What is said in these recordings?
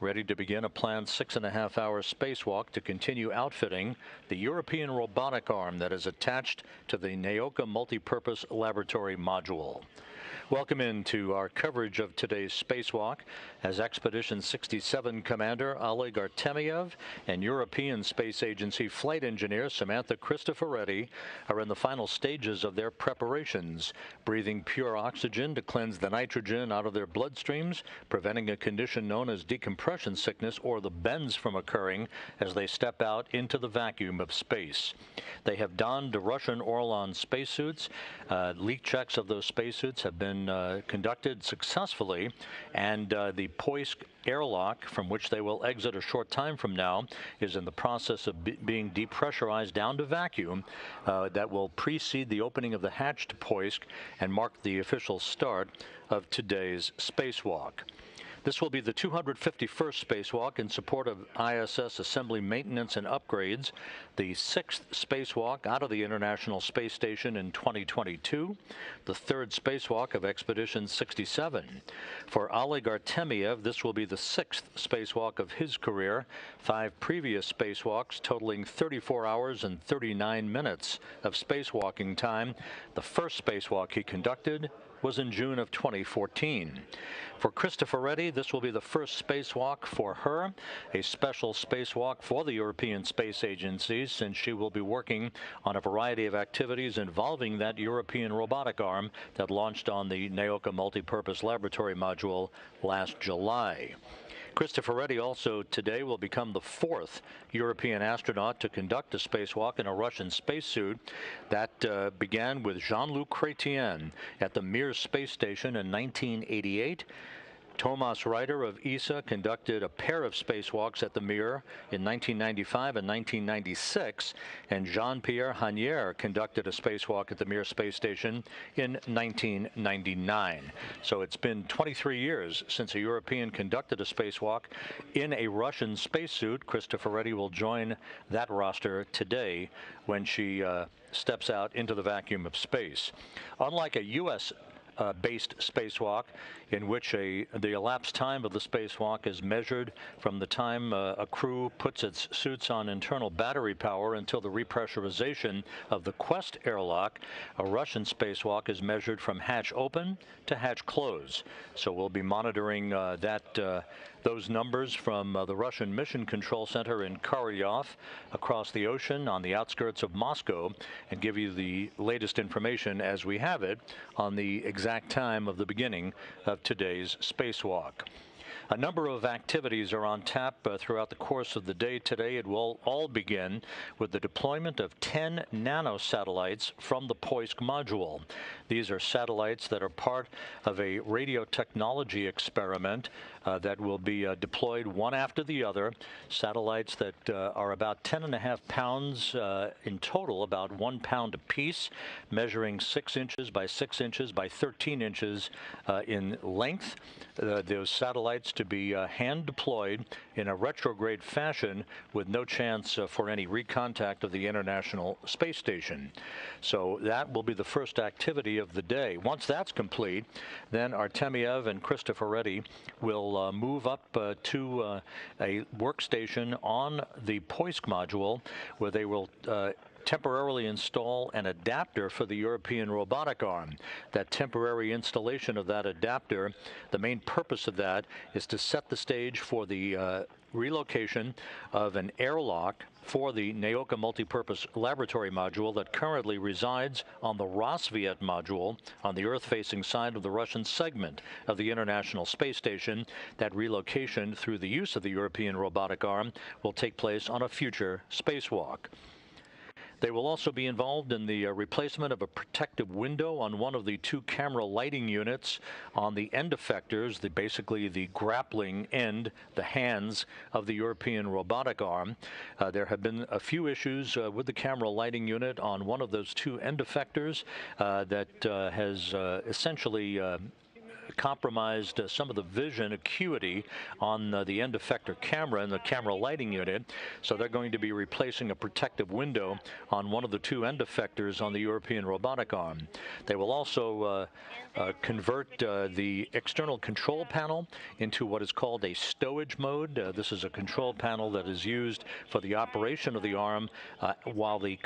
ready to begin a planned 6.5-hour spacewalk to continue outfitting the European robotic arm that is attached to the Naoka Multipurpose Laboratory Module. Welcome into our coverage of today's spacewalk as Expedition 67 Commander Oleg Artemyev and European Space Agency flight engineer Samantha Cristoforetti are in the final stages of their preparations, breathing pure oxygen to cleanse the nitrogen out of their bloodstreams, preventing a condition known as decompression sickness or the bends from occurring as they step out into the vacuum of space. They have donned Russian Orlan spacesuits. Leak checks of those spacesuits have been conducted successfully, and the Poisk airlock, from which they will exit a short time from now, is in the process of being depressurized down to vacuum that will precede the opening of the hatch to Poisk and mark the official start of today's spacewalk. This will be the 251st spacewalk in support of ISS assembly maintenance and upgrades, the 6th spacewalk out of the International Space Station in 2022, the 3rd spacewalk of Expedition 67. For Oleg Artemyev, this will be the 6th spacewalk of his career, 5 previous spacewalks totaling 34 hours and 39 minutes of spacewalking time. The first spacewalk he conducted was in June of 2014. For Cristoforetti, this will be the first spacewalk for her, a special spacewalk for the European Space Agency, since she will be working on a variety of activities involving that European robotic arm that launched on the Naoka Multipurpose Laboratory Module last July. Cristoforetti also today will become the 4th European astronaut to conduct a spacewalk in a Russian spacesuit. That began with Jean-Luc Chrétien at the Mir space station in 1988. Thomas Reiter of ESA conducted a pair of spacewalks at the Mir in 1995 and 1996, and Jean-Pierre Hanier conducted a spacewalk at the Mir space station in 1999. So it's been 23 years since a European conducted a spacewalk in a Russian spacesuit. Cristoforetti will join that roster today when she steps out into the vacuum of space. Unlike a U.S. based spacewalk, in which the elapsed time of the spacewalk is measured from the time a crew puts its suits on internal battery power until the repressurization of the Quest airlock, a Russian spacewalk is measured from hatch open to hatch close. So we'll be monitoring those numbers from the Russian Mission Control Center in Korolyov across the ocean on the outskirts of Moscow, and give you the latest information as we have it on the exact time of the beginning of today's spacewalk. A number of activities are on tap throughout the course of the day today. It will all begin with the deployment of 10 nanosatellites from the Poisk module. These are satellites that are part of a radio technology experiment that will be deployed one after the other. Satellites that are about 10.5 pounds in total, about 1 pound apiece, measuring 6 inches by 6 inches by 13 inches in length. Those satellites to be hand deployed in a retrograde fashion with no chance for any recontact of the International Space Station. So that will be the first activity of the day. Once that's complete, then Artemyev and Cristoforetti will move up to a workstation on the Poisk module, where they will temporarily install an adapter for the European robotic arm. That temporary installation of that adapter, the main purpose of that is to set the stage for the relocation of an airlock for the Naoka Multipurpose Laboratory Module that currently resides on the Rosviet module on the Earth-facing side of the Russian segment of the International Space Station. That relocation, through the use of the European robotic arm, will take place on a future spacewalk. They will also be involved in the replacement of a protective window on one of the 2 camera lighting units on the end effectors, basically the grappling end, the hands of the European robotic arm. There have been a few issues with the camera lighting unit on one of those 2 end effectors that has essentially compromised some of the vision acuity on the end effector camera and the camera lighting unit. So they're going to be replacing a protective window on one of the two end effectors on the European robotic arm. They will also convert the external control panel into what is called a stowage mode. This is a control panel that is used for the operation of the arm while the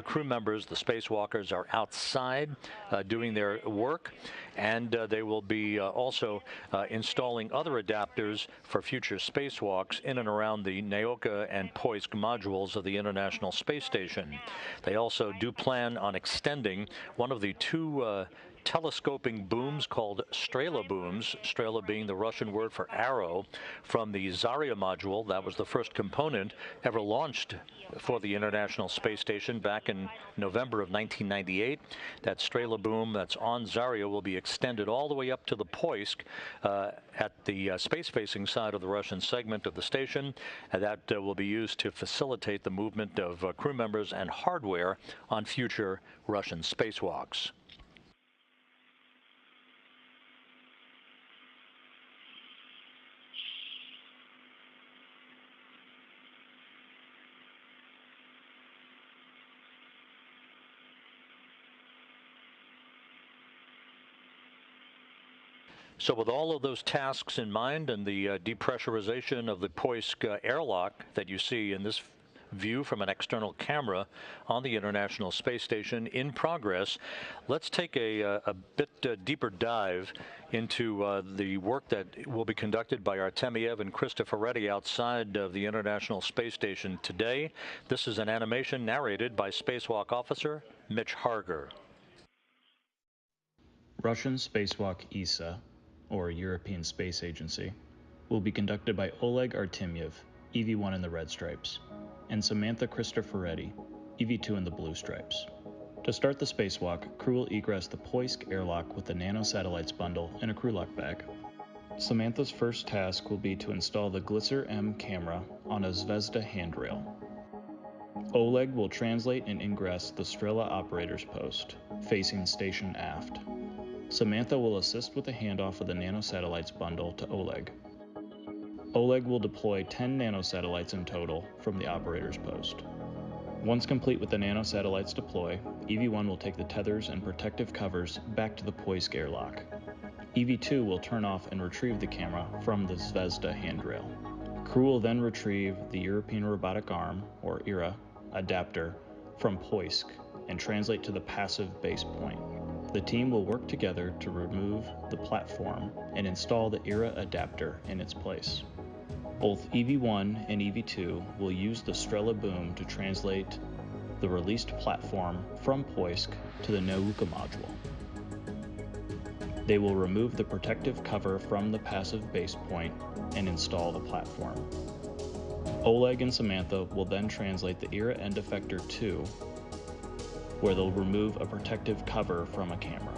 crew members, the spacewalkers, are outside doing their work. And they will be also installing other adapters for future spacewalks in and around the Naoka and Poisk modules of the International Space Station. They also do plan on extending one of the two telescoping booms called Strela booms, Strela being the Russian word for arrow, from the Zarya module. That was the first component ever launched for the International Space Station back in November of 1998. That Strela boom that's on Zarya will be extended all the way up to the Poisk at the space-facing side of the Russian segment of the station. That will be used to facilitate the movement of crew members and hardware on future Russian spacewalks. So with all of those tasks in mind and the depressurization of the Poisk airlock that you see in this view from an external camera on the International Space Station in progress, let's take a bit deeper dive into the work that will be conducted by Artemyev and Cristoforetti outside of the International Space Station today. This is an animation narrated by spacewalk officer Mitch Harger. Russian spacewalk ESA, or European Space Agency, will be conducted by Oleg Artemyev, EV1 in the red stripes, and Samantha Cristoforetti, EV2 in the blue stripes. To start the spacewalk, crew will egress the Poisk airlock with the nanosatellites bundle and a crew lock bag. Samantha's first task will be to install the Glisser M camera on a Zvezda handrail. Oleg will translate and ingress the Strela operator's post, facing station aft. Samantha will assist with the handoff of the nanosatellites bundle to Oleg. Oleg will deploy 10 nanosatellites in total from the operator's post. Once complete with the nanosatellites deploy, EV1 will take the tethers and protective covers back to the Poisk airlock. EV2 will turn off and retrieve the camera from the Zvezda handrail. Crew will then retrieve the European robotic arm, or ERA, adapter from Poisk and translate to the passive base point. The team will work together to remove the platform and install the ERA adapter in its place. Both EV1 and EV2 will use the Strela boom to translate the released platform from Poisk to the Nauka module. They will remove the protective cover from the passive base point and install the platform. Oleg and Samantha will then translate the ERA end effector 2, where they'll remove a protective cover from a camera.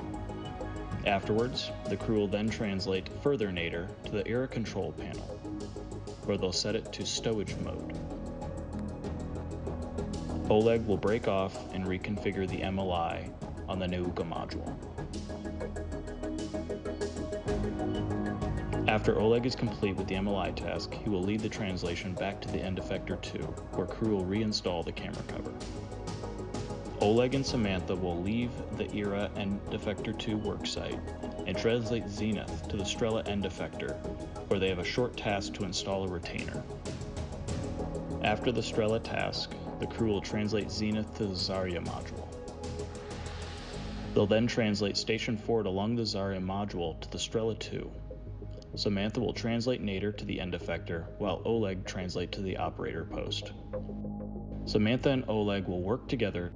Afterwards, the crew will then translate further nadir to the ERA control panel, where they'll set it to stowage mode. Oleg will break off and reconfigure the MLI on the Nauka module. After Oleg is complete with the MLI task, he will lead the translation back to the end effector 2, where crew will reinstall the camera cover. Oleg and Samantha will leave the ERA end effector 2 worksite and translate Zenith to the Strela end effector, where they have a short task to install a retainer. After the Strela task, the crew will translate Zenith to the Zarya module. They'll then translate station forward along the Zarya module to the Strela 2. Samantha will translate nadir to the end effector, while Oleg translate to the operator post. Samantha and Oleg will work together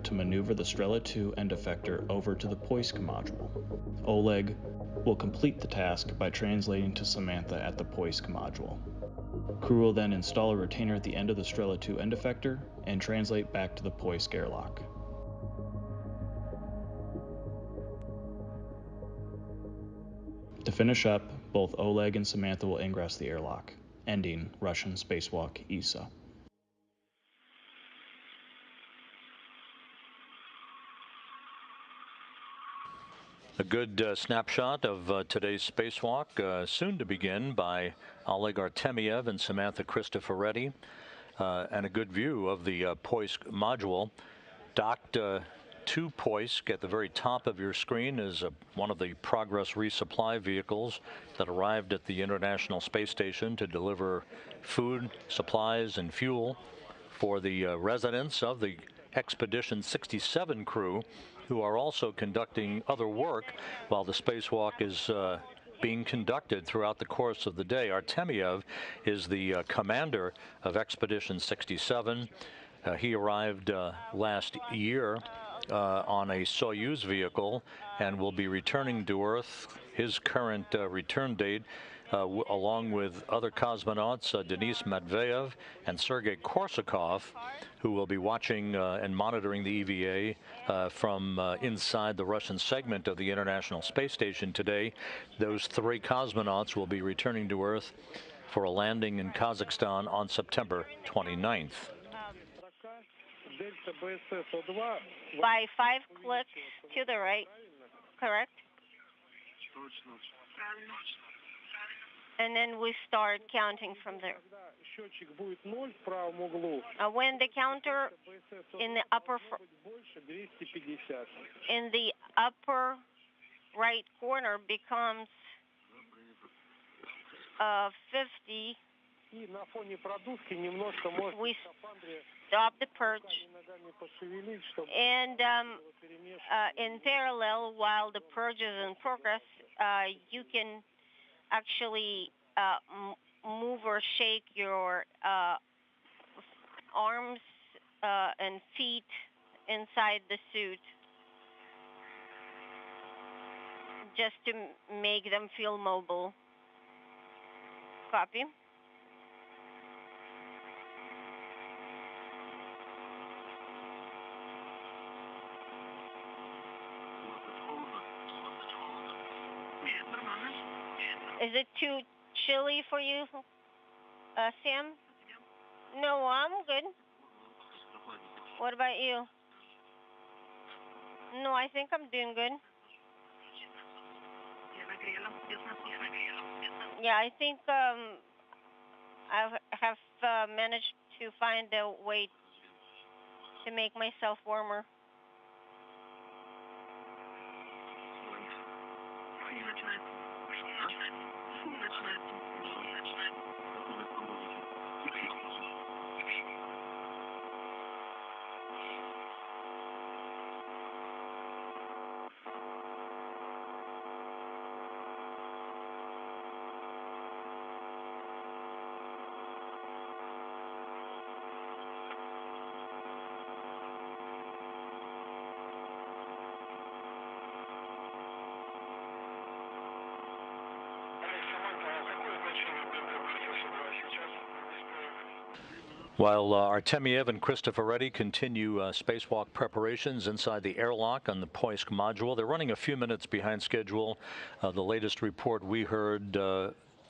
to maneuver the Strela 2 end effector over to the Poisk module. Oleg will complete the task by translating to Samantha at the Poisk module. Crew will then install a retainer at the end of the Strela 2 end effector and translate back to the Poisk airlock. To finish up, both Oleg and Samantha will ingress the airlock, ending Russian spacewalk ESA. A good snapshot of today's spacewalk, soon to begin by Oleg Artemyev and Samantha Cristoforetti, and a good view of the Poisk module. Docked to Poisk at the very top of your screen is one of the Progress resupply vehicles that arrived at the International Space Station to deliver food, supplies, and fuel for the residents of the Expedition 67 crew, who are also conducting other work while the spacewalk is being conducted throughout the course of the day. Artemyev is the commander of Expedition 67. He arrived last year on a Soyuz vehicle and will be returning to Earth. His current return date, along with other cosmonauts, Denis Matveyev and Sergei Korsakov, who will be watching and monitoring the EVA from inside the Russian segment of the International Space Station today. Those three cosmonauts will be returning to Earth for a landing in Kazakhstan on September 29th. By 5 clicks to the right, correct? And then we start counting from there. When the counter in the upper right corner becomes 50, we stop the purge, and in parallel, while the purge is in progress, you can actually move or shake your arms and feet inside the suit just to make them feel mobile. Copy. Is it too chilly for you, Sam? No, I'm good. What about you? No, I think I'm doing good. Yeah, I think I have managed to find a way to make myself warmer. While Artemyev and Cristoforetti continue spacewalk preparations inside the airlock on the Poisk module, they're running a few minutes behind schedule. The latest report we heard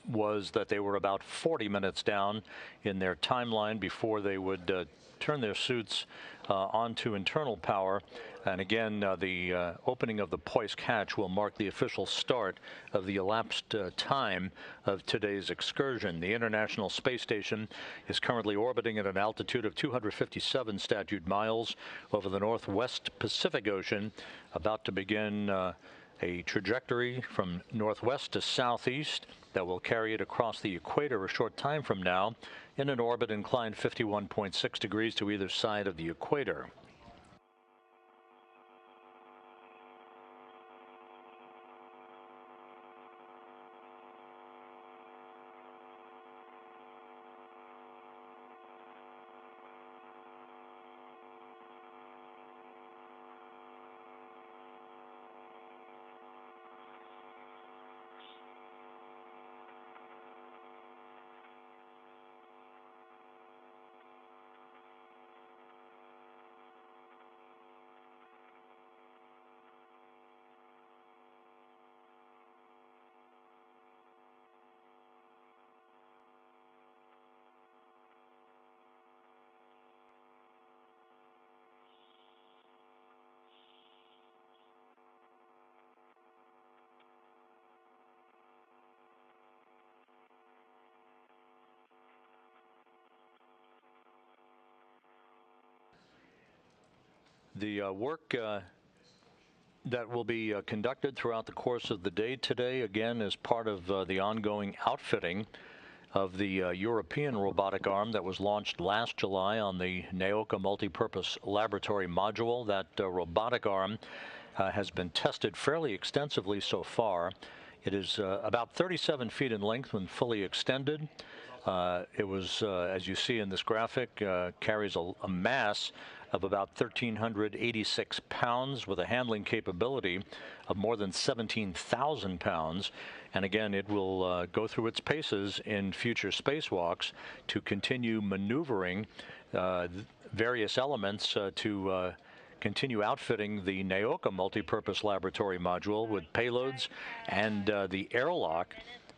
was that they were about 40 minutes down in their timeline before they would turn their suits onto internal power. And again, the opening of the Poisk hatch will mark the official start of the elapsed time of today's excursion. The International Space Station is currently orbiting at an altitude of 257 statute miles over the northwest Pacific Ocean, about to begin a trajectory from northwest to southeast that will carry it across the equator a short time from now in an orbit inclined 51.6 degrees to either side of the equator. The work that will be conducted throughout the course of the day today, again, is part of the ongoing outfitting of the European robotic arm that was launched last July on the NEOCA multipurpose laboratory module. That robotic arm has been tested fairly extensively so far. It is about 37 feet in length when fully extended. It was, as you see in this graphic, carries a mass of about 1,386 pounds with a handling capability of more than 17,000 pounds. And again, it will go through its paces in future spacewalks to continue maneuvering various elements to continue outfitting the NEOCA multipurpose laboratory module with payloads and the airlock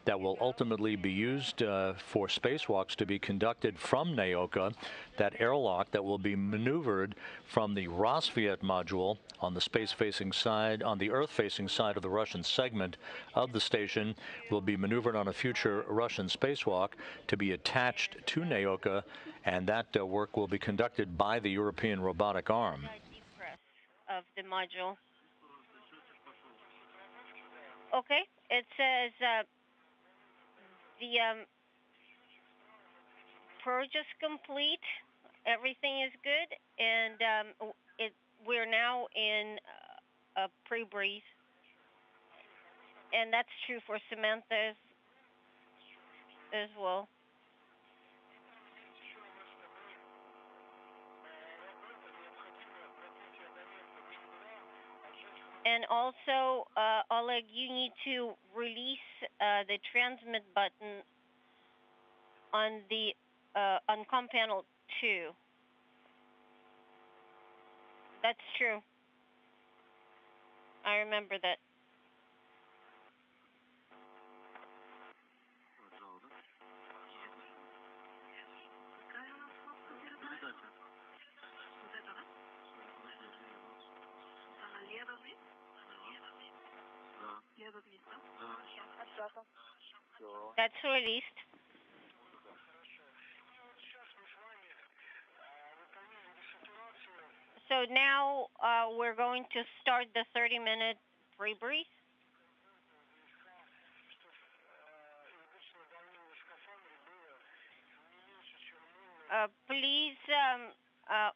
that will ultimately be used for spacewalks to be conducted from NEOCA, that airlock that will be maneuvered from the Rosviet module on the space-facing side, on the Earth-facing side of the Russian segment of the station, will be maneuvered on a future Russian spacewalk to be attached to NEOCA, and that work will be conducted by the European robotic arm. Of the module. Okay, it says the purge is complete, everything is good, and we're now in a pre-breathe, and that's true for Samantha as well. And also, Oleg, you need to release the transmit button on the on COM panel 2. That's true. I remember that. That's released. So now we're going to start the 30-minute pre-breathe. Please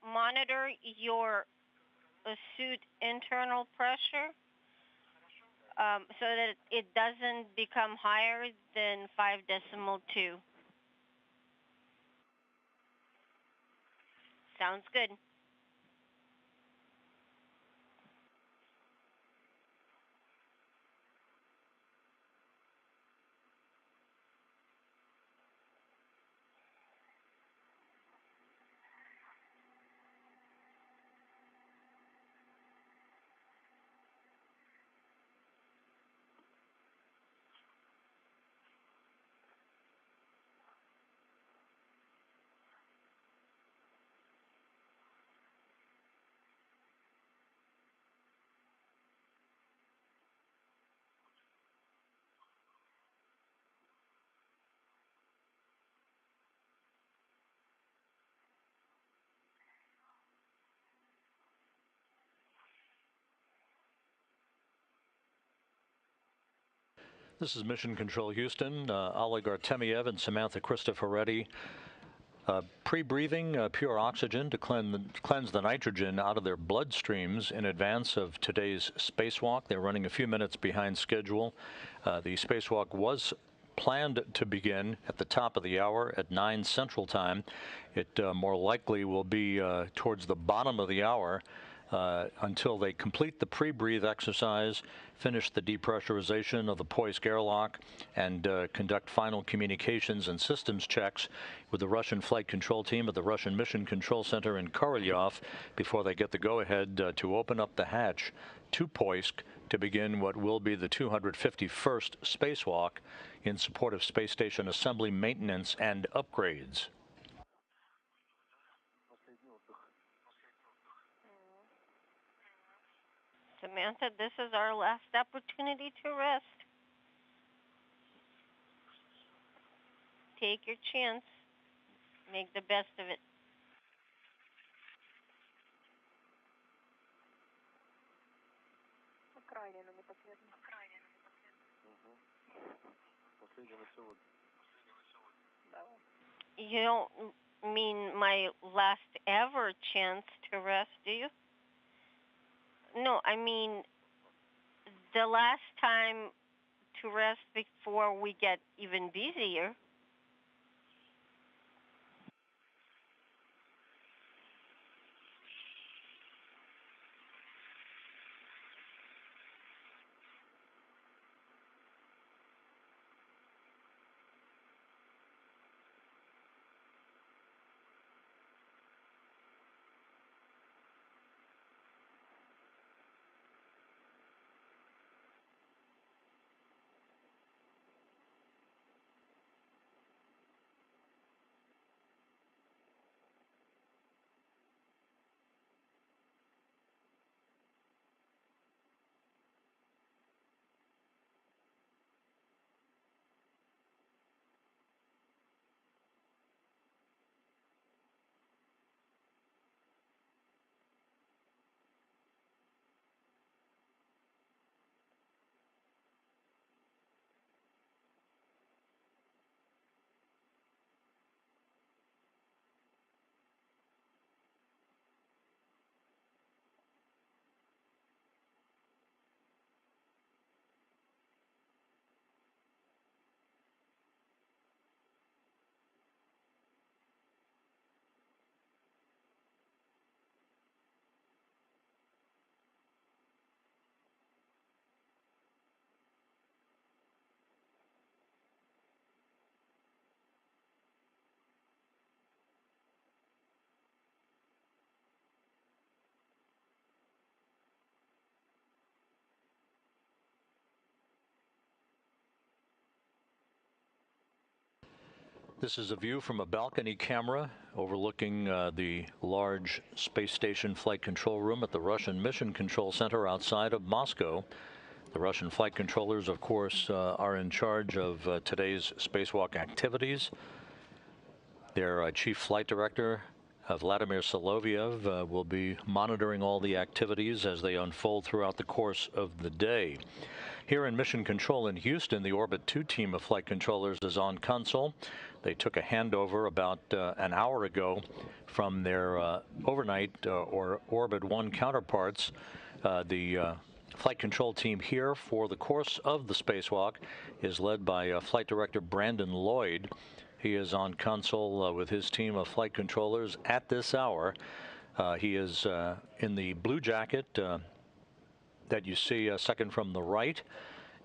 monitor your suit internal pressure so that it doesn't become higher than 5.2. Sounds good. This is Mission Control Houston. Oleg Artemyev and Samantha Cristoforetti pre-breathing pure oxygen to cleanse the nitrogen out of their bloodstreams in advance of today's spacewalk. They're running a few minutes behind schedule. The spacewalk was planned to begin at the top of the hour at 9 Central Time. It more likely will be towards the bottom of the hour until they complete the pre-breathe exercise, finish the depressurization of the Poisk airlock, and conduct final communications and systems checks with the Russian flight control team at the Russian Mission Control Center in Korolyov before they get the go-ahead to open up the hatch to Poisk to begin what will be the 251st spacewalk in support of space station assembly, maintenance, and upgrades. Samantha, this is our last opportunity to rest. Take your chance. Make the best of it. You don't mean my last ever chance to rest, do you? No, I mean the last time to rest before we get even busier. This is a view from a balcony camera overlooking the large space station flight control room at the Russian Mission Control Center outside of Moscow. The Russian flight controllers, of course, are in charge of today's spacewalk activities. Their chief flight director, Vladimir Solovyev, will be monitoring all the activities as they unfold throughout the course of the day. Here in Mission Control in Houston, the Orbit 2 team of flight controllers is on console. They took a handover about an hour ago from their overnight or Orbit 1 counterparts. The flight control team here for the course of the spacewalk is led by Flight Director Brandon Lloyd. He is on console with his team of flight controllers at this hour. He is in the blue jacket that you see second from the right.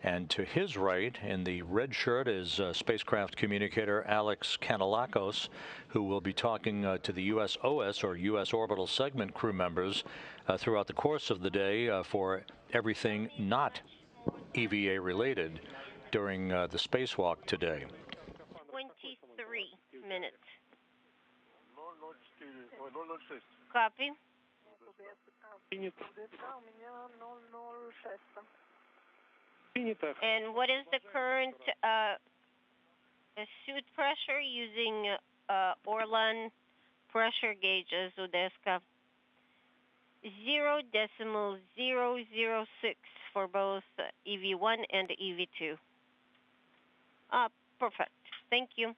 And to his right, in the red shirt, is spacecraft communicator Alex Kanellakos, who will be talking to the USOS, or U.S. Orbital Segment crew members, throughout the course of the day for everything not EVA related during the spacewalk today. 23 minutes. Copy. And what is the current suit pressure using Orlan pressure gauges, Odeska? 0.006 for both EV1 and EV2. Perfect. Thank you.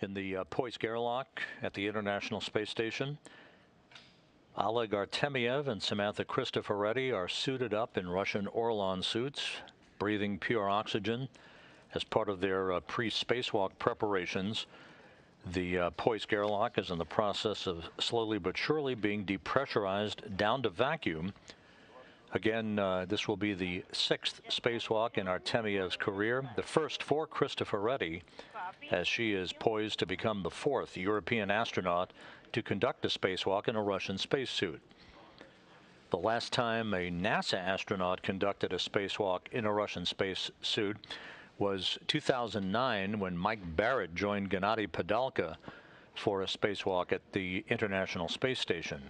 In the Poisk airlock at the International Space Station, Oleg Artemyev and Samantha Cristoforetti are suited up in Russian Orlan suits, breathing pure oxygen as part of their pre-spacewalk preparations. The Poisk airlock is in the process of slowly but surely being depressurized down to vacuum. Again, this will be the 6th spacewalk in Artemyev's career, the first for Cristoforetti, as she is poised to become the 4th European astronaut to conduct a spacewalk in a Russian spacesuit. The last time a NASA astronaut conducted a spacewalk in a Russian spacesuit was 2009, when Mike Barrett joined Gennady Padalka for a spacewalk at the International Space Station.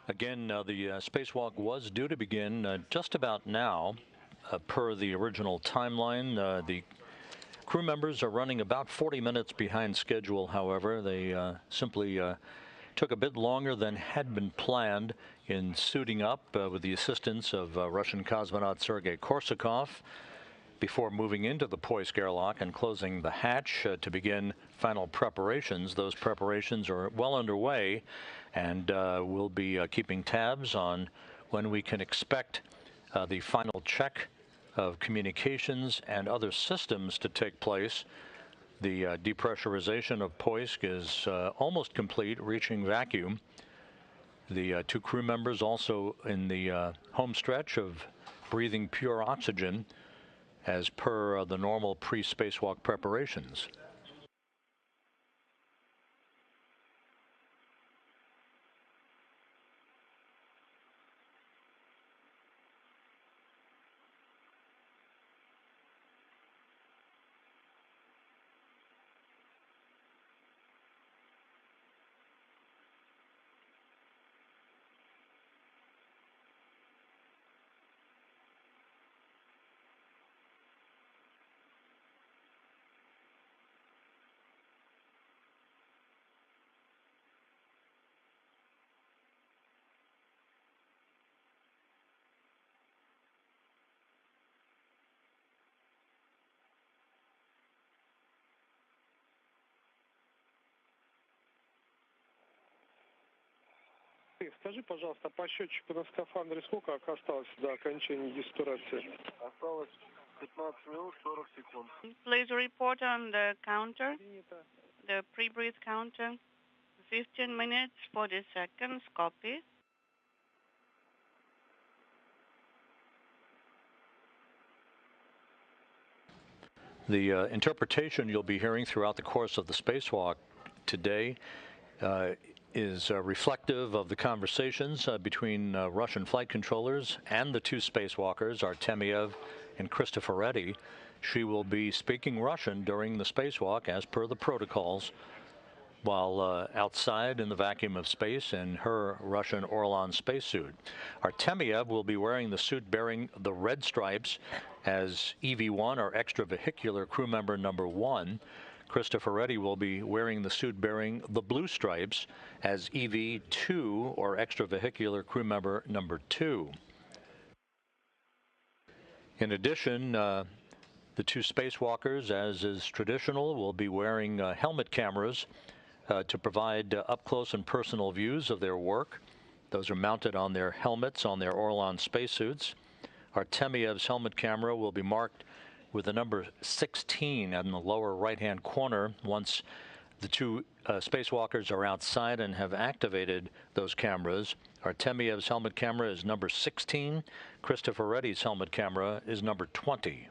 Again, the spacewalk was due to begin just about now, per the original timeline. The crew members are running about 40 minutes behind schedule, however. They simply took a bit longer than had been planned in suiting up with the assistance of Russian cosmonaut Sergei Korsakov before moving into the Poisk airlock and closing the hatch to begin final preparations. Those preparations are well underway, and we'll be keeping tabs on when we can expect the final check of communications and other systems to take place. The depressurization of Poisk is almost complete, reaching vacuum. The 2 crew members also in the home stretch of breathing pure oxygen as per the normal pre-spacewalk preparations. Скажи, пожалуйста, по счетчику на скафандре сколько осталось до окончания дестурации? Осталось 15 минут 40 секунд. Please report on the counter, the pre-breathe counter. 15 minutes 40 seconds. Copy. The interpretation you'll be hearing throughout the course of the spacewalk today is reflective of the conversations between Russian flight controllers and the 2 spacewalkers, Artemyev and Cristoforetti. She will be speaking Russian during the spacewalk as per the protocols. while outside in the vacuum of space in her Russian Orlan spacesuit. Artemyev will be wearing the suit bearing the red stripes as EV-1, or extravehicular crew member number 1. Cristoforetti will be wearing the suit bearing the blue stripes as EV-2, or extravehicular crew member number 2. In addition, the two spacewalkers, as is traditional, will be wearing helmet cameras to provide up-close and personal views of their work. Those are mounted on their helmets on their Orlan spacesuits. Artemyev's helmet camera will be marked with the number 16 in the lower right-hand corner. Once the two spacewalkers are outside and have activated those cameras, Artemyev's helmet camera is number 16. Cristoforetti's helmet camera is number 20.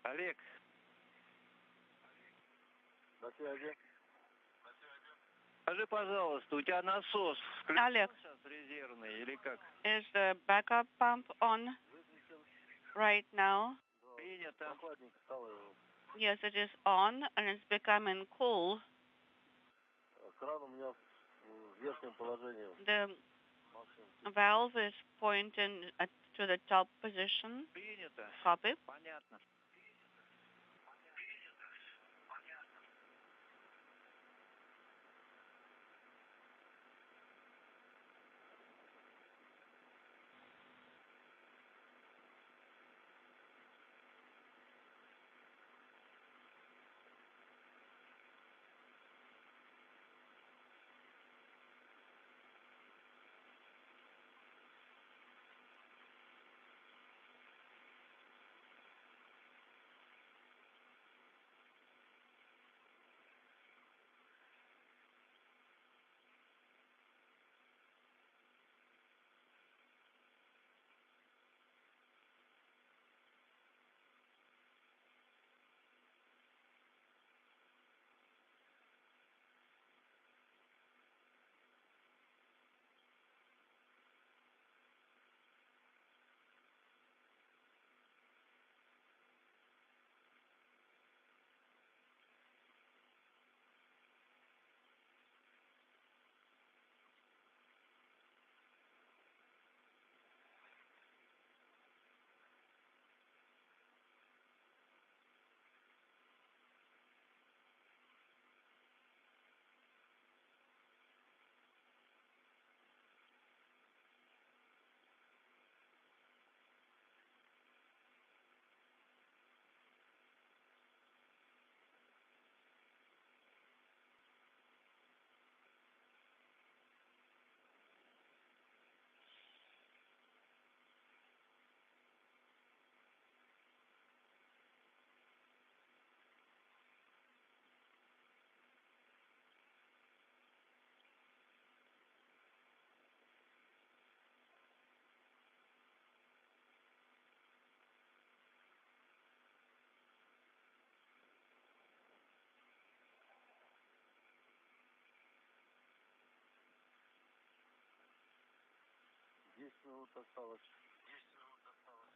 Олег. На связи. Скажи, пожалуйста, у тебя насос включен сейчас резервный или как? Is the backup pump on right now? Принято. Yes, it is on and it's becoming cool. Кран у меня в верхнем положении. The valve is pointing to the top position. Принято. Copy. Понятно.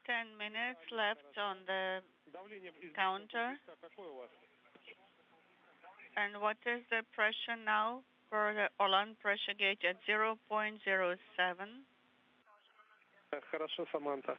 10 minutes left on the counter. And what is the pressure now for the Orlan pressure gauge at 0.07? Хорошо, Саманта.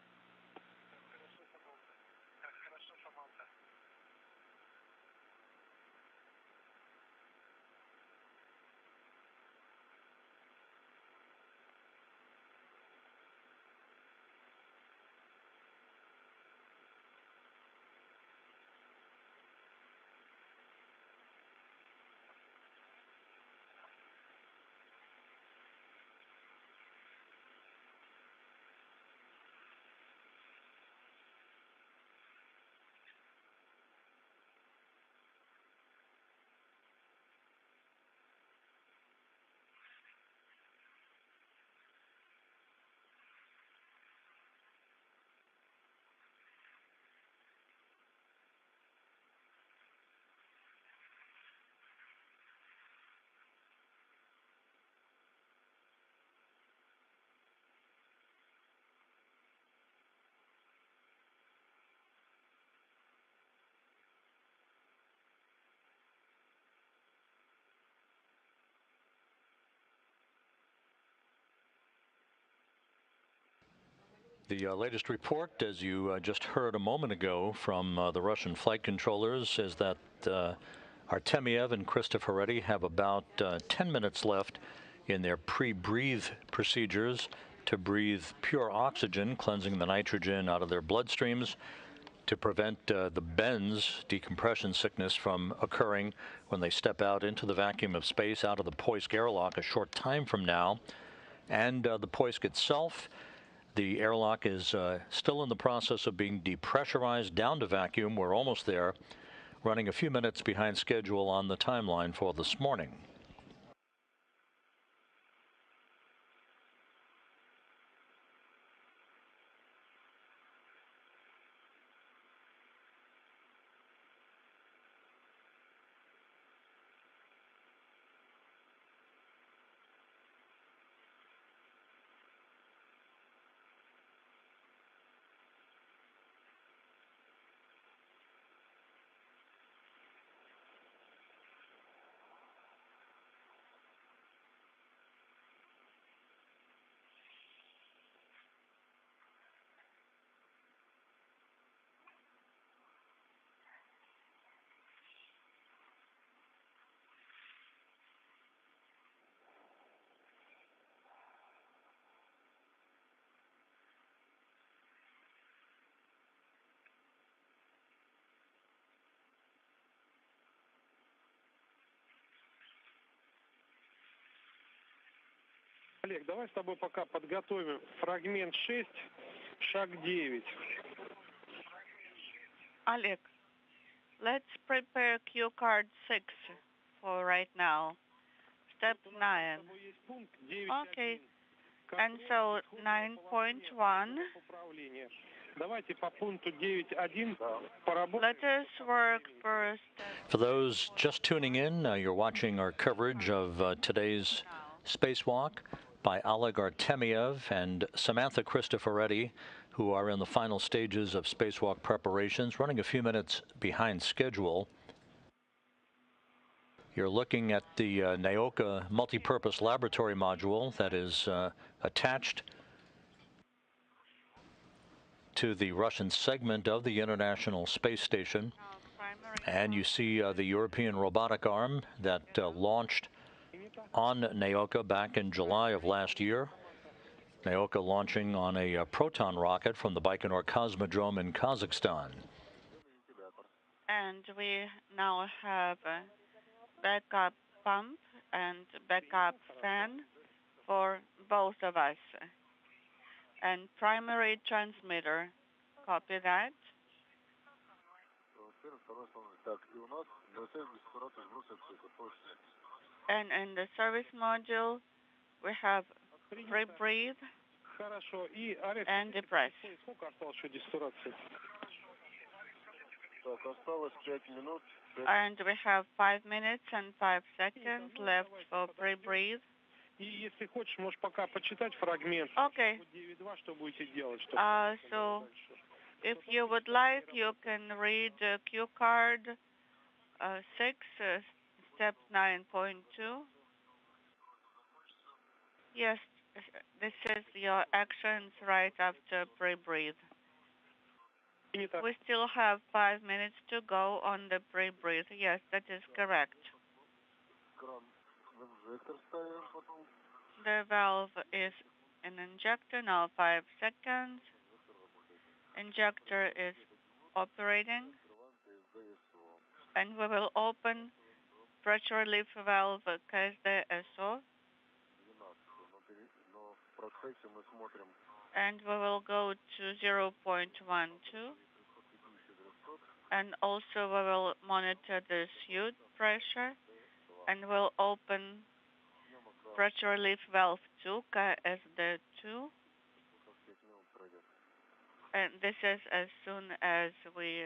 The latest report, as you just heard a moment ago from the Russian flight controllers, is that Artemyev and Cristoforetti have about 10 minutes left in their pre-breathe procedures to breathe pure oxygen, cleansing the nitrogen out of their bloodstreams to prevent the bends, decompression sickness, from occurring when they step out into the vacuum of space out of the Poisk airlock a short time from now. And the Poisk itself, the airlock is still in the process of being depressurized down to vacuum. We're almost there, running a few minutes behind schedule on the timeline for this morning. Олег, давай с тобой пока подготовим фрагмент 6, шаг 9. Oleg, let's prepare cue card 6 for right now. Step 9. Okay. And so 9.1. Давайте по пункту 9.1 поработаем. Let us work first. For those just tuning in, you're watching our coverage of today's spacewalk by Oleg Artemyev and Samantha Cristoforetti, who are in the final stages of spacewalk preparations, running a few minutes behind schedule. You're looking at the Naoka multipurpose laboratory module that is attached to the Russian segment of the International Space Station. And you see the European robotic arm that launched on Naoka back in July of last year. Naoka launching on a proton rocket from the Baikonur Cosmodrome in Kazakhstan. And we now have a backup pump and backup fan for both of us. And primary transmitter. Copy that. And in the service module, we have pre-breathe and depress. And we have 5 minutes and 5 seconds left for pre-breathe И если хочешь, можешь пока почитать фрагмент. Okay. 9.2, что будете делать? So, if you would like, you can read Q card 6, step 9.2. Yes, this is your actions right after pre-breathe. We still have 5 minutes to go on the pre-breathe. Yes, that is correct. The valve is an injector, now 5 seconds. Injector is operating. And we will open pressure relief valve KSDSO. And we will go to 0.12. And also we will monitor the suit pressure. And we'll open pressure relief valve 2, KSD2. And this is as soon as we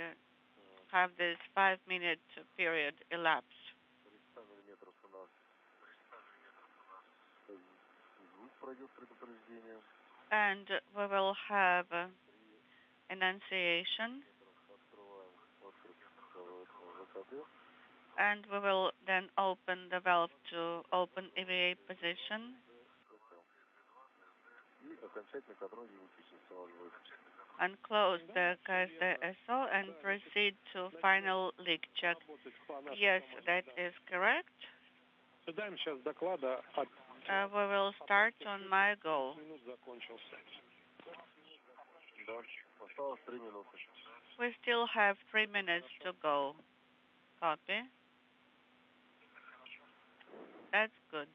have this 5-minute period elapsed. And we will have enunciation. And we will then open the valve to open EVA position. And close the KSDSO and proceed to final leak check. Yes, that is correct. We will start on my go. We still have 3 minutes to go. Copy. That's good.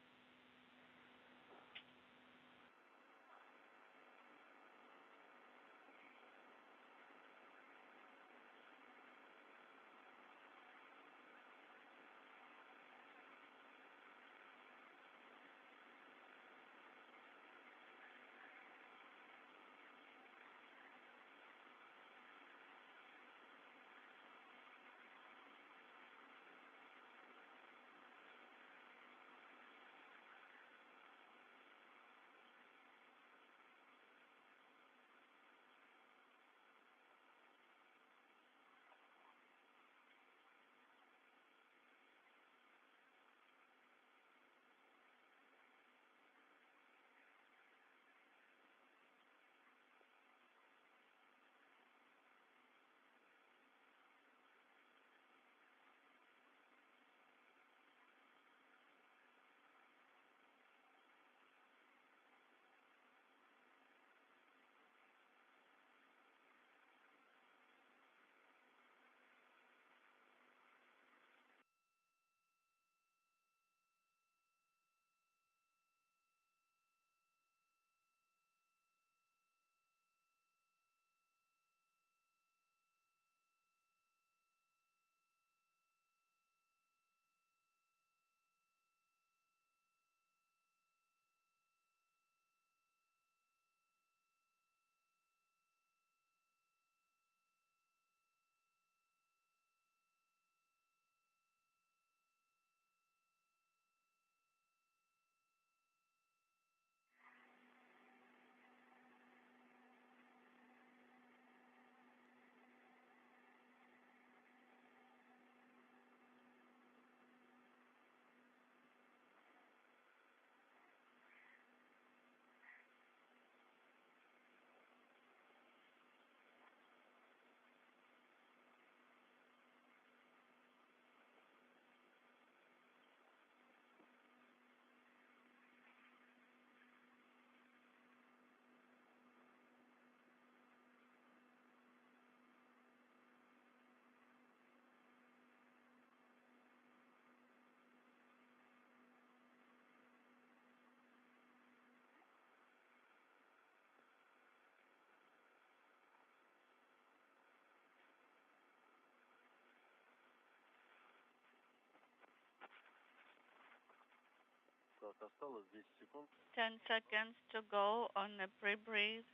Осталось 10 секунд. 10 seconds to go on the pre-breathe.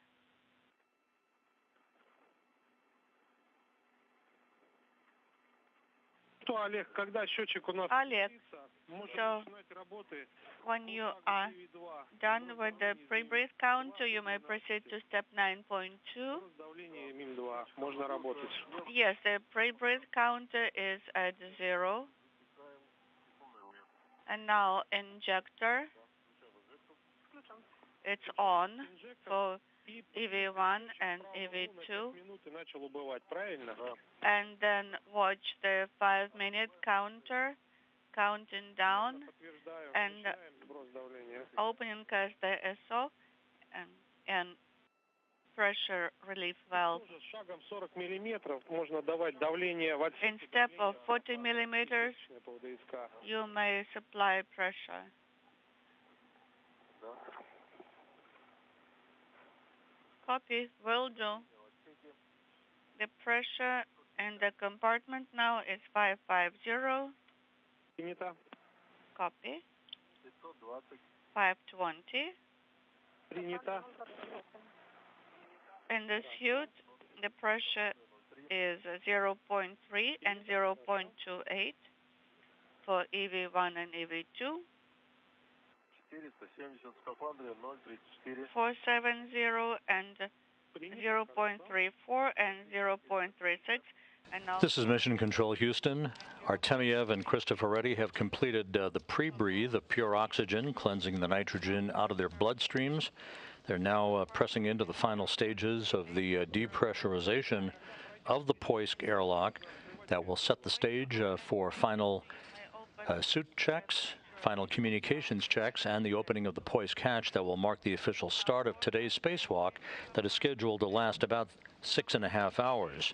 Олег, когда счетчик у нас Oleg, можно so начинать работы. when you are done with the pre-breath counter, you may proceed to step 9.2. Давление МИМ-2. Можно работать. Yes, the pre-breath counter is at 0. And now injector, it's on for EV1 and EV2. Минуты начал убывать, правильно? And then watch the 5-minute counter counting down Подтверждаю. and Включаем сброс давления. opening as the SO and pressure relief valve. Тоже с шагом 40 миллиметров можно давать давление в In отсеке. step of 40 millimeters, ПВДСК. you may supply pressure. Copy, will do. The pressure in the compartment now is 550. Принято. Copy. 520. Принято. In the suit, the pressure is 0.3 and 0.28 for EV1 and EV2. 470 в скафандре, 0,34. 470 and 0.34 and 0.36. And now This is Mission Control Houston. Artemyev and Cristoforetti have completed the pre-breathe of pure oxygen, cleansing the nitrogen out of their bloodstreams. They're now pressing into the final stages of the depressurization of the Poisk airlock that will set the stage for final suit checks, final communications checks, and the opening of the Poisk hatch that will mark the official start of today's spacewalk that is scheduled to last about 6.5 hours.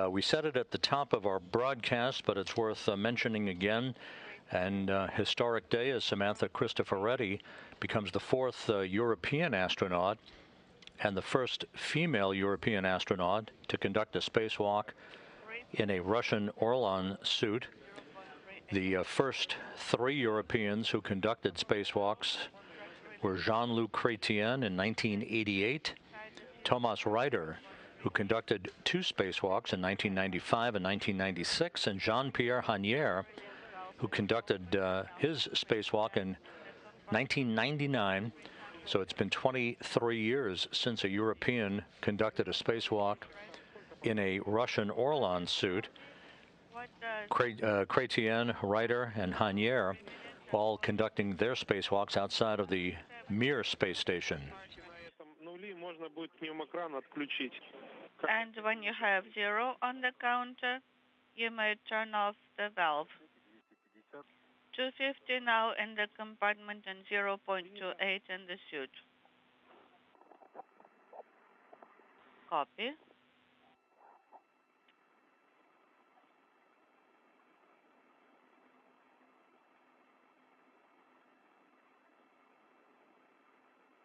We said it at the top of our broadcast, but it's worth mentioning again. And historic day as Samantha Cristoforetti becomes the fourth European astronaut and the first female European astronaut to conduct a spacewalk in a Russian Orlan suit. The first three Europeans who conducted spacewalks were Jean-Luc Chrétien in 1988, Thomas Reiter, who conducted two spacewalks in 1995 and 1996, and Jean-Pierre Hanier, who conducted his spacewalk in 1999. So it's been 23 years since a European conducted a spacewalk in a Russian Orlan suit. Chrétien, Reiter, and Hanier all conducting their spacewalks outside of the Mir space station. and when you have 0 on the counter, you may turn off the valve. 250 now in the compartment and 0.28 in the suit. Copy.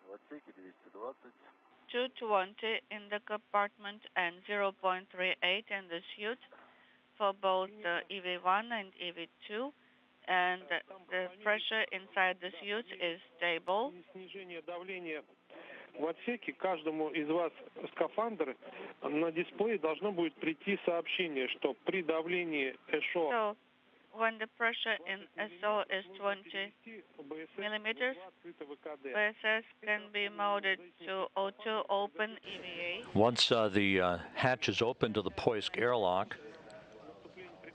В отсеке 220. 220 in the compartment and 0.38 in the suit for both the EV1 and EV2. And the pressure inside the suit is stable. Снижение давления в отсеке. Каждому из вас скафандр на дисплее должно будет прийти сообщение, что при давлении ЭШО. So when the pressure in SO is 20 millimeters, VSS can be molded to O2 open EVA. Once the hatch is open to the Poisk airlock,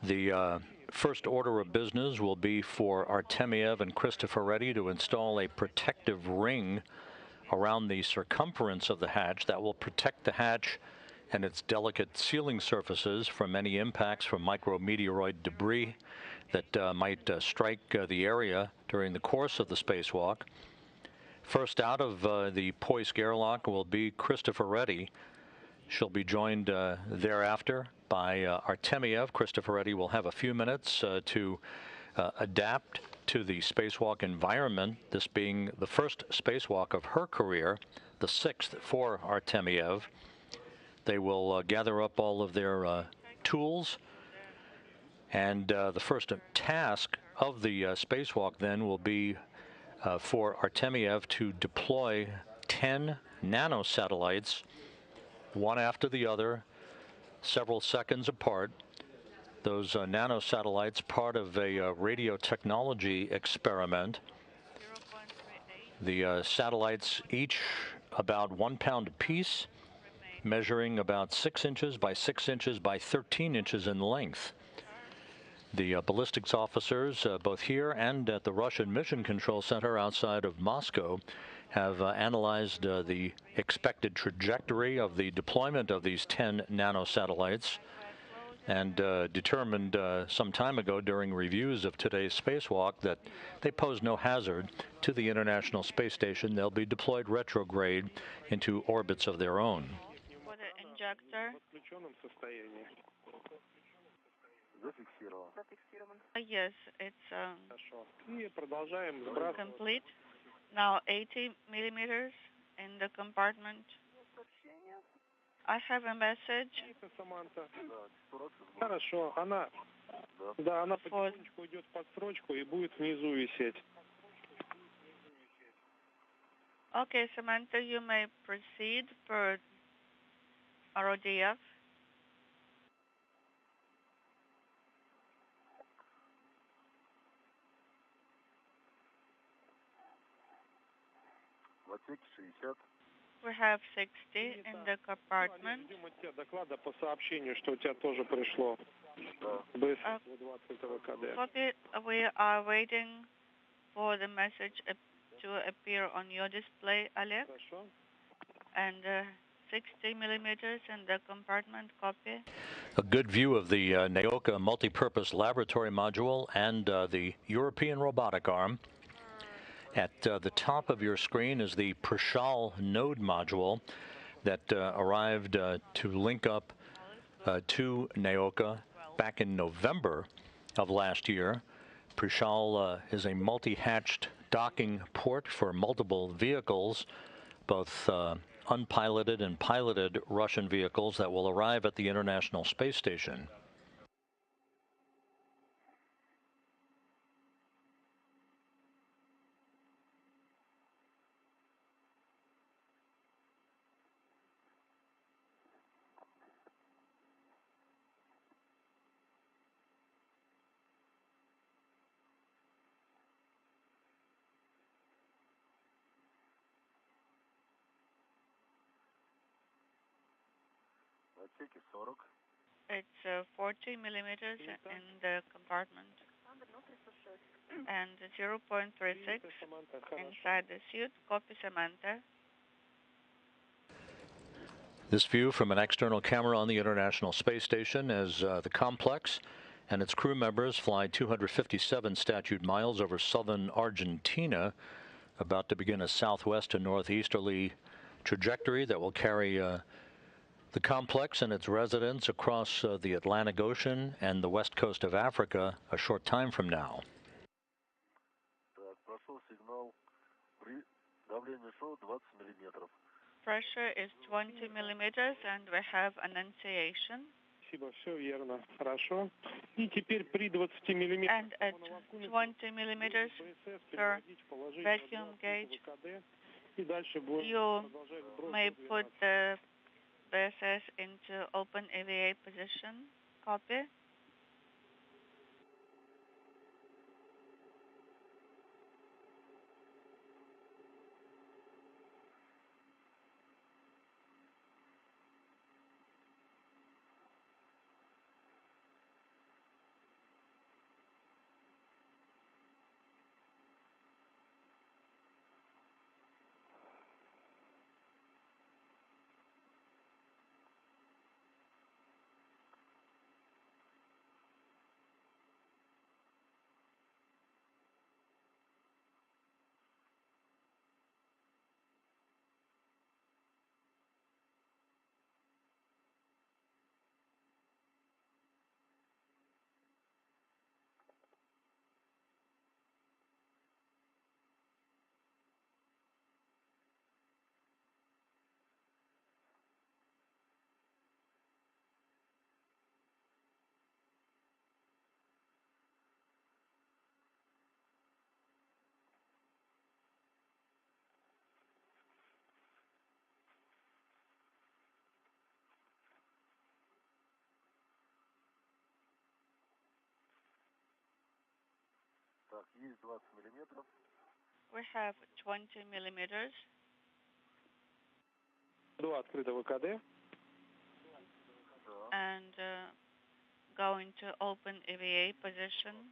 the first order of business will be for Artemyev and Cristoforetti to install a protective ring around the circumference of the hatch that will protect the hatch and its delicate sealing surfaces from any impacts from micrometeoroid debris that might strike the area during the course of the spacewalk. First out of the Poisk airlock will be Cristoforetti. She'll be joined thereafter by Artemyev. Cristoforetti will have a few minutes to adapt to the spacewalk environment, this being the first spacewalk of her career, the 6th for Artemyev. They will gather up all of their tools, and the first task of the spacewalk then will be for Artemyev to deploy 10 nanosatellites, one after the other, several seconds apart. Those nanosatellites, part of a radio technology experiment. The satellites, each about 1 pound apiece, measuring about 6 inches by 6 inches by 13 inches in length. The ballistics officers, both here and at the Russian Mission Control Center outside of Moscow, have analyzed the expected trajectory of the deployment of these 10 nanosatellites and determined some time ago during reviews of today's spacewalk that they pose no hazard to the International Space Station. They'll be deployed retrograde into orbits of their own. For the injector. Yes, it's complete. Now 80 millimeters in the compartment. I have a message. Хорошо, она потихонечку идет под строчку и будет внизу висеть. Okay, Samantha, you may proceed per RODF. We have 60 in the compartment. Copy. We are waiting for the message to appear on your display, Oleg. And 60 millimeters in the compartment. Copy. A good view of the Naoka multipurpose laboratory module and the European robotic arm. At the top of your screen is the Prishal node module that arrived to link up to Naoka back in November of last year. Prishal is a multi-hatched docking port for multiple vehicles, both unpiloted and piloted Russian vehicles that will arrive at the International Space Station. It's 40 millimeters in the compartment and 0.36 inside the suit. Copy, Samantha. This view from an external camera on the International Space Station as the complex and its crew members fly 257 statute miles over southern Argentina, about to begin a southwest to northeasterly trajectory that will carry the complex and its residents across the Atlantic Ocean and the west coast of Africa a short time from now. Pressure is 20 millimeters and we have annunciation. And at 20 millimeters per vacuum gauge, you may put the BSS into open EVA position. Copy. We have 20 millimeters. До открыто ВКД. And going to open EVA position.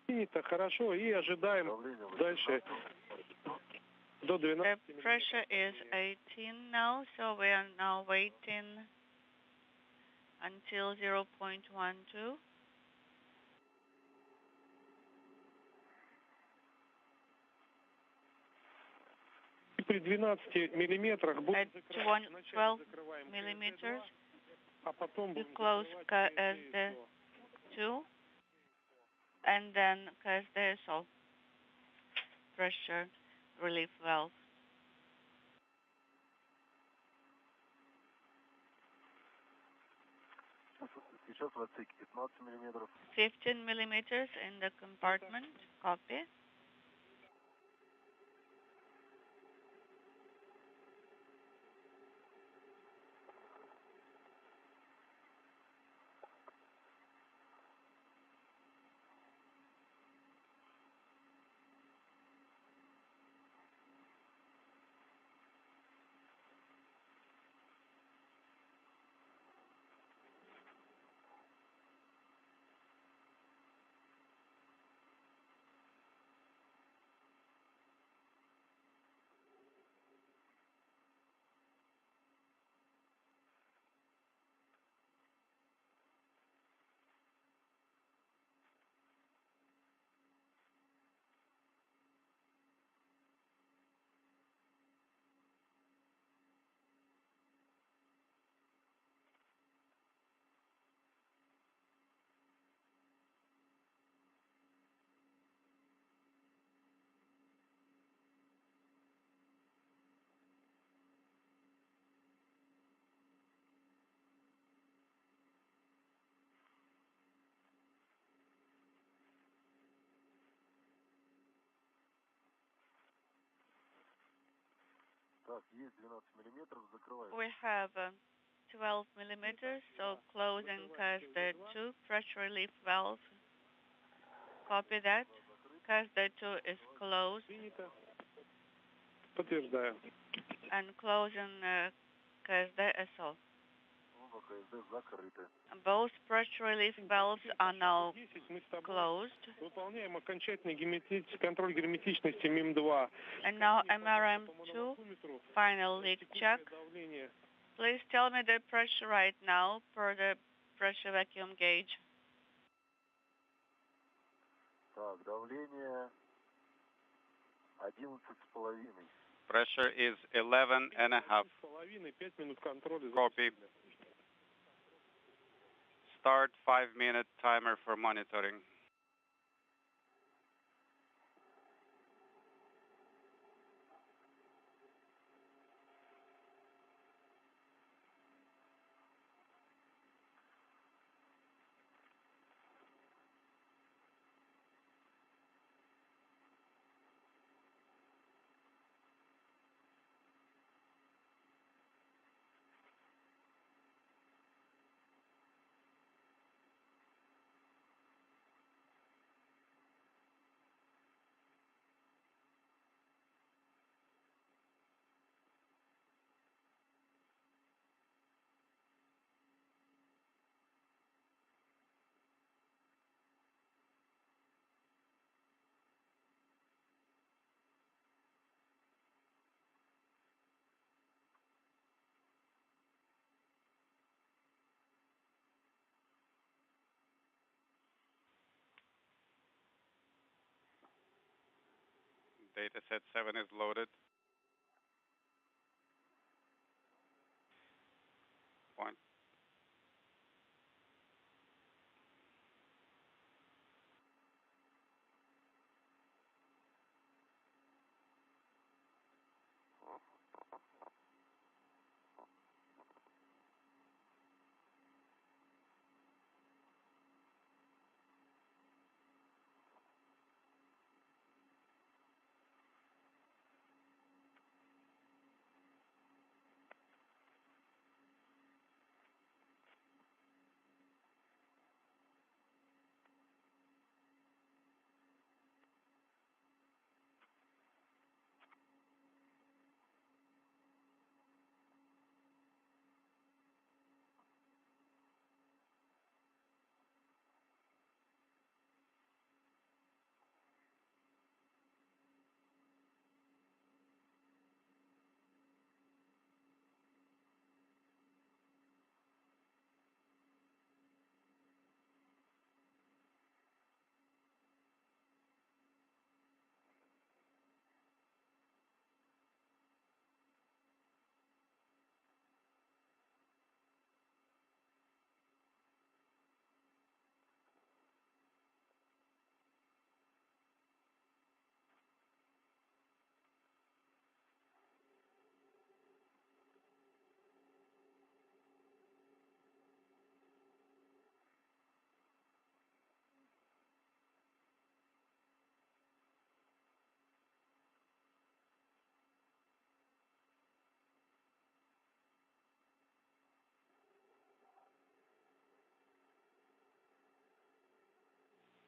Принято, хорошо, и ожидаем дальше до 12. The pressure is 18 now, so we are now waiting until 0.12. При 12 миллиметрах At 12 millimeters, а потом we close KSD 2 and then KSD SO pressure relief valve. Сейчас в отсеке 15 миллиметров. 15 millimeters in the compartment. Copy. Так, есть 12 миллиметров, закрываем. We have 12 millimeters, so closing KSD 2 pressure relief valve. Copy that. KSD 2 is closed. Принято. Подтверждаю. And closing KSD SO. Оба КСД закрыты. Both pressure relief valves are now 10 мы с тобой closed. выполняем окончательный контроль герметичности МИМ-2. And now MRM2, final leak check. Давление. Please tell me the pressure right now per the pressure vacuum gauge. Так, давление 11,5. Pressure is 11.5. 5 минут контроля. Copy. Start 5-minute timer for monitoring. Dataset 7 is loaded. Point.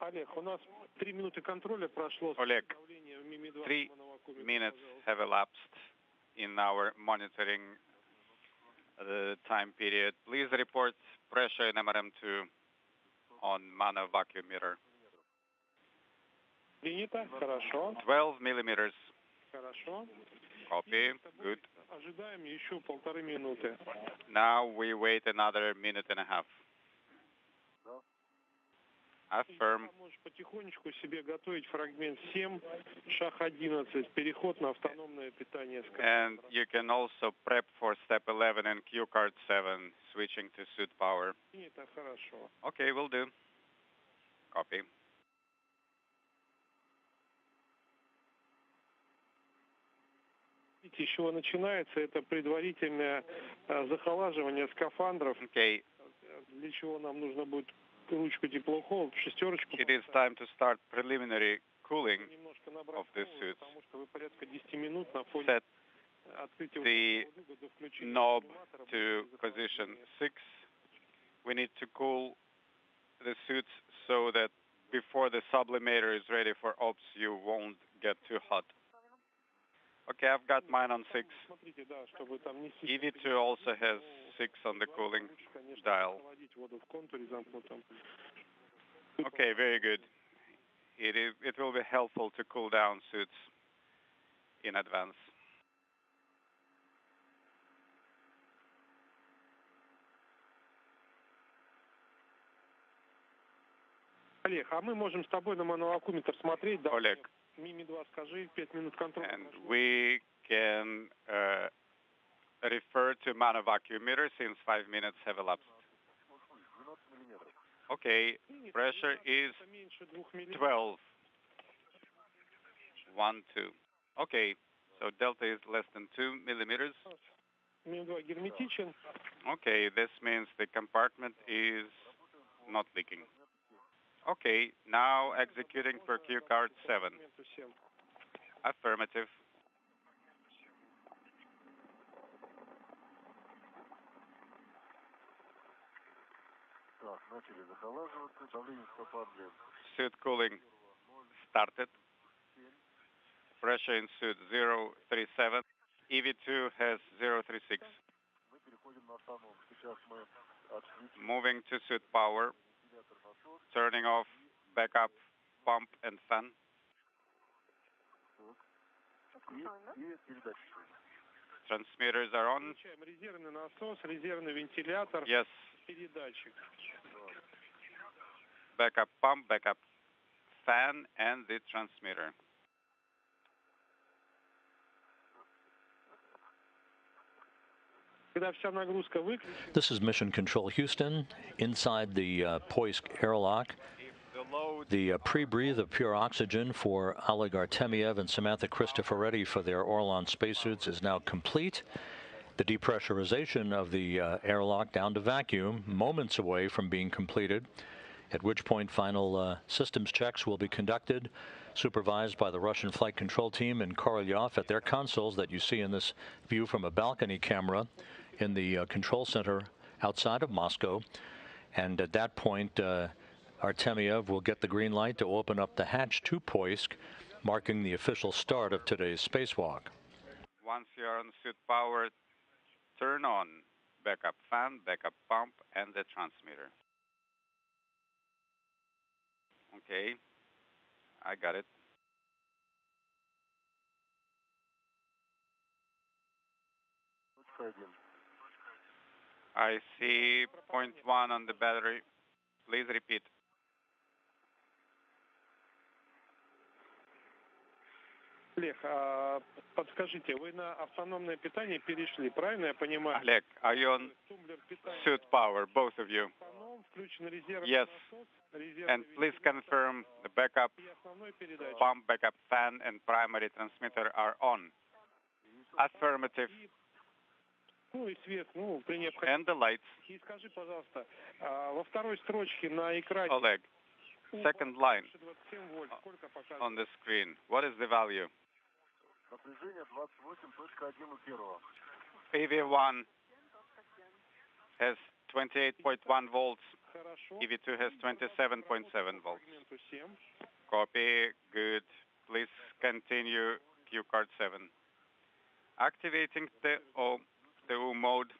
Олег, у нас 3 минуты контроля прошло. Oleg, 3 minutes have elapsed in our monitoring time period. Please report pressure in MRM2 on mano vacuum meter. Принято, хорошо. 12 millimeters. Хорошо. Copy. Good. Ожидаем еще 1,5 минуты. Now we wait another minute and a half. Affirm. Можешь потихонечку себе готовить фрагмент 7, шаг 11, переход на автономное питание. And you can also prep for step 11 and cue card 7, switching to suit power. Это хорошо. Okay, will do. Copy. С чего начинается, это предварительное захолаживание скафандров. Okay. Для чего нам нужно будет ручку теплохода, шестерочку. It is time to start preliminary cooling of the suits. Set the knob to position 6. We need to cool the suits so that before the sublimator is ready for ops, you won't get too hot. Okay, I've got mine on 6. EV2 also has 6 on the cooling dial. Okay, very good. It will be helpful to cool down suits in advance. Олег, а мы можем с тобой на мануакуметр смотреть, да? Oleg. Мими 2 скажи, 5 минут контроля. And we can refer to mano vacuum meter since 5 minutes have elapsed. Okay, pressure is 12. 1, 2. Okay, so delta is less than 2 millimeters. Okay, this means the compartment is not leaking. Okay, now executing for cue card 7. Affirmative. Suit cooling started. Pressure in suit 037. EV2 has 036. Moving to suit power. Turning off backup pump and fan. Transmitters are on. Yes. Backup pump, backup fan, and the transmitter. This is Mission Control Houston. Inside the Poisk airlock, the pre-breathe of pure oxygen for Oleg Artemyev and Samantha Cristoforetti for their Orlan spacesuits is now complete. The depressurization of the airlock down to vacuum, moments away from being completed, at which point final systems checks will be conducted, supervised by the Russian flight control team in Korolyov at their consoles that you see in this view from a balcony camera in the control center outside of Moscow. And at that point, Artemyev will get the green light to open up the hatch to Poisk, marking the official start of today's spacewalk. Once you are on suit power, turn on backup fan, backup pump, and the transmitter. Okay, I got it. I see 0.1 on the battery. Please repeat. Олег, подскажите, вы на автономное питание перешли, правильно я понимаю? Oleg, are you on suit power, both of you? Yes. And please confirm the backup pump, backup fan, and primary transmitter are on. Affirmative. And the lights. Oleg, second line on the screen. What is the value? PV1 has 28.1 volts EV2 has 27.7 volts. Copy, good. Please continue Q card 7. Activating TU mode.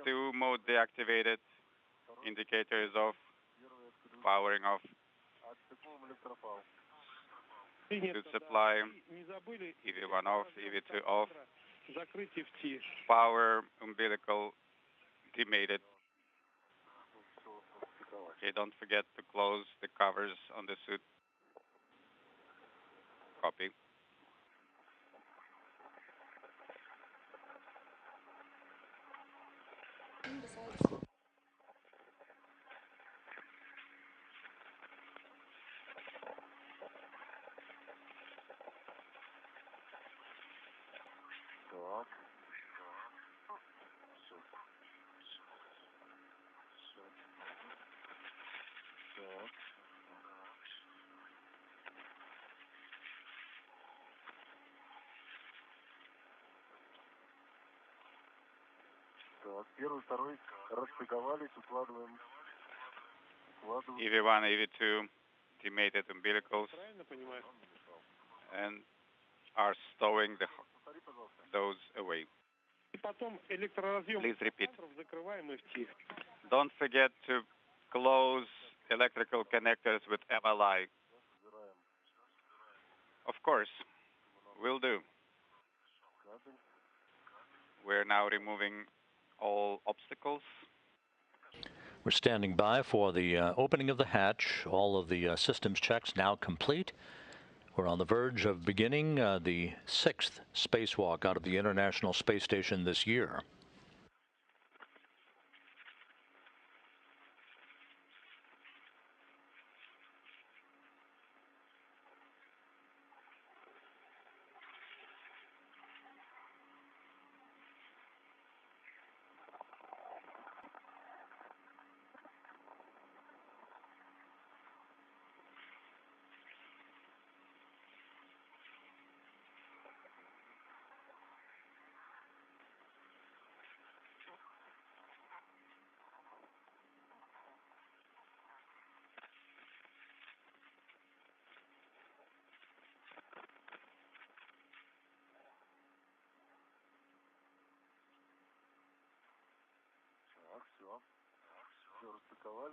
TU mode deactivated. Indicator is off. Powering off. Suit supply. EV1 off, EV2 off. Power umbilical demated. Okay, don't forget to close the covers on the suit. Copy. Первый, второй расшпиговались, укладываем. EV1, EV2 demated umbilicals and are stowing those away. Please repeat. Don't forget to close electrical connectors with MLI. Of course, will do. We're now removing all obstacles. We're standing by for the opening of the hatch. All of the systems checks now complete. We're on the verge of beginning the 6th spacewalk out of the International Space Station this year.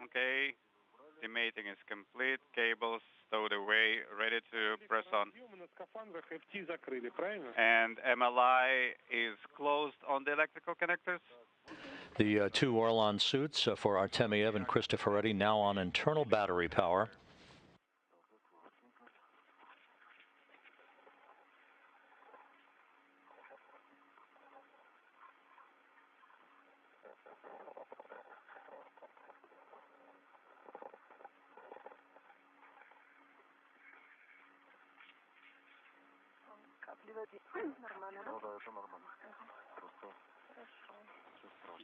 Okay, the mating is complete, cables stowed away, ready to press on. And MLI is closed on the electrical connectors. The two Orlan suits for Artemyev and Cristoforetti now on internal battery power.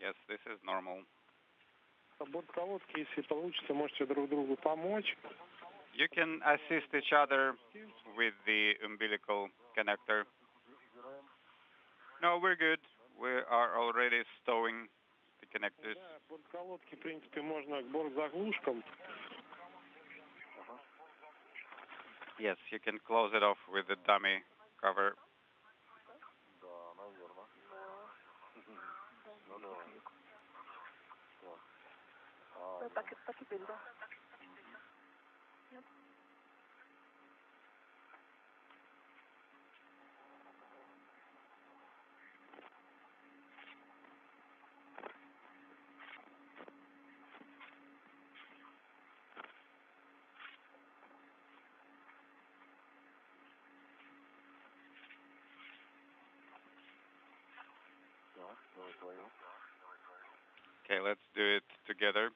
Yes, this is normal. You can assist each other with the umbilical connector. No, we're good. We are already stowing the connectors. Yes, you can close it off with the dummy cover. Okay, let's do it together.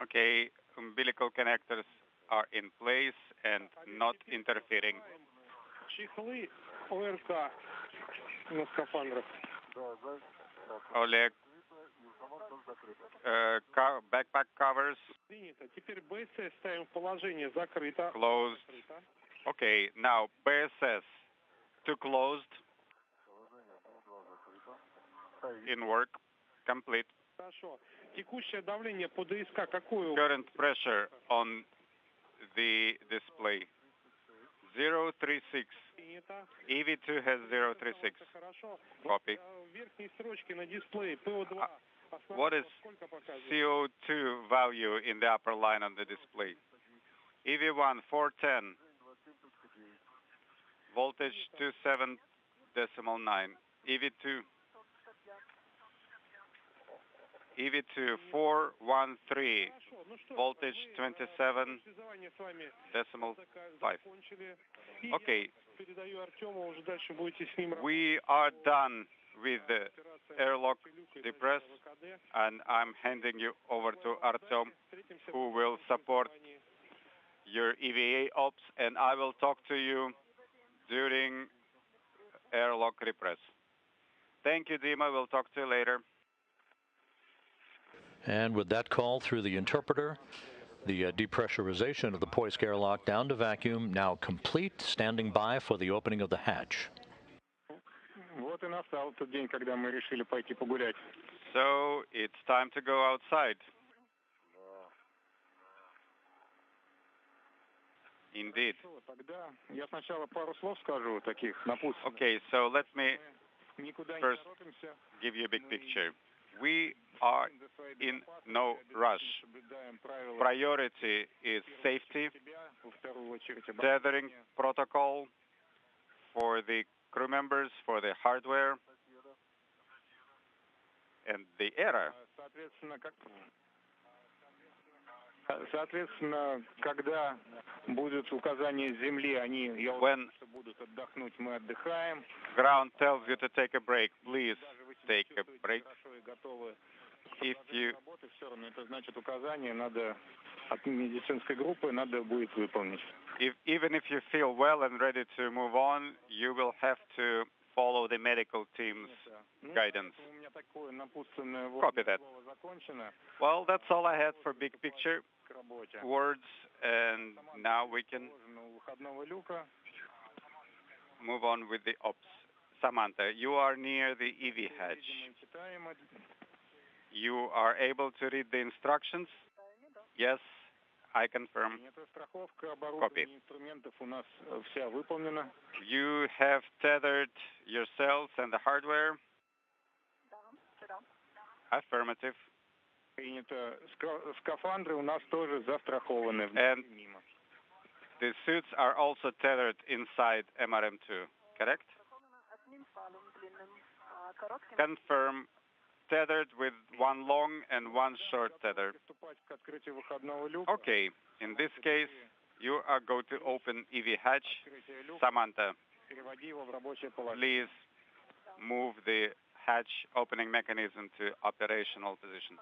Okay, umbilical connectors are in place and not interfering. Oleg, backpack covers closed. Okay, now BSS to closed. In work, complete. Current pressure on the display 036. EV2 has 036. Copy. What is CO2 value in the upper line on the display? EV1 410. Voltage 27.9. EV2 413. Voltage 27.5. Okay. We are done with the airlock depress, and I'm handing you over to Artem, who will support your EVA ops, and I will talk to you during airlock repress. Thank you, Dima. We'll talk to you later. And with that call through the interpreter, the depressurization of the Poisk airlock down to vacuum now complete, standing by for the opening of the hatch. So it's time to go outside. Indeed. Okay, so let me first give you a big picture. We are in no rush. Priority is safety, tethering protocol for the crew members, for the hardware, and the era. Соответственно, когда будут указания с земли, они when будут отдохнуть, мы отдыхаем. Ground tells you to take a break, please take a break. If you все равно это значит указания надо от медицинской группы надо будет выполнить. Even if you feel well and ready to move on, you will have to follow the medical team's guidance. Copy that. Well, that's all I had for big picture words, and now we can move on with the ops. Samantha, you are near the EV hatch. You are able to read the instructions? Yes, I confirm. Copy. You have tethered yourselves and the hardware? Affirmative. And the suits are also tethered inside MRM2, correct? Confirm. Tethered with one long and one short tether. Okay, in this case, you are going to open EV hatch. Samantha, please move the hatch opening mechanism to operational position.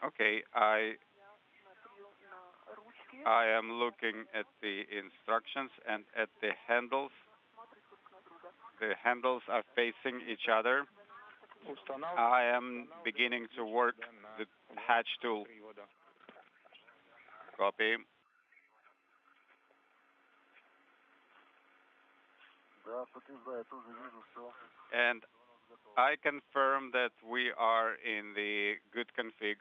Okay, I am looking at the instructions and at the handles. The handles are facing each other. I am beginning to work the hatch tool. Copy. And I confirm that we are in the good config.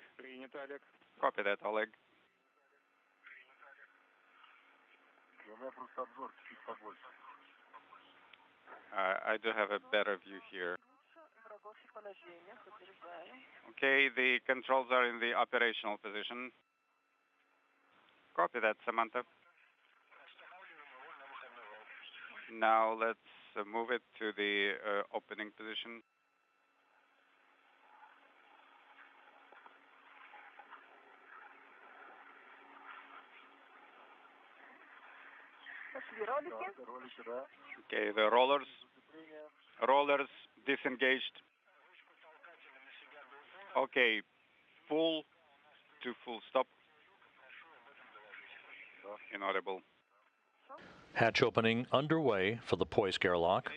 Copy that, Oleg. I do have a better view here. Okay, the controls are in the operational position. Copy that, Samantha. Now let's move it to the opening position. Okay, the rollers disengaged. Okay, full to full stop. Inaudible. Hatch opening underway for the Poisk airlock.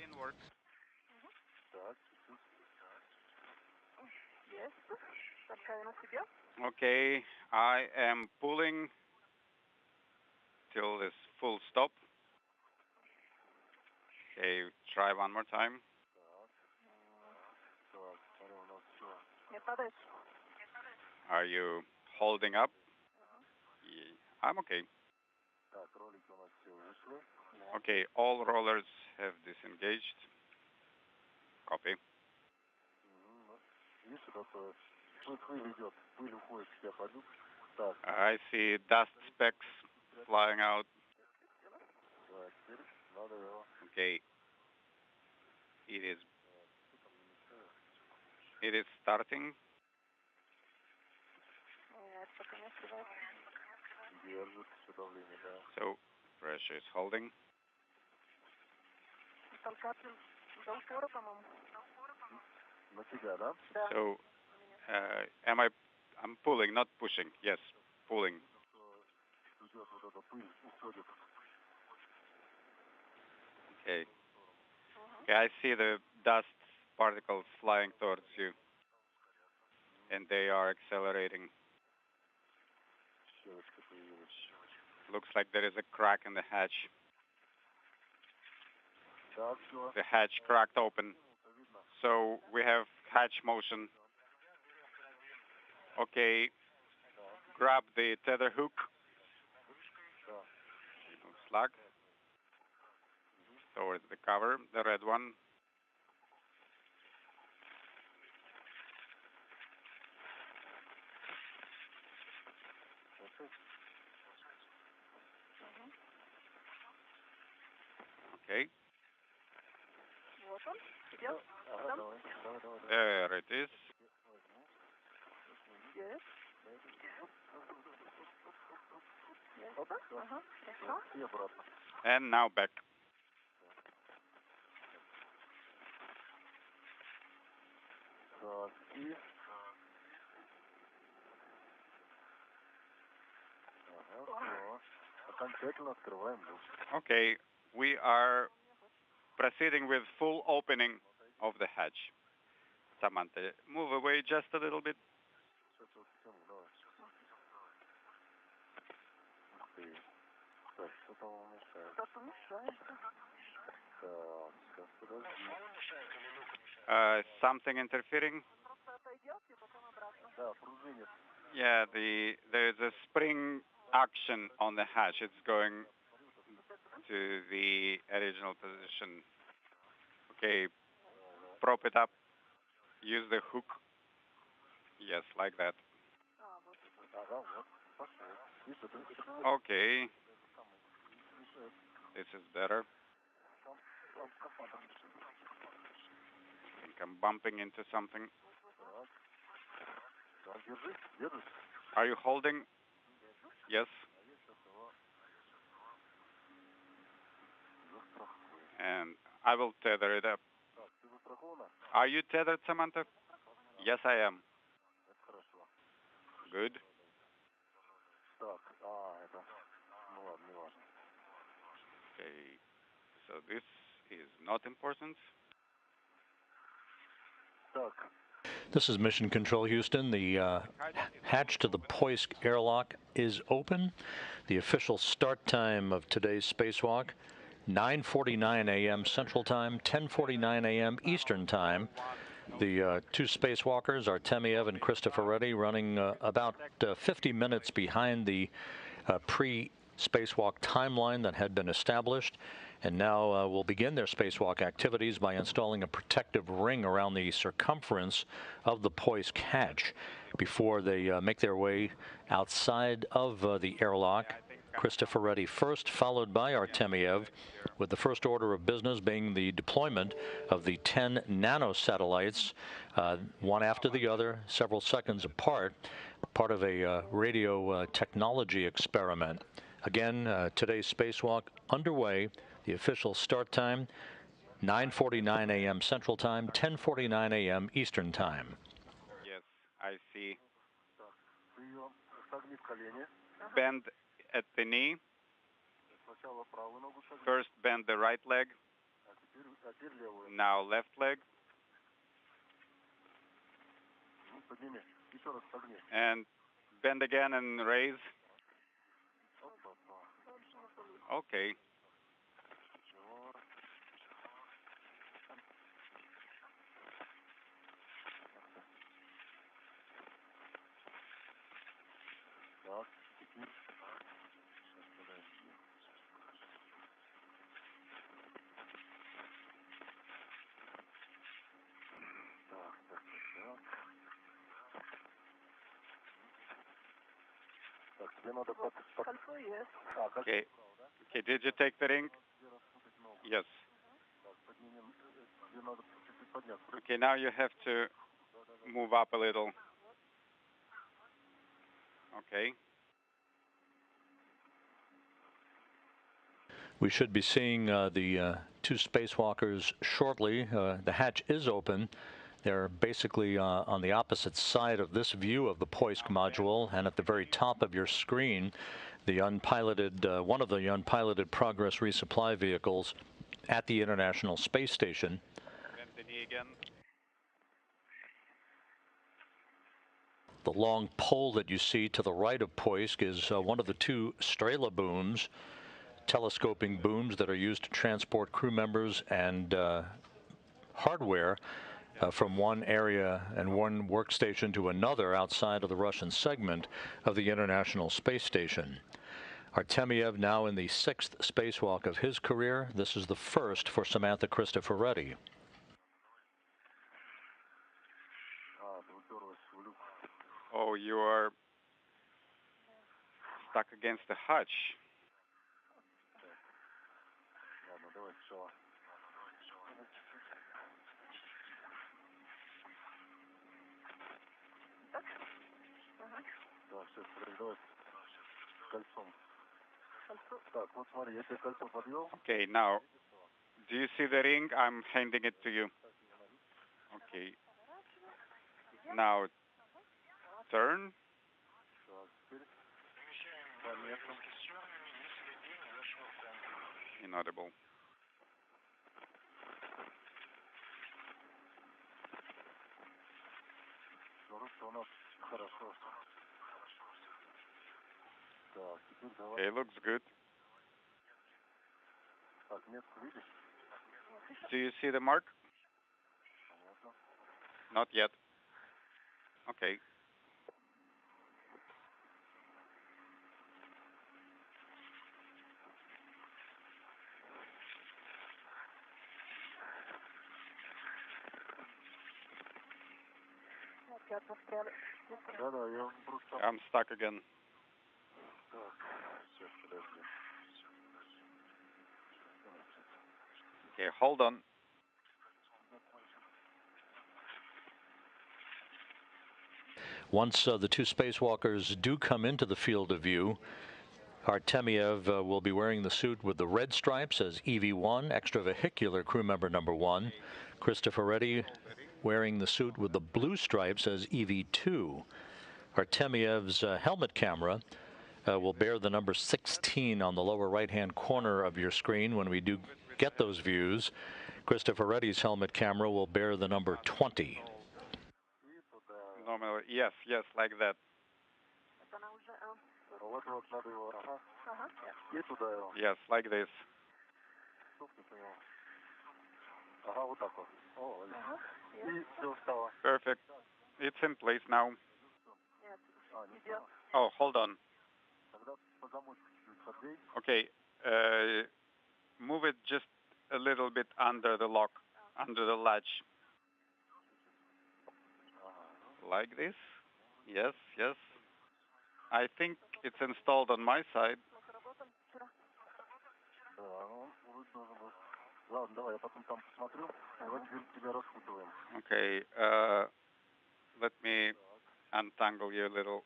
Okay, I am pulling till this full stop. Okay, try one more time. Are you holding up? Yeah, I'm okay. Okay, all rollers have disengaged. Copy. I see dust specks flying out. Okay. It is starting. So pressure is holding. So I'm pulling, not pushing. Yes, pulling. Okay. Okay, I see the dust particles flying towards you, and they are accelerating. Looks like there is a crack in the hatch. The hatch cracked open. So we have hatch motion. Okay, grab the tether hook. Slug. Towards the cover, the red one. Okay. There it is. And now back. Okay, we are proceeding with full opening of the hatch. Samantha, move away just a little bit. Something interfering? Yeah, there's a spring action on the hatch. It's going to the original position. Okay, prop it up. Use the hook. Yes, like that. Okay. This is better. I think I'm bumping into something. Are you holding? Yes. And I will tether it up. Are you tethered, Samantha? Yes, I am. Good. Okay, so this is not important. This is Mission Control, Houston. The hatch to the Poisk airlock is open. The official start time of today's spacewalk, 9:49 a.m. Central Time, 10:49 a.m. Eastern Time. The two spacewalkers, Artemyev and Cristoforetti, running about 50 minutes behind the pre-spacewalk timeline that had been established. And now will begin their spacewalk activities by installing a protective ring around the circumference of the Poisk hatch before they make their way outside of the airlock. Cristoforetti first, followed by Artemyev, with the first order of business being the deployment of the 10 nanosatellites, one after the other, several seconds apart, part of a radio technology experiment. Again, today's spacewalk underway. The official start time, 9:49 a.m. Central Time, 10:49 a.m. Eastern Time. Yes, I see. Bend at the knee. First bend the right leg. Now left leg. And bend again and raise. Okay. Okay. Okay, did you take the ring? Yes. Okay, now you have to move up a little. Okay. We should be seeing the two spacewalkers shortly. The hatch is open. They're basically on the opposite side of this view of the POISC module, and at the very top of your screen, the unpiloted, one of the unpiloted Progress resupply vehicles at the International Space Station. Bend the knee again. The long pole that you see to the right of POISC is one of the two Strela booms, telescoping booms that are used to transport crew members and hardware from one area and one workstation to another outside of the Russian segment of the International Space Station. Artemyev now in the 6th spacewalk of his career. This is the first for Samantha Cristoforetti. Oh, you are stuck against the hatch. Okay, now, do you see the ring? I'm handing it to you. Okay. Now, turn. Inaudible. Okay, looks good. Do you see the mark? Not yet. Okay. I'm stuck again. Okay, hold on. Once the two spacewalkers do come into the field of view, Artemyev will be wearing the suit with the red stripes as EV1, extravehicular crew member number 1. Cristoforetti wearing the suit with the blue stripes as EV2. Artemyev's helmet camera will bear the number 16 on the lower right-hand corner of your screen when we do get those views. Cristoforetti's helmet camera will bear the number 20. Normally, yes, like that. Yes, like this. Perfect. It's in place now. Oh, hold on. Okay, move it just a little bit under the lock, under the latch. Like this? Yes. I think it's installed on my side. Okay, let me untangle you a little.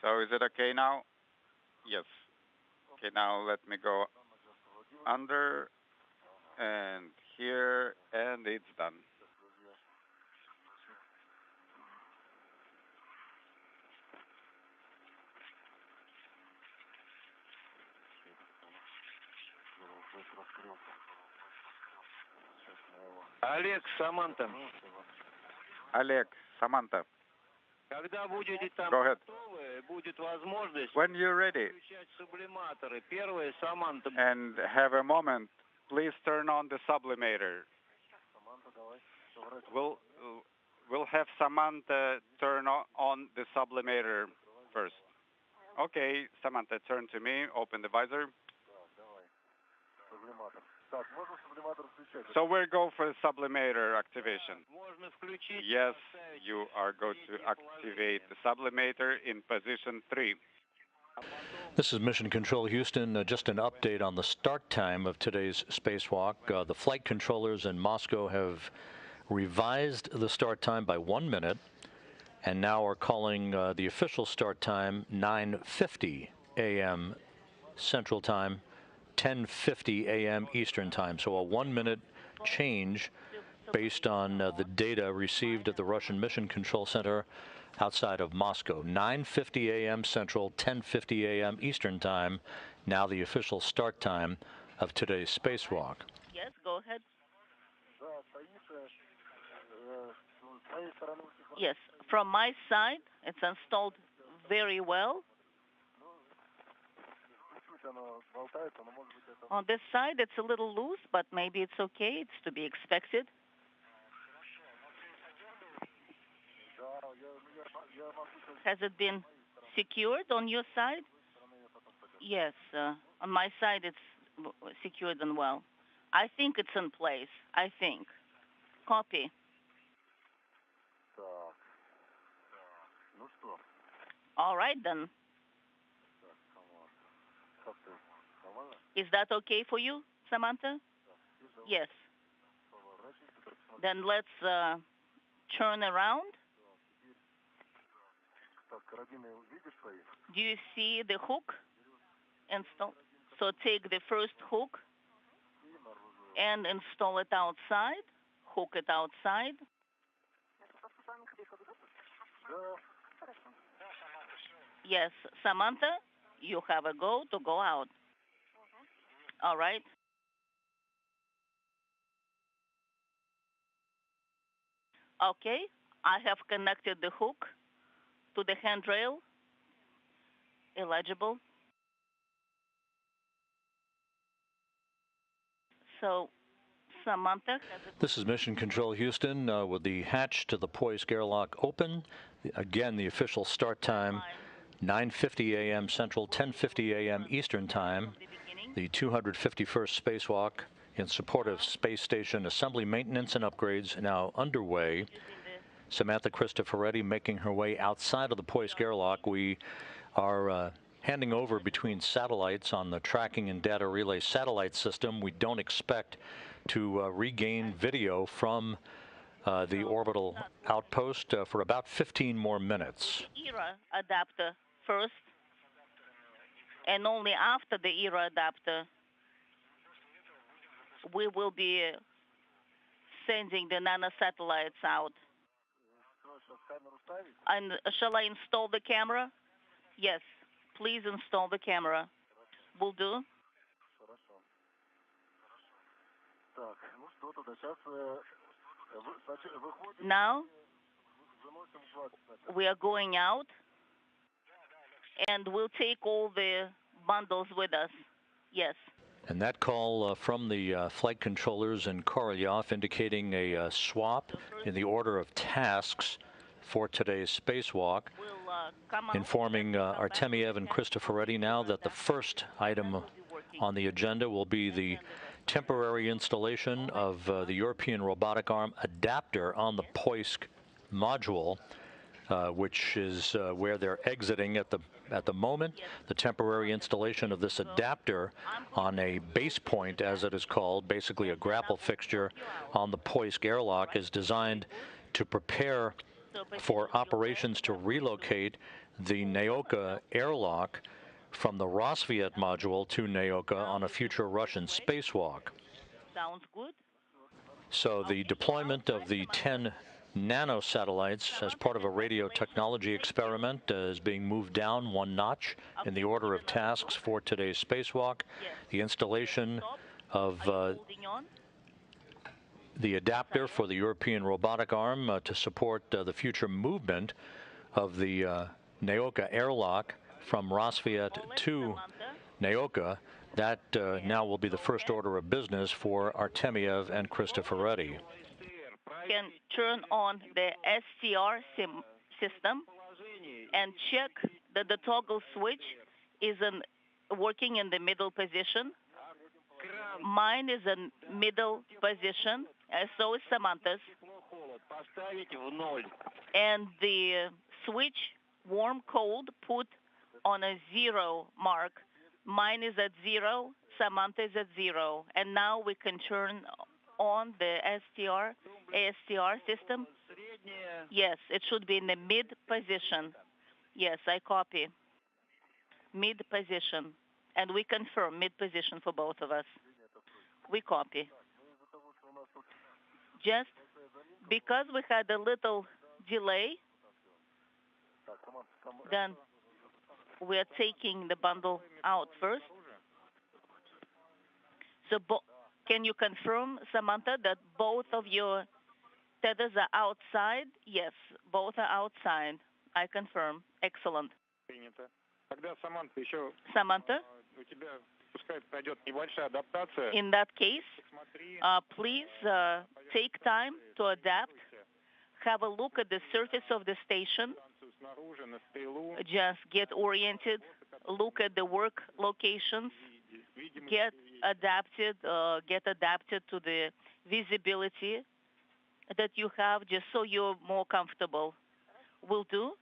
So is it okay now? Yes. Okay, now let me go under and here, and it's done. Олег, Саманта. Oleg, Samantha, Когда будете там go ahead. готовы, будет возможность When you're ready включать сублиматоры. Первая Саманта. and have a moment, please turn on the sublimator. We'll have Samantha turn on the sublimator first. Okay, Samantha, turn to me, open the visor. So we'll go for sublimator activation. Можно включить. Yes, you are going to activate the sublimator in position 3. This is Mission Control Houston. Just an update on the start time of today's spacewalk. The flight controllers in Moscow have revised the start time by 1 minute and now are calling the official start time 9:50 a.m. Central Time, 10:50 a.m. Eastern Time. So a 1 minute change based on the data received at the Russian Mission Control Center outside of Moscow. 9:50 a.m. Central, 10:50 a.m. Eastern Time, now the official start time of today's spacewalk. Yes, go ahead. Yes, from my side, it's installed very well. On this side, it's a little loose, but maybe it's okay. It's to be expected. Has it been secured on your side? Yes, on my side, it's secured and well. I think it's in place. I think. Copy. All right, then. Is that okay for you, Samantha? Yes. Then let's turn around. Do you see the hook installed? So take the first hook and install it outside. Hook it outside. Yes, Samantha, you have a go to go out. All right. Okay, I have connected the hook to the handrail. Illegible. So, Samantha. This is Mission Control Houston with the hatch to the Poisk airlock open. Again, the official start time, 9:50 a.m. Central, 10:50 a.m. Eastern Time. The 251st spacewalk in support of space station assembly maintenance and upgrades now underway. Samantha Cristoforetti making her way outside of the Poisk airlock. We are handing over between satellites on the tracking and data relay satellite system. We don't expect to regain video from the orbital outpost for about 15 more minutes. ERA adapter first, and only after the ERA adapter, we will be sending the nanosatellites out. And shall I install the camera? Yes, please install the camera. Will do. Now we are going out, and we'll take all the bundles with us. Yes. And that call from the flight controllers in Korolyov indicating a swap in the order of tasks for today's spacewalk, informing Artemyev and Cristoforetti now that the first item on the agenda will be the temporary installation of the European robotic arm adapter on the Poisk module, which is where they're exiting at the moment. The temporary installation of this adapter on a base point, as it is called, basically a grapple fixture on the Poisk airlock, is designed to prepare for operations to relocate the Naoka airlock from the Rosviet module to Naoka on a future Russian spacewalk. Sounds good. So the deployment of the 10 nanosatellites as part of a radio technology experiment is being moved down one notch in the order of tasks for today's spacewalk. The installation of holding on? the adapter for the European robotic arm to support the future movement of the Naoka airlock from Rosviet to Naoka. That now will be the first order of business for Artemyev and Cristoforetti. Can turn on the STR system and check that the toggle switch is working in the middle position. Mine is in middle position, so is Samantha's. And the switch, warm, cold, put on a 0 mark. Mine is at 0, Samantha is at 0. And now we can turn on the ASTR system. Yes, it should be in the mid position. Yes, I copy. Mid position. And we confirm mid position for both of us. We copy. Just because we had a little delay, then we're taking the bundle out first. So can you confirm, Samantha, that both of your tethers are outside? Yes, both are outside. I confirm. Excellent. Samantha? In that case, please take time to adapt. Have a look at the surface of the station. Just get oriented. Look at the work locations. Get adapted to the visibility that you have, just so you're more comfortable. Will do.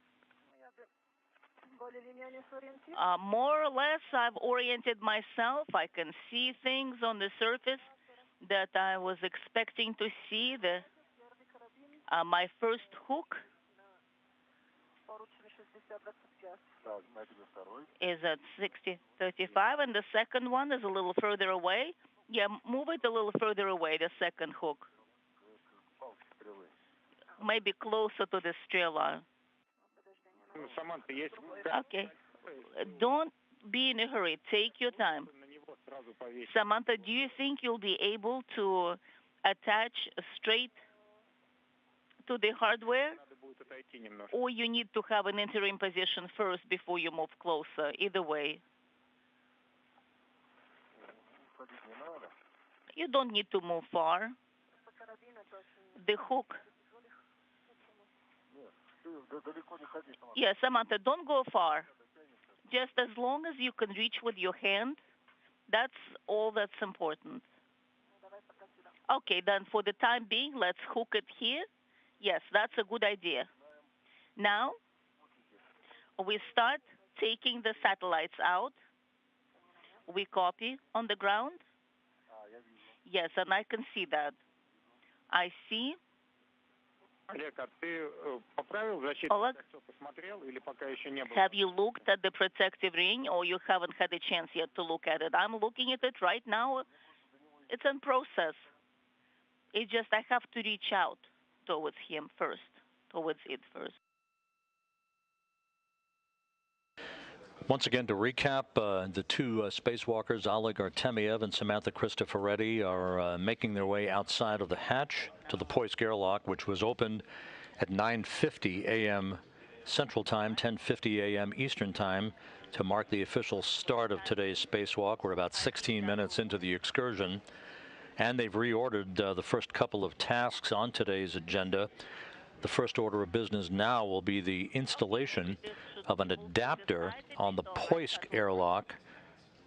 More or less, I've oriented myself. I can see things on the surface that I was expecting to see. My first hook is at 60-35, and the second one is a little further away. Yeah, move it a little further away, the second hook. Maybe closer to the strela. Okay. Don't be in a hurry. Take your time. Samantha, do you think you'll be able to attach straight to the hardware? Or you need to have an interim position first before you move closer? Either way. You don't need to move far. The hook. Yeah, Samantha, don't go far. Just as long as you can reach with your hand, that's all that's important. Okay, then for the time being, let's hook it here. Yes, that's a good idea. Now, we start taking the satellites out. We copy on the ground. Yes, and I can see that. I see. Oleg, have you looked at the protective ring, or you haven't had a chance yet to look at it? I'm looking at it right now. It's in process. It's just I have to reach out towards him first, towards it first. Once again, to recap, the two spacewalkers, Oleg Artemyev and Samantha Cristoforetti, are making their way outside of the hatch to the Poisk airlock, which was opened at 9:50 a.m. Central Time, 10:50 a.m. Eastern Time, to mark the official start of today's spacewalk. We're about 16 minutes into the excursion, and they've reordered the first couple of tasks on today's agenda. The first order of business now will be the installation of an adapter on the Poisk airlock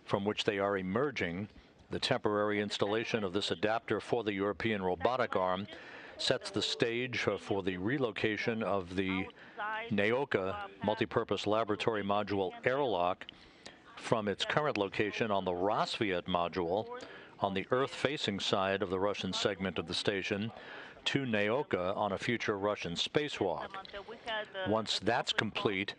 from which they are emerging. The temporary installation of this adapter for the European robotic arm sets the stage for the relocation of the Naoka multipurpose laboratory module airlock from its current location on the Rosviet module on the Earth-facing side of the Russian segment of the station to Naoka on a future Russian spacewalk. Once that's complete,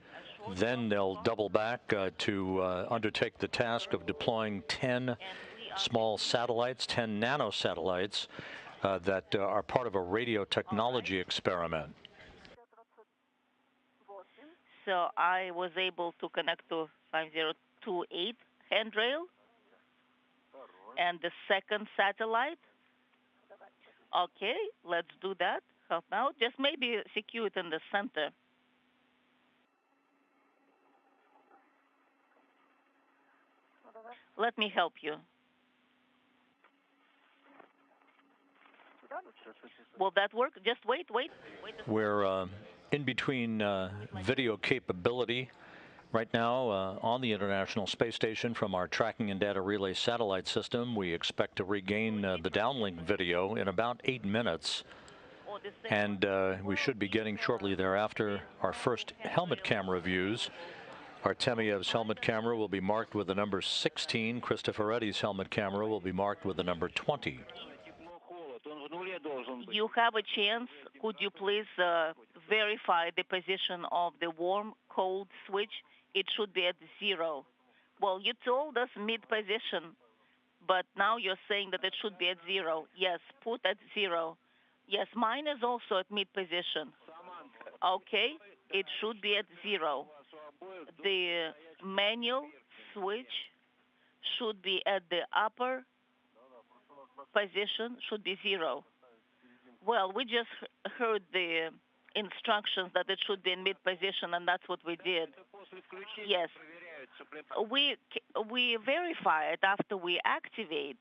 then they'll double back to undertake the task of deploying 10 small satellites, 10 nanosatellites that are part of a radio technology experiment. So I was able to connect to 5028 handrail, and the second satellite. Okay, let's do that. Help out. Just maybe secure it in the center. Let me help you. Will that work? Just wait. We're in between video capability right now on the International Space Station from our tracking and data relay satellite system. We expect to regain the downlink video in about 8 minutes. And we should be getting shortly thereafter our first helmet camera views. Artemyev's helmet camera will be marked with the number 16. Cristoforetti's helmet camera will be marked with the number 20. You have a chance. Could you please verify the position of the warm, cold switch? It should be at 0. Well, you told us mid-position, but now you're saying that it should be at 0. Yes, put at 0. Yes, mine is also at mid-position. Okay, it should be at 0. The manual switch should be at the upper position, should be 0. Well, we just heard the instructions that it should be in mid-position, and that's what we did. Yes. We verify it after we activate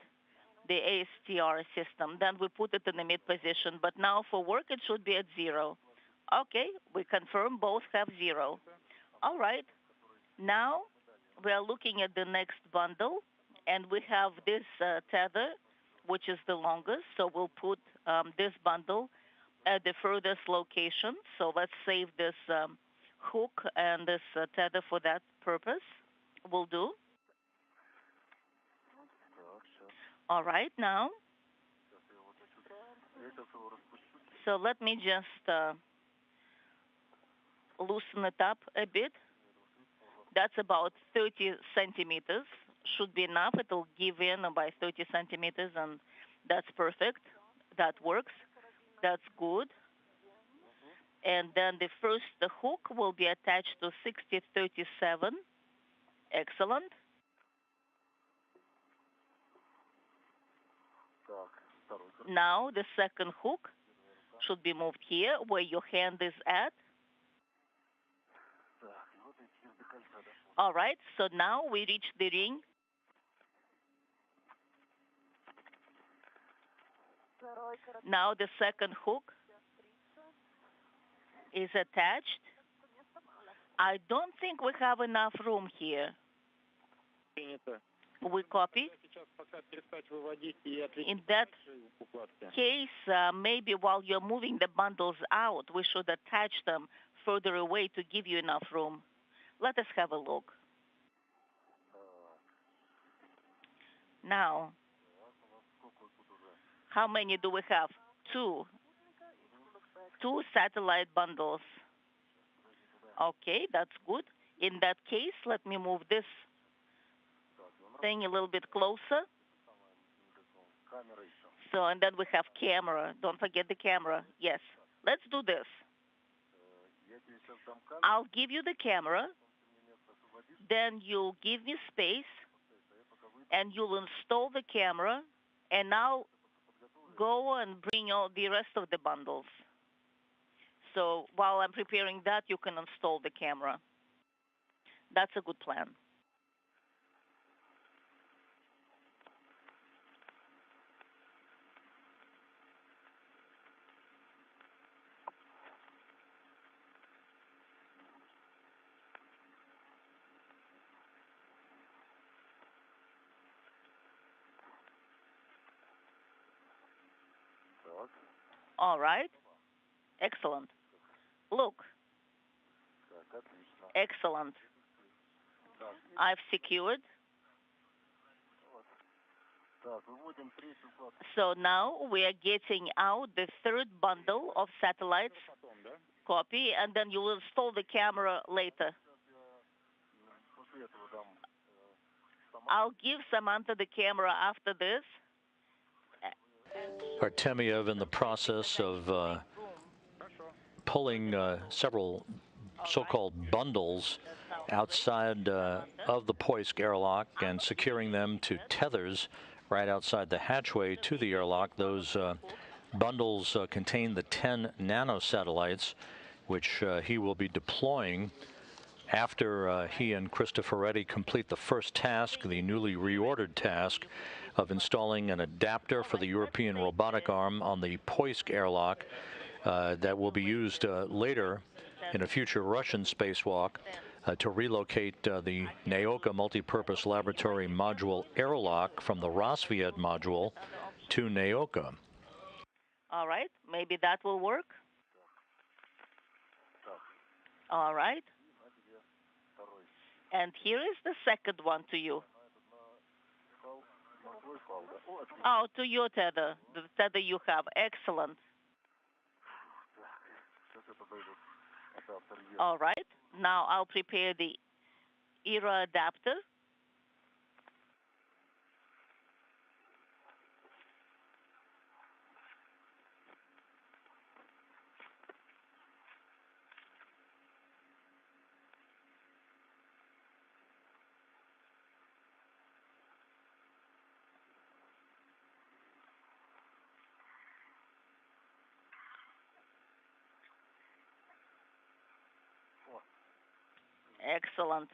the ASTR system. Then we put it in the mid-position. But now for work, it should be at 0. Okay, we confirm both have 0. All right. Now we are looking at the next bundle, and we have this tether, which is the longest. So we'll put this bundle at the furthest location. So let's save this hook and this tether for that purpose. Will do. All right, now. So let me just loosen it up a bit. That's about 30 centimeters. Should be enough. It'll give in by 30 centimeters, and that's perfect. That works. That's good. And then the first hook will be attached to 6037. Excellent. Now the second hook should be moved here where your hand is at. All right, so now we reach the ring. Now the second hook is attached. I don't think we have enough room here. We copy. In that case, maybe while you're moving the bundles out, we should attach them further away to give you enough room. Let us have a look. Now, how many do we have? 2. 2 satellite bundles. Okay, that's good. In that case, let me move this thing a little bit closer. So, and then we have camera. Don't forget the camera. Yes. Let's do this. I'll give you the camera. Then you'll give me space. And you'll install the camera. And I'll go and bring all the rest of the bundles. So while I'm preparing that, you can install the camera. That's a good plan. All right. Excellent. Look. Excellent. I've secured. So now we are getting out the third bundle of satellites. Copy, and then you will install the camera later. I'll give Samantha the camera after this. Artemyev in the process of pulling several so-called bundles outside of the Poisk airlock and securing them to tethers right outside the hatchway to the airlock. Those bundles contain the 10 nanosatellites, which he will be deploying after he and Cristoforetti complete the first task, the newly reordered task of installing an adapter for the European robotic arm on the PAÍS airlock that will be used later in a future Russian spacewalk to relocate the Naoka multipurpose laboratory module airlock from the Rosviet module to Naoka. All right, maybe that will work. All right. And here is the second one to you. Oh, to your tether, the tether you have. Excellent. All right. Now I'll prepare the ERA adapter. Excellent.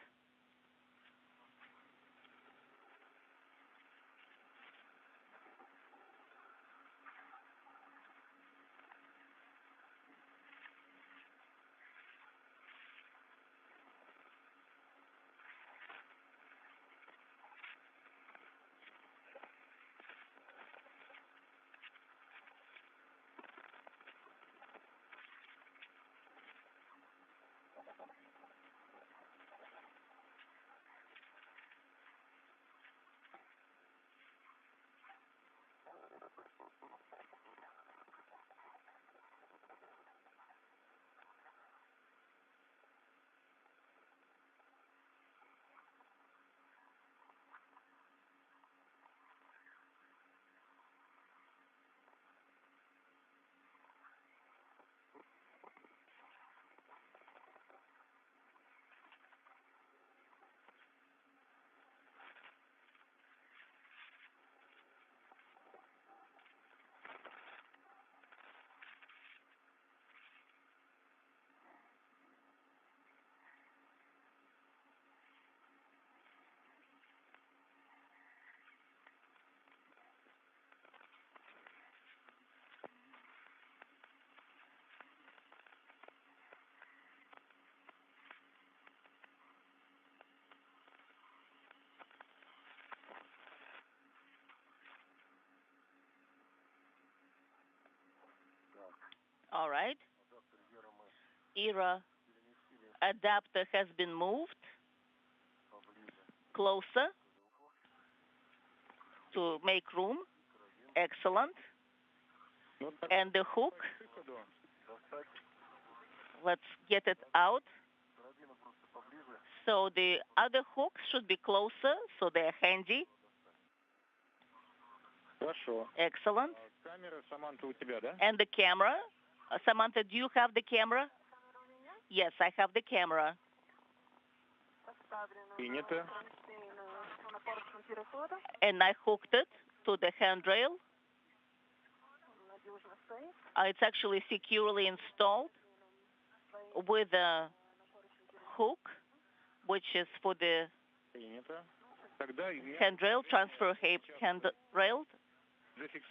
All right. ERA adapter has been moved closer to make room. Excellent. And the hook, let's get it out. So the other hooks should be closer, so they're handy. Хорошо. Excellent. Камера, Саманта, у тебя, да? And the camera. Samantha, do you have the camera? Yes, I have the camera. Принято. And I hooked it to the handrail. It's actually securely installed with a hook, which is for the Принято. Тогда handrail, transfer handrail.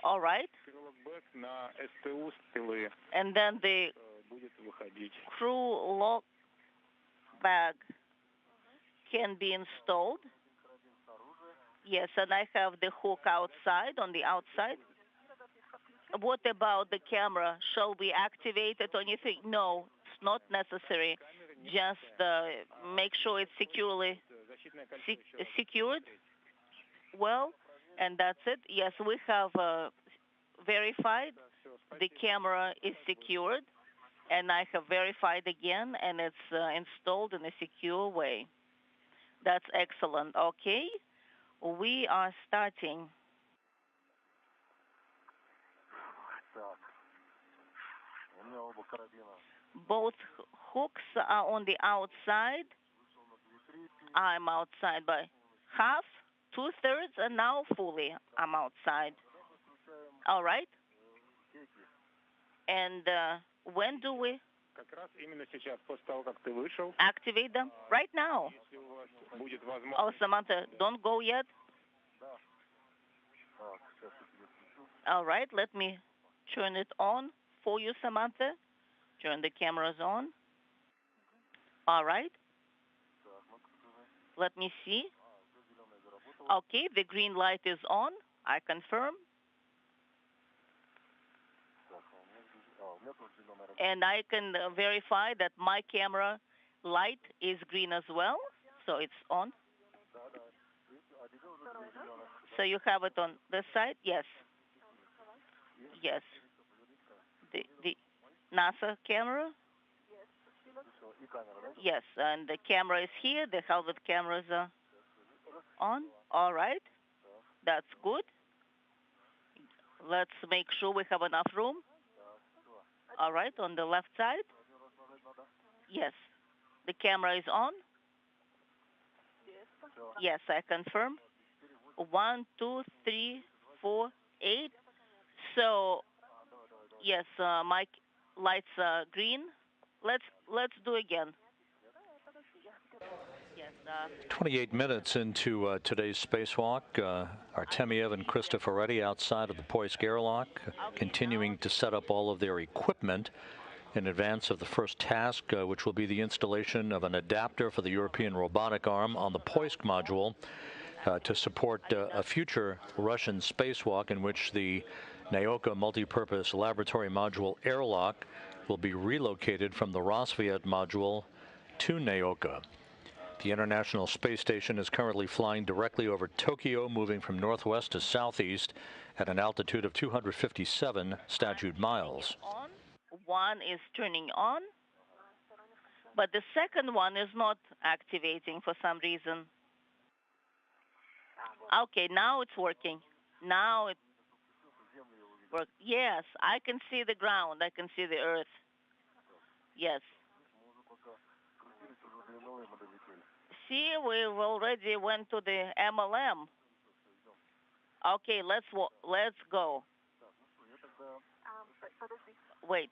All right. крылок на СТУ стрелы And then the будет выходить. crew lock bag can be installed. Yes, and I have the hook outside, on the outside. What about the camera? Shall we activate it or anything? No, it's not necessary. Just make sure it's securely secured. Well, and that's it. Yes, we have verified the camera is secured, and I have verified again, and it's installed in a secure way. That's excellent. Okay, we are starting. Both hooks are on the outside. I'm outside by half. 2/3, and now fully I'm outside. All right. And when do we Как раз именно сейчас, после того, как ты вышел, activate them? Right now. если у вас будет возможность. Oh, Samantha, don't go yet. All right, let me turn it on for you, Samantha. Turn the cameras on. All right. Let me see. Okay, the green light is on. I confirm. And I can verify that my camera light is green as well, so it's on. So you have it on this side? Yes. Yes. The NASA camera? Yes, and the camera is here. The helmet cameras are on. All right. That's good. Let's make sure we have enough room. All right, on the left side? Yes. The camera is on? Yes, I confirm. 1, 2, 3, 4, 8. So, yes, my lights are green. Let's do again. Yes. 28 minutes into today's spacewalk, Artemyev and Cristoforetti outside of the PAÍS airlock, continuing to set up all of their equipment in advance of the first task, which will be the installation of an adapter for the European robotic arm on the PAÍS module to support a future Russian spacewalk in which the Naoka multipurpose laboratory module airlock will be relocated from the Rosviet module to Naoka. The International Space Station is currently flying directly over Tokyo, moving from northwest to southeast at an altitude of 257 statute miles. One is turning on, but the second one is not activating for some reason. Okay, now it's working. Now it works. Yes, I can see the ground. I can see the earth. Yes. See, we've already went to the MLM. Okay, let's go. Wait.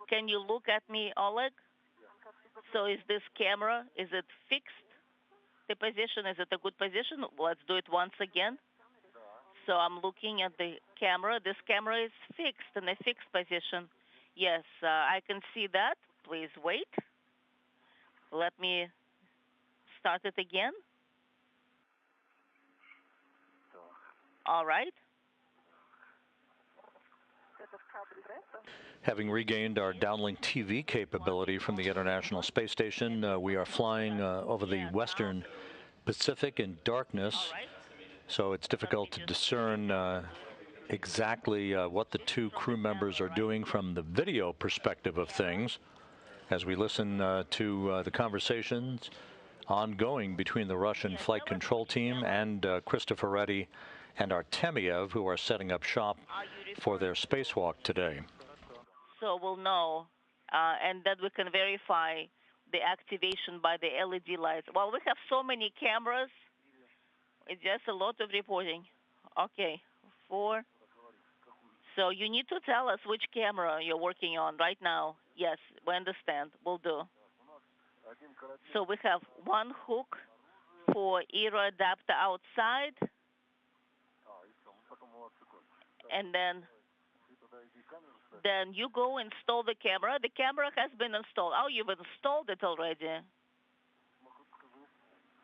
Can you look at me, Oleg? So is this camera, is it fixed? The position, is it a good position? Let's do it once again. So I'm looking at the camera. This camera is fixed in a fixed position. Yes, I can see that. Please wait. Let me start it again. All right. Having regained our downlink TV capability from the International Space Station, we are flying over the western Pacific in darkness, so it's difficult to discern exactly what the two crew members are doing from the video perspective of things as we listen to the conversations ongoing between the Russian flight control team and Cristoforetti and Artemyev, who are setting up shop for their spacewalk today. So we'll know, and then we can verify the activation by the LED lights. Well, we have so many cameras. It's just a lot of reporting. Okay, 4. So you need to tell us which camera you're working on right now. Yes, we understand. We'll do. So we have one hook for ERA adapter outside, and then you go install the camera. The camera has been installed. Oh, you've installed it already.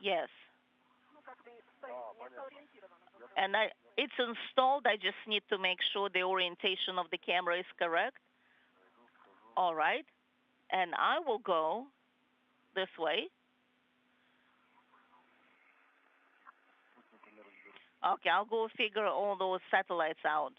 Yes. And it's installed. I just need to make sure the orientation of the camera is correct. All right. And I will go this way. Okay, I'll go figure all those satellites out.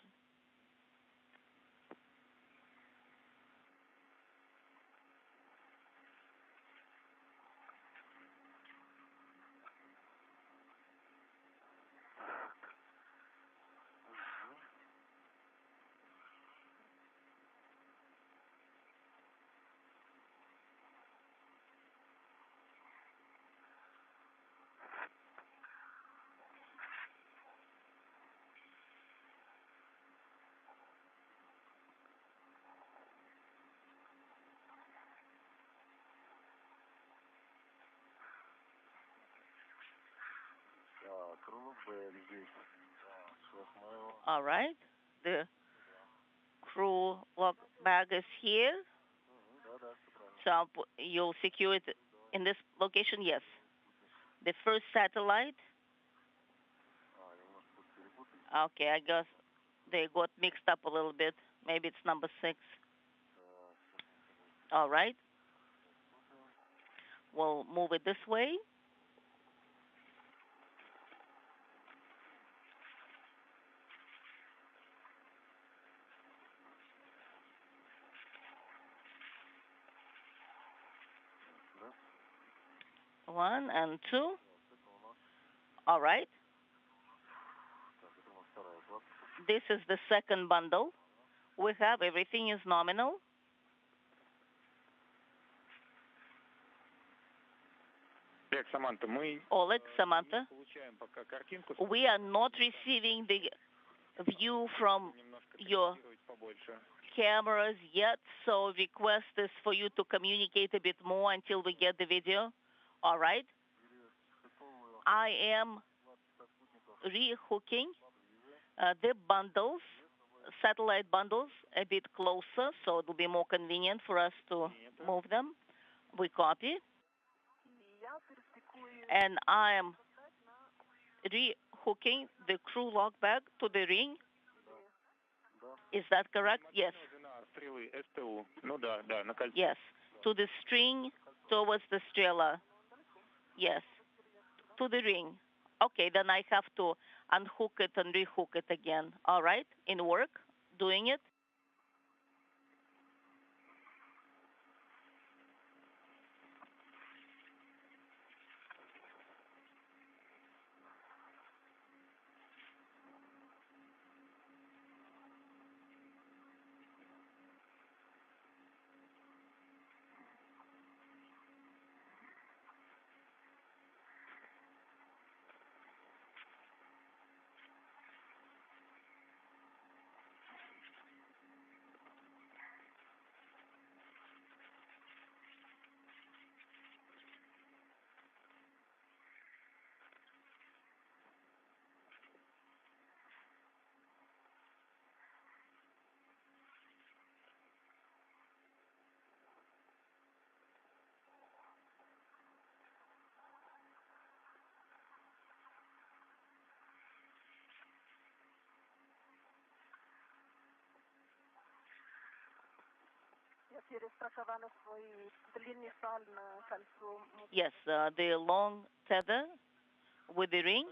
All right. The crew log bag is here. So you'll secure it in this location? Yes. The first satellite. Okay, I guess they got mixed up a little bit. Maybe it's number 6. All right. We'll move it this way. One and two. All right. This is the second bundle. We have everything is nominal. Oleg, Samantha, we are not receiving the view from your cameras yet, so request is for you to communicate a bit more until we get the video. All right. I am rehooking the bundles, satellite bundles, a bit closer, so it will be more convenient for us to move them. We copy. And I am rehooking the crew log bag to the ring. Is that correct? Yes. Yes. To the string towards the Strela. Yes. To the ring. Okay, then I have to unhook it and rehook it again. All right? In work, doing it. Yes, the long tether with the ring.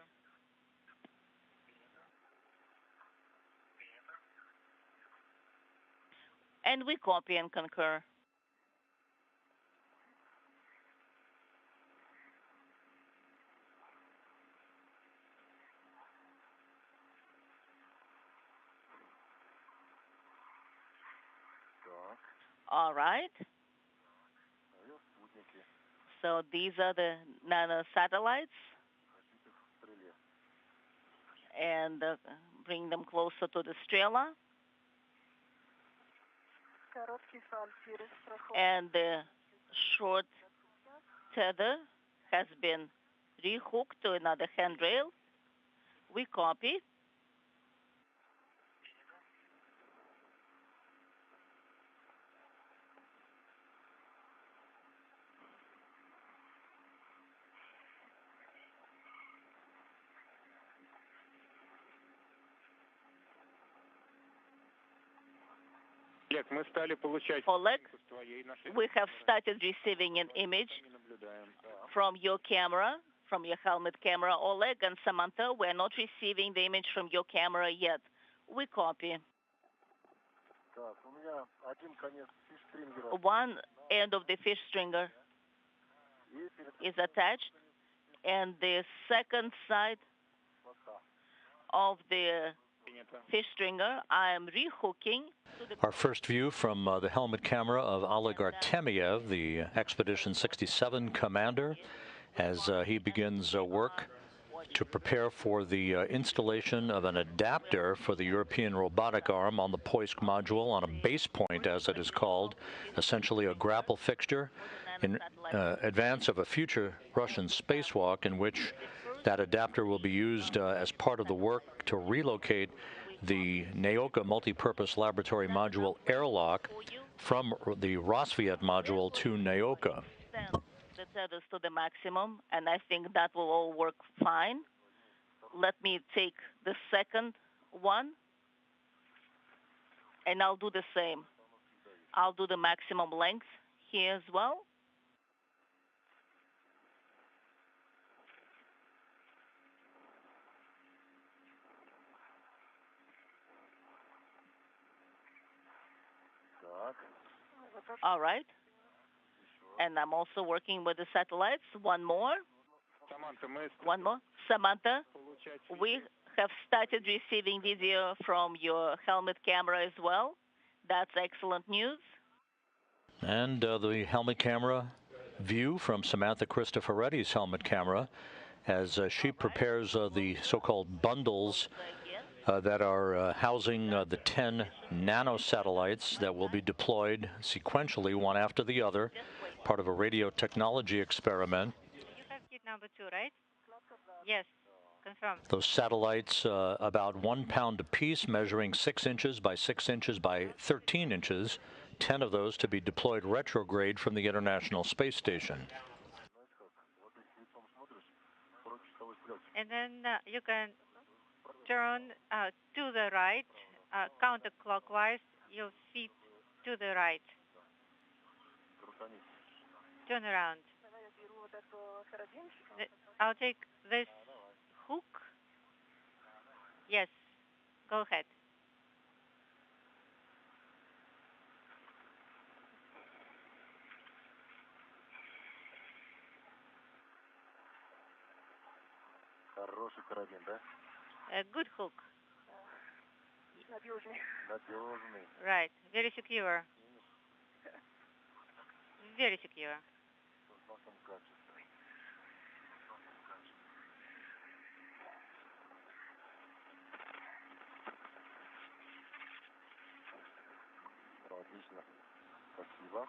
And we copy and concur. All right. So these are the nano satellites. And bring them closer to the Strela. And the short tether has been rehooked to another handrail. We copy. Oleg, we have started receiving an image from your camera, from your helmet camera. Oleg and Samantha, we're not receiving the image from your camera yet. We copy. One end of the fish stringer is attached, and the second side of the fish stringer, I am rehooking. Our first view from the helmet camera of Oleg Artemyev, the Expedition 67 commander, as he begins work to prepare for the installation of an adapter for the European robotic arm on the Poisk module on a base point, as it is called, essentially a grapple fixture in advance of a future Russian spacewalk in which That adapter will be used as part of the work to relocate the Naoka multipurpose laboratory module airlock from the Rosviet module to Naoka. The tethers to the maximum, and I think that will all work fine. Let me take the second one, and I'll do the same. I'll do the maximum length here as well. All right. And I'm also working with the satellites. One more. One more. Samantha, we have started receiving video from your helmet camera as well. That's excellent news. And the helmet camera view from Samantha Cristoforetti's helmet camera as she prepares the so-called bundles that are housing the 10 nanosatellites that will be deployed sequentially, one after the other, part of a radio technology experiment. You have kit number 2, right? Yes, confirmed. Those satellites, about 1 pound apiece, measuring 6 inches by 6 inches by 13 inches, 10 of those to be deployed retrograde from the International Space Station. And then you can turn to the right, counterclockwise, your feet to the right. Turn around. I'll take this hook. Yes, go ahead. A good hook. Right, very secure. Very secure.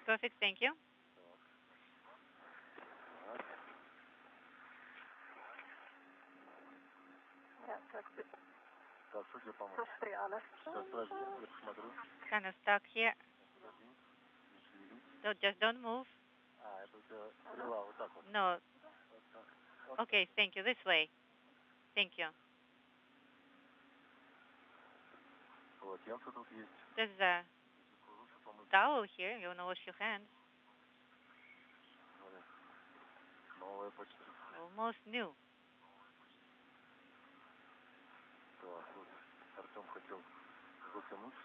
Perfect, thank you. Kind of stuck here. So just don't move. No. Okay, thank you. This way. Thank you. There's a towel here. You want to wash your hands. Almost new.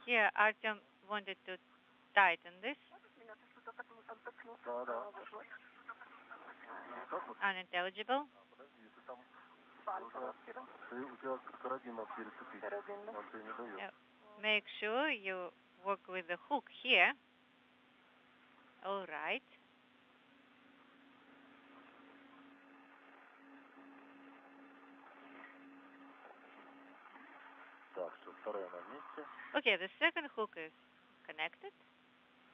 Yeah, Artem wanted to tighten this. Unintelligible. Yeah. Make sure you work with the hook here. All right. Okay, the second hook is connected.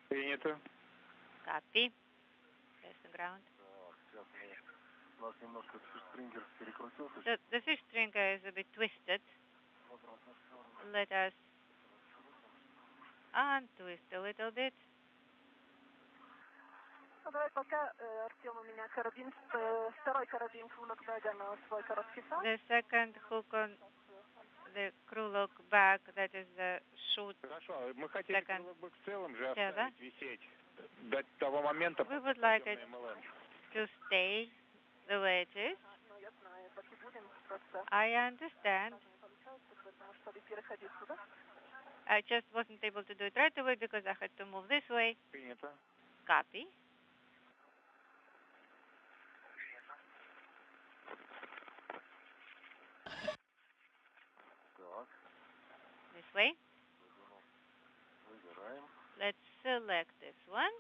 Принято. Copy. There's the ground. So the fish stringer is a bit twisted. Let us untwist a little bit. The second hook on the crew look back, that is the shoot. Second tether. We would like it to stay the way it is. I understand. I just wasn't able to do it right away because I had to move this way. Copy. This way. Let's select this one.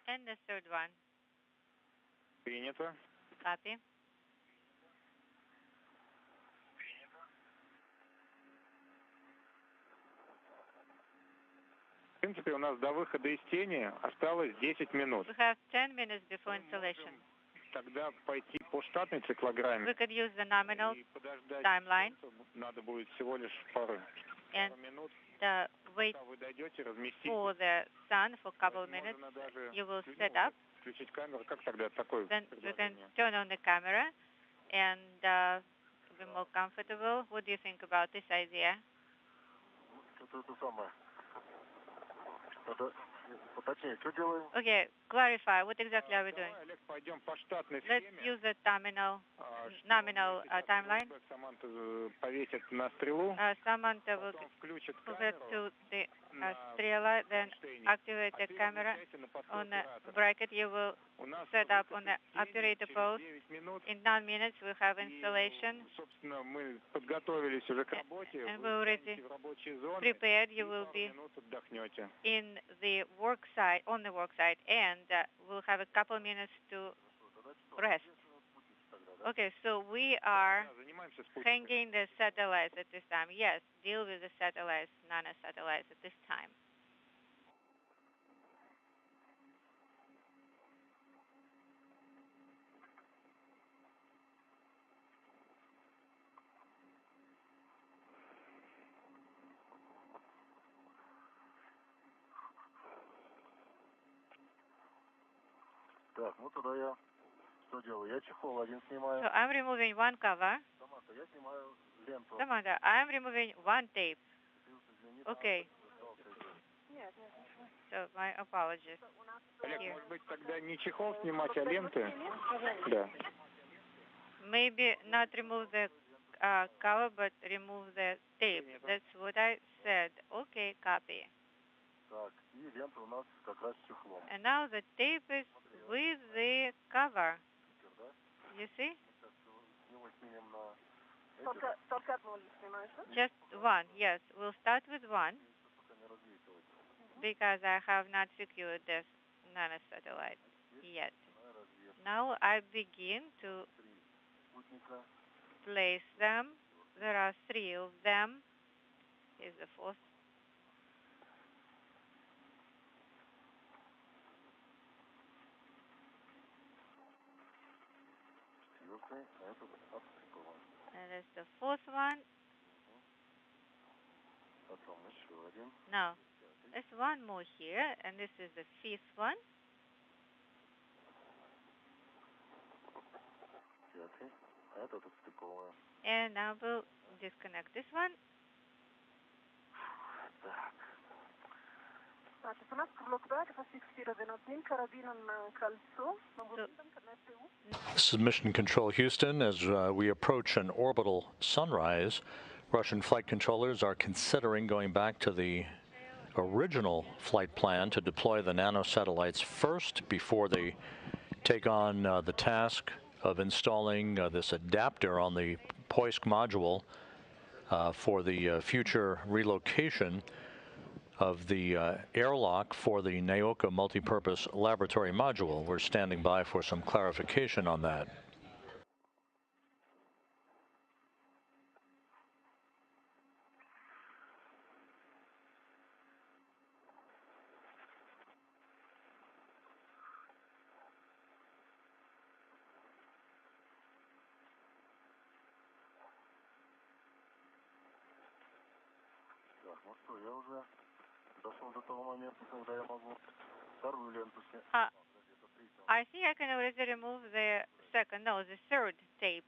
And the third one. Принято. Copy. В принципе, у нас до выхода из тени осталось 10 минут. We have 10 minutes before installation. Тогда пойти по штатной циклограмме. We could use the nominal timeline. Надо будет всего лишь пару минут. Wait Вы дойдете, разместите. for the sun for a couple of minutes. You will set up. Включить камеру. Как тогда такой? Then we can turn on the camera and be more comfortable. What do you think about this idea? Okay, clarify. What exactly are we doing? Let's use the nominal timeline. Samantha will move it to the стрела, then activate the camera on the bracket. You will set up on the operator post. In 9 minutes, we'll have installation. And we're already prepared. You will be in the work site, on the work site, and we'll have a couple minutes to rest. Okay, so we are hanging the satellites at this time. Yes, deal with the satellites, nano-satellites at this time. Так, ну тогда я что делаю? Я чехол один снимаю. So I'm removing one cover. Саманта, я снимаю ленту. Samantha, I'm removing one tape. Okay. So my apologies. Олег, может быть, тогда не чехол снимать, а ленты? Да. Maybe not remove the cover, but remove the tape. That's what I said. Okay, copy. Так, и лента у нас как раз с чехлом. And now the tape is with the cover. You see? Just one, yes. We'll start with one because I have not secured this nanosatellite yet. Now I begin to place them. There are 3 of them. Here's the 4th. And there's the 4th one. Now, there's one more here, and this is the 5th one. And now we'll disconnect this one. Значит, у нас блок дата зафиксирован одним карабином на кольцо. This is Mission Control Houston. As we approach an orbital sunrise, Russian flight controllers are considering going back to the original flight plan to deploy the nanosatellites first before they take on the task of installing this adapter on the POISC module for the future relocation of the airlock for the Naoka multipurpose laboratory module. We're standing by for some clarification on that. I think I can already remove the the third tape.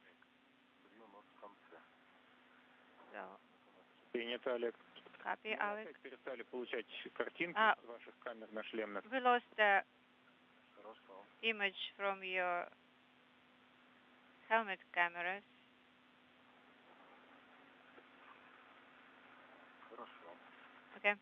So, Принято, Олег. copy, Alex. Перестали получать картинки с ваших камер нашлемных. We lost the image from your helmet cameras. Okay.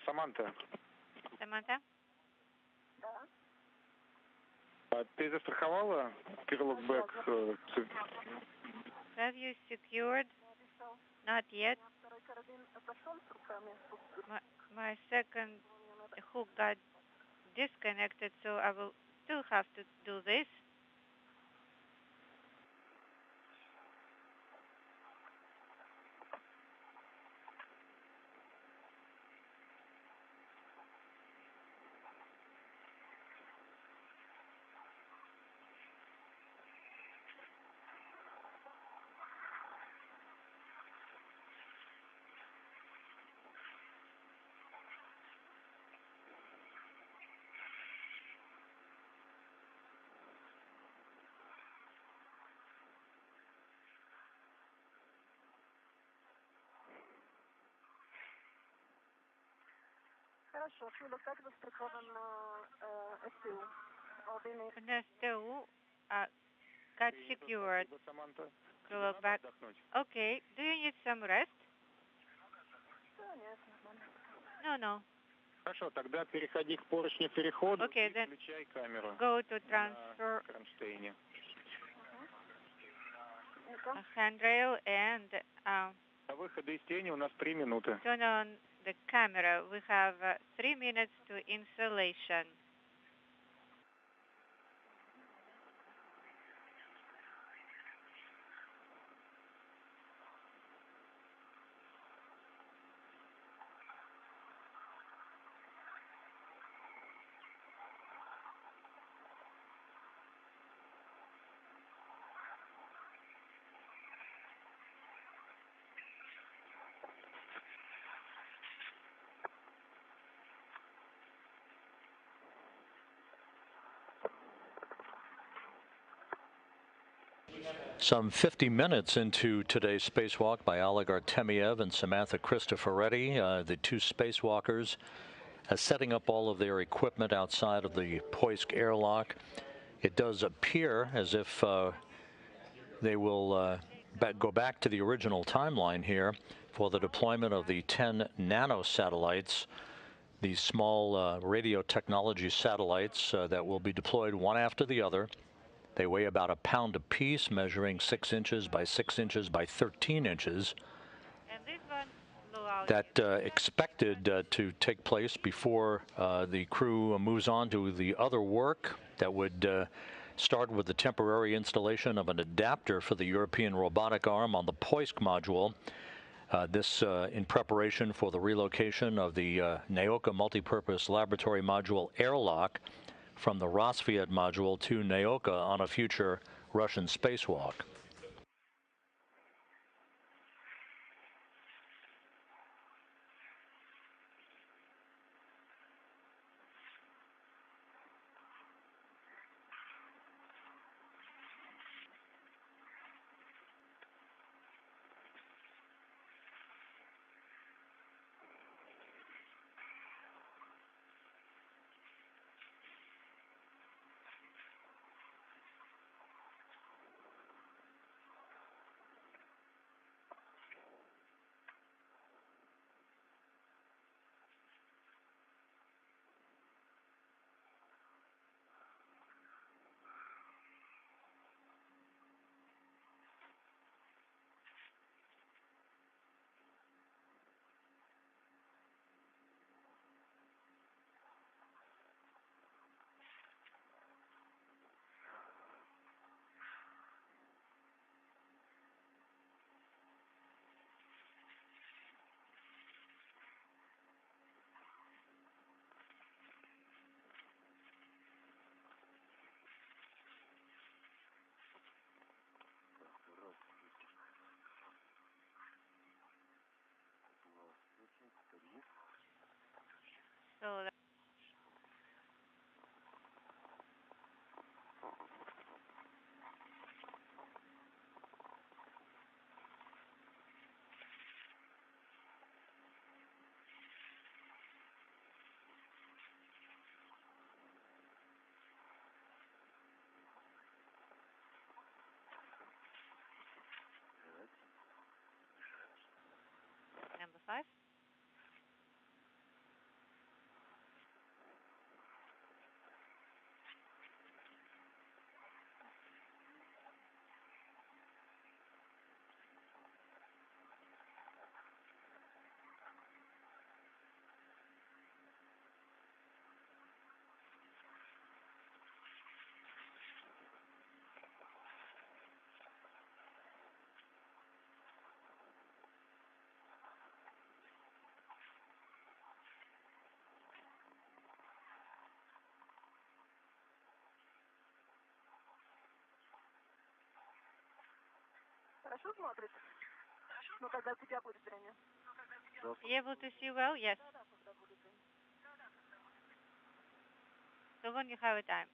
Саманта, Samantha, ты застраховала крылок бэк? have you secured? Not yet. My second hook got disconnected, so I will still have to do this. Хорошо, крылок так застрахован СТУ. The STU got secured. Крылок back. Okay. Do you need some rest? No. Хорошо, тогда переходи к поручню перехода Okay, и then включай камеру go to transfer на кронштейне. handrail and До выхода из тени у нас 3 минуты. turn on the camera. We have 3 minutes to installation. Some 50 minutes into today's spacewalk by Oleg Artemyev and Samantha Cristoforetti, the two spacewalkers, setting up all of their equipment outside of the Poisk airlock. It does appear as if they will go back to the original timeline here for the deployment of the 10 nanosatellites, these small radio technology satellites that will be deployed one after the other. They weigh about a pound apiece, measuring 6 inches by 6 inches by 13 inches. And this one blew out. That expected to take place before the crew moves on to the other work that would start with the temporary installation of an adapter for the European robotic arm on the Poisk module. This in preparation for the relocation of the Naoka multipurpose laboratory module airlock from the Rosviet module to Naoka on a future Russian spacewalk. So number 5. Хорошо смотрит? Ну, когда у тебя будет зрение? Able to see well? Yes. So when you have a time.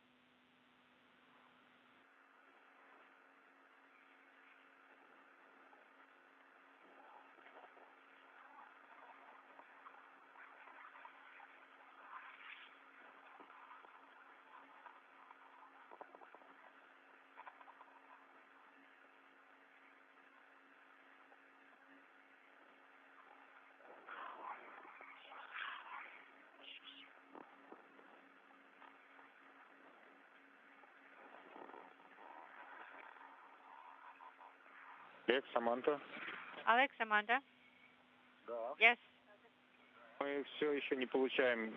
Олег, Саманта. Alex, Samantha? Да. Yes. Мы все еще не получаем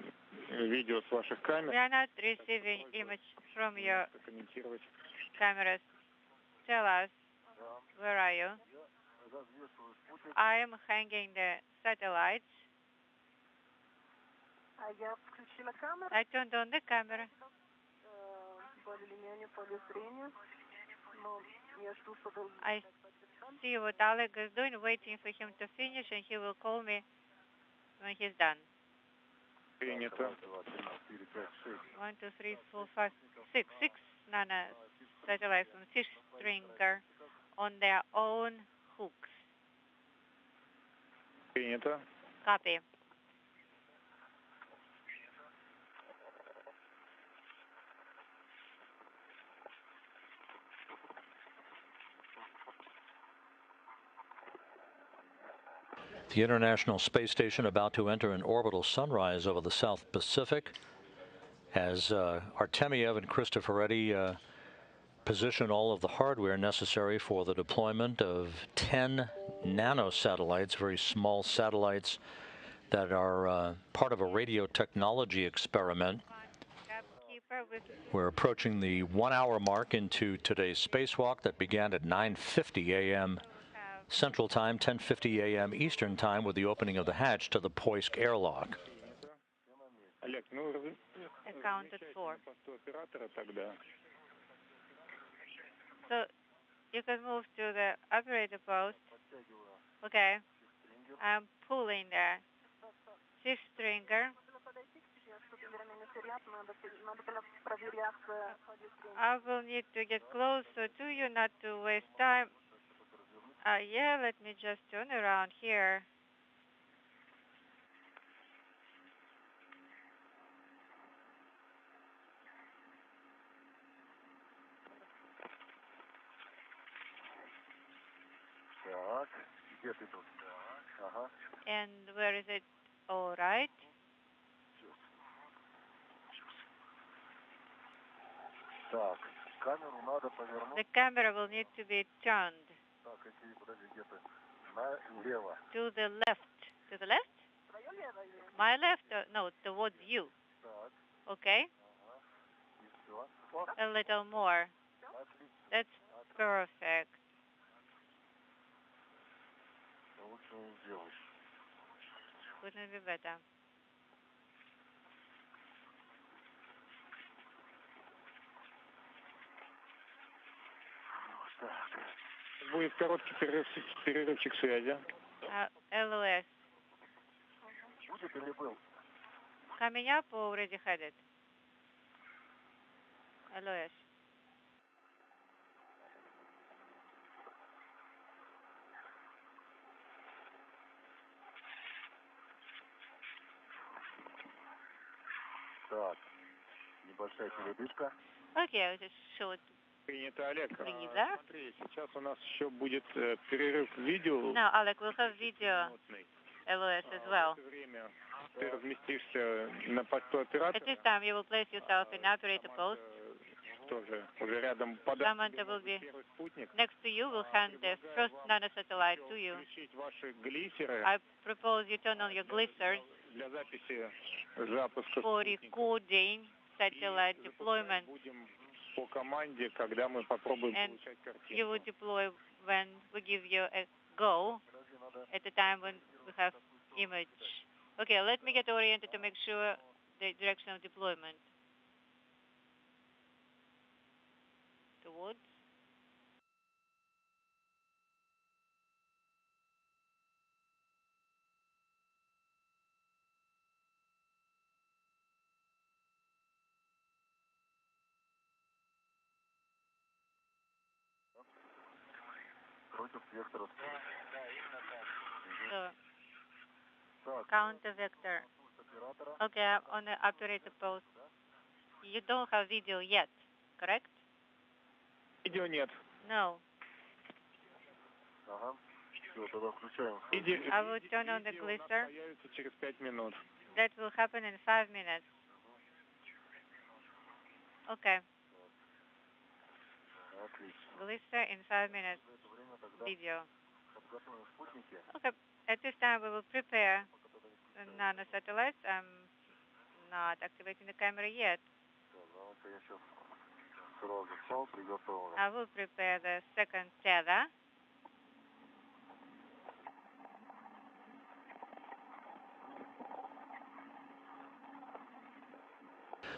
видео с ваших камер. We are not receiving image from your Комментировать. cameras. Tell us, where are you? I am hanging the satellites. А я включила камеру. I turned on the camera. Более или менее поле зрения. Но я жду, что должен... I see what Oleg is doing, waiting for him to finish, and he will call me when he's done. Принято. 1, 2, 3, 4, 5, 6. 6 nano satellites on fish stringer on their own hooks. Принято. Copy. The International Space Station about to enter an orbital sunrise over the South Pacific as Artemyev and Cristoforetti position all of the hardware necessary for the deployment of 10 nanosatellites, very small satellites that are part of a radio technology experiment. We're approaching the 1-hour mark into today's spacewalk that began at 9:50 a.m. Central Time, 10:50 a.m. Eastern Time, with the opening of the hatch to the Poisk airlock. Accounted for. So you can move to the operator post. Okay. I'm pulling the fifth stringer. I will need to get closer to you, not to waste time. Yeah, let me just turn around here. Так, где ты тут? Ага. And where is it? All right. Так, камеру надо повернуть. The camera will need to be turned. Так, эти, подожди, где ты? Налево. To the left. To the left? My left? No, towards you. Так. Okay. Ага. И все. A little more. That's perfect. Лучше не сделаешь. Couldn't be better. Будет короткий перерывчик связи. LOS. Будет или был? coming up or already headed? Alois. Так, небольшая передышка. Okay, just short. Принято, Олег. Breather. Смотри, сейчас у нас еще будет перерыв в видео. No, Alec, we'll have video. Alois as well. Время ты разместишься на посту оператора. At this time, you will place yourself in operator post. Тоже уже рядом Samantha will be next to you. Will hand the first nanosatellite to you. Включить ваши глиссеры I propose you turn on your glissers для записи запуска for спутника. recording satellite deployment. Будем по команде, когда мы попробуем And получать you картинку. will deploy when we give you a go at the time when we have image. Okay, let me get oriented to make sure the direction of deployment. Towards. Против вектора. So, counter vector. Okay, I'm on the operator post. You don't have video yet, correct? Видео нет. No. Ага. Все, тогда включаем. I will turn on the glisser. Появится через 5 минут. That will happen in 5 minutes. Okay. Отлично. Glisser in 5 minutes. Время тогда Video. подготовим спутники. Okay. At this time, we will prepare the nanosatellites. I'm not activating the camera yet. Давайте я сейчас сразу встал, приготовлю. I will prepare the second tether.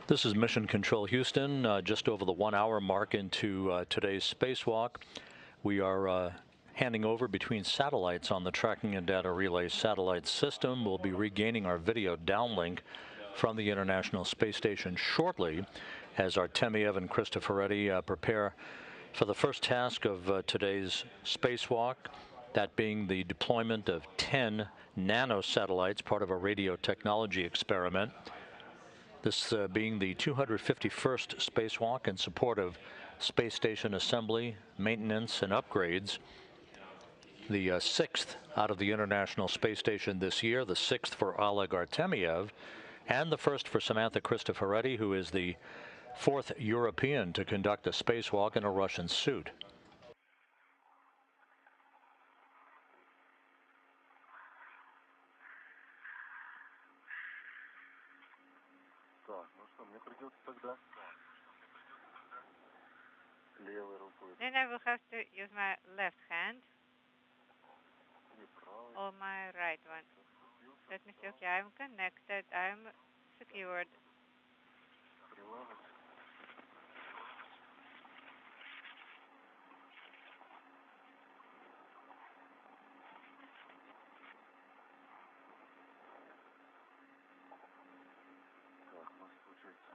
This is Mission Control Houston, just over the 1 hour mark into today's spacewalk. We are handing over between satellites on the Tracking and Data Relay Satellite System. We'll be regaining our video downlink from the International Space Station shortly as Artemyev and Cristoforetti prepare for the first task of today's spacewalk, that being the deployment of 10 nanosatellites, part of a radio technology experiment. This being the 251st spacewalk in support of space station assembly, maintenance, and upgrades. The 6th out of the International Space Station this year, the 6th for Oleg Artemyev, and the first for Samantha Cristoforetti, who is the 4th European to conduct a spacewalk in a Russian suit. Так, ну что, мне придется тогда левой рукой. Then I will have to use my left hand И правой. or my right one. Let me see. Okay, I'm connected. I'm secured. Приложить. Так, у нас получается.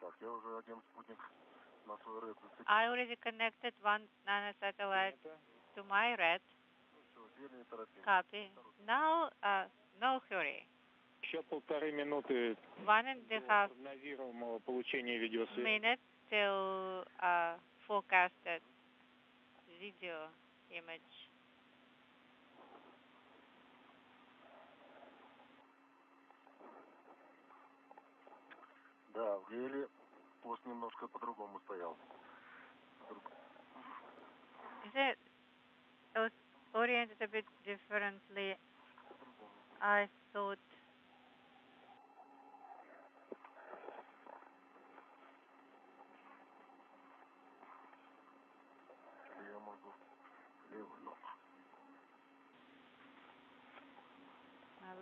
Так, я уже один спутник на свой рейд зацепил. I already connected one nanosatellite to my red. Все, зелень и торопим. Copy. Now, no hurry. Еще 1,5 минуты 1.5 прогнозируемого получения видеосвязи. minutes till forecasted video image. Да, в деле пост немножко по-другому стоял. Is it was oriented a bit differently? I thought. Я могу левую ногу. My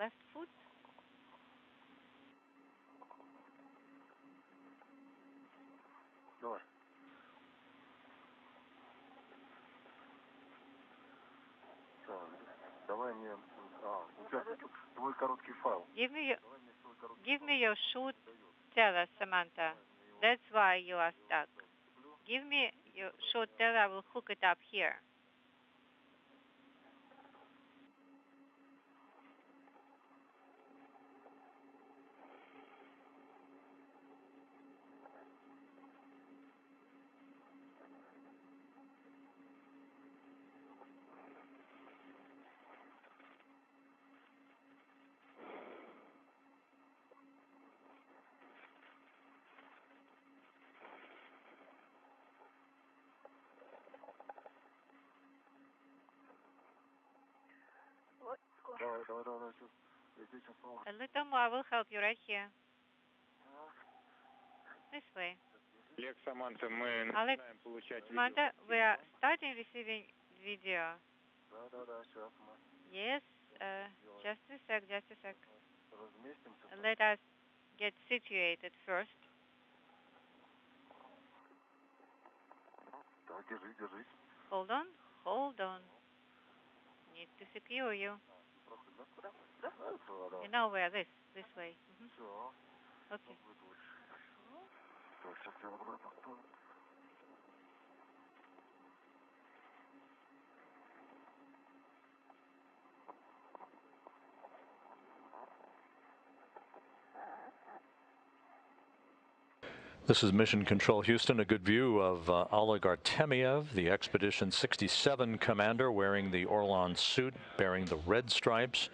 Give me your short teller, Samantha. That's why you are stuck. Give me your short teller. I will hook it up here. A little more. I will help you right here. This way. Alex, Samantha, мы Alex, начинаем получать Samantha, we are starting receiving video. Yes, just a sec. Let us get situated first. Hold on. Need to secure you. You know where? This way. Okay. This is Mission Control Houston, a good view of Oleg Artemyev, the Expedition 67 commander wearing the Orlan suit, bearing the red stripes,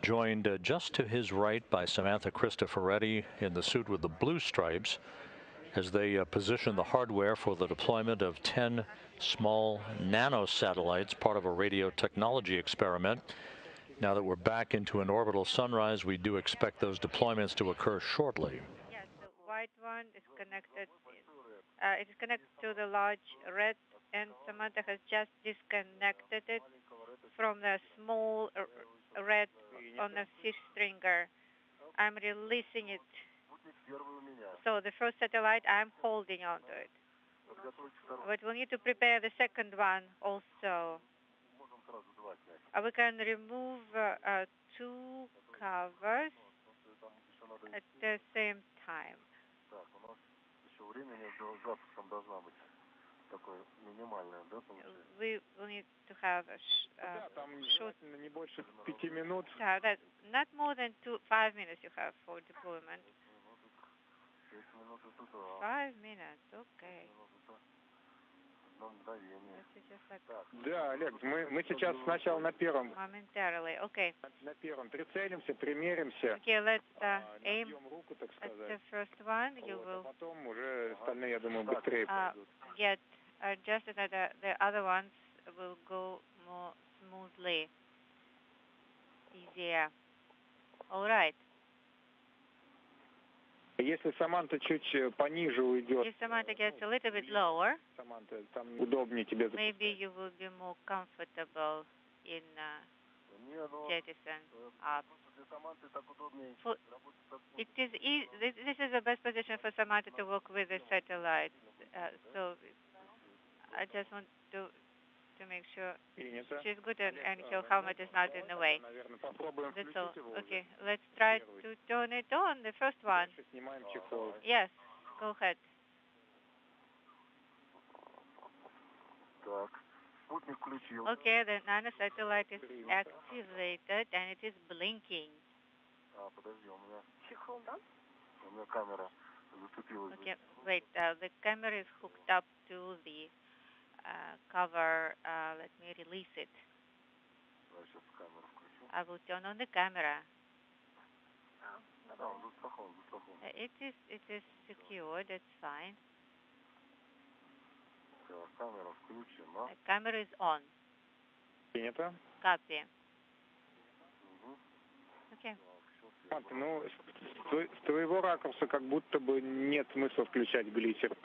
joined just to his right by Samantha Cristoforetti in the suit with the blue stripes as they position the hardware for the deployment of 10 small nanosatellites, part of a radio technology experiment. Now that we're back into an orbital sunrise, we do expect those deployments to occur shortly. Yes, the white one is connected. It is connected to the large red, and Samantha has just disconnected it from the small red on the fish stringer. I'm releasing it. So the first satellite, I'm holding onto it. But we need to prepare the second one also. We can remove two covers at the same time. We will need to have a short. Not more than 5 minutes you have for deployment. 5 minutes, okay. Да, Олег, мы сейчас сначала на первом. Momentarily, okay. На первом прицелимся, примеримся. Okay, let's aim at the first one. You will потом уже остальные, я думаю, быстрее пойдут. Get adjusted that the other ones will go more smoothly, easier. All right. Если Саманта чуть пониже уйдет, if Samantha gets a little bit lower, Саманта, там удобнее тебе. Maybe you will be more comfortable in jettison up. It is this is the best position for Samantha to work with the satellites. So I just want to make sure she's good and her helmet is not in the way. That's all. Okay, let's try to turn it on, the first one. Yes, go ahead. Okay, the nano satellite is activated and it is blinking. Okay, wait, the camera is hooked up to the cover. Let me release it. I will turn on the camera. It is secure. That's fine. The camera is on. Copy. Okay. Ну, с твоего ракурса как будто бы нет смысла включать глиссер.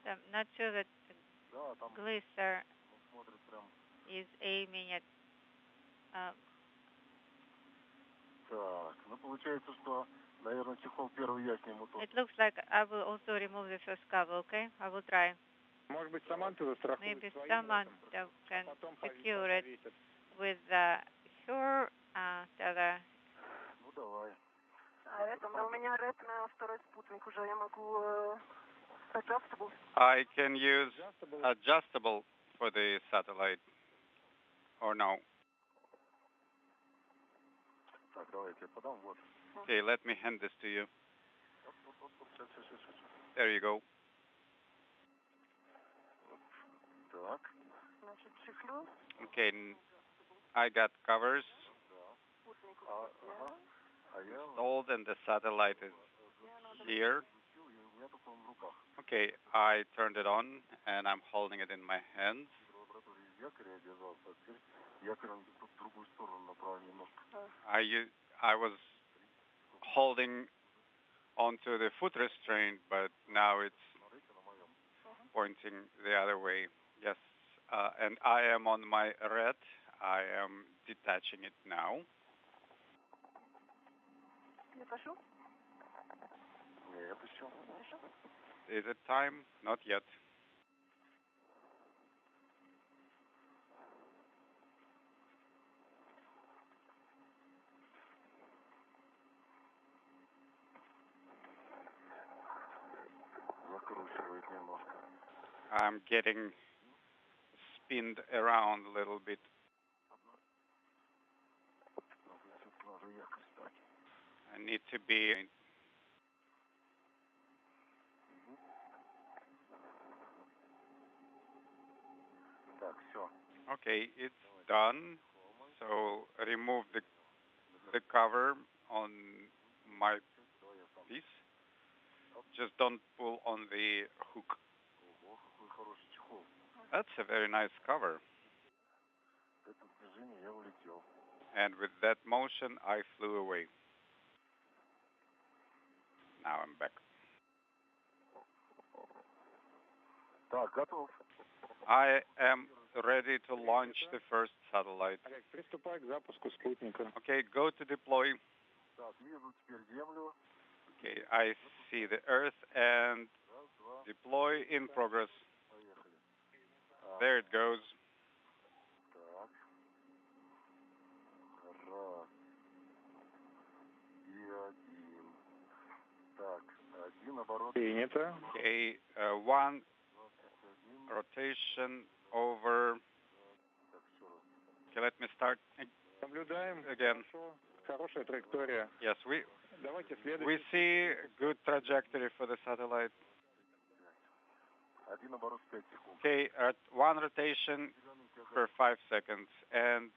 I'm not sure that the glisser is aiming at. It looks like I will also remove the first cover, okay? I will try. Maybe Samantha can secure it with her tether. У меня red на второй спутник уже. Я могу adjustable. I can use adjustable for the satellite, or no? Okay, let me hand this to you. There you go. Okay, I got covers installed and the satellite is here. Okay, I turned it on and I'm holding it in my hands. I was holding onto the foot restraint, but now it's pointing the other way. Yes, and I am on my red. I am detaching it now. Is it time? Not yet. I'm getting spinned around a little bit. I need to be. Okay, it's done. So remove the cover on my piece. Just don't pull on the hook. That's a very nice cover. And with that motion, I flew away. Now I'm back. I am ready to launch the first satellite. Okay, go to deploy. Okay, I see the Earth and deploy in progress. There it goes. Okay, one rotation over. Okay, let me start again. Yes, we see good trajectory for the satellite. Okay, at one rotation per 5 seconds, and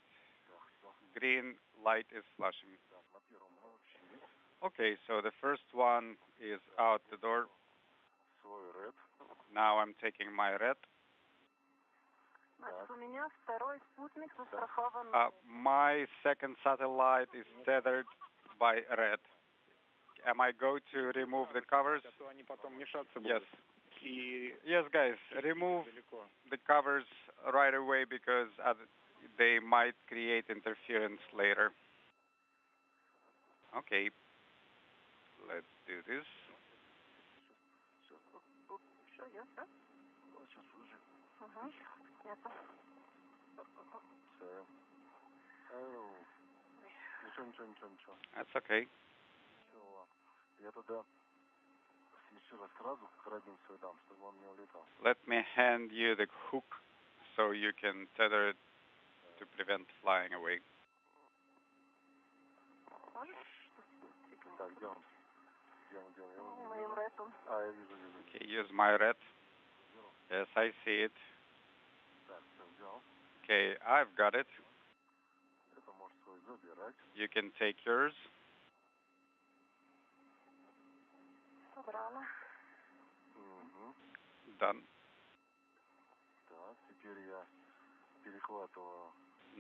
green light is flashing. Okay, so the first one is out the door. Now I'm taking my red. My second satellite is tethered by red. Am I going to remove the covers? Yes. Yes, guys, remove the covers right away because they might create interference later. Okay, let's do this. That's okay. Let me hand you the hook so you can tether it to prevent flying away. Okay, use my red. Yes, I see it. Okay, I've got it. You can take yours. Done.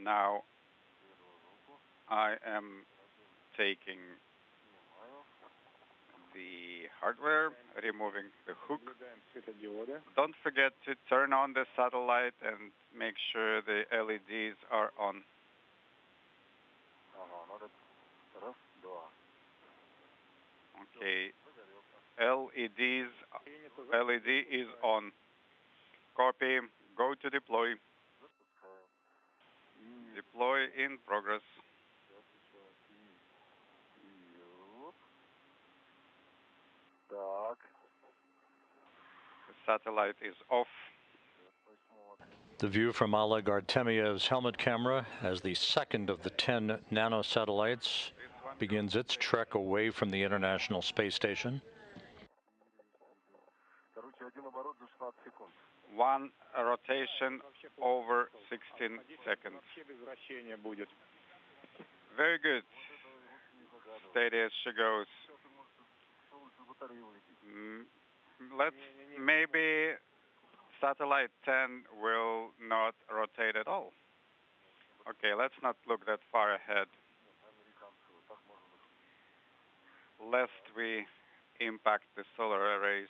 Now I am taking the hardware, removing the hook. Don't forget to turn on the satellite and make sure the LEDs are on. Okay, LED is on. Copy. Go to deploy. Deploy in progress. The satellite is off. The view from Oleg Artemyev's helmet camera as the second of the 10 nanosatellites begins its trek away from the International Space Station. One rotation over 16 seconds. Very good. Steady as she goes. Maybe satellite 10 will not rotate at all. Okay, let's not look that far ahead, lest we impact the solar arrays.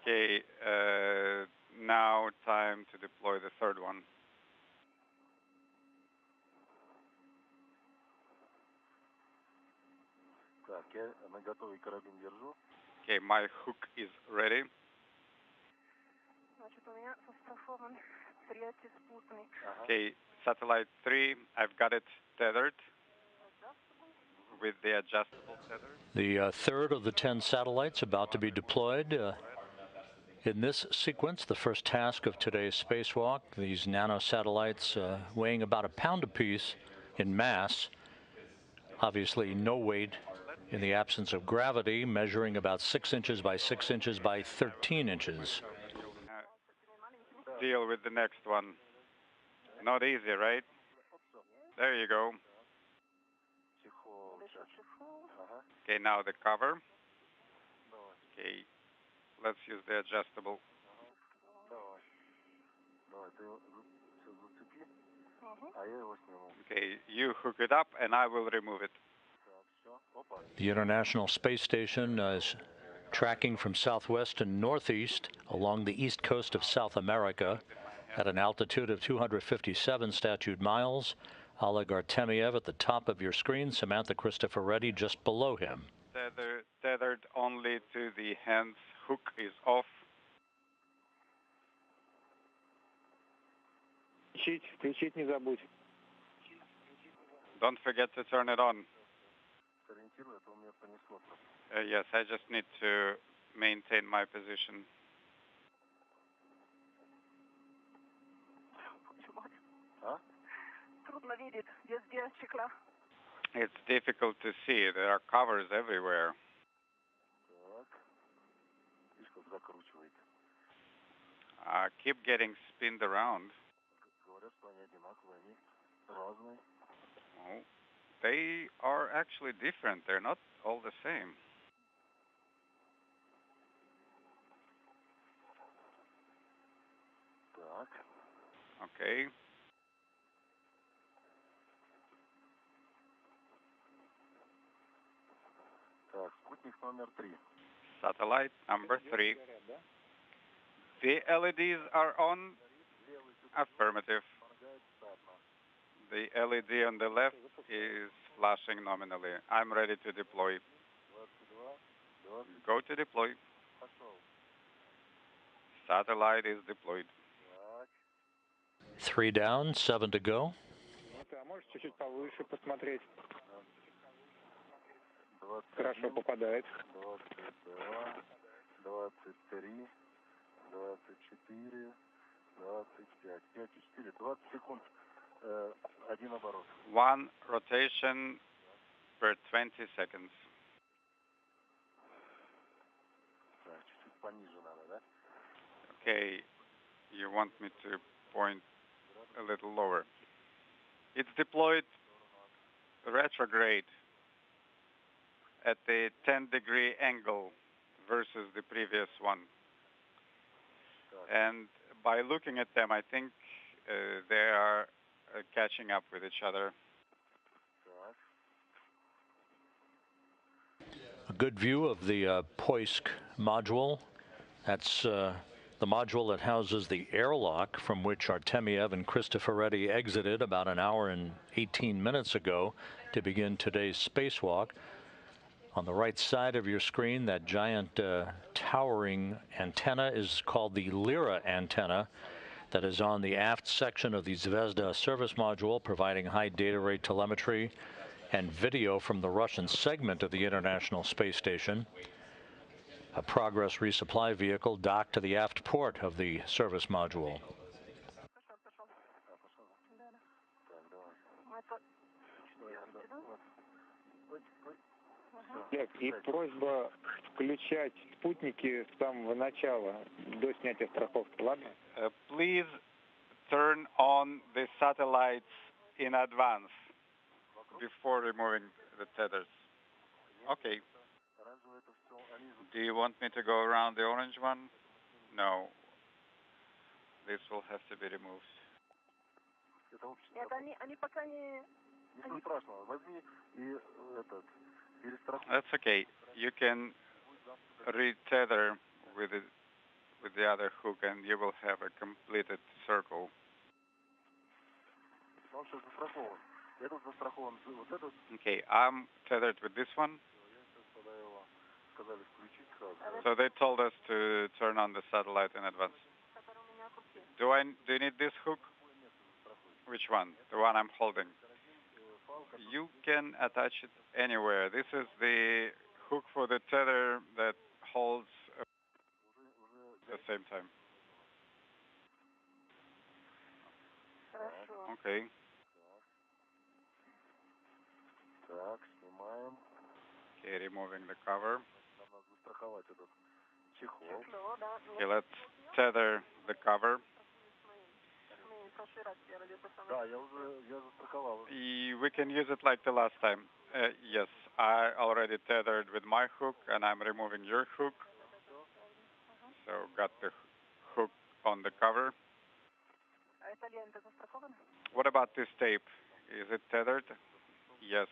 Okay, now time to deploy the third one. Okay, my hook is ready. Okay, satellite 3, I've got it tethered with the adjustable tether. The third of the 10 satellites about to be deployed. In this sequence, the first task of today's spacewalk, these nanosatellites weighing about a pound apiece in mass, obviously no weight in the absence of gravity, measuring about 6 inches by 6 inches by 13 inches. Deal with the next one. Not easy, right? There you go. Okay, now the cover. Okay, let's use the adjustable. Okay, you hook it up and I will remove it. The International Space Station is tracking from southwest to northeast along the east coast of South America at an altitude of 257 statute miles. Oleg Artemyev at the top of your screen, Samantha Cristoforetti just below him. Tethered only to the hands. Hook is off. Включить не забудь. Don't forget to turn it on. Yes, I just need to maintain my position. It's difficult to see. There are covers everywhere. Keep getting spinned around. Oh, they are actually different. They're not all the same. Okay. Satellite number 3. The LEDs are on. Affirmative. The LED on the left is flashing nominally. I'm ready to deploy. Go to deploy. Satellite is deployed. 3 down, 7 to go. Можешь чуть-чуть повыше посмотреть. Хорошо попадает. 23, 24, 25, 5, 4, 20 секунд. Один оборот. 1 rotation per 20 seconds. Чуть-чуть пониже надо, да? Okay, you want me to point a little lower. It's deployed retrograde at a 10-degree angle versus the previous one. And by looking at them, I think they are catching up with each other. A good view of the PAÍS module. That's the module that houses the airlock from which Artemyev and Cristoforetti exited about an hour and 18 minutes ago to begin today's spacewalk. On the right side of your screen, that giant towering antenna is called the Lyra antenna that is on the aft section of the Zvezda service module, providing high data rate telemetry and video from the Russian segment of the International Space Station. A Progress resupply vehicle docked to the aft port of the service module. И просьба включать спутники с самого начала до снятия страховки, ладно? Please turn on the satellites in advance before removing the tethers. Okay. Do you want me to go around the orange one? No. This will have to be removed. Нет, они пока не... Ничего страшного. Возьми и перестрахуй. That's okay. You can retether with the other hook and you will have a completed circle. Okay, I'm tethered with this one. So they told us to turn on the satellite in advance. Do you need this hook? Which one? The one I'm holding. You can attach it anywhere. This is the hook for the tether that holds at the same time. Okay. Okay, removing the cover. Okay, let's tether the cover. We can use it like the last time. Yes, I already tethered with my hook and I'm removing your hook. So got the hook on the cover. What about this tape? Is it tethered? Yes,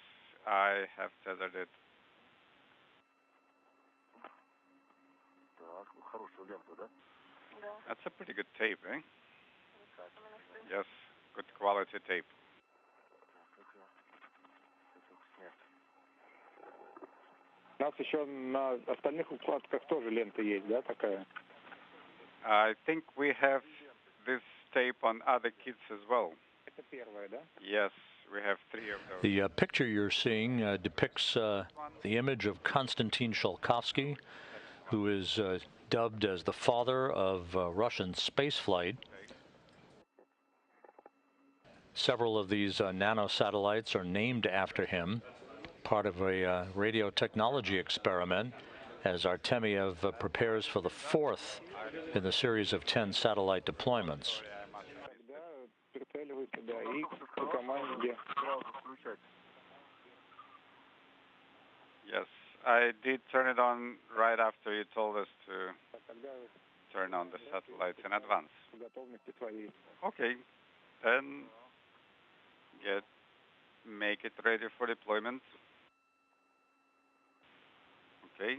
I have tethered it. That's a pretty good tape, eh? Yes, good quality tape. У нас еще на остальных укладках тоже лента есть, да, такая? I think we have this tape on other kits as well. Это первая, да? Yes, we have 3 of those. The picture you're seeing depicts the image of Konstantin Tsiolkovsky, who is dubbed as the father of Russian spaceflight. Several of these nanosatellites are named after him, part of a radio technology experiment, as Artemyev prepares for the 4th in the series of 10 satellite deployments. Yes, I did turn it on right after you told us to turn on the satellites in advance. Okay, then make it ready for deployment. Okay.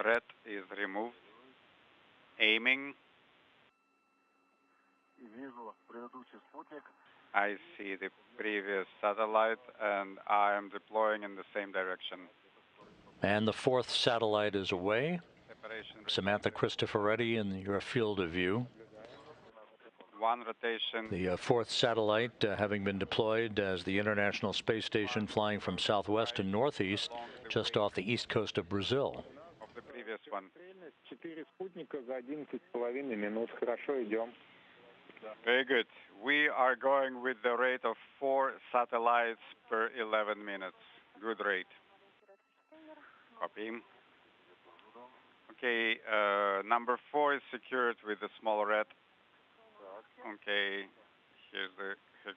Red is removed. Aiming. I see the previous satellite and I am deploying in the same direction. And the 4th satellite is away. Samantha Cristoforetti in your field of view. One rotation. The 4th satellite having been deployed as the International Space Station, flying from southwest to northeast, just off the east coast of Brazil. Of the previous one. 4 спутника за 11,5 минут. Хорошо, идем. Very good. We are going with the rate of 4 satellites per 11 minutes. Good rate. Copy. Okay, number 4 is secured with the small red. Okay, here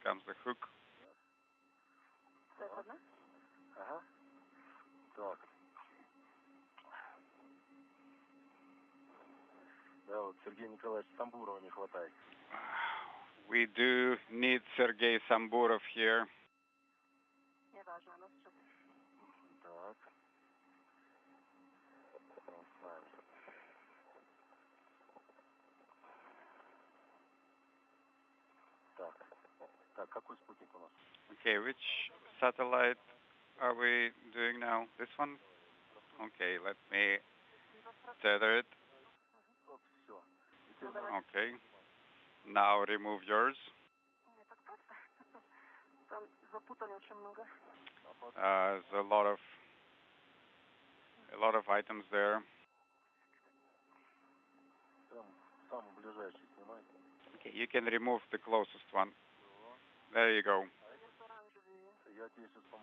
comes the hook. We do need Sergei Samburov here. Okay, which satellite are we doing now? This one? Okay, let me tether it. Okay. Now remove yours. There's a lot of items there. Okay, you can remove the closest one. There you go.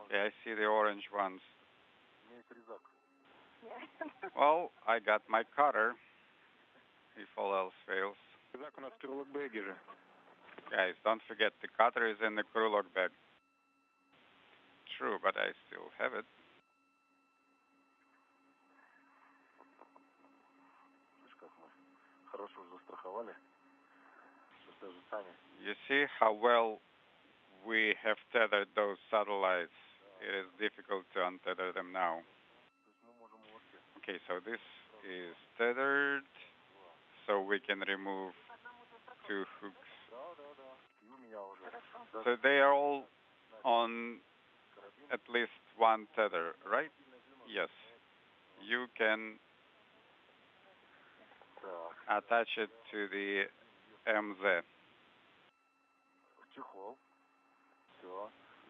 Yeah, I see the orange ones. Well, I got my cutter, if all else fails. Guys, don't forget, the cutter is in the crew log bag. True, but I still have it. You see how well we have tethered those satellites. It is difficult to untether them now. Okay, so this is tethered, so we can remove two hooks. So they are all on at least one tether, right? Yes. You can attach it to the MZ.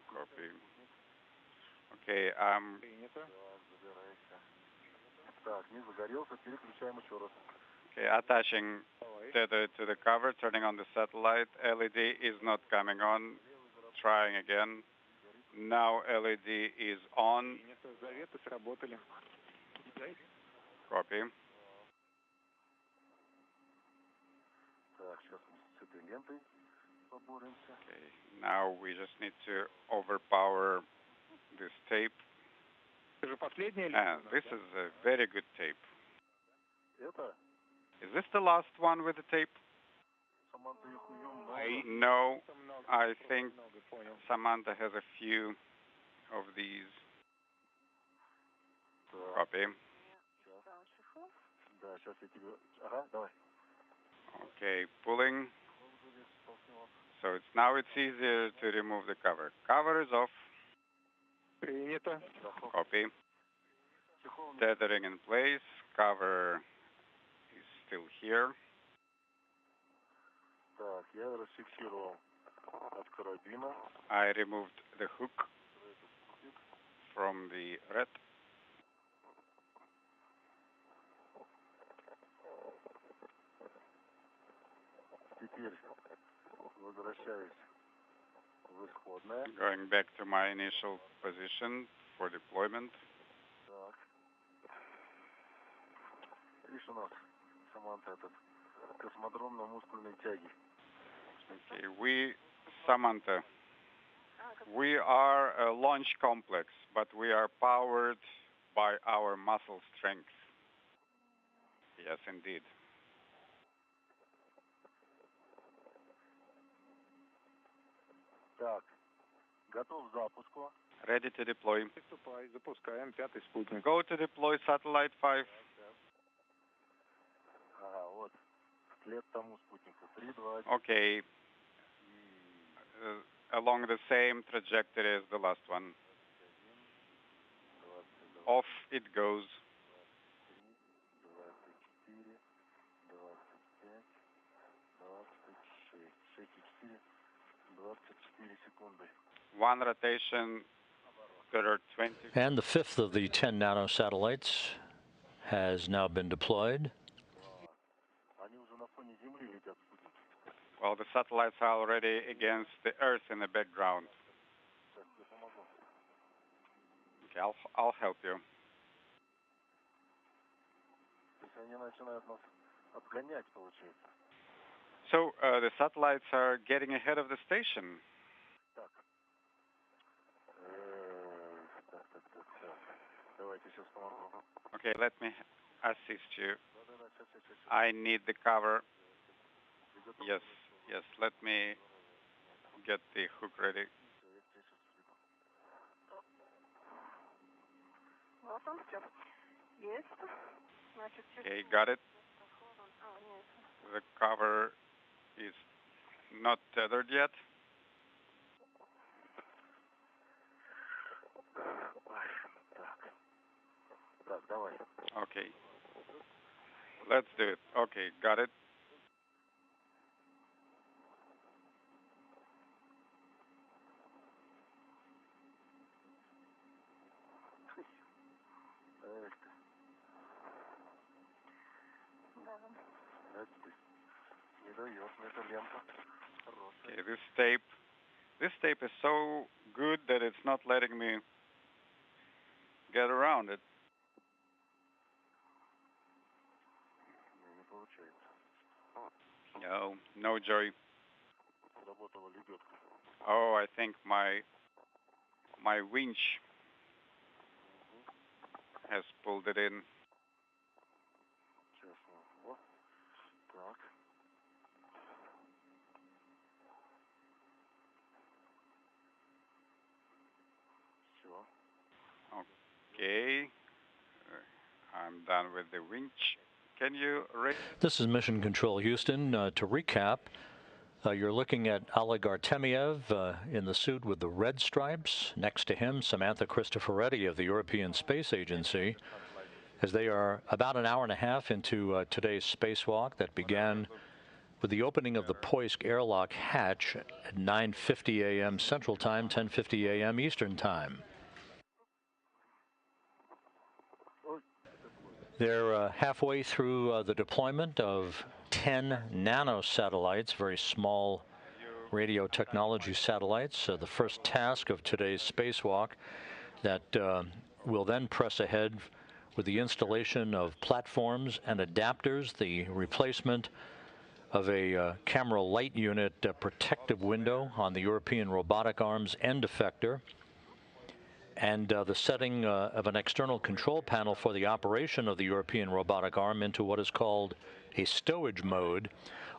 Copy. Okay, okay, attaching tether to the cover, turning on the satellite. LED is not coming on. Trying again. Now LED is on. Copy. Okay, now we just need to overpower this tape. And this is a very good tape. Is this the last one with the tape? No, I think Samantha has a few of these. Copy. Okay, pulling. So it's easier to remove the cover. Cover is off. Copy. Tethering in place. Cover is still here. I removed the hook from the red. Going back to my initial position for deployment. Okay, Samantha, we are a launch complex, but we are powered by our muscle strength. Yes, indeed. Ready to deploy. Go to deploy satellite 5. Okay. Along the same trajectory as the last one. Off it goes. One rotation, there are 20. And the fifth of the 10 nanosatellites has now been deployed. Well, the satellites are already against the Earth in the background. Okay, I'll help you. So the satellites are getting ahead of the station. Okay, let me assist you. I need the cover. Yes, let me get the hook ready. Okay, got it. The cover is not tethered yet. Okay. Let's do it. Okay, got it. Okay, this tape is so good that it's not letting me get around it. No joy. Oh, I think my winch has pulled it in. Okay, I'm done with the winch. Can you rate? This is Mission Control Houston. To recap, you're looking at Oleg Artemyev in the suit with the red stripes. Next to him, Samantha Cristoforetti of the European Space Agency, as they are about an hour and a half into today's spacewalk that began with the opening of the Poisk airlock hatch at 9:50 a.m. Central Time, 10:50 a.m. Eastern Time. They're halfway through the deployment of 10 nanosatellites, very small radio technology satellites. The first task of today's spacewalk that will then press ahead with the installation of platforms and adapters, the replacement of a camera light unit protective window on the European robotic arm's end effector, and the setting of an external control panel for the operation of the European robotic arm into what is called a stowage mode.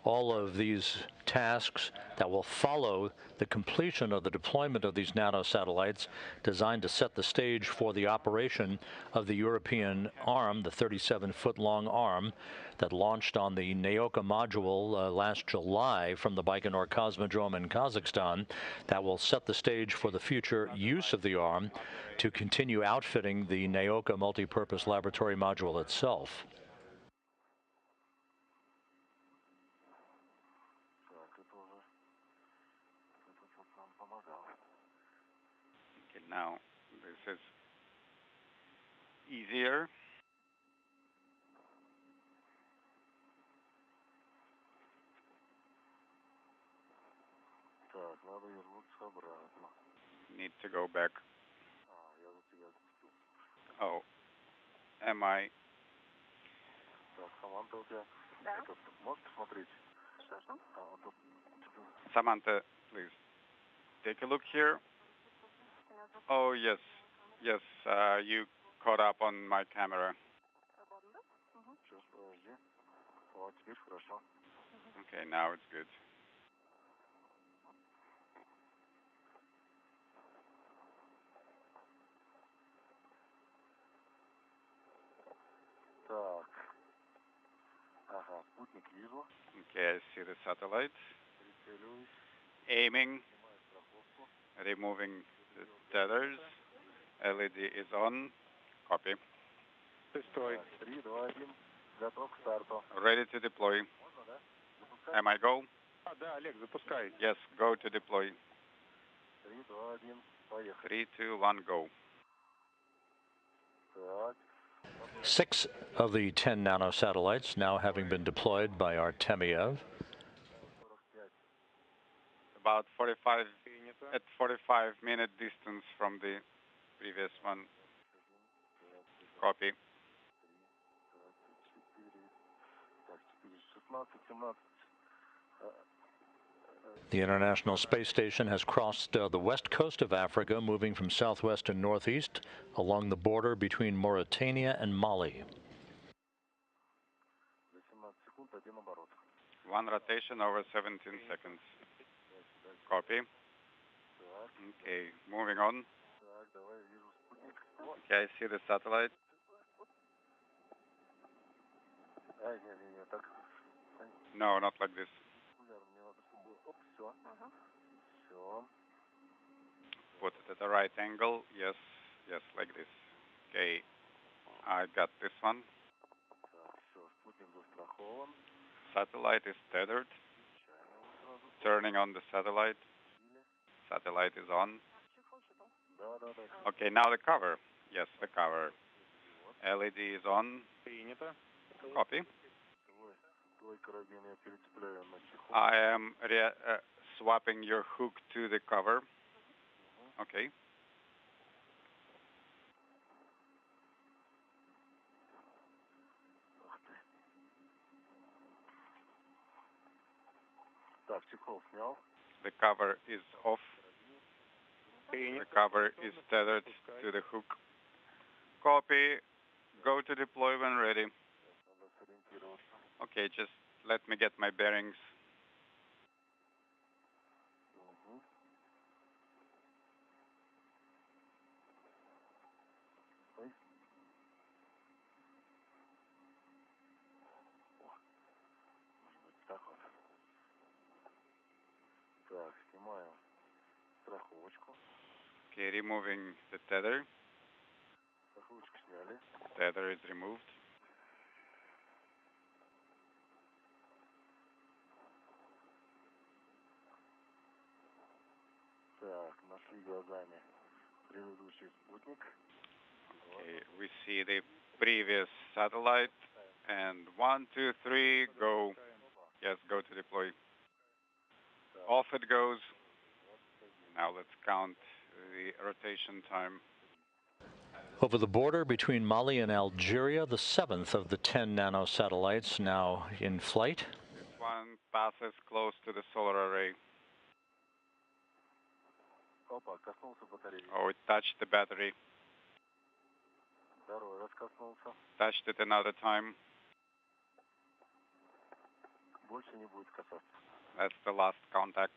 All of these tasks that will follow the completion of the deployment of these nanosatellites designed to set the stage for the operation of the European arm, the 37-foot-long arm that launched on the Naoka module last July from the Baikonur Cosmodrome in Kazakhstan, that will set the stage for the future use of the arm to continue outfitting the Naoka multipurpose laboratory module itself. Okay, now this is easier. Need to go back. Oh, am I? Samantha, please take a look here. Oh, yes, yes, you caught up on my camera. Okay, now it's good. Okay, I see the satellite. Aiming, removing the tethers. LED is on. Copy. Ready to deploy. Am I go? Yes, go to deploy. 3, 2, 1, go. 6 of the 10 nanosatellites now having been deployed by Artemyev. About 45-minute distance from the previous one. Copy. The International Space Station has crossed the west coast of Africa, moving from southwest to northeast along the border between Mauritania and Mali. 1 rotation over 17 seconds. Copy. Okay, moving on. Okay, I see the satellite. No, not like this. Put it at the right angle. Yes, yes, like this. Okay, I got this one. Satellite is tethered. Turning on the satellite. Satellite is on. Okay, now the cover. Yes, the cover. LED is on. Copy. I am swapping your hook to the cover. Okay. The cover is off. The cover is tethered to the hook. Copy. Go to deploy when ready. Okay, just let me get my bearings. Okay, removing the tether. Tether is removed. Okay, we see the previous satellite, and 1, 2, 3, go. Yes, go to deploy. Off it goes. Now let's count the rotation time. Over the border between Mali and Algeria, the 7th of the 10 nanosatellites now in flight. This one passes close to the solar array. Oh, it touched the battery. Touched it another time. That's the last contact.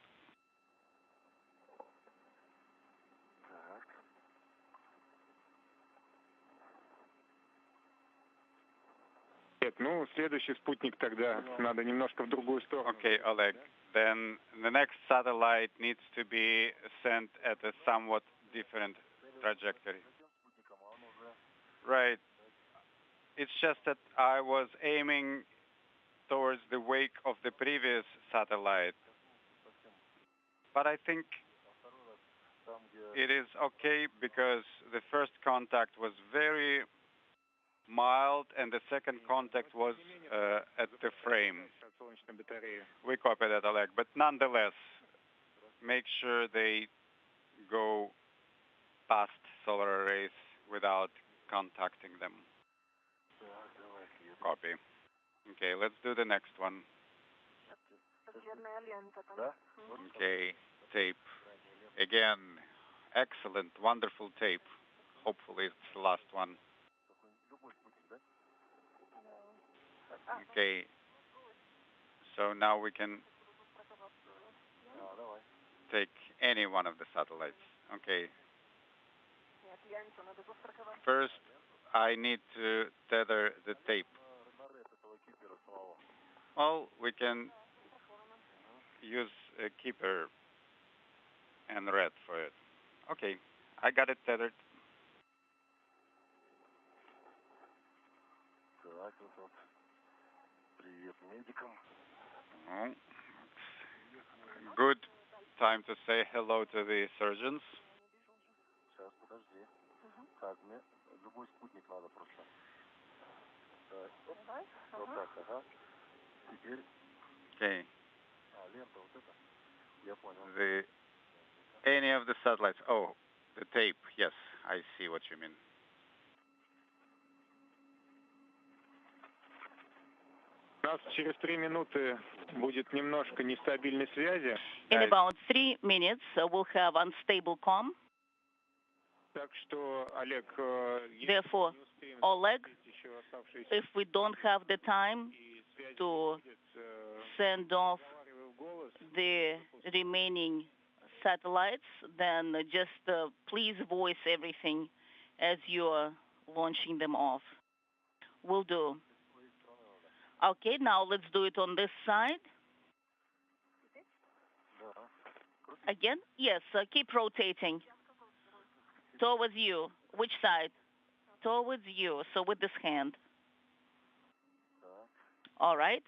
Ну, следующий спутник тогда надо немножко в другую сторону. Okay, Oleg. Then the next satellite needs to be sent at a somewhat different trajectory. Right. It's just that I was aiming towards the wake of the previous satellite. But I think it is okay because the first contact was very mild and the second contact was at the frame. We copy that, Oleg. But nonetheless, make sure they go past solar arrays without contacting them. Copy. Okay, let's do the next one. Okay, tape. Again, excellent, wonderful tape. Hopefully it's the last one. Okay, so now we can take any one of the satellites. Okay. First, I need to tether the tape. Well, we can use a keeper and red for it. Okay, I got it tethered. Good time to say hello to the surgeons. Okay. Any of the satellites. Oh, the tape. Yes, I see what you mean. У нас через 3 минуты будет немножко нестабильной связи. In about 3 minutes, we'll have unstable comm. Так что, Олег, Therefore, Oleg, if we don't have the time to send off the remaining satellites, then just please voice everything as you're launching them off. Will do. Okay, now let's do it on this side. Again? Yes, keep rotating. Towards you. Which side? towards you, so with this hand. All right.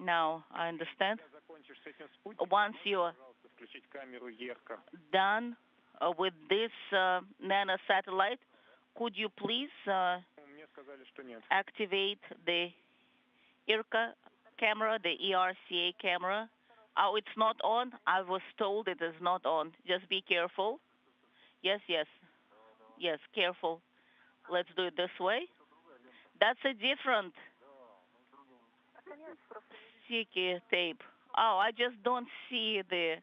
Now I understand. Once you're done with this nano satellite, could you please activate the IRCA camera, the ERCA camera? Oh, it's not on? I was told it is not on. Just be careful. Yes, yes. Yes, careful. Let's do it this way. That's a different Sigue tape. Oh, I just don't see the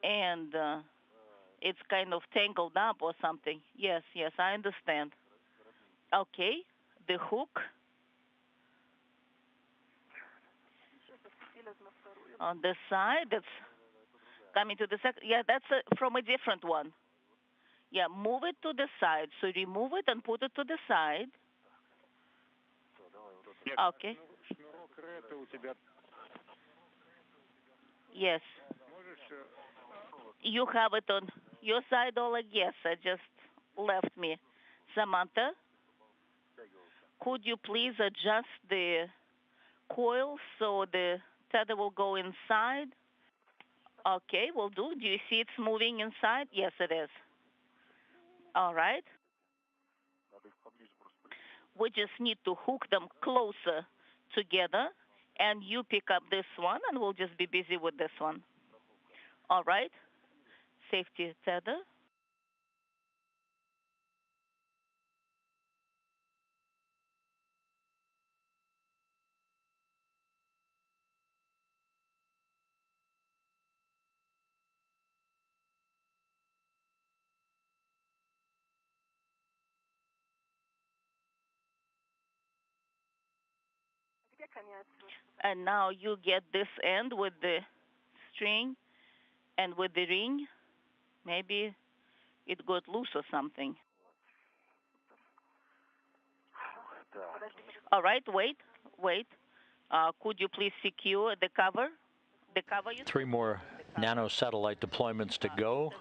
end. It's kind of tangled up or something. Yes, yes, I understand. Okay, the hook on the side, that's coming to the second. Yeah, that's from a different one. Yeah, move it to the side. So remove it and put it to the side. Okay. Yes. You have it on your side, Oleg? Yes, I just left me. Samantha, could you please adjust the coil so the tether will go inside? Okay, will do. Do you see it's moving inside? Yes, it is. All right. We just need to hook them closer together, and you pick up this one, and we'll just be busy with this one. All right. Safety tether. And now you get this end with the string and with the ring. Maybe it got loose or something. All right, wait. Could you please secure the cover? The cover. Three more nanosatellite deployments to go.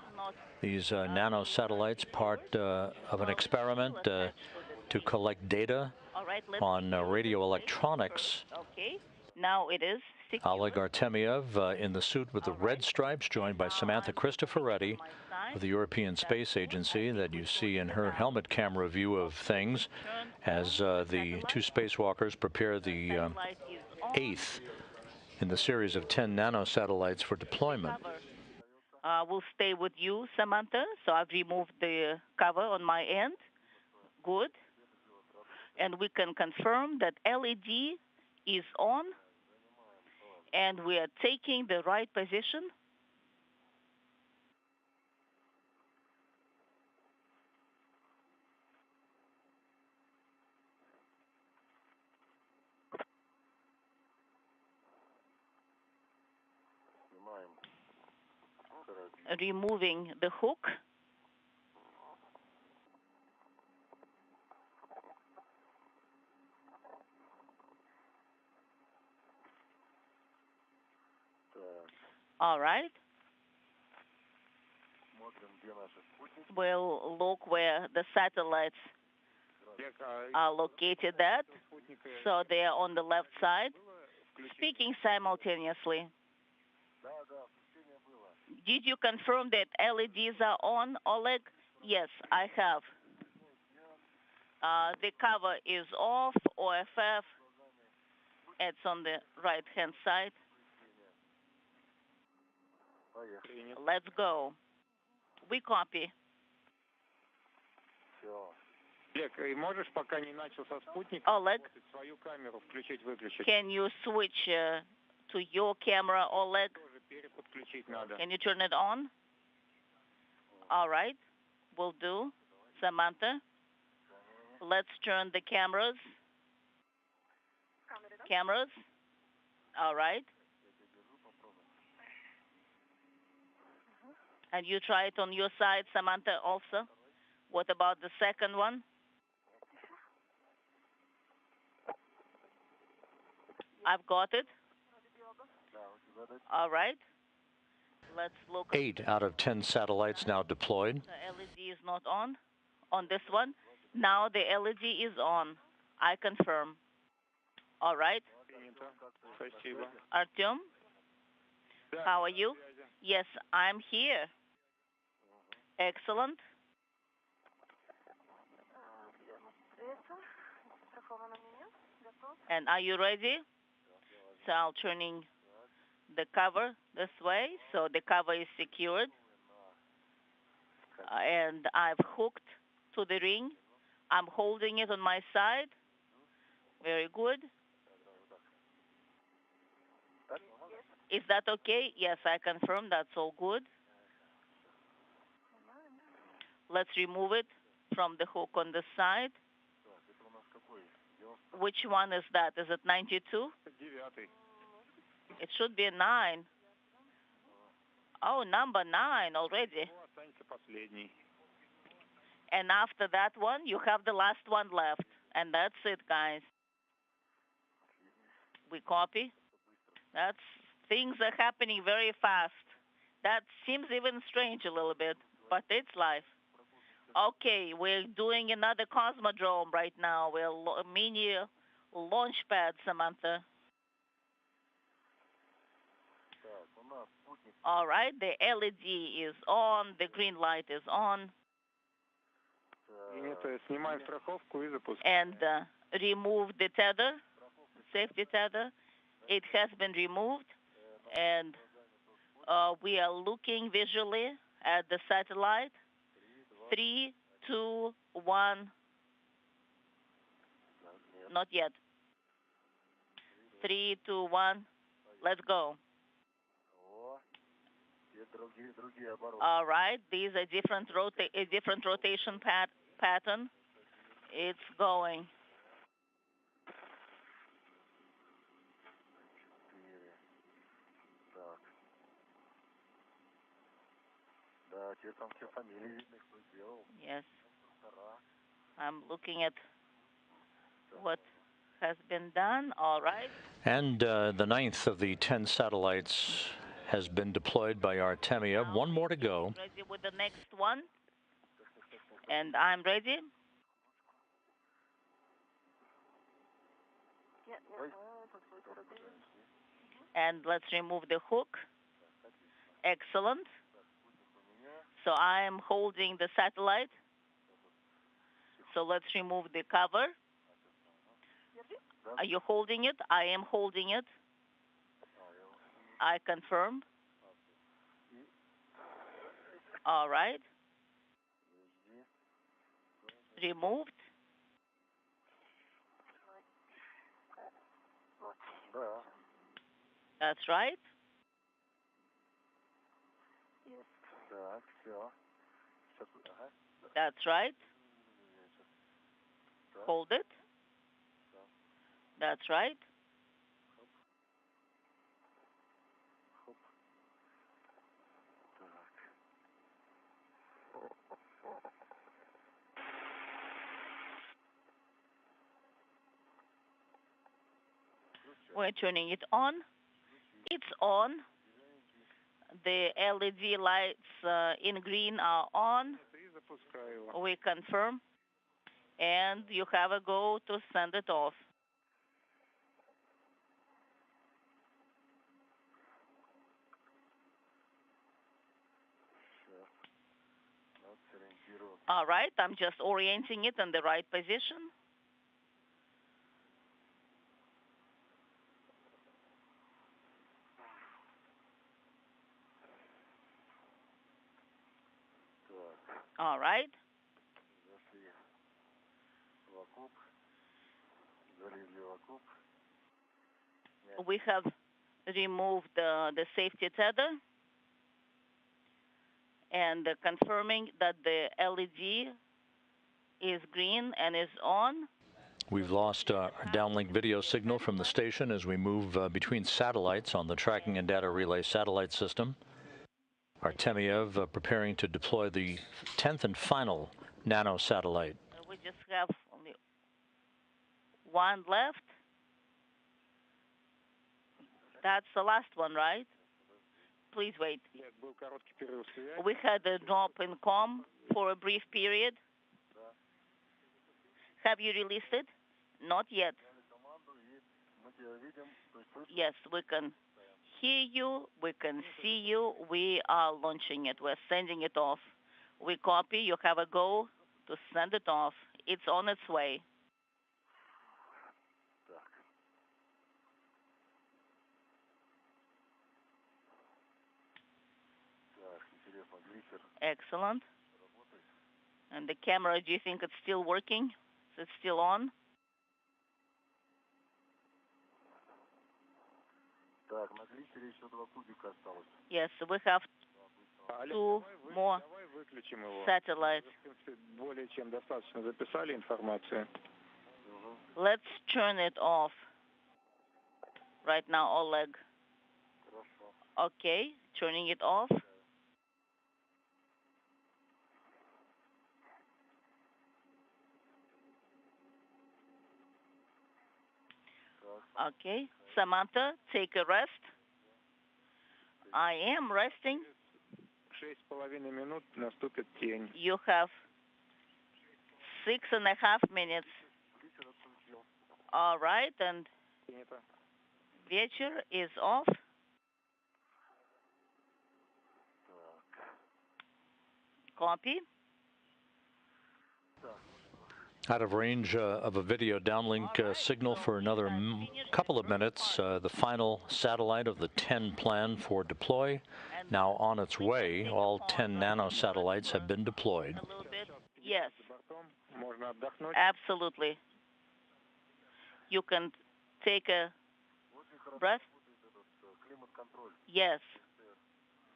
These nanosatellites, part of an experiment to collect data on radio electronics. Okay, now it is secure. Oleg Artemyev in the suit with the red stripes, joined by Samantha Cristoforetti of the European Space Agency that you see in her helmet camera view of things as the two spacewalkers prepare the eighth in the series of 10 nanosatellites for deployment. We'll stay with you, Samantha. So I've removed the cover on my end. Good. And we can confirm that LED is on, and we are taking the right position. Removing the hook. All right. We'll look where the satellites are located at. So they are on the left side, speaking simultaneously. Did you confirm that LEDs are on, Oleg? Yes, I have. The cover is off, OFF. It's on the right-hand side. Let's go. We copy. Oleg, can you switch to your camera, Oleg? Can you turn it on? All right, will do. Samantha, let's turn the cameras. Cameras. All right. And you try it on your side, Samantha, also. What about the second one? I've got it. All right. Let's look. 8 out of 10 satellites now deployed. The LED is not on this one. Now the LED is on. I confirm. All right. Artyom, how are you? Yes, I'm here. Excellent. And are you ready? So I'm turning the cover this way, so the cover is secured. And I've hooked to the ring. I'm holding it on my side. Very good. Is that okay? Yes, I confirm that's all good. Let's remove it from the hook on the side. Which one is that? Is it 92? It should be a 9. Oh, number 9 already. And after that one, you have the last one left. And that's it, guys. We copy. Things are happening very fast. That seems even strange a little bit, but it's life. Okay, we're doing another cosmodrome right now. We're a mini launch pad, Samantha. All right, the LED is on, the green light is on. And remove the tether, safety tether. It has been removed, and we are looking visually at the satellite. 3, 2, 1. Not yet. 3, 2, 1. Let's go. All right. These are different rotation pattern. It's going. Yes. I'm looking at what has been done. All right. And the 9th of the 10 satellites has been deployed by Artemyev. One more to go. Ready with the next one. And I'm ready. And let's remove the hook. Excellent. So I am holding the satellite. So let's remove the cover. Are you holding it? I am holding it. I confirm. All right. Removed. That's right. That's right. Hold it. That's right. We're turning it on. It's on. The LED lights in green are on. We confirm. And you have a go to send it off. All right, I'm just orienting it in the right position. All right. We have removed the safety tether and confirming that the LED is green and is on. We've lost our downlink video signal from the station as we move between satellites on the tracking and data relay satellite system. Artemyev preparing to deploy the 10th and final nano satellite. We just have only one left. That's the last one, right? Please wait. We had a drop in com for a brief period. Have you released it? Not yet. Yes, we can hear you, we can see you, we are launching it, we're sending it off. We copy, you have a go to send it off. It's on its way. Excellent. And the camera, do you think it's still working? Is it still on? Yes, we have two more satellites. Let's turn it off right now, Oleg. Okay, turning it off. Okay, Samantha, take a rest. I am resting. You have 6.5 minutes. All right, and вечер is off. Copy. Out of range of a video downlink signal for another couple of minutes. The final satellite of the 10 planned for deploy now on its way. All 10 nanosatellites have been deployed. A little bit. Yes. Absolutely. You can take a breath. Yes.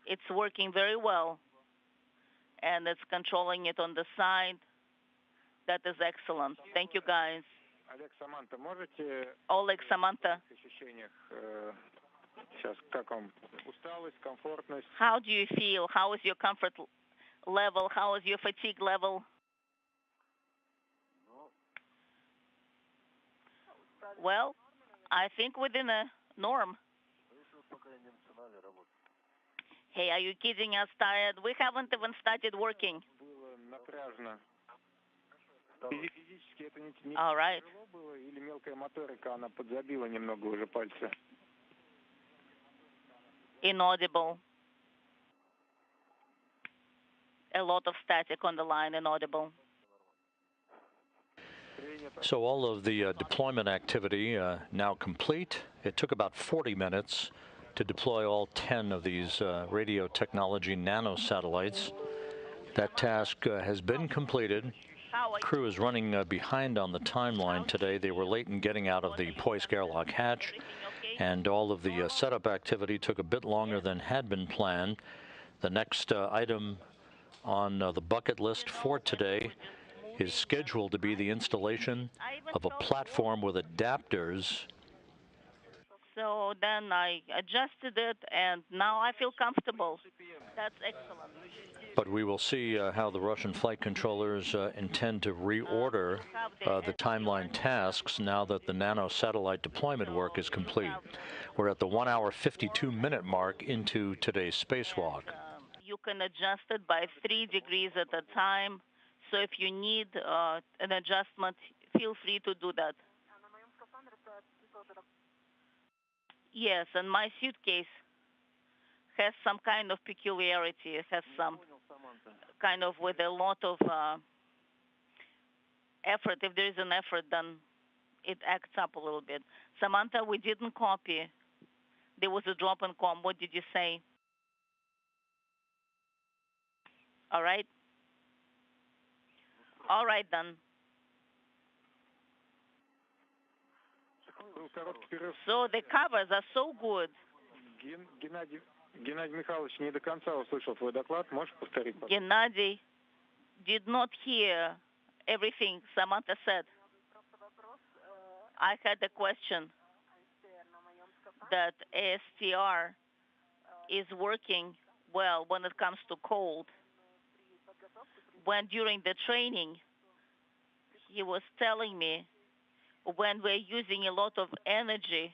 It's working very well. And it's controlling it on the side. That is excellent. Thank you, guys. Oleg, Samantha. How do you feel? How is your comfort level? How is your fatigue level? Well, I think within a norm. Hey, are you kidding us, tired? We haven't even started working. All right. Inaudible. A lot of static on the line, inaudible. So all of the deployment activity now complete. It took about 40 minutes to deploy all 10 of these radio technology nanosatellites. That task has been completed. Crew is running behind on the timeline today. They were late in getting out of the Poisk airlock hatch, and all of the setup activity took a bit longer than had been planned. The next item on the bucket list for today is scheduled to be the installation of a platform with adapters. So then I adjusted it, and now I feel comfortable. That's excellent. But we will see how the Russian flight controllers intend to reorder the timeline tasks now that the nano-satellite deployment work is complete. We're at the 1 hour 52-minute mark into today's spacewalk. You can adjust it by 3 degrees at a time. So if you need an adjustment, feel free to do that. Yes, and my suitcase has some kind of peculiarity. It has some kind of with a lot of effort. If there is an effort, then it acts up a little bit. Samantha, we didn't copy. There was a drop in com. What did you say? All right. All right, then. So the covers are so good. Gennady did not hear everything Samantha said. I had a question that ASTR is working well when it comes to cold. When during the training, he was telling me when we're using a lot of energy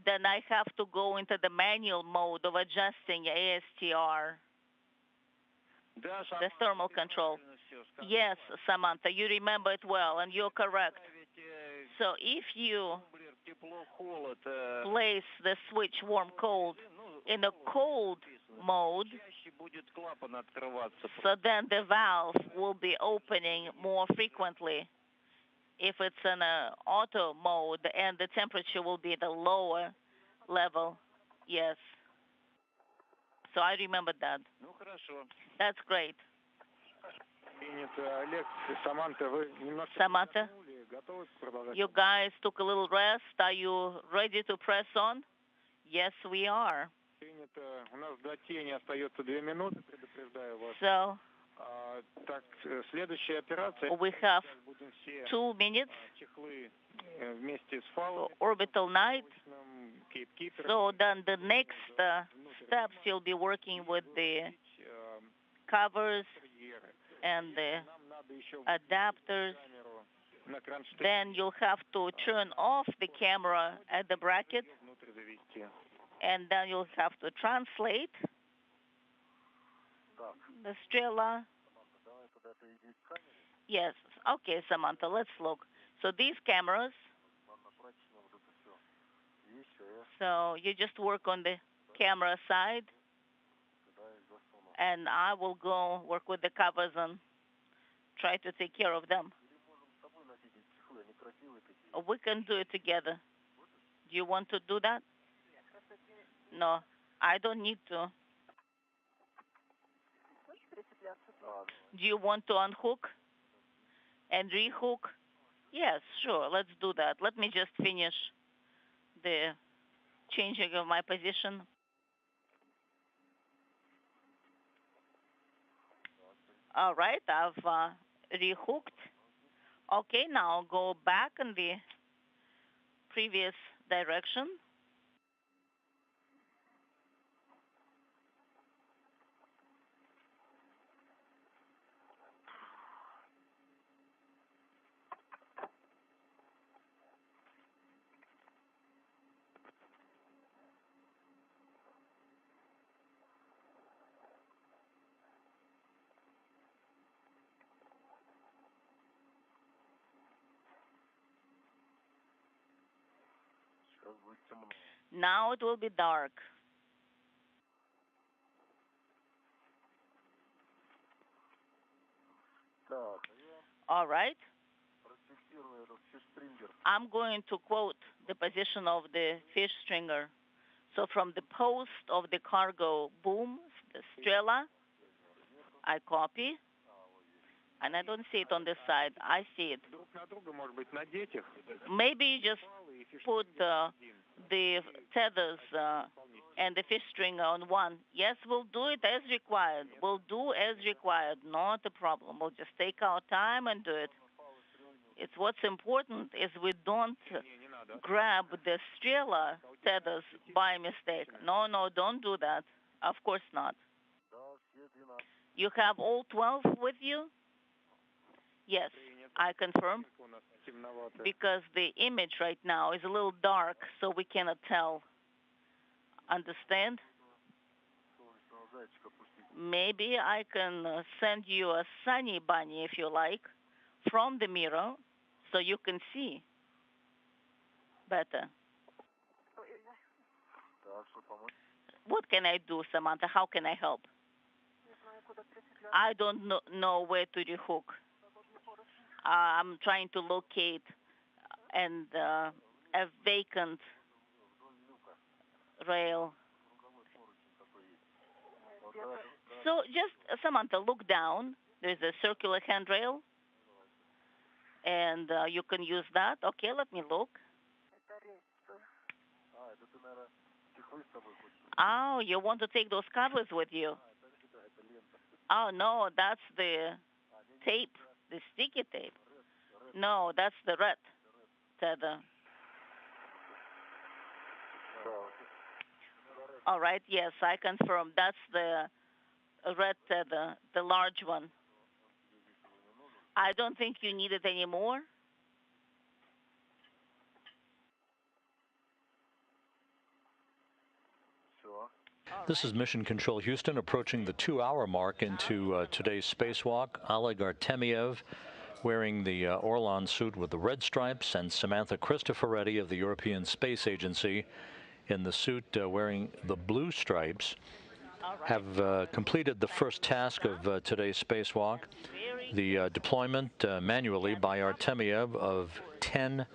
then I have to go into the manual mode of adjusting ASTR, the thermal control. Yes, Samantha, you remember it well, and you're correct. So if you place the switch warm-cold in a cold mode, so then the valve will be opening more frequently. If it's in an auto mode, and the temperature will be at a lower level. Yes. So I remembered that. That's great. Samantha, you guys took a little rest. Are you ready to press on? Yes, we are. So we have 2 minutes for orbital night. So then the next steps, you'll be working with the covers and the adapters. Then you'll have to turn off the camera at the bracket, and then you'll have to translate the strela. Yes. Okay, Samantha, let's look. So these cameras, so you just work on the camera side, and I will go work with the covers and try to take care of them. We can do it together. Do you want to do that? No, I don't need to. Do you want to unhook and rehook? Yes, sure, let's do that. Let me just finish the changing of my position. All right, I've rehooked. Okay, now go back in the previous direction. Now it will be dark. All right. I'm going to quote the position of the fish stringer. So from the post of the cargo boom, the strela, I copy, and I don't see it on this side. I see it. Maybe you just put the tethers and the fish string on one. Yes, we'll do it as required. We'll do as required. Not a problem. We'll just take our time and do it. It's what's important is we don't grab the strela tethers by mistake. No, don't do that. Of course not. You have all 12 with you? Yes, I confirm. Because the image right now is a little dark, so we cannot tell. Understand? Maybe I can send you a sunny bunny, if you like, from the mirror, so you can see better. What can I do, Samantha? How can I help? I don't know where to rehook. I'm trying to locate and a vacant rail. So just, Samantha, look down. There's a circular handrail, and you can use that. Okay, let me look. Oh, you want to take those covers with you? Oh, no, that's the tape, the sticky tape. No, that's the red tether. All right, yes, I confirm. That's the red tether, the large one. I don't think you need it anymore. This is Mission Control Houston, approaching the 2-hour mark into today's spacewalk. Oleg Artemyev wearing the Orlan suit with the red stripes, and Samantha Cristoforetti of the European Space Agency in the suit wearing the blue stripes have completed the first task of today's spacewalk, the deployment manually by Artemyev of 10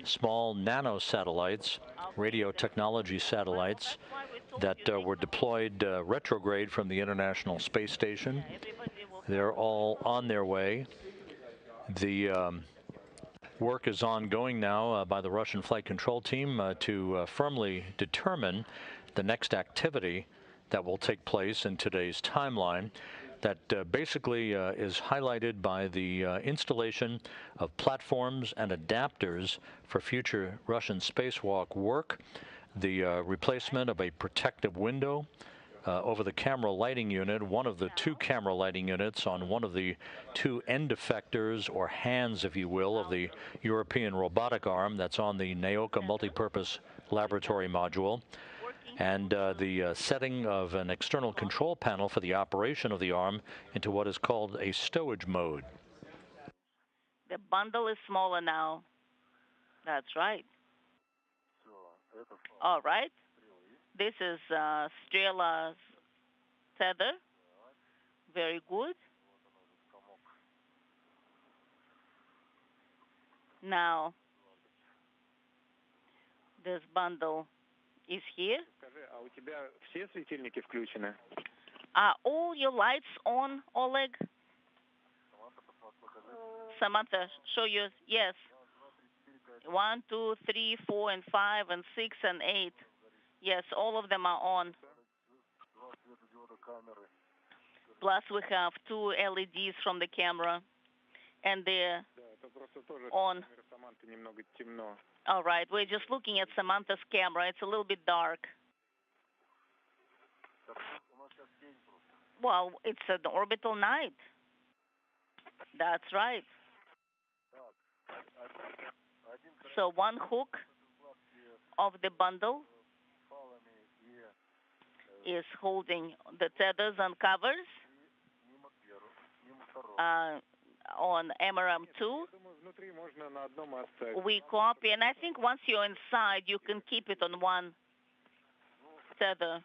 small nano-satellites, radio technology satellites, that were deployed retrograde from the International Space Station. They're all on their way. The work is ongoing now by the Russian Flight Control Team to firmly determine the next activity that will take place in today's timeline. That basically is highlighted by the installation of platforms and adapters for future Russian spacewalk work, the replacement of a protective window over the camera lighting unit, one of the two camera lighting units on one of the two end effectors, or hands, if you will, of the European robotic arm that's on the Naoka multipurpose laboratory module, and the setting of an external control panel for the operation of the arm into what is called a stowage mode. The bundle is smaller now. That's right. All right. This is Strela's tether. Very good. Now, this bundle is here. Are all your lights on, Oleg? Samantha, show yours. Yes. 1, 2, 3, 4, and 5, and 6, and 8. Yes, all of them are on. Plus, we have 2 LEDs from the camera, and they're on. All right, we're just looking at Samantha's camera. It's a little bit dark. Well, it's an orbital night. That's right. So one hook of the bundle is holding the tethers and covers on MRM2. We copy, and I think once you're inside, you can keep it on one tether.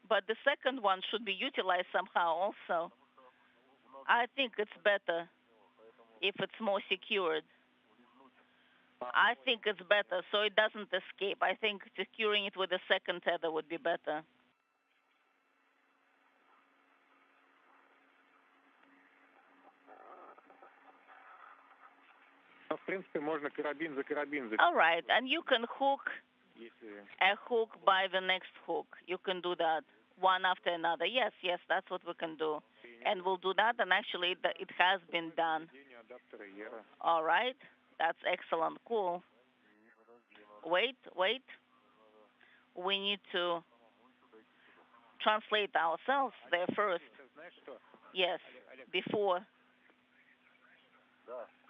But the second one should be utilized somehow also. I think it's better if it's more secured. I think it's better so it doesn't escape. I think securing it with a second tether would be better. All right, and you can hook a hook by the next hook. You can do that one after another. Yes, that's what we can do. And we'll do that, and actually it has been done. All right, that's excellent, cool. Wait. We need to translate ourselves there first. Yes, before.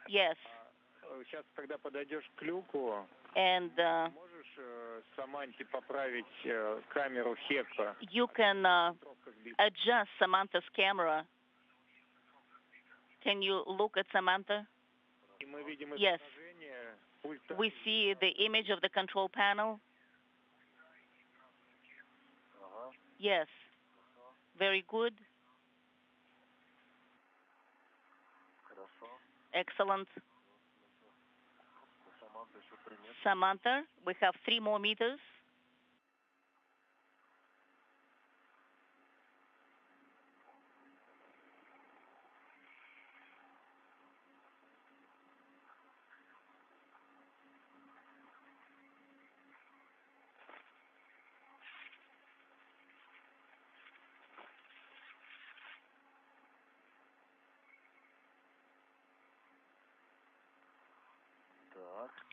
Yes. And you can adjust Samantha's camera. Can you look at Samantha? Yes. We see the image of the control panel. Yes. Very good. Excellent. Samantha, we have 3 more meters.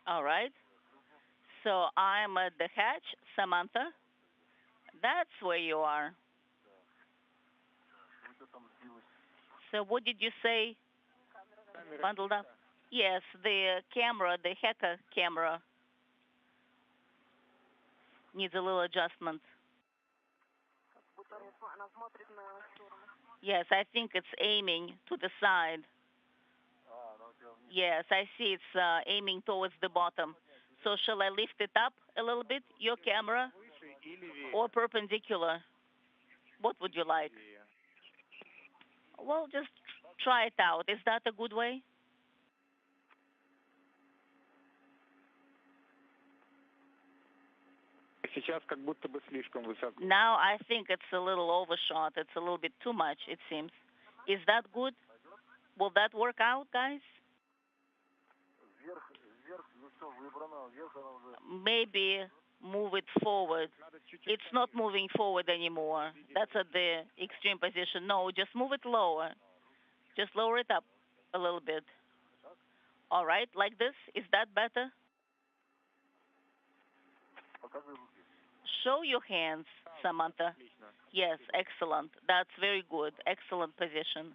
All right. So I'm at the hatch, Samantha. That's where you are. So what did you say? Bundled up? Yes, the camera, the hacker camera. needs a little adjustment. Yes, I think it's aiming to the side. Yes, I see it's aiming towards the bottom. So shall I lift it up a little bit, your camera, or perpendicular? What would you like? Well, just try it out. Is that a good way? Now I think it's a little overshot. It's a little bit too much, it seems. Is that good? Will that work out, guys? Maybe move it forward. It's not moving forward anymore. That's at the extreme position. No, just move it lower. Just lower it up a little bit. All right, like this. Is that better? Show your hands, Samantha. Yes, excellent. That's very good. Excellent position.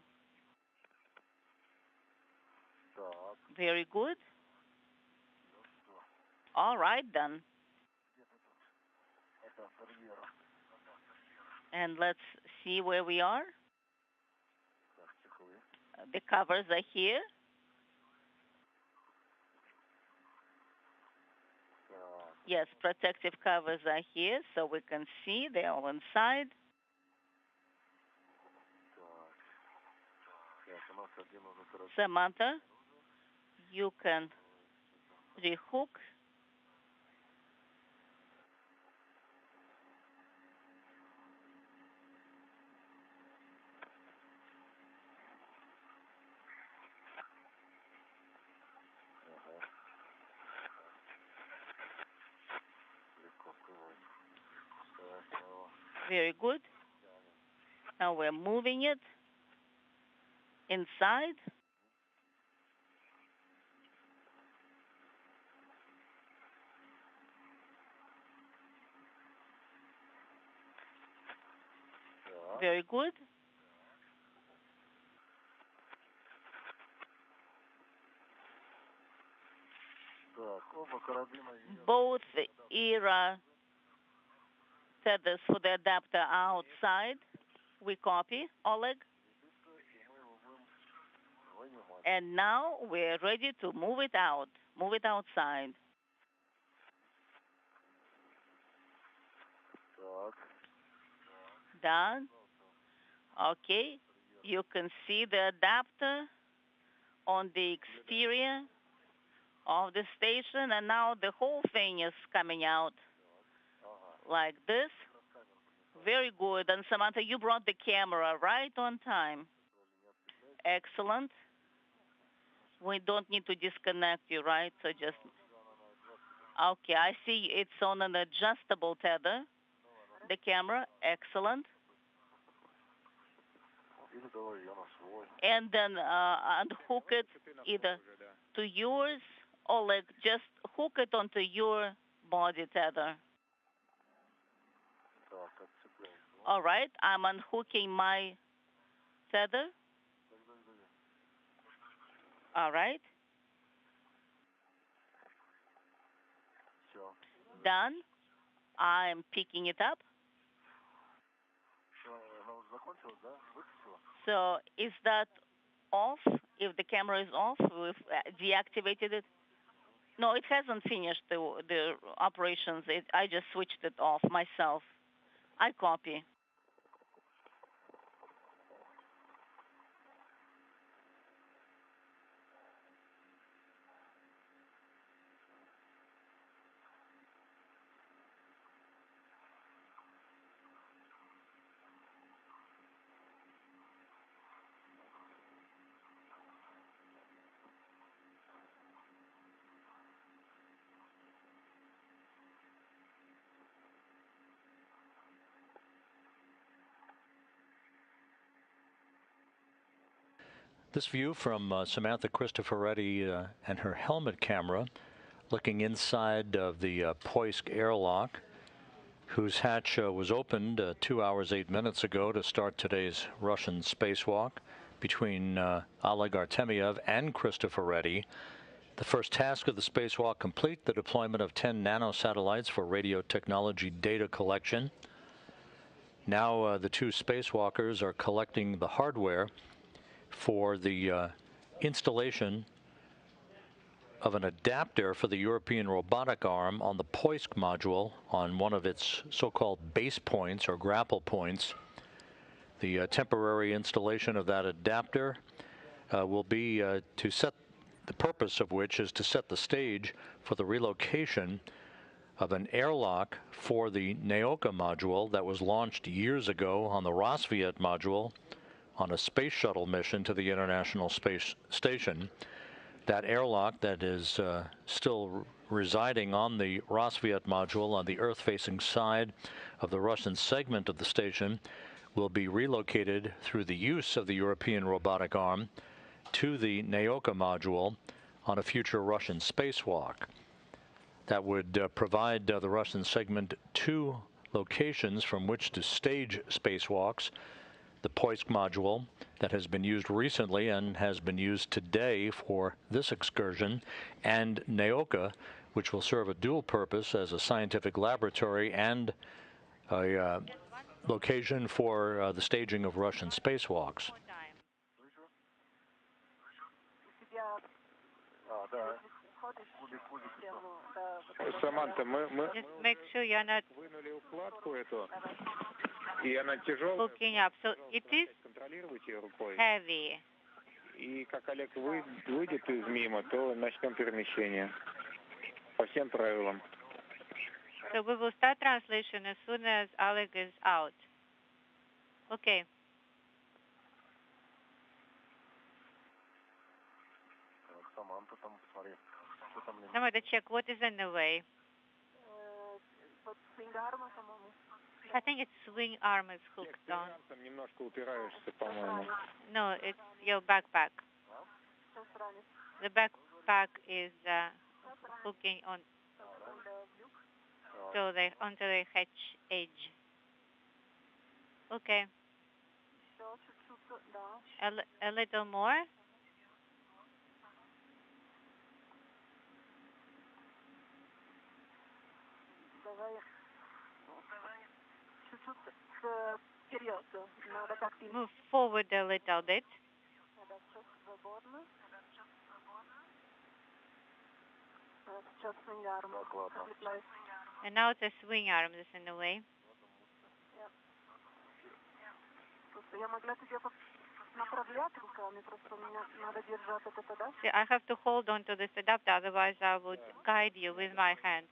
Very good. All right, then. And let's see where we are. The covers are here. Yes, protective covers are here, so we can see they're all inside. Samantha, you can rehook. Very good. Now we're moving it inside. Very good. Both era tethers for the adapter outside. We copy, Oleg. And now we're ready to move it out. Move it outside. Done. Okay. You can see the adapter on the exterior of the station, and now the whole thing is coming out like this. Very good. And Samantha, you brought the camera right on time. Excellent. We don't need to disconnect you, right? So just, okay, I see it's on an adjustable tether, the camera. Excellent. And then unhook it either to yours, Oleg, just hook it onto your body tether. All right, I'm unhooking my tether. All right. Done. I'm picking it up. So is that off? If the camera is off, we've deactivated it. No, it hasn't finished the operations. I just switched it off myself. I copy. This view from Samantha Cristoforetti and her helmet camera, looking inside of the Poisk airlock, whose hatch was opened 2 hours 8 minutes ago to start today's Russian spacewalk between Oleg Artemyev and Cristoforetti. The first task of the spacewalk complete, the deployment of 10 nanosatellites for radio technology data collection. Now the two spacewalkers are collecting the hardware for the installation of an adapter for the European robotic arm on the POISC module on one of its so-called base points or grapple points. The temporary installation of that adapter will be to set, the purpose of which is to set the stage for the relocation of an airlock for the Naoka module that was launched years ago on the Rosviet module on a space shuttle mission to the International Space Station. That airlock that is still residing on the Rosviet module on the Earth-facing side of the Russian segment of the station will be relocated through the use of the European robotic arm to the Naoka module on a future Russian spacewalk. That would provide the Russian segment two locations from which to stage spacewalks: the POISC module that has been used recently and has been used today for this excursion, and Naoka, which will serve a dual purpose as a scientific laboratory and a location for the staging of Russian spacewalks. Samantha, just make sure you're not hooking up. So it is heavy. И как Олег выйдет из мимо, то начнем перемещение. По всем правилам. So we will start translation as soon as Oleg is out. Okay. Samantha, check what is in the way. I think its swing arm is hooked on. No, it's your backpack. The backpack is hooking on onto the hatch edge. Okay. A little more. Move forward a little bit. And now the swing arm is in the way. See, I have to hold on to this adapter, otherwise I would guide you with my hand.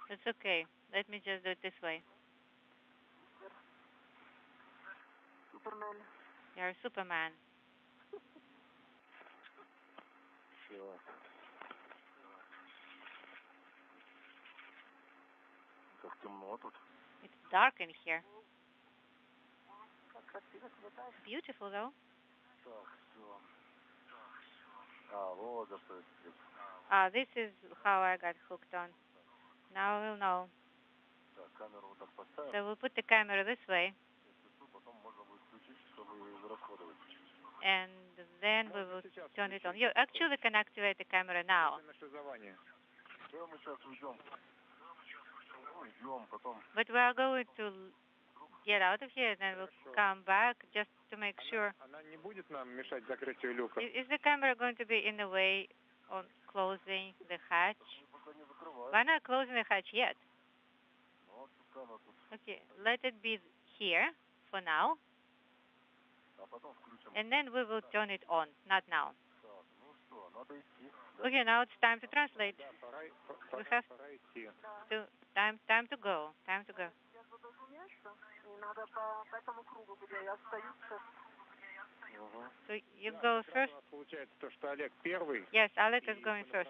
It's okay. Let me just do it this way. You're a Superman. It's dark in here. It's beautiful, though. This is how I got hooked on. Now we'll know. So we'll put the camera this way. And then we will turn it on. You actually can activate the camera now. But we are going to get out of here and then we'll come back just to make sure. Is the camera going to be in the way on closing the hatch? We're not closing the hatch yet. Okay, let it be here for now. And then we will turn it on, not now. Okay, now it's time to translate. We have to, time to go, time to go. So you go first? Yes, Oleg is going first.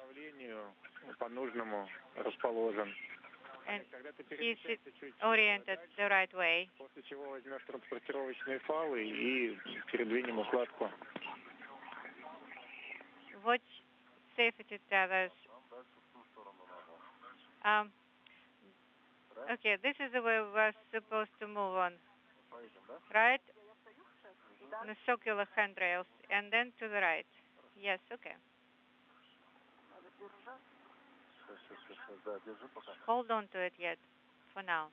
And he's oriented the right way. Watch safety tethers. Okay, this is the way we're supposed to move on. Right? The circular handrails, and then to the right. Yes, okay. Да, держи пока. Hold on to it yet, for now.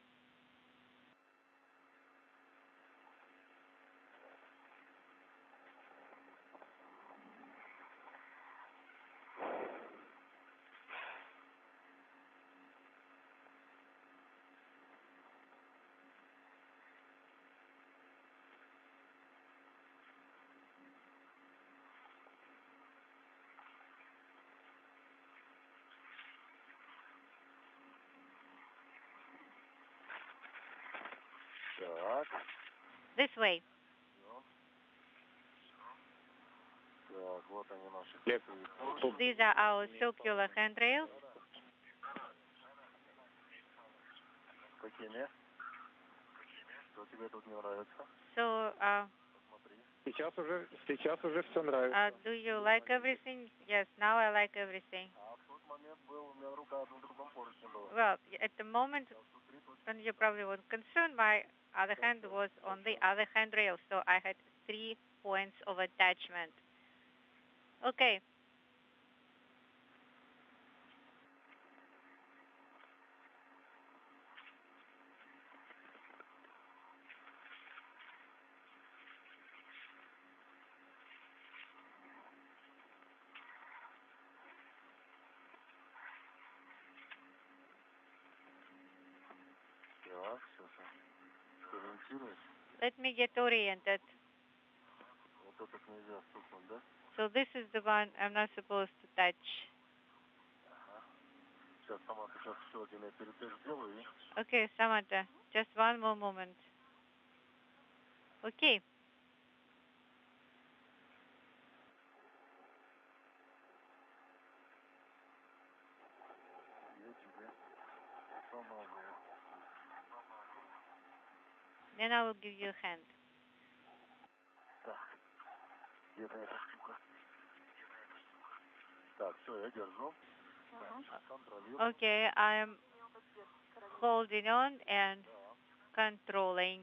Так. This way. Так, вот они наши. These are our circular handrails. Какими? Что тебе тут не нравится? So, Сейчас уже все нравится. do you like everything? Yes, now I like everything. А в тот момент был, у меня рука на другом поручне была. Well, at the moment when you probably were concerned, my other hand was on the other handrail, so I had 3 points of attachment. Okay. Так, сейчас. Ориентируюсь. Let me get oriented. Вот этот нельзя стукнуть, да? So this is the one I'm not supposed to touch. Сейчас, Самантha, сейчас еще один я перед сделаю. Okay, Samantha, just one more moment. Okay. Я тебе помогу. Then I will give you a hand. Так, где-то эта штука. Так, все, я держу. Okay, I am holding on and controlling.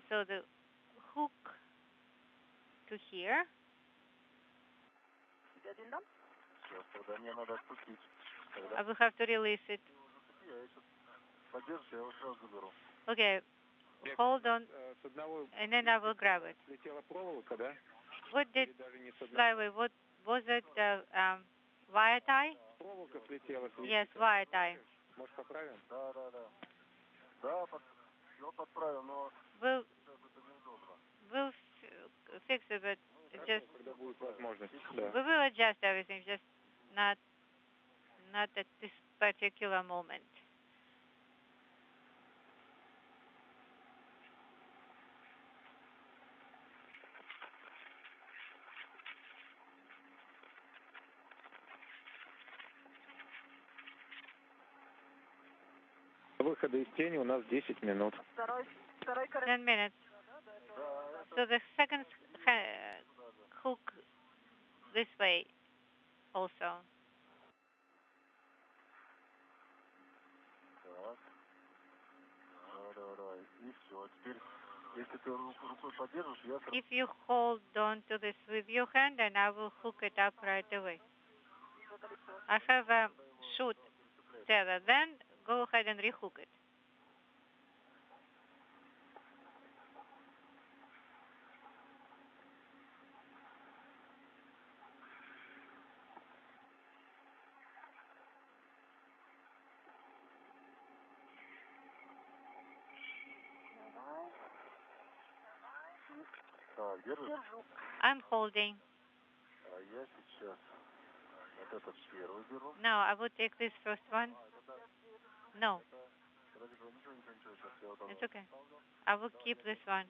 So the hook to here. Сейчас, тогда мне надо отпустить. I will have to release it. Я сейчас подержу, я его сразу заберу. Okay, hold on, and then I will grab it. Слетела проволока, да? What did flyway? What was it? Wire tie? Проволока слетела. Yes, wire tie. Может, поправим? Да. Да, все подправил, но We'll сейчас это неудобно. we'll fix it, but just Когда будет возможность. Да. we will adjust everything, just not at this particular moment. Выхода из тени у нас 10 минут. 10 minutes. So the second hook this way also. Так. Да. И все. Теперь, если ты рукой подержишь, я сразу... If you hold on to this with your hand, and I will hook it up right away. I have a short tether. Then go ahead and rehook it. Так, держишь? I'm holding. А я сейчас вот этот первый беру. No, I will take this first one. No, Ничего, сейчас я вот it's okay. I will keep this one.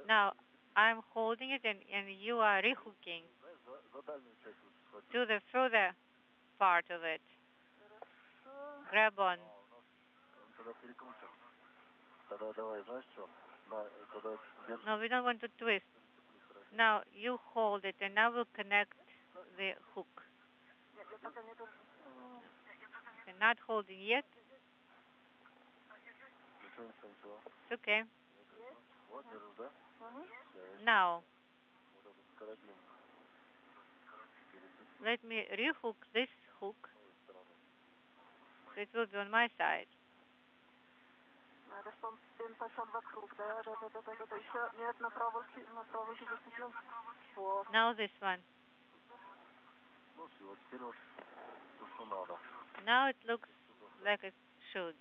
Now, I'm holding it, and you are rehooking за дальнюю часть схватил. to the further part of it. Grab on. Тогда перекрутим. Тогда давай, знаешь что? Тогда держи. No, we don't want to twist. Now, you hold it, and I will connect the hook. You're not holding yet. Ничего. It's okay. Вот, держишь, да? Now, Вот этот карабин. let me rehook this hook, so it will be on my side. Now this one. Now it looks like it should.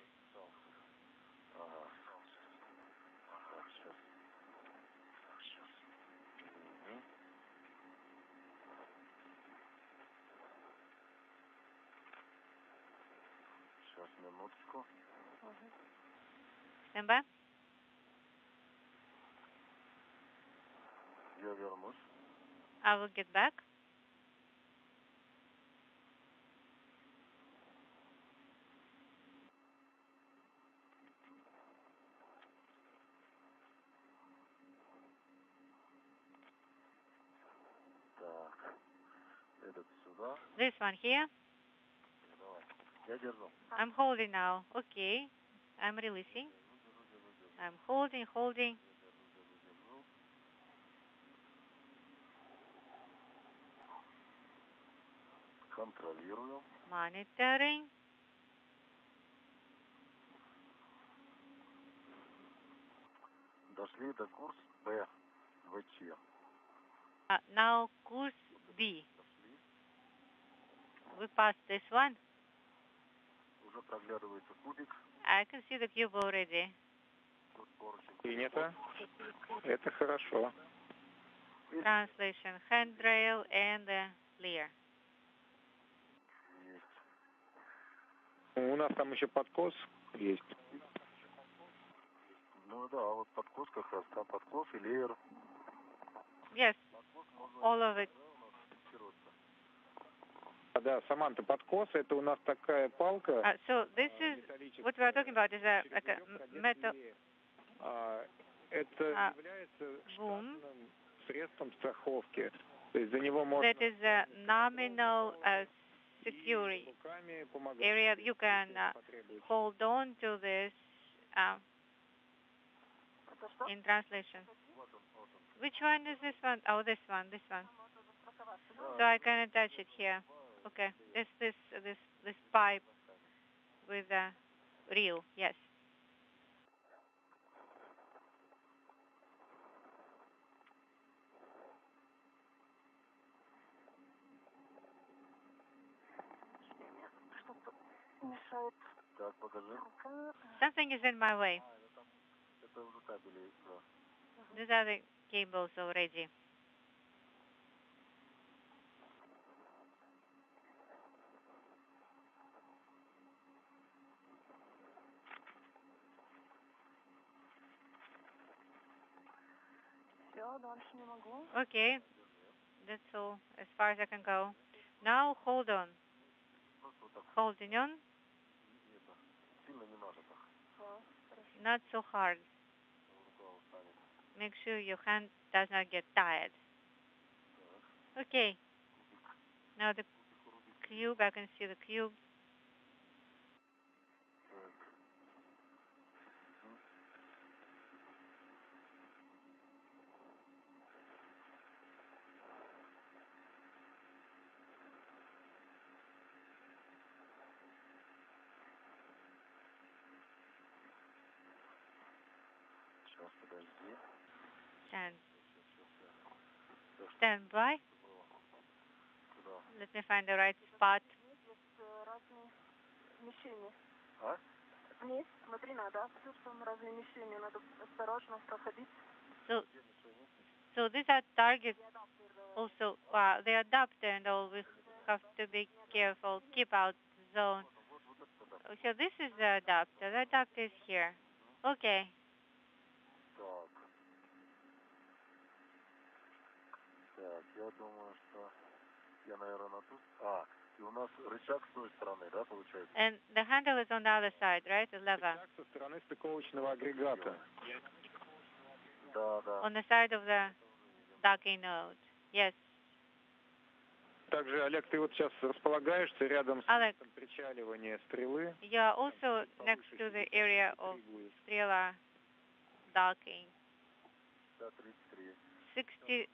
Stand by. I will get back. This one here. I'm holding now. Okay. I'm releasing. I'm holding. Monitoring. Now course B. We passed this one. I can see the cube already. Принято. Это хорошо. Translation, handrail and clear. У нас там еще подкос есть. Ну да, вот подкос как раз, там подкос и леер. Yes, all of it. Да, Саманта, подкос, это у нас такая палка. So this is, what we are talking about is like a metal. Это является штатным средством страховки. То есть за него можно... That is a nominal security area. You can hold on to this in translation. Which one is this one? Oh, this one. So I can attach it here. Okay. This pipe with a reel. Yes. Something is in my way. These are the cables already. Okay, that's all as far as I can go. Now hold on. Holding on. Not so hard. Make sure your hand does not get tired. Okay. Now the cube, I can see the cube. Stand by. Let me find the right spot. So these are targets also. The adapter and all, we have to be careful. Keep out zone. So this is the adapter. The adapter is here. Okay. Я думаю, что я, наверное, тут. И у нас рычаг с той стороны, да, получается? And the handle is on the other side, right? The lever. Рычаг со стороны стыковочного агрегата. Да. On the side of the docking node. Yes. Также, Олег, ты вот сейчас располагаешься рядом с местом причаливания стрелы. You are also next to the area of Strela docking. 60,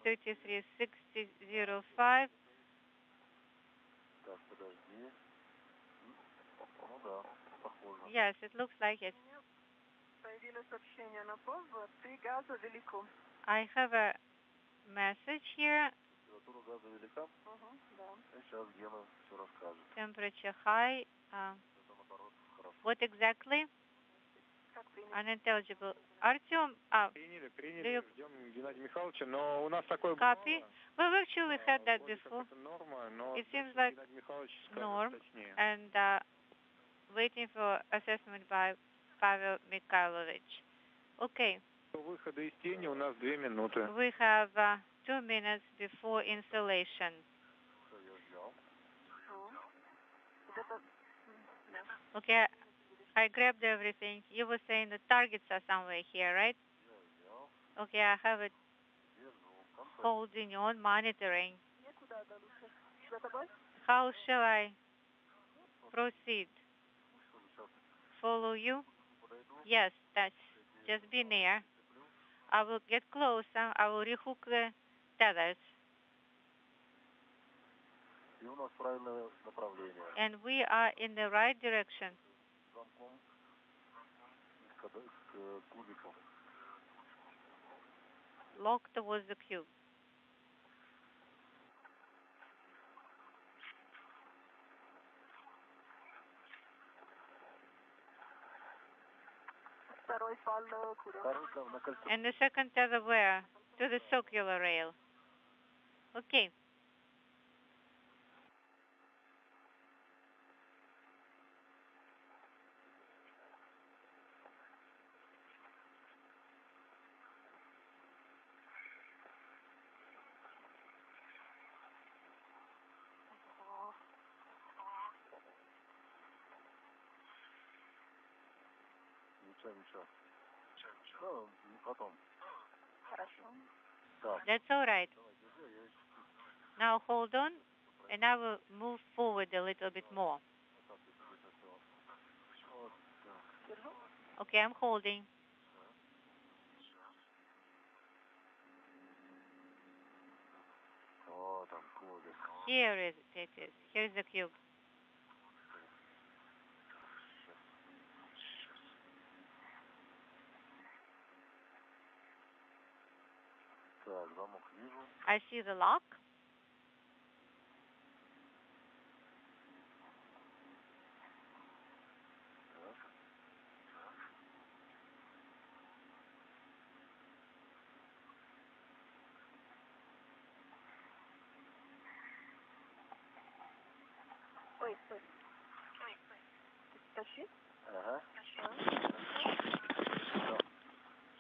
33, 60, 05. Yes, it looks like it. I have a message here. Temperature high. What exactly? Unintelligible. Artyom, do you copy? Well, actually, we had that before. It seems like norm and waiting for assessment by Pavel Mikhailovich. Okay. We have 2 minutes before installation. Okay, I grabbed everything. You were saying the targets are somewhere here, right? Okay, I have it holding on, monitoring. How shall I proceed? Follow you? Yes, that's just be near. I will get closer. I will rehook the tethers. And we are in the right direction. Lock towards the cube. And the second tether where? To the circular rail. Okay. That's all right. Now hold on, and I will move forward a little bit more. Okay, I'm holding. Here it is. Here's the cube. I see the lock.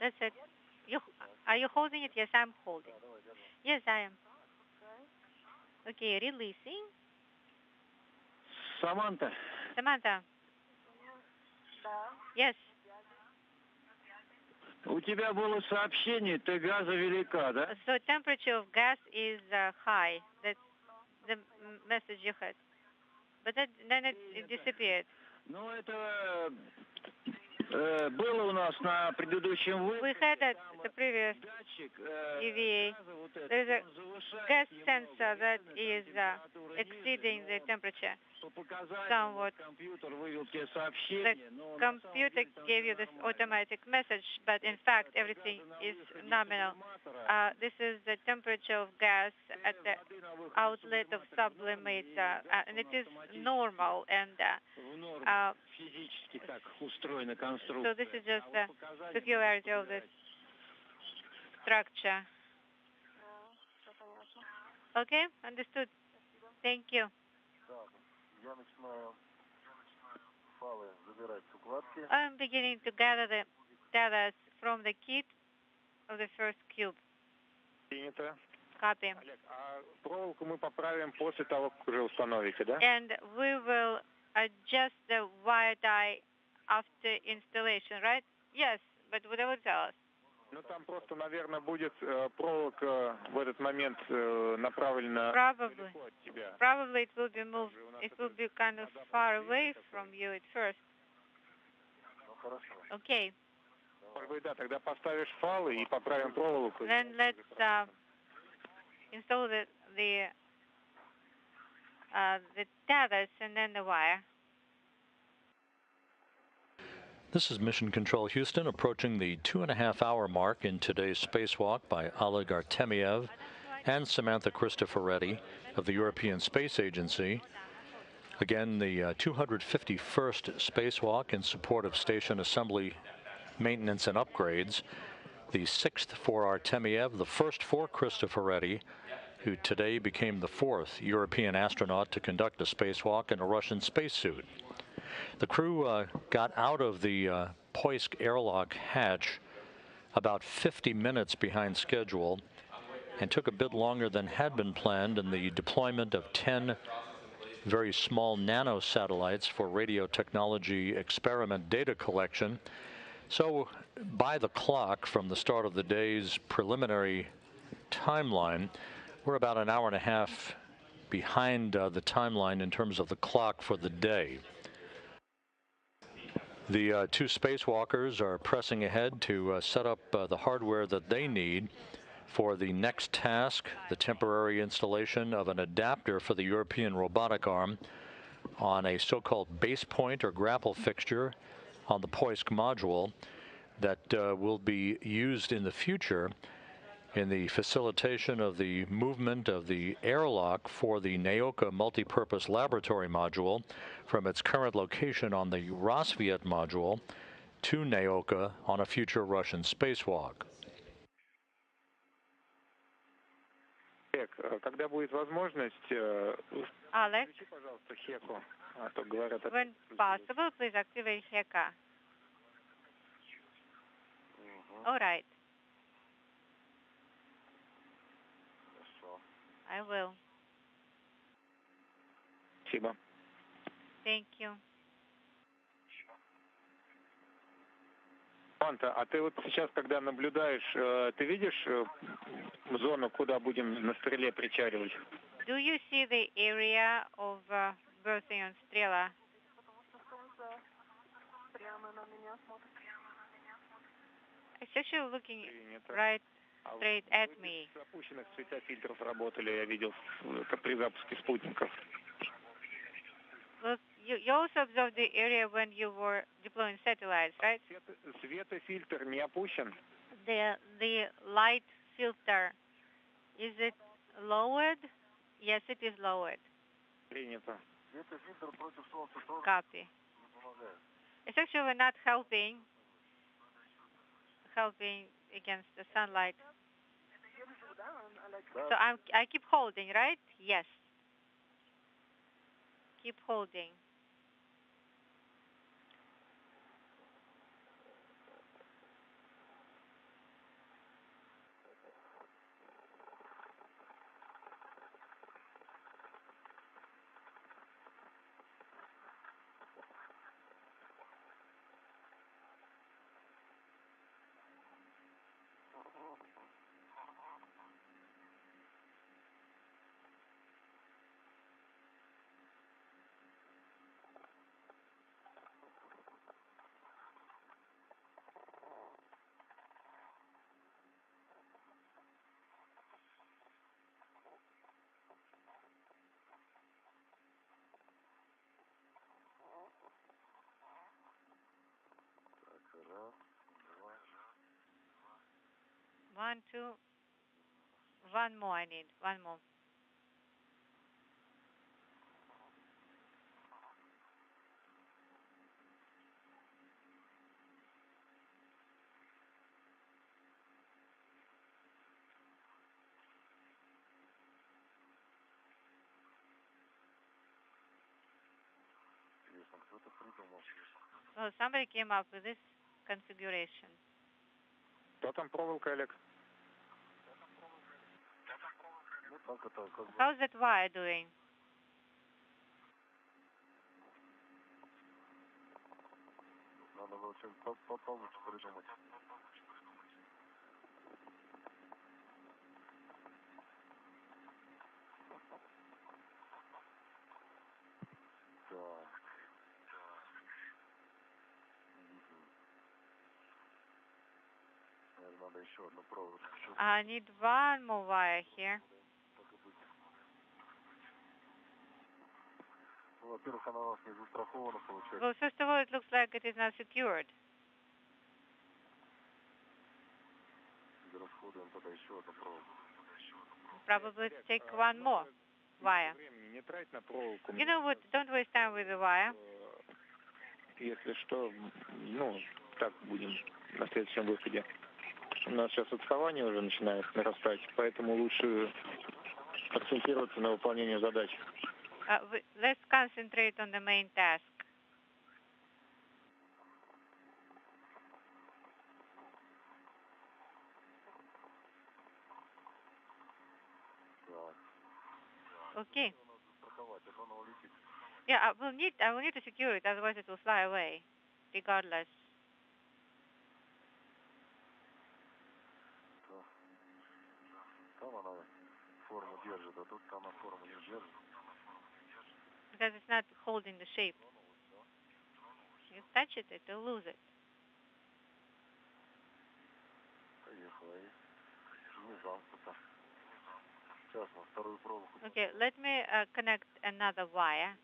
That's it. Are you holding it? Yes, I'm holding. Yes, I am. Okay, releasing. Samantha. Samantha. Yes. У тебя было сообщение, ты газовелика, да? So temperature of gas is high. That's the message you had. But then it disappeared. Ну, это было у нас на предыдущем выпуске. We had at the previous EVA. There's a gas sensor that is exceeding the temperature somewhat. The computer gave you this automatic message, but in fact everything is nominal. This is the temperature of gas at the outlet of sublimator, and it is normal. And so this is just the peculiarity of this structure. Okay, understood. Thank you. I'm beginning to gather the tethers from the kit of the first cube. Copy. And we will adjust the wire tie after installation, right? Yes, but whatever tell us. Ну, там просто, наверное, будет проволока в этот момент направлена далеко от тебя. Probably it will be moved. It will be kind of far away from you at first. Okay. Да, тогда поставишь фалы и поправим проволоку. Then let's install the the tethers and then the wire. This is Mission Control Houston, approaching the 2.5-hour mark in today's spacewalk by Oleg Artemyev and Samantha Cristoforetti of the European Space Agency. Again, the 251st spacewalk in support of station assembly, maintenance, and upgrades. The 6th for Artemyev, the first for Cristoforetti, who today became the 4th European astronaut to conduct a spacewalk in a Russian spacesuit. The crew got out of the Poisk airlock hatch about 50 minutes behind schedule and took a bit longer than had been planned in the deployment of 10 very small nanosatellites for radio technology experiment data collection. So by the clock from the start of the day's preliminary timeline, we're about an hour and a half behind the timeline in terms of the clock for the day. The two spacewalkers are pressing ahead to set up the hardware that they need for the next task, the temporary installation of an adapter for the European robotic arm on a so-called base point or grapple fixture on the Poisk module that will be used in the future in the facilitation of the movement of the airlock for the Naoka multipurpose laboratory module from its current location on the Rosviet module to Naoka on a future Russian spacewalk. Когда будет возможность, Alex, включи, пожалуйста, Хеку, а то говорят... when possible, please activate HECA. All right. I will. Спасибо. Thank you. Саманта, а ты вот сейчас, когда наблюдаешь, ты видишь зону, куда будем на стреле причаливать? Do you see the area of berthing on Strela? It's actually looking right straight at me. С опущенных светофильтров работали, я видел, при запуске спутников. Look, you also observed the area when you were deploying satellites, right? Светофильтр не опущен? The light filter, is it lowered? Yes, it is lowered. Принято. Copy. It's actually not helping against the sunlight. So I keep holding, right? Yes. Keep holding. One, two. One more I need. One more. Well, somebody came up with this configuration. Кто там проволока, Олег? How's that wire doing? Надо очень получше придумать. Надо еще одну проволочку. I need one more wire here. Well, first of all, it looks like it is not secured. Probably take one more wire. You know what? Don't waste time with the wire. Если что, ну, так будем на следующем выходе. У нас сейчас отставание уже начинает нарастать, поэтому лучше акцентироваться на выполнении задач. Let's concentrate on the main task. Okay. Yeah, I will need to secure it, otherwise it will fly away, regardless. Because it's not holding the shape. You touch it, it will lose it. Okay, let me connect another wire,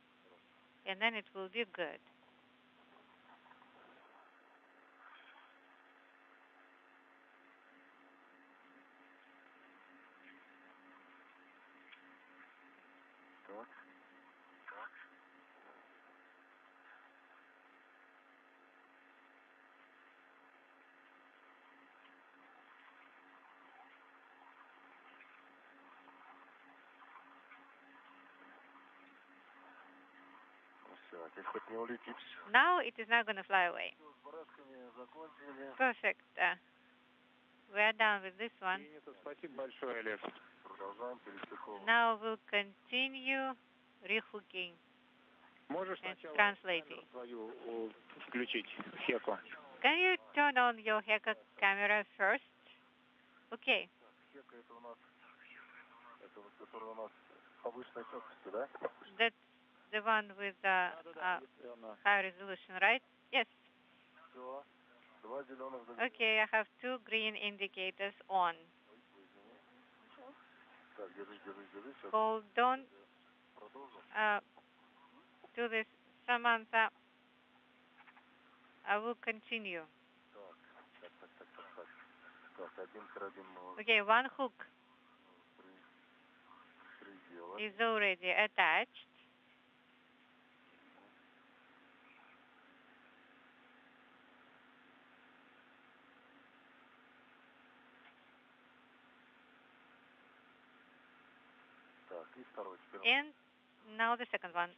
and then it will be good. Now it is not going to fly away. Perfect. We're done with this one. Now we'll continue rehooking and translating. Can you turn on your Heka camera first? Okay. That's the one with the high resolution, right? Yes. Okay, I have two green indicators on. Hold on. Do this, Samantha. I will continue. Okay, one hook is already attached. And now the second one.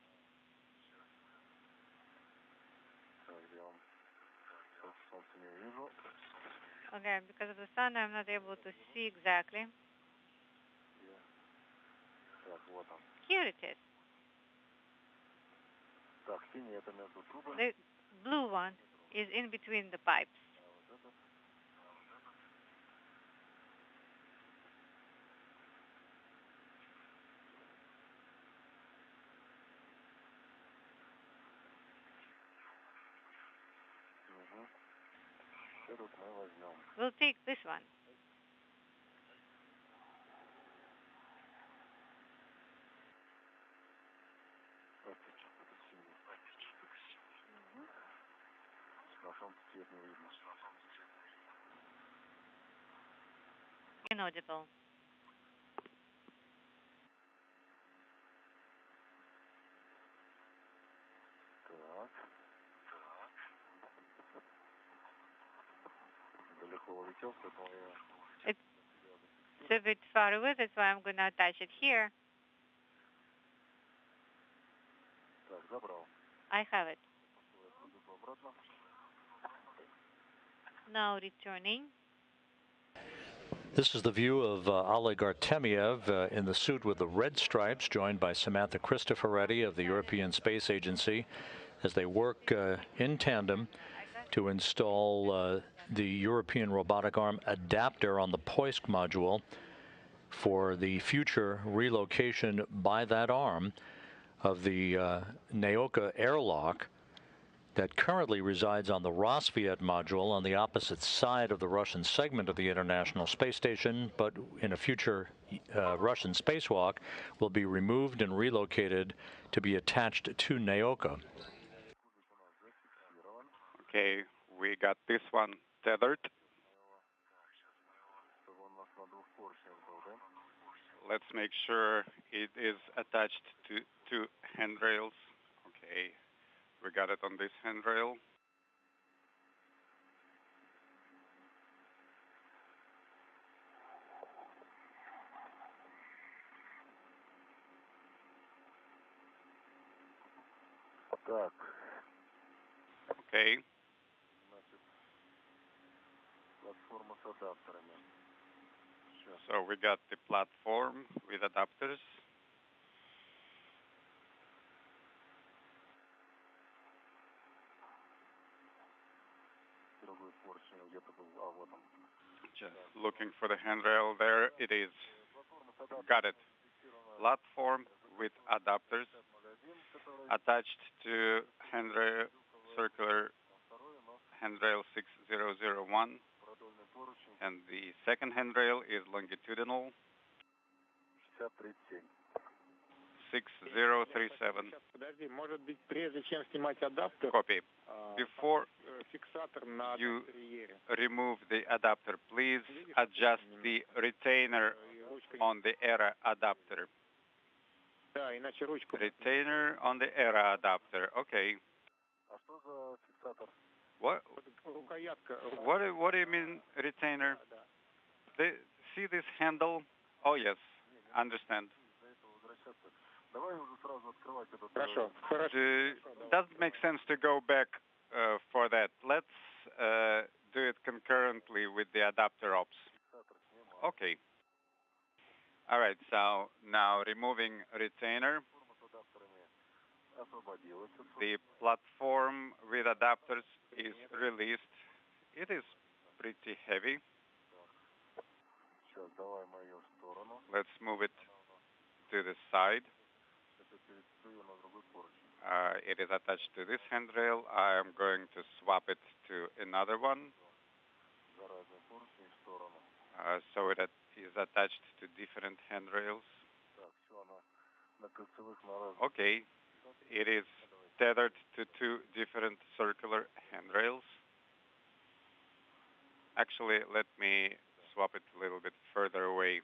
Okay, because of the sun, I'm not able to see exactly. Here it is. The blue one is in between the pipes. We'll take this one. Inaudible. It's a bit far away, that's why I'm going to attach it here. I have it. Now returning. This is the view of Oleg Artemyev in the suit with the red stripes, joined by Samantha Cristoforetti of the European Space Agency, as they work in tandem to install the European robotic arm adapter on the PAÍS module for the future relocation by that arm of the Naoka airlock that currently resides on the Rosviet module on the opposite side of the Russian segment of the International Space Station, but in a future Russian spacewalk will be removed and relocated to be attached to Naoka. Okay, we got this one tethered. Let's make sure it is attached to two handrails. Okay, we got it on this handrail. Okay. So we got the platform with adapters. Just looking for the handrail. There it is. Got it. Platform with adapters attached to handrail, circular handrail 6001. And the second handrail is longitudinal 6037. Copy. Before you remove the adapter, please adjust the retainer on the ERA adapter. Retainer on the ERA adapter. Okay. What do you mean retainer? See this handle? Oh yes, understand. Doesn't make sense to go back for that. Let's do it concurrently with the adapter ops. Okay. All right, so now removing retainer. The platform with adapters is released. It is pretty heavy. Let's move it to the side. It is attached to this handrail. I am going to swap it to another one. So it is attached to different handrails. Okay. It is tethered to two different circular handrails. Actually, let me swap it a little bit further away.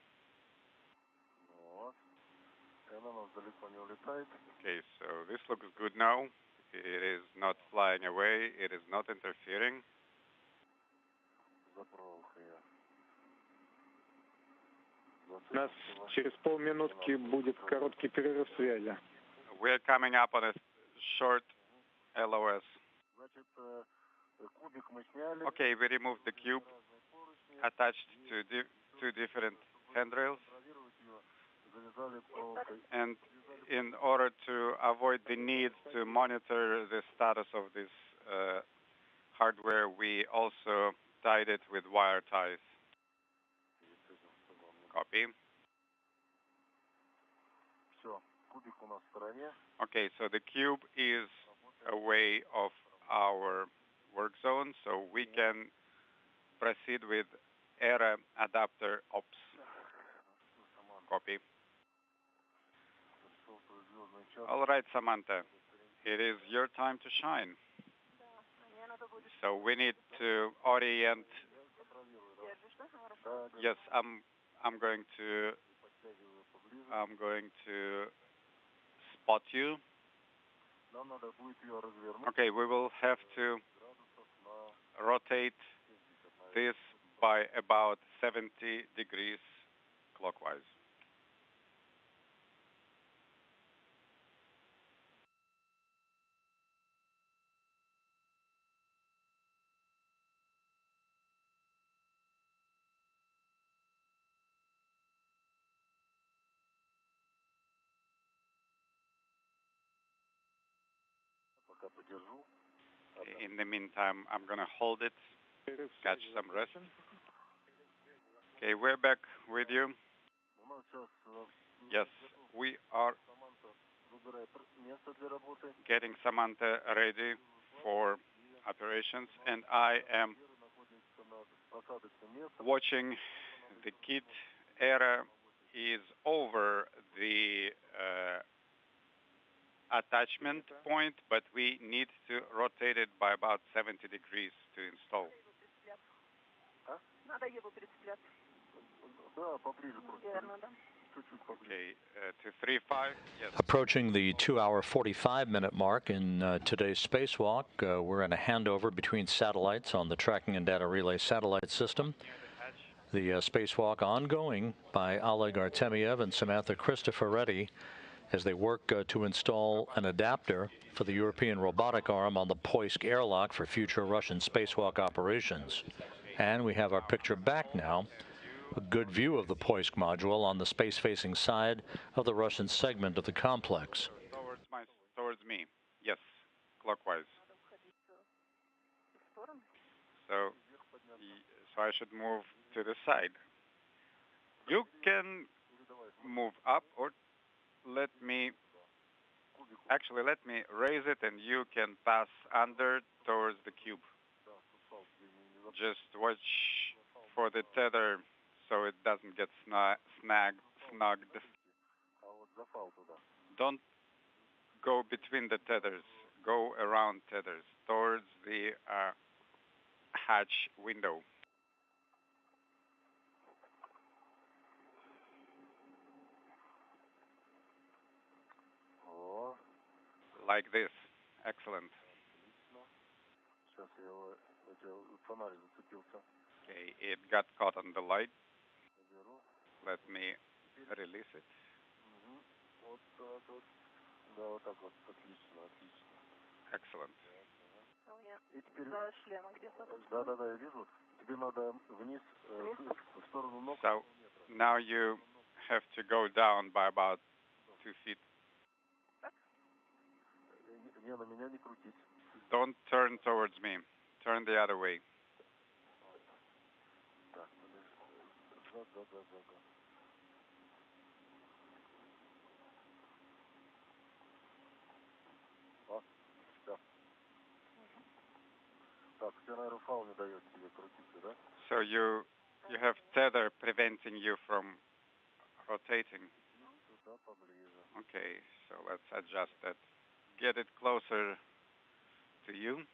Okay, so this looks good now. It is not flying away. It is not interfering. У нас через полминутки будет короткий перерыв связи. We're coming up on a short LOS. Okay, we removed the cube attached to two different handrails. And in order to avoid the need to monitor the status of this hardware, we also tied it with wire ties. Copy. Okay, so the cube is away of our work zone, so we can proceed with ERA adapter ops. Copy. All right, Samantha, it is your time to shine. So we need to orient. Yes, I'm going to spot you. Okay, we will have to rotate this by about 70 degrees clockwise. In the meantime, I'm going to hold it, catch some rest. Okay, we're back with you. Yes, we are getting Samantha ready for operations, and I am watching the kit. Era is over the attachment point, but we need to rotate it by about 70 degrees to install. Okay, 235, yes. Approaching the 2-hour 45-minute mark in today's spacewalk, we're in a handover between satellites on the tracking and data relay satellite system. The spacewalk ongoing by Oleg Artemyev and Samantha Cristoforetti as they work to install an adapter for the European robotic arm on the Poisk airlock for future Russian spacewalk operations. And we have our picture back now. A good view of the Poisk module on the space-facing side of the Russian segment of the complex. Towards me, yes, clockwise. So I should move to the side. You can move up, or let me raise it and you can pass under towards the cube. Just watch for the tether so it doesn't get snugged. Don't go between the tethers. Go around tethers towards the hatch window. Like this. Excellent. Okay, it got caught on the light. Let me release it. Excellent. So now you have to go down by about 2 feet. Don't turn towards me. Turn the other way. So you have tether preventing you from rotating. Okay, so let's adjust that. Get it closer to you.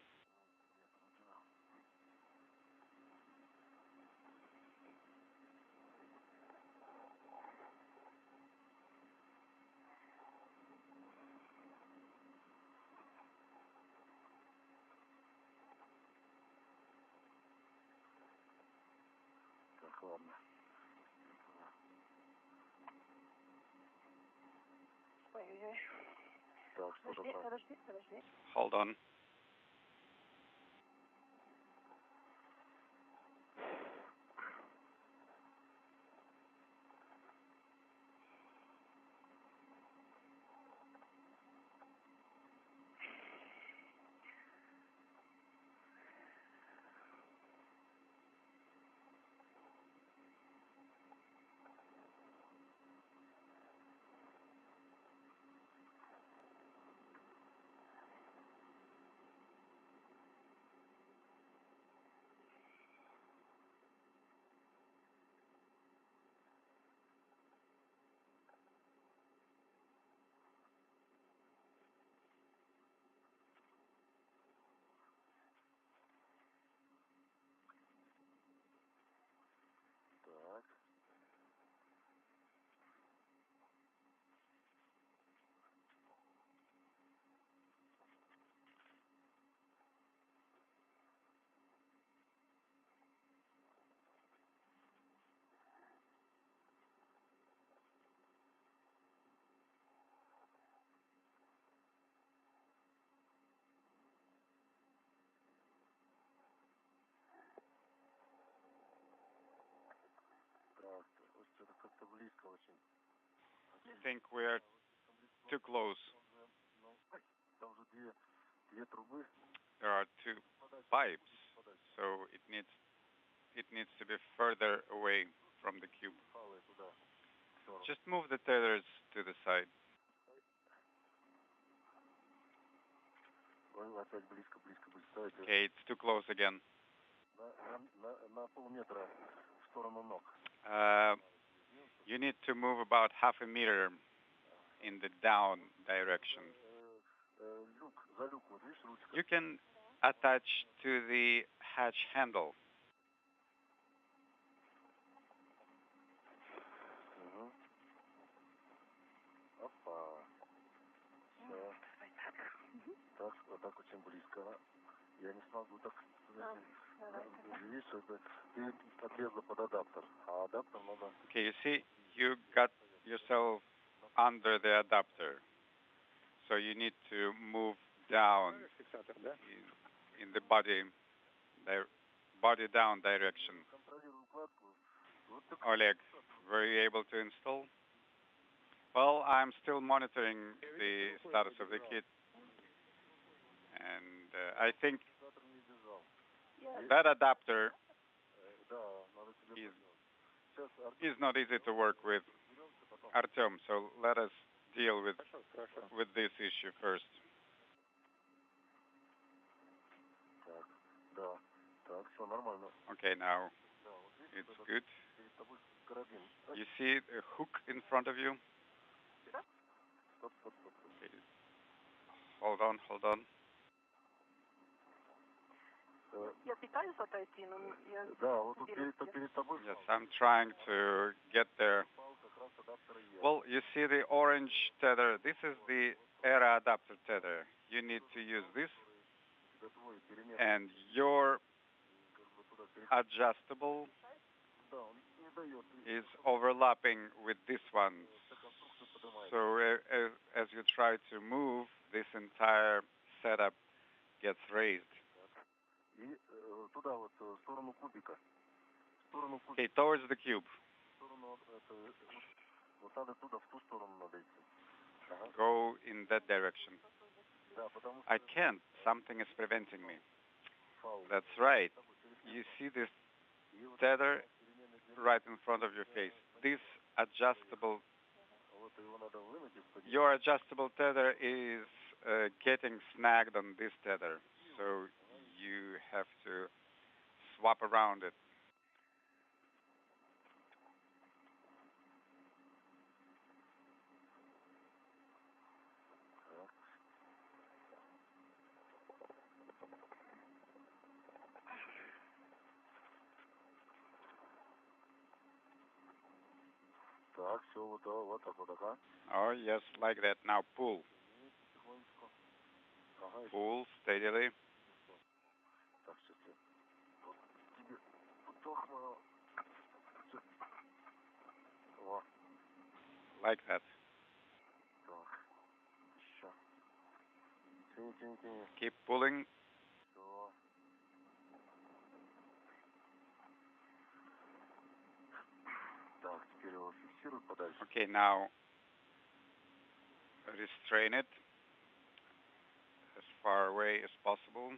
Hold on. I think we are too close. There are 2 pipes, so it needs to be further away from the cube. Just move the tethers to the side. Okay, it's too close again. You need to move about half a meter in the down direction. You can attach to the hatch handle. Okay, you see, you got yourself under the adapter. So you need to move down in the body down direction. Oleg, were you able to install? Well, I'm still monitoring the status of the kit. And I think that adapter is not easy to work with, Artem. So let us deal with this issue first. Okay, now it's good. You see a hook in front of you? Okay. Hold on. Yes, I'm trying to get there. Well, you see the orange tether. This is the ERA adapter tether. You need to use this. And your adjustable is overlapping with this one. So as you try to move, this entire setup gets raised. Okay, towards the cube. Go in that direction. I can't. Something is preventing me. That's right. You see this tether right in front of your face. This adjustable, your adjustable tether is getting snagged on this tether. So you have to swap around it. Oh, yes, like that. Now pull. Pull steadily. Like that. Keep pulling. Okay, now restrain it as far away as possible.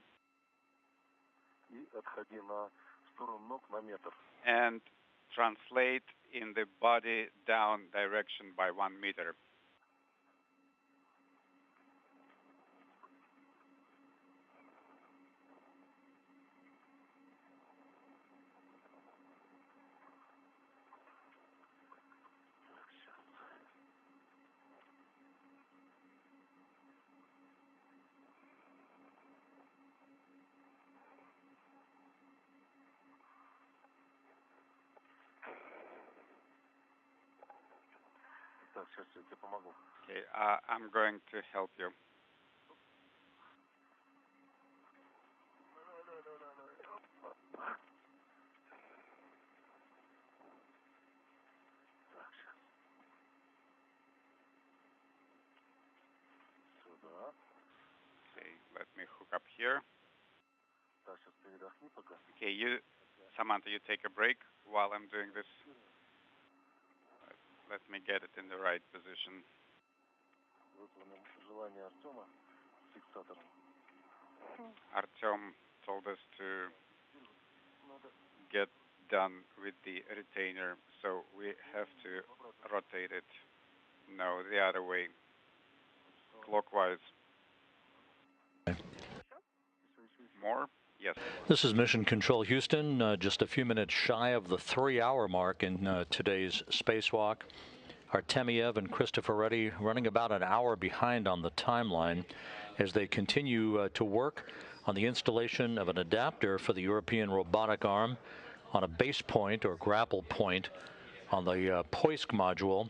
And translate in the body down direction by 1 meter. Okay, I'm going to help you. Okay, let me hook up here. Okay, Samantha, you take a break while I'm doing this. Let me get it in the right position. Artem told us to get done with the retainer, so we have to rotate it. No, the other way, clockwise. more. Yes. This is Mission Control Houston, just a few minutes shy of the 3-hour mark in today's spacewalk. Artemyev and Cristoforetti running about an hour behind on the timeline as they continue to work on the installation of an adapter for the European robotic arm on a base point or grapple point on the PAÍS module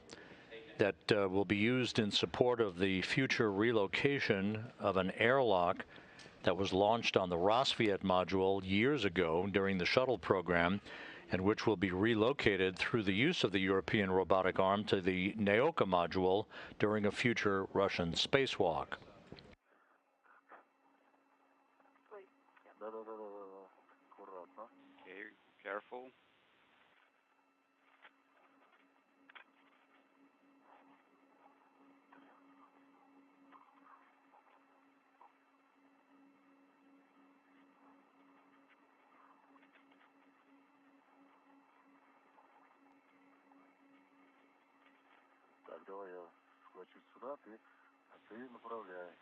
that will be used in support of the future relocation of an airlock that was launched on the Rosviet module years ago during the shuttle program, and which will be relocated through the use of the European robotic arm to the Naoka module during a future Russian spacewalk. Okay, careful.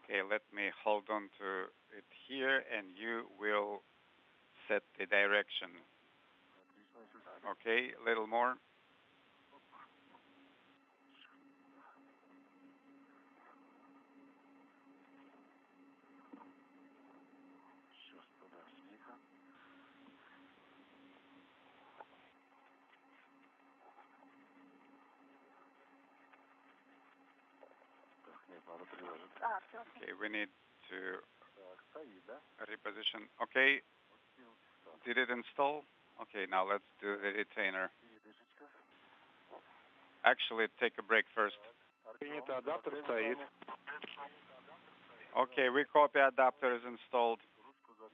Okay, let me hold on to it here, and you will set the direction. Okay, a little more. Okay, we need to reposition. Okay, did it install? Okay, now let's do the retainer. Actually, take a break first. Okay, we copy adapter is installed.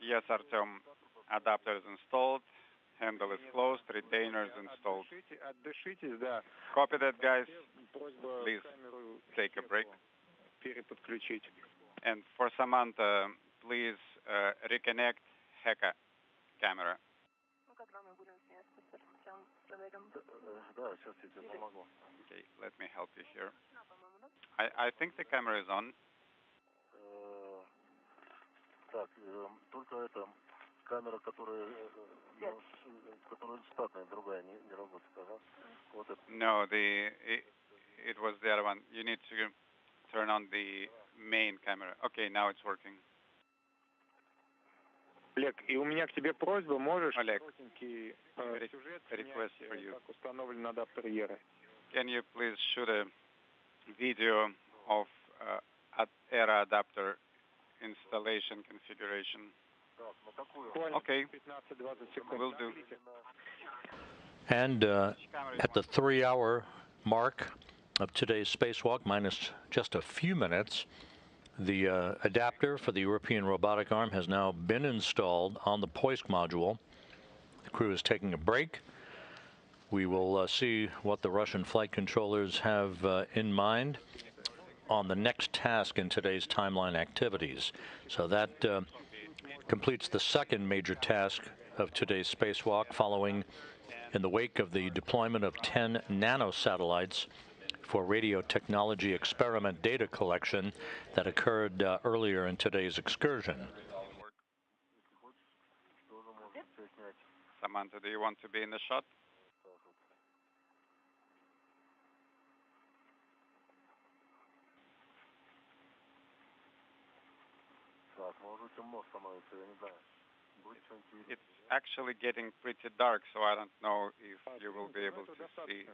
Yes, Artem, adapter is installed. Handle is closed. Retainer is installed. Copy that, guys. Please take a break. And for Samantha, please reconnect HECA camera. Okay, let me help you here. I think the camera is on. No, it was the other one. You need to turn on the main camera. Okay, now it's working. Олег, и у меня к тебе просьба, можешь коротенький request for you. Как установлен адаптер Еры. Can you please shoot a video of ERA adapter installation configuration? Okay, will do. And at the 3-hour mark of today's spacewalk, minus just a few minutes, the adapter for the European robotic arm has now been installed on the PAÍS module. The crew is taking a break. We will see what the Russian flight controllers have in mind on the next task in today's timeline activities. So that completes the second major task of today's spacewalk, following in the wake of the deployment of 10 nanosatellites for radio technology experiment data collection that occurred earlier in today's excursion. Samantha, do you want to be in the shot? It's actually getting pretty dark, so I don't know if you will be able to see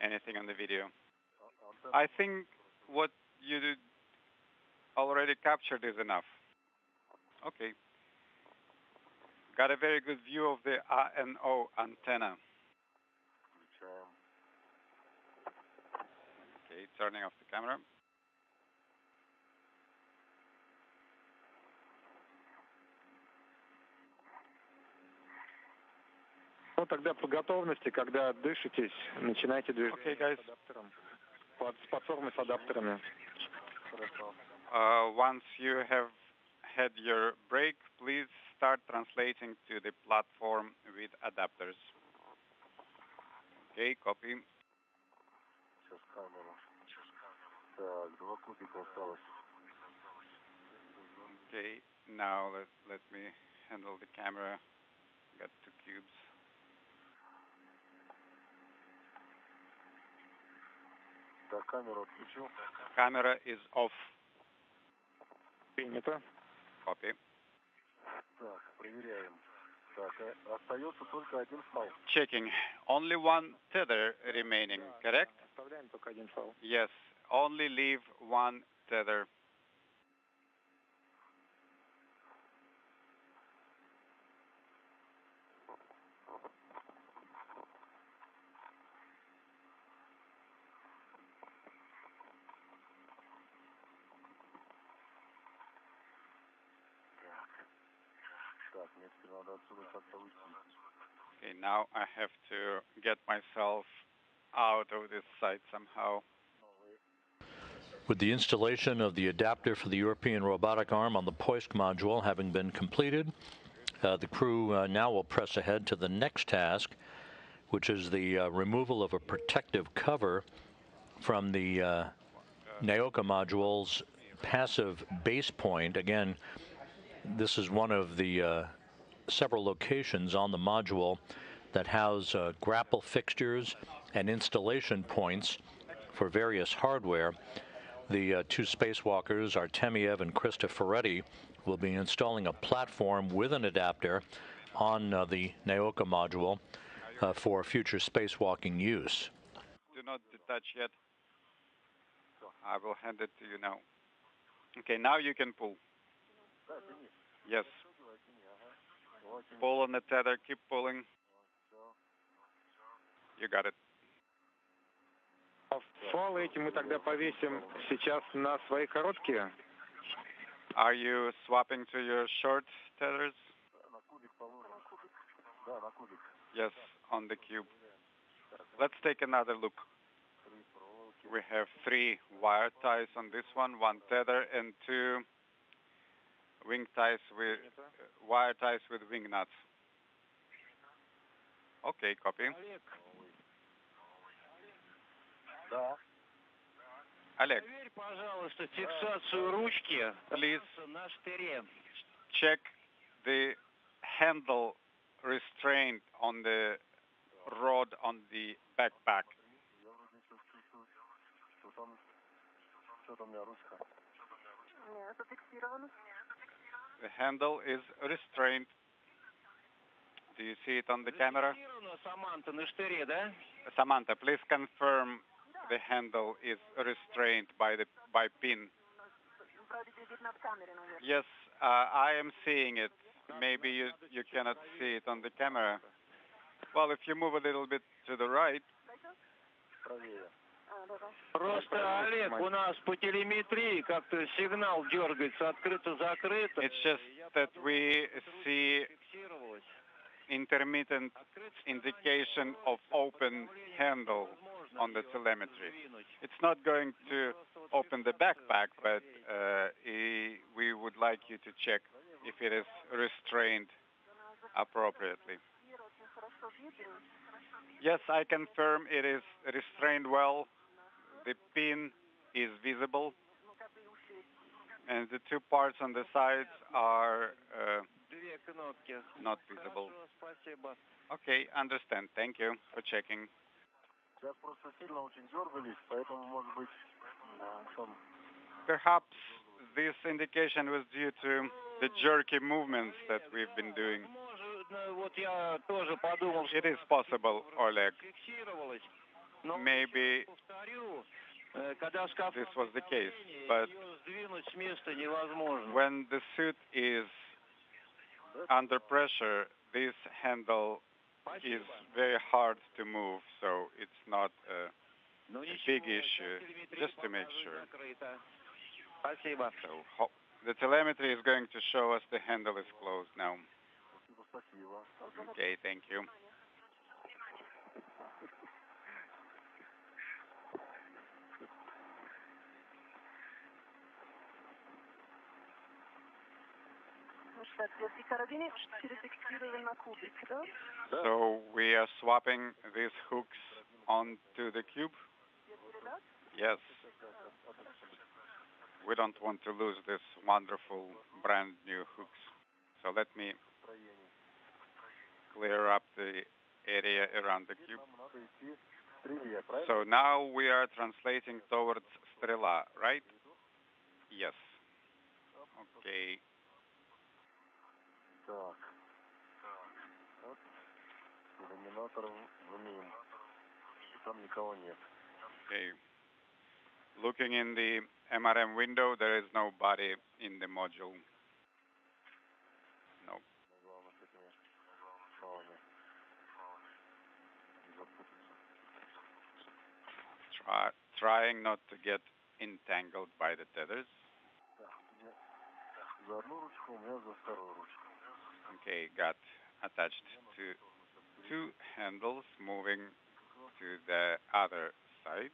anything on the video. I think what you already captured is enough. Okay. Got a very good view of the ANO antenna. Okay, turning off the camera. Ну, тогда по готовности, когда дышитесь, начинайте движение с платформы с адаптерами. Once you have had your break, please start translating to the platform with adapters. Okay, copy. Okay, Now let me handle the camera. Got two cubes. Так, камеру отключил. Camera is off. Принято. Copy. Так, проверяем. Так, остается только один файл. Checking. Only one tether remaining, correct? Оставляем только один файл. Yes. Only leave one tether. Так, мне теперь надо отсюда как-то уйти. Okay, now I have to get myself out of this site somehow. With the installation of the adapter for the European robotic arm on the POISC module having been completed, the crew now will press ahead to the next task, which is the removal of a protective cover from the NAOCA module's passive base point. Again, this is one of the several locations on the module that house grapple fixtures and installation points for various hardware. The two spacewalkers, Artemyev and Cristoforetti, will be installing a platform with an adapter on the NAOCA module for future spacewalking use. Do not detach yet. I will hand it to you now. Okay, now you can pull. Yes. Pull on the tether, keep pulling. You got it. Файлы эти мы тогда повесим сейчас на свои короткие. Are you swapping to your short tethers? Yes, on the cube. Let's take another look. We have 3 wire ties on this one tether, and 2 wing ties with wire ties with wing nuts. Okay, copy. Да. Oleg, Проверь, пожалуйста, фиксацию ручки please на штыре. check the handle restraint on the rod on the backpack. Я вроде сейчас чувствую, что там что-то у меня ручка. Нет, зафиксировано. The handle is restrained. Do you see it on the camera? Зафиксировано, Саманта, на штыре, да? Samantha, please confirm the handle is restrained by pin. Вроде бы видно в камере, наверное. Yes, I am seeing it. Maybe you cannot see it on the camera. Well, if you move a little bit to the right. Правее. Давай. Просто, Олег, у нас по телеметрии как-то сигнал дергается, открыто-закрыто. It's just that we see Фиксировалось. intermittent indication of open handle on the telemetry. It's not going to open the backpack, but we would like you to check if it is restrained appropriately. Yes, I confirm it is restrained well. The pin is visible, and the 2 parts on the sides are Две кнопки. not visible. Хорошо, спасибо. Okay, understand. Thank you for checking. Сейчас просто сильно очень дергались, поэтому, может быть, там... Perhaps this indication was due to the jerky movements that we've been doing. Может, вот я тоже подумал, It is possible, Oleg. фиксировалось. Но Maybe повторю, когда шкаф this was the case, but ее сдвинуть с места невозможно. when the suit is under pressure, this handle is very hard to move, so it's not a big issue, just to make sure. Спасибо. So the telemetry is going to show us the handle is closed now. Спасибо. Okay, thank you. So we are swapping these hooks onto the cube? Yes. we don't want to lose this wonderful brand new hooks. So let me clear up the area around the cube. So now we are translating towards стрела, right? Yes. Okay. Okay. Looking in the MRM window, there is nobody in the module. No. Trying not to get entangled by the tethers. Okay, got attached to two handles, moving to the other side.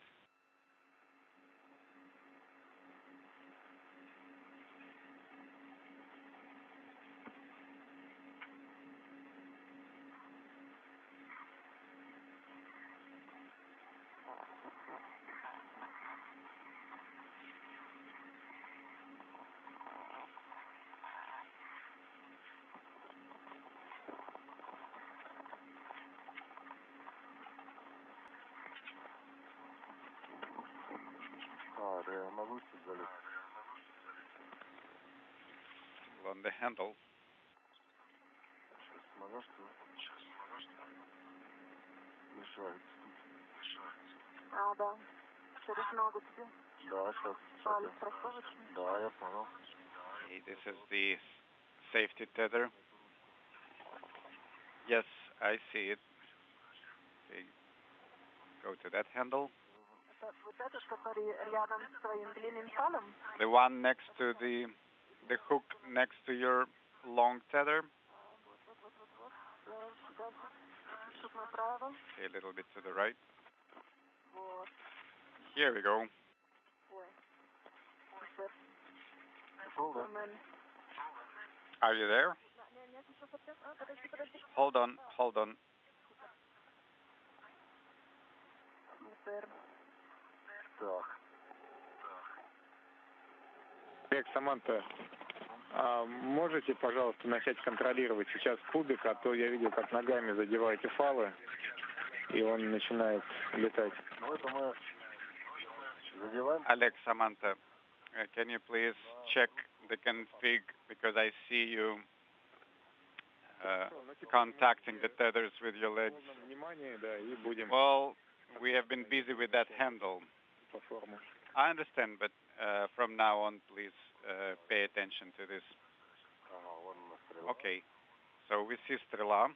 On the handle. Да. Через ногу тебе. Да, сейчас. Палец рассовочный. Да, я понял. Okay, this is the safety tether. Yes, I see it. Okay, go to that handle. Вот этот, который рядом с твоим длинным палом? The one next to the hook next to your long tether. Okay, a little bit to the right. Here we go. Are you there? Hold on, hold on. Олег, Саманта, можете, пожалуйста, начать контролировать сейчас кубик, а то я видел, как ногами задеваете фалы, и он начинает летать. Alex, Samantha, can you please check the config, because I see you contacting the tethers with your legs. Well, we have been busy with that handle. I understand, but from now on, please pay attention to this. Okay, so we see стрела.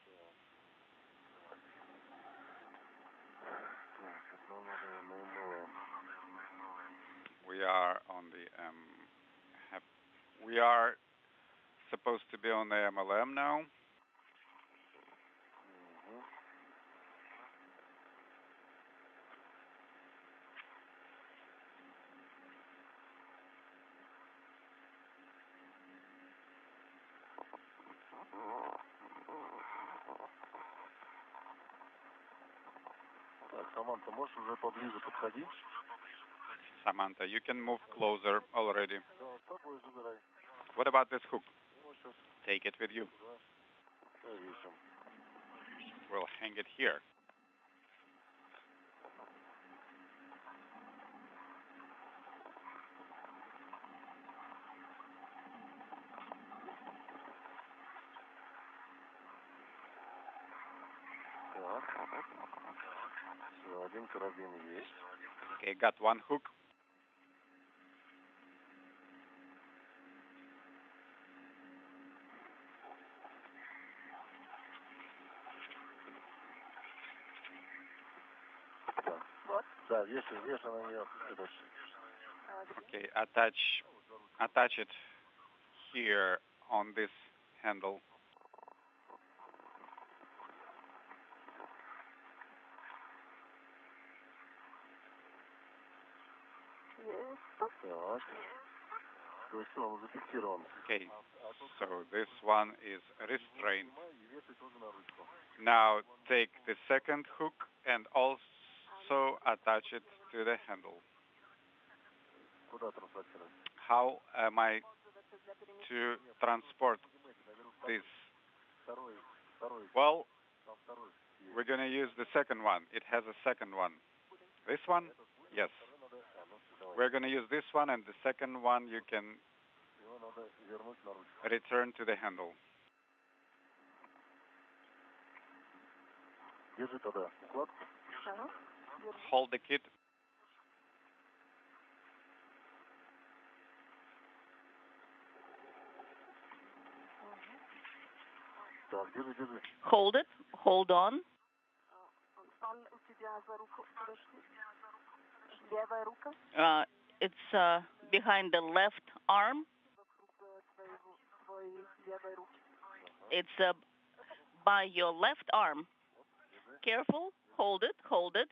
We are on the we are supposed to be on the MLM now. Саманта, можешь уже поближе подходить? Samantha, you can move closer already. What about this hook? Take it with you. We'll hang it here. Okay, got one hook. Okay, attach it here on this handle. Okay, so this one is restrained. Now take the second hook and also attach it to the handle. how am I to transport this? Well, we're going to use the second one. It has a second one. This one? Yes. We're going to use this one, and the second one you can return to the handle. Hold the kit. Hold it. Hold on. It's behind the left arm. It's by your left arm. Careful. Hold it. Hold it.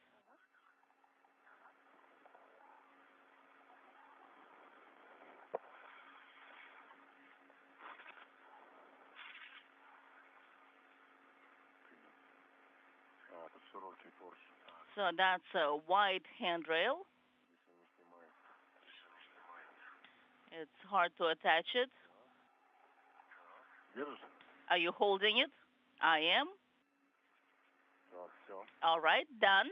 So that's a wide handrail. It's hard to attach it. Are you holding it? I am. All right, done.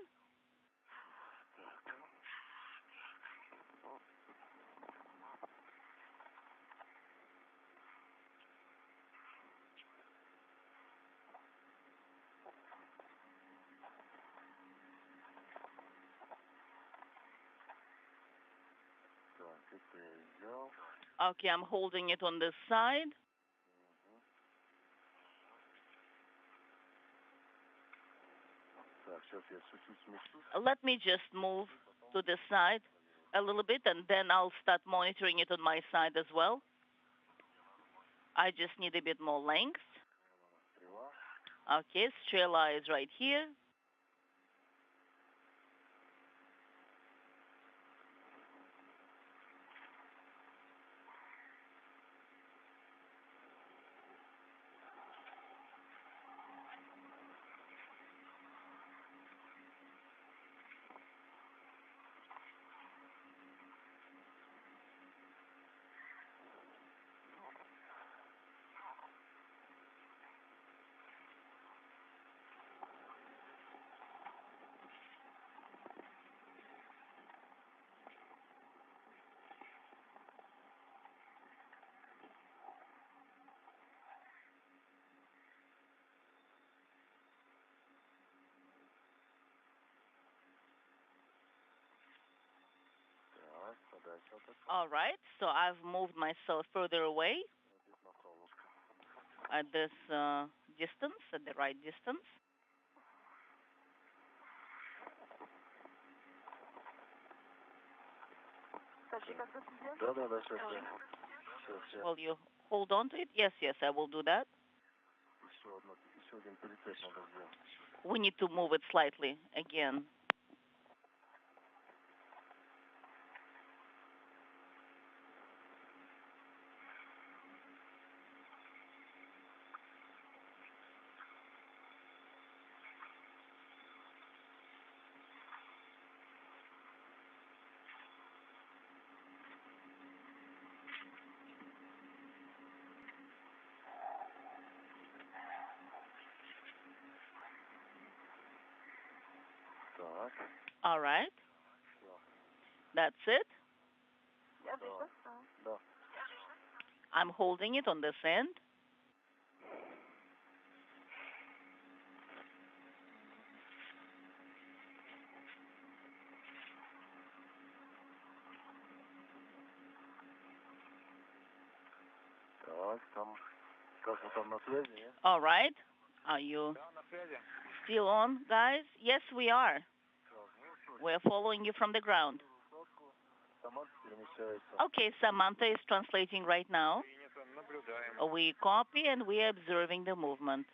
Okay, I'm holding it on this side. Let me just move to the side a little bit, and then I'll start monitoring it on my side as well. I just need a bit more length. Okay, Strela is right here. All right, so I've moved myself further away at this distance, at the right distance. Will you hold on to it? Yes, I will do that. We need to move it slightly again. All right. That's it. I'm holding it on this end. All right. Are you still on, guys? Yes, we are. We're following you from the ground. Okay, Samantha is translating right now. We copy and we are observing the movement.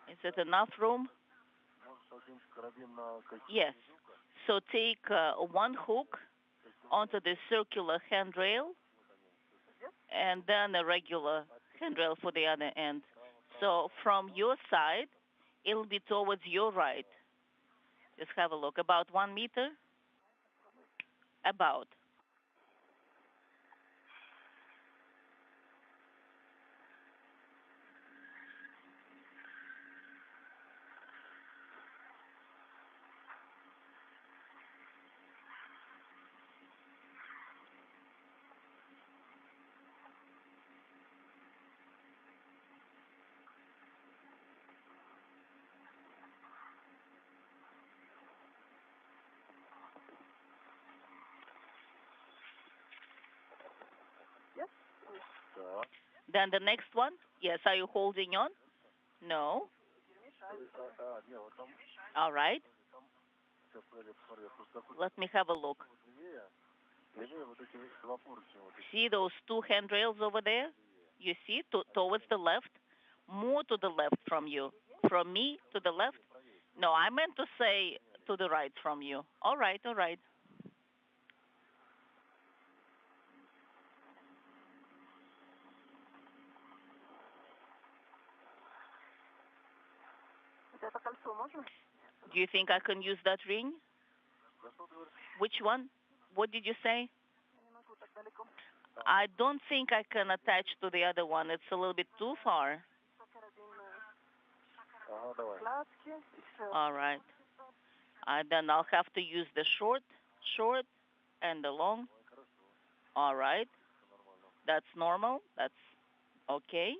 Is it enough room? Yes. So take one hook onto the circular handrail and then a regular handrail for the other end. So from your side, it'll be towards your right. Just have a look. About 1 meter? About. Then the next one? Yes, are you holding on? No. All right. Let me have a look. See those 2 handrails over there? You see, towards the left? More to the left from you. From me to the left? No, I meant to say to the right from you. All right, all right. Do you think I can use that ring? Which one? What did you say? I don't think I can attach to the other one. It's a little bit too far. All right. Then I'll have to use the short, and the long. All right. That's normal. That's okay.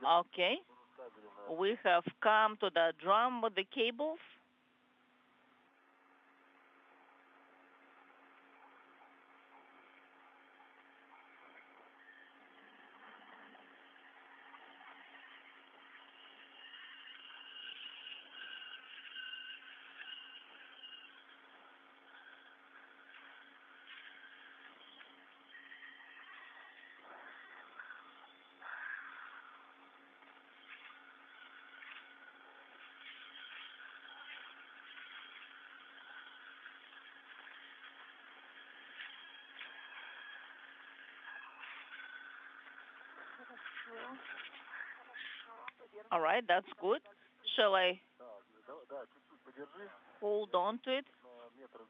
Okay. We have come to the drum with the cables. All right, that's good. Shall I hold on to it?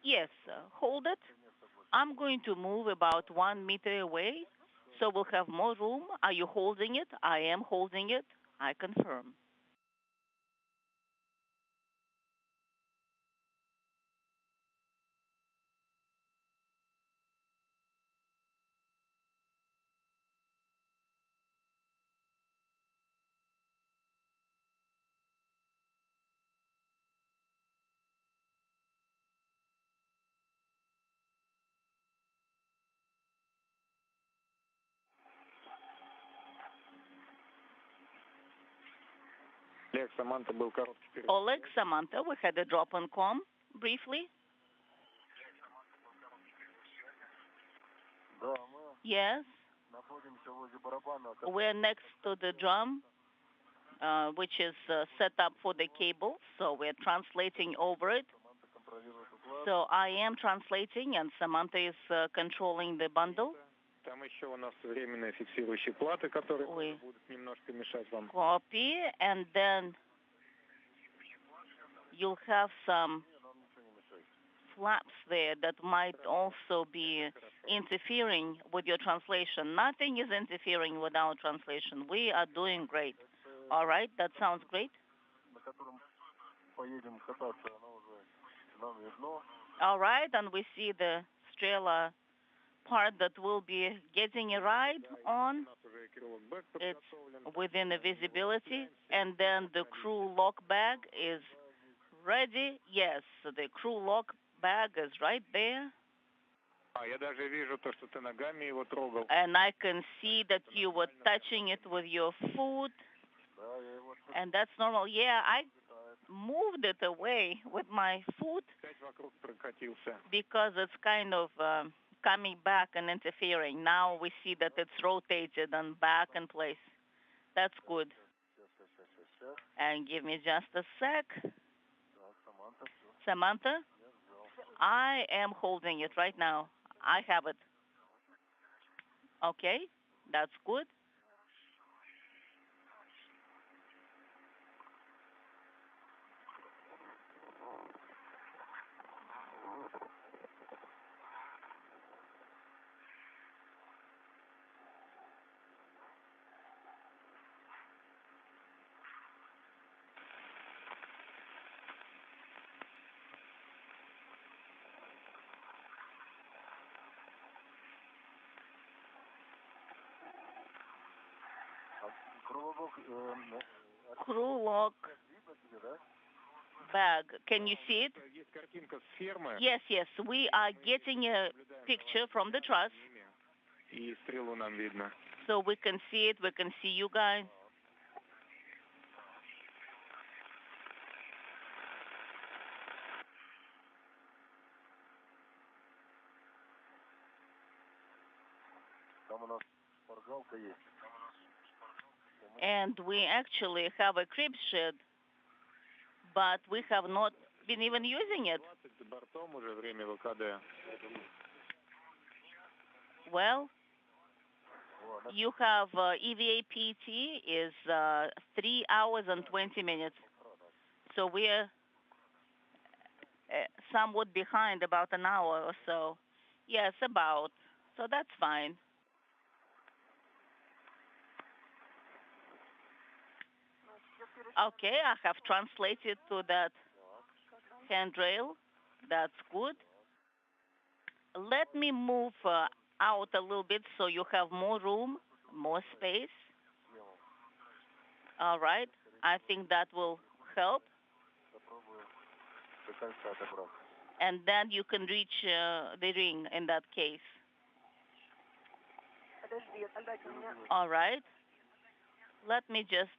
Yes, hold it. I'm going to move about 1 meter away, so we'll have more room. Are you holding it? I am holding it. I confirm. Oleg, Samantha, we had a drop on com briefly. Yes. We're next to the drum, which is set up for the cable, so we're translating over it. So I am translating, and Samantha is controlling the bundle. We copy, and then you'll have some flaps there that might also be interfering with your translation. Nothing is interfering with our translation. We are doing great. All right, that sounds great. All right, and we see the Strela part that we'll be getting a ride on. It's within the visibility, and then the crew lock bag is ready. Yes, the crew lock bag is right there. And I can see that you were touching it with your foot, and that's normal. Yeah, I moved it away with my foot because it's kind of coming back and interfering. Now we see that it's rotated and back in place. That's good. And give me just a sec. Samantha, I am holding it right now. I have it. Okay, that's good. Crew lock bag. Can you see it? Yes, yes. We are getting a picture from the truss. So we can see it. We can see you guys. And we actually have a crib shed, but we have not been even using it. Well, you have EVA PT is 3 hours and 20 minutes. So we're somewhat behind, about an hour or so. Yes, about. So that's fine. Okay, I have translated to that handrail. That's good. Let me move out a little bit so you have more room, more space. All right. I think that will help. And then you can reach the ring in that case. All right. Let me just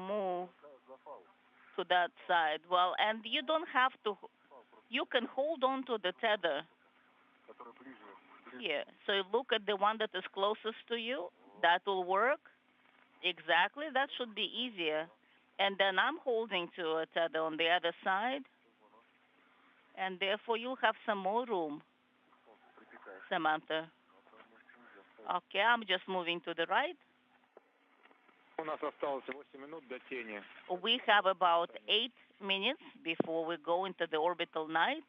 move to that side. Well, and you don't have to, you can hold on to the tether. Here. So you look at the one that is closest to you. That will work. Exactly. That should be easier. And then I'm holding to a tether on the other side. And therefore you have some more room, Samantha. Okay, I'm just moving to the right. We have about 8 minutes before we go into the orbital night.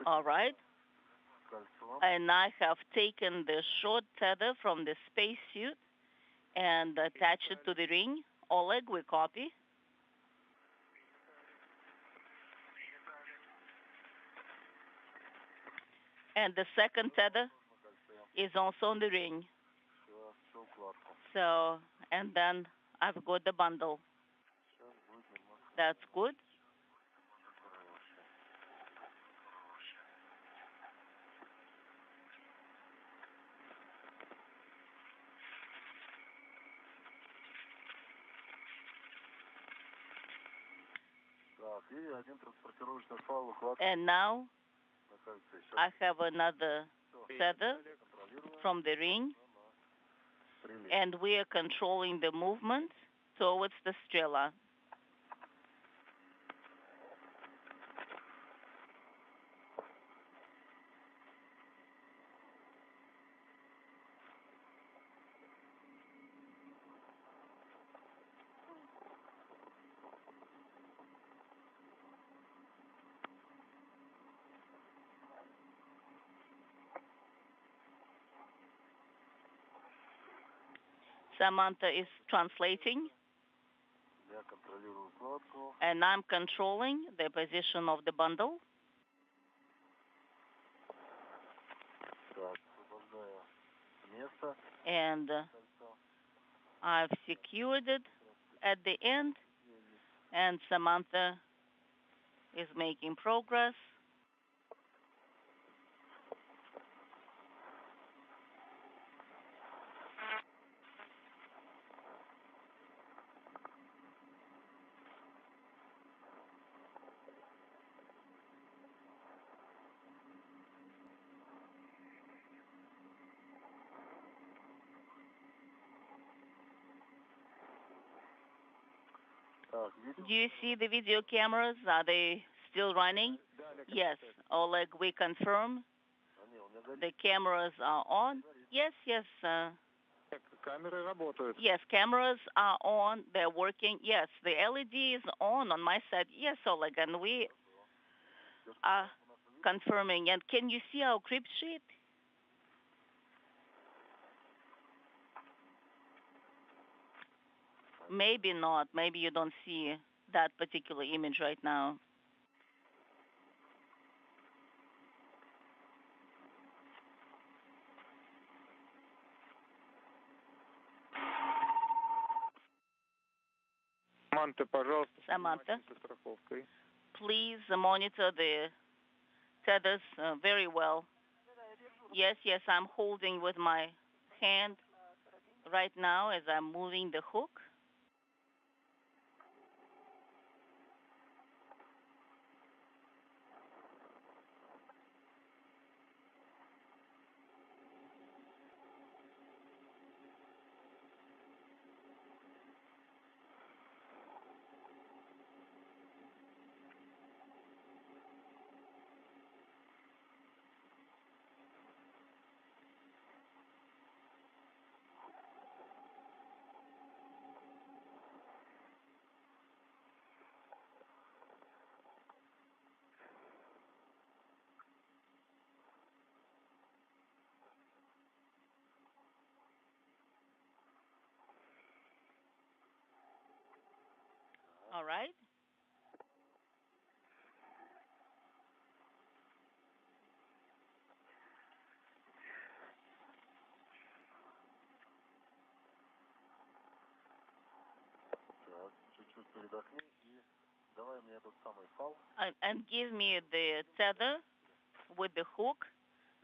All right. And I have taken the short tether from the spacesuit and attached it to the ring. Oleg, we copy. And the second tether is also on the ring. So, and then I've got the bundle. That's good. And now I have another tether from the ring, and we are controlling the movement towards the Strela. Samantha is translating, and I'm controlling the position of the bundle. And I've secured it at the end, and Samantha is making progress. Do you see the video cameras? Are they still running? Yes. Oleg, we confirm. The cameras are on. Yes, yes. Камеры работают. Yes, cameras are on. They're working. Yes, the LED is on my side. Yes, Oleg, and we are confirming. And can you see our crypt sheet? Maybe not. Maybe you don't see that particular image right now. Саманта, пожалуйста, Samantha, со страховкой. please monitor the tethers very well. Yes, yes, I'm holding with my hand right now as I'm moving the hook. All right. Чуть-чуть передохни и давай мне этот самый фал. And give me the tether with the hook,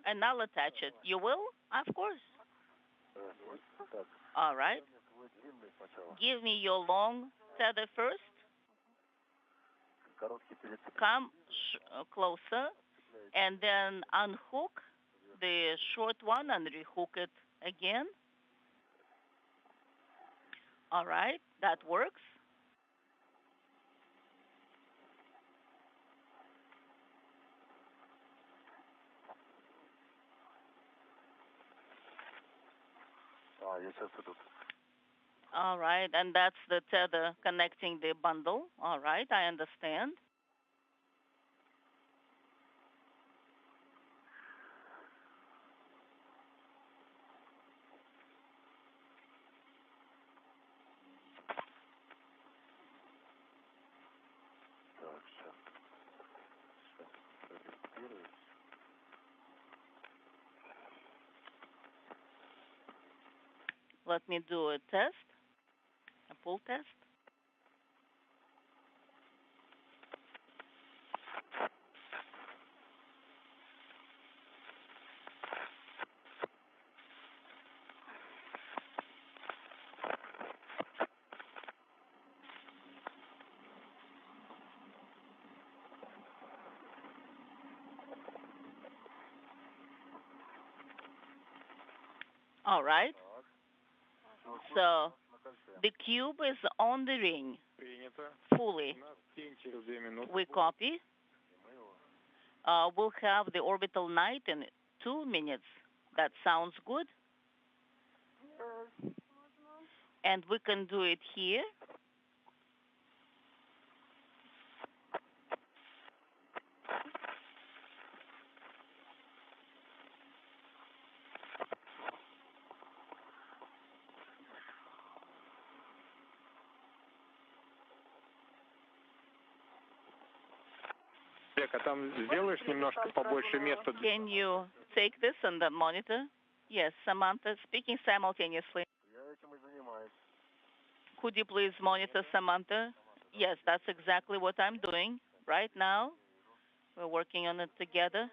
and I'll attach it. You will? Of course. All right. Give me your long tether first. Come closer, and then unhook the short one and rehook it again. All right, that works. All right, and that's the tether connecting the bundle. All right, I understand. Let me do a test, a pull test. All right. So the cube is on the ring fully. We copy. We'll have the orbital night in 2 minutes. That sounds good. And we can do it here. Can you take this on the monitor? Yes, Samantha, speaking simultaneously. Could you please monitor Samantha? Yes, that's exactly what I'm doing right now. We're working on it together.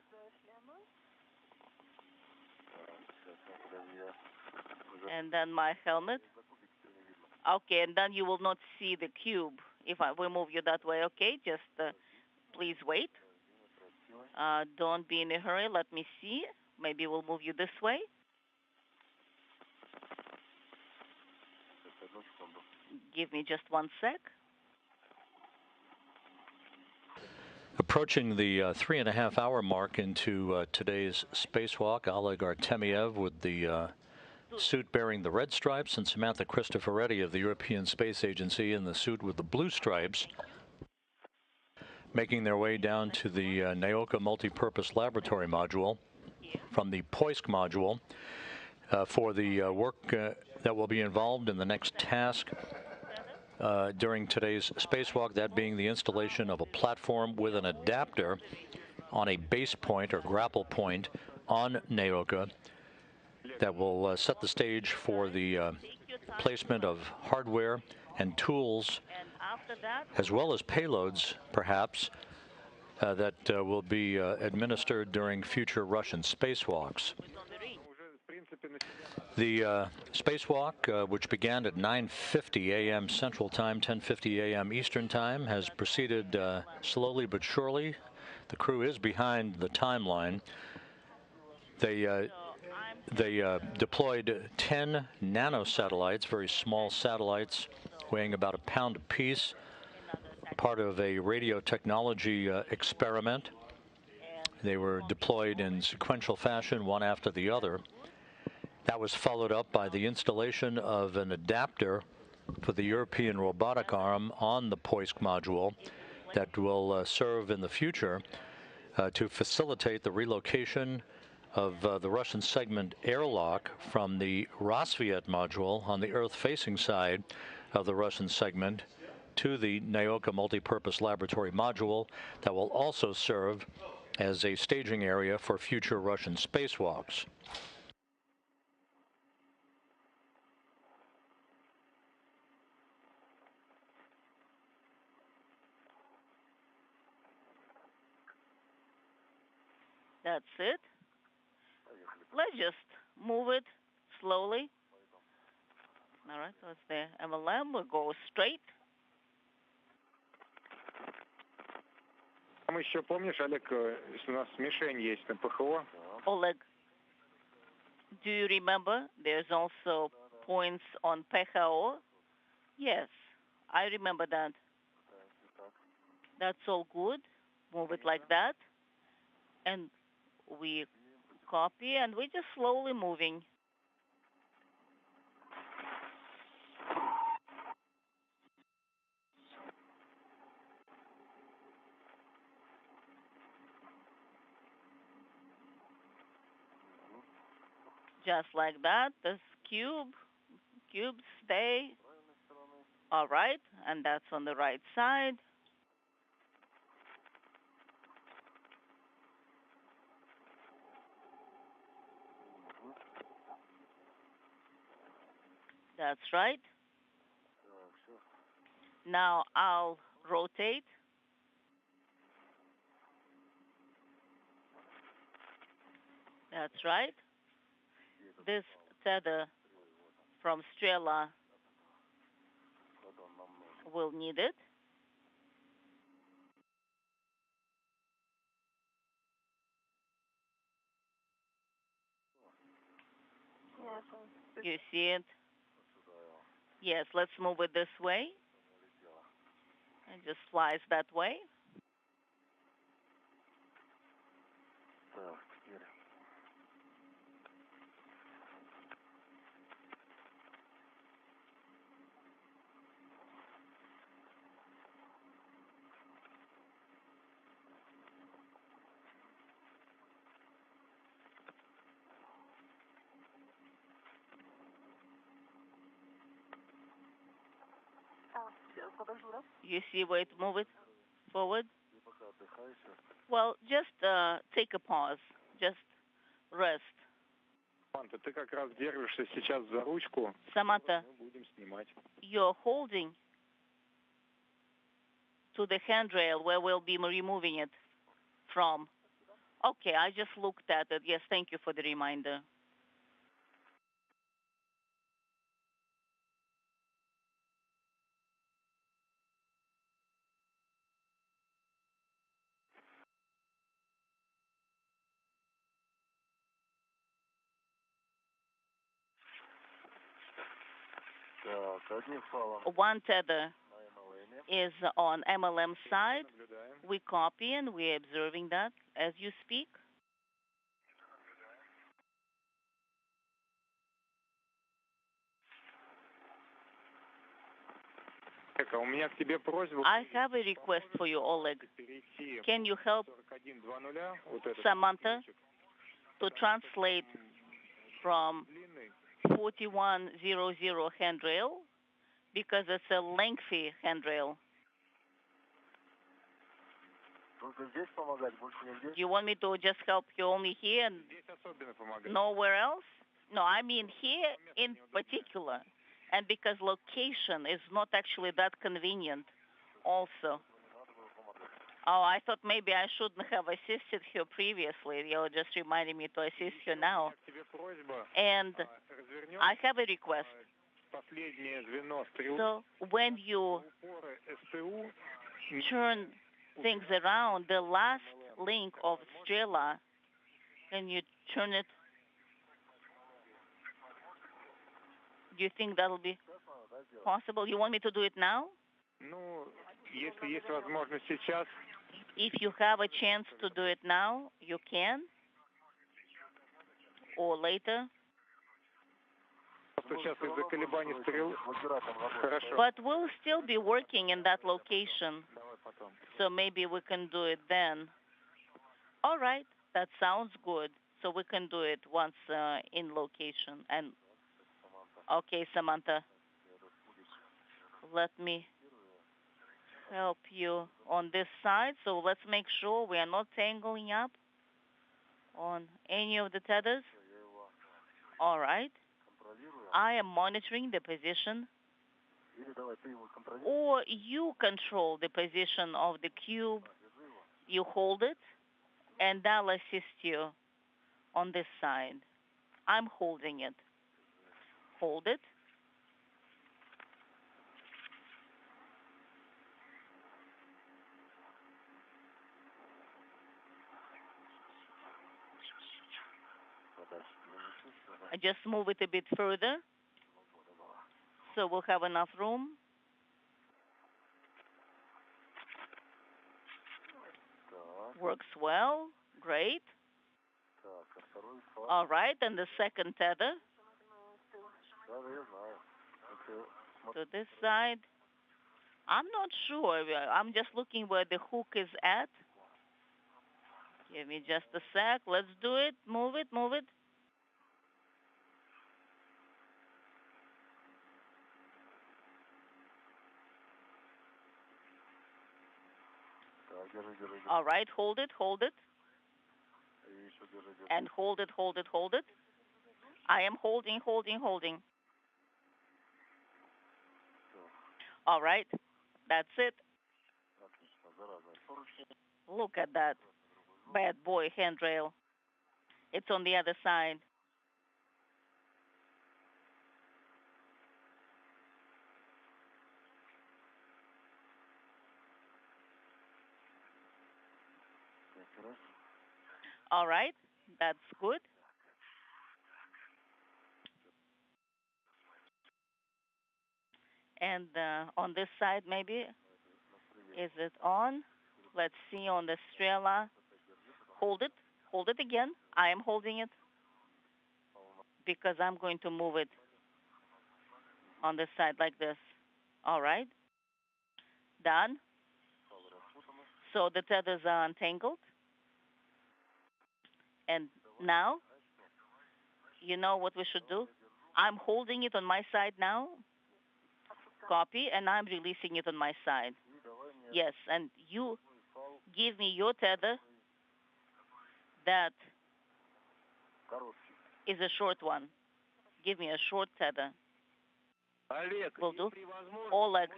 And then my helmet. Okay, and then you will not see the cube if we move you that way, okay? Just please wait. Don't be in a hurry. Let me see. Maybe we'll move you this way. Give me just 1 sec. Approaching the 3.5-hour mark into today's spacewalk, Oleg Artemyev with the suit bearing the red stripes, and Samantha Cristoforetti of the European Space Agency in the suit with the blue stripes, making their way down to the Naoka Multipurpose Laboratory Module from the POISC module for the work that will be involved in the next task during today's spacewalk, that being the installation of a platform with an adapter on a base point or grapple point on Naoka that will set the stage for the placement of hardware and tools, as well as payloads, perhaps, that will be administered during future Russian spacewalks. The spacewalk, which began at 9:50 a.m. Central Time, 10:50 a.m. Eastern Time, has proceeded slowly but surely. The crew is behind the timeline. They deployed 10 nanosatellites, very small satellites, weighing about a pound apiece, part of a radio technology experiment. They were deployed in sequential fashion, one after the other. That was followed up by the installation of an adapter for the European robotic arm on the POISC module that will serve in the future to facilitate the relocation of the Russian segment airlock from the Rassvet module on the Earth-facing side of the Russian segment to the Naoka Multipurpose Laboratory Module that will also serve as a staging area for future Russian spacewalks. That's it. Let's just move it slowly. All right, so it's the MLM. We'll go straight. Там еще помнишь, Олег, если у нас мишень есть на ПХО? Oleg, do you remember there's also points on PHO? Yes, I remember that. That's all good. Move it like that. And we copy, and we're just slowly moving. Just like that, this cubes stay. All right, and that's on the right side. That's right. Now I'll rotate. That's right. This tether from Strela will need it. You see it? Yes, let's move it this way. And just flies that way. You see where it move it forward? Well, just take a pause. Just rest. Samantha, ты как раз держишься сейчас за ручку. Samantha, Будем снимать. you're holding to the handrail where we'll be removing it from. Okay, I just looked at it. Yes, thank you for the reminder. One tether is on MLM side. We copy and we're observing that as you speak. I have a request for you, Oleg. Can you help Samantha to translate from 4100 handrail because it's a lengthy handrail? Do you want me to just help you only here and nowhere else? No, I mean here in particular. And because location is not actually that convenient also. Oh, I thought maybe I shouldn't have assisted her previously. You're just reminding me to assist her now. And I have a request. So when you turn things around, the last link of Strela, can you turn it? Do you think that'll be possible? You want me to do it now? If you have a chance to do it now, you can. Or later. But we'll still be working in that location. So maybe we can do it then. All right, that sounds good. So we can do it once in location. And okay, Samantha, let me help you on this side. So let's make sure we are not tangling up on any of the tethers. All right. I am monitoring the position. Or you control the position of the cube. You hold it, and I'll assist you on this side. I'm holding it. Hold it. I just move it a bit further, so we'll have enough room. Works well. Great. All right, and the second tether. To this side. I'm not sure. I'm just looking where the hook is at. Give me just a sec. Let's do it. Move it, move it. All right, hold it, hold it. And hold it, hold it, hold it. I am holding, holding, holding. All right, that's it. Look at that bad boy handrail. It's on the other side. All right, that's good. And on this side, maybe, is it on? Let's see on the Strela. Hold it again. I am holding it because I'm going to move it on this side like this. All right, done. So the tethers are untangled. And now, you know what we should do? I'm holding it on my side now. Copy, and I'm releasing it on my side. Yes, and you give me your tether. That is a short one. Give me a short tether. Will do. Oleg,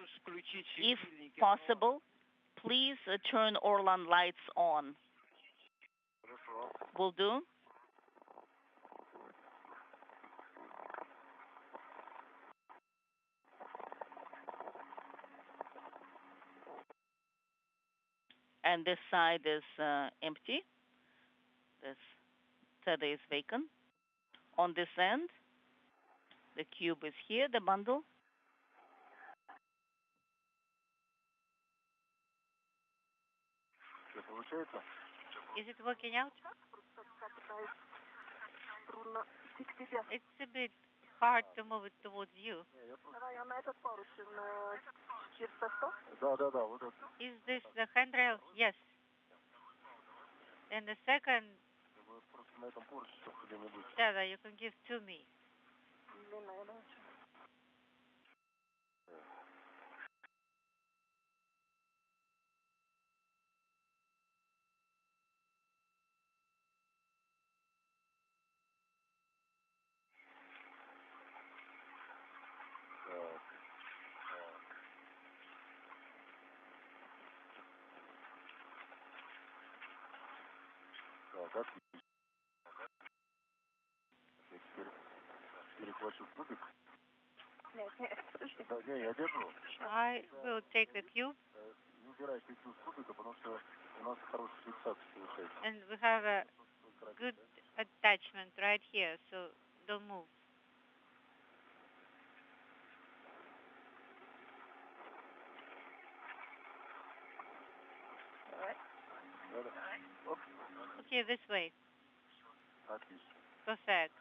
if possible, please turn Orlan lights on. Will do. And this side is empty. This tether is vacant. On this end, the cube is here, the bundle. Is it working out? It's a bit hard to move it towards you. Is this the handrail? Yes. And the second, yeah, you can give to me. I will take the cube. And we have a good attachment right here, so don't move. Okay, this way. Perfect.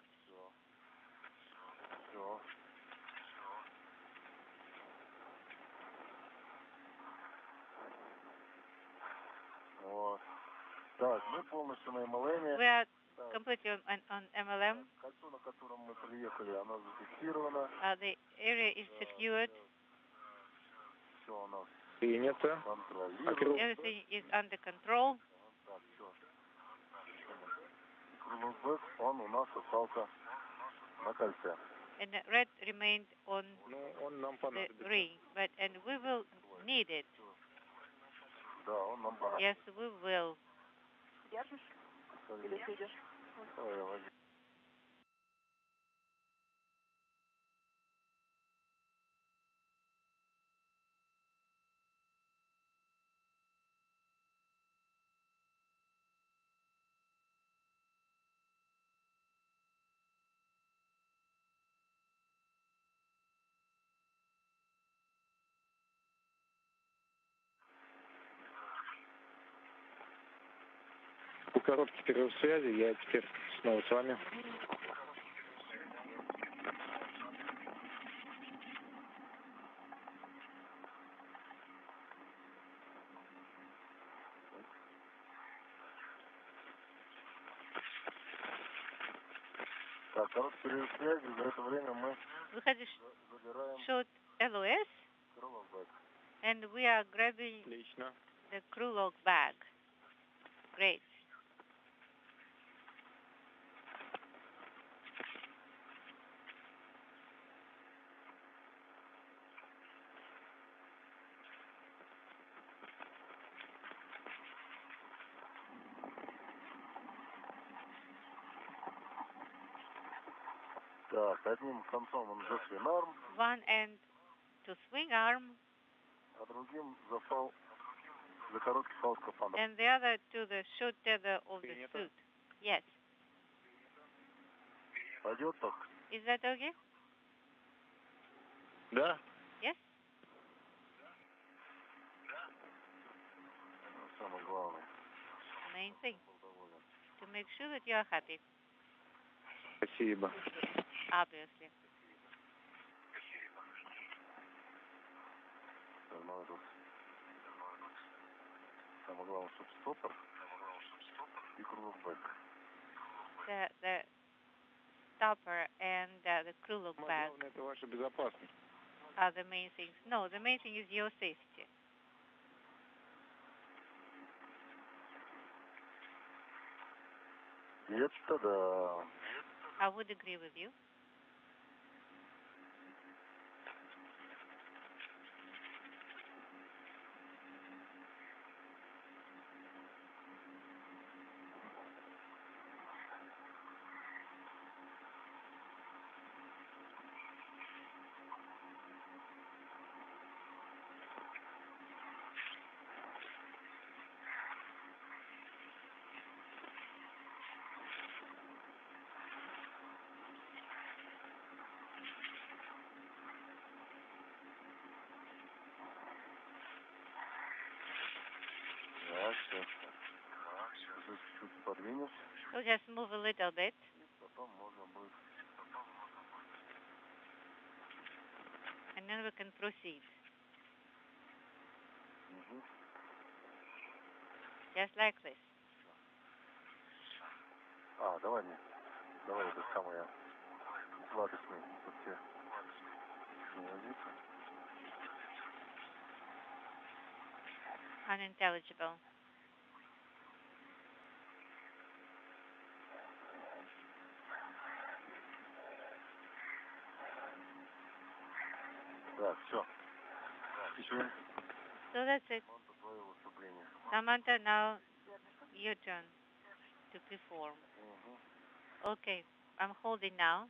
We are completely on MLM. The area is secured. Everything is under control. And the red remained on the ring, and we will need it. Yes, we will. Короткий перерыв связи, я теперь снова с вами. Так, короткий перерыв связи, за это время мы short LOS, and we are grabbing the crew log bag. Great. Так, одним концом он за swing arm. One end to swing arm. А другим за короткий фал скафандра. And the other to the short tether of the suit. Yes. Пойдет так? Is that okay? Да. Yes. Самое главное. Main thing. To make sure that you are happy. Спасибо. Obviously. Самое главное, чтобы стопор и кругбэк. The stopper and the crew look back Это ваша безопасность. are the main things. No, the main thing is your safety. Это да. I would agree with you. So just move a little bit. And then we can proceed. Just like this. Давай это самое сладостный вообще. Unintelligible. Да, все. So that's it. Samantha, now your turn to perform. Okay, I'm holding now.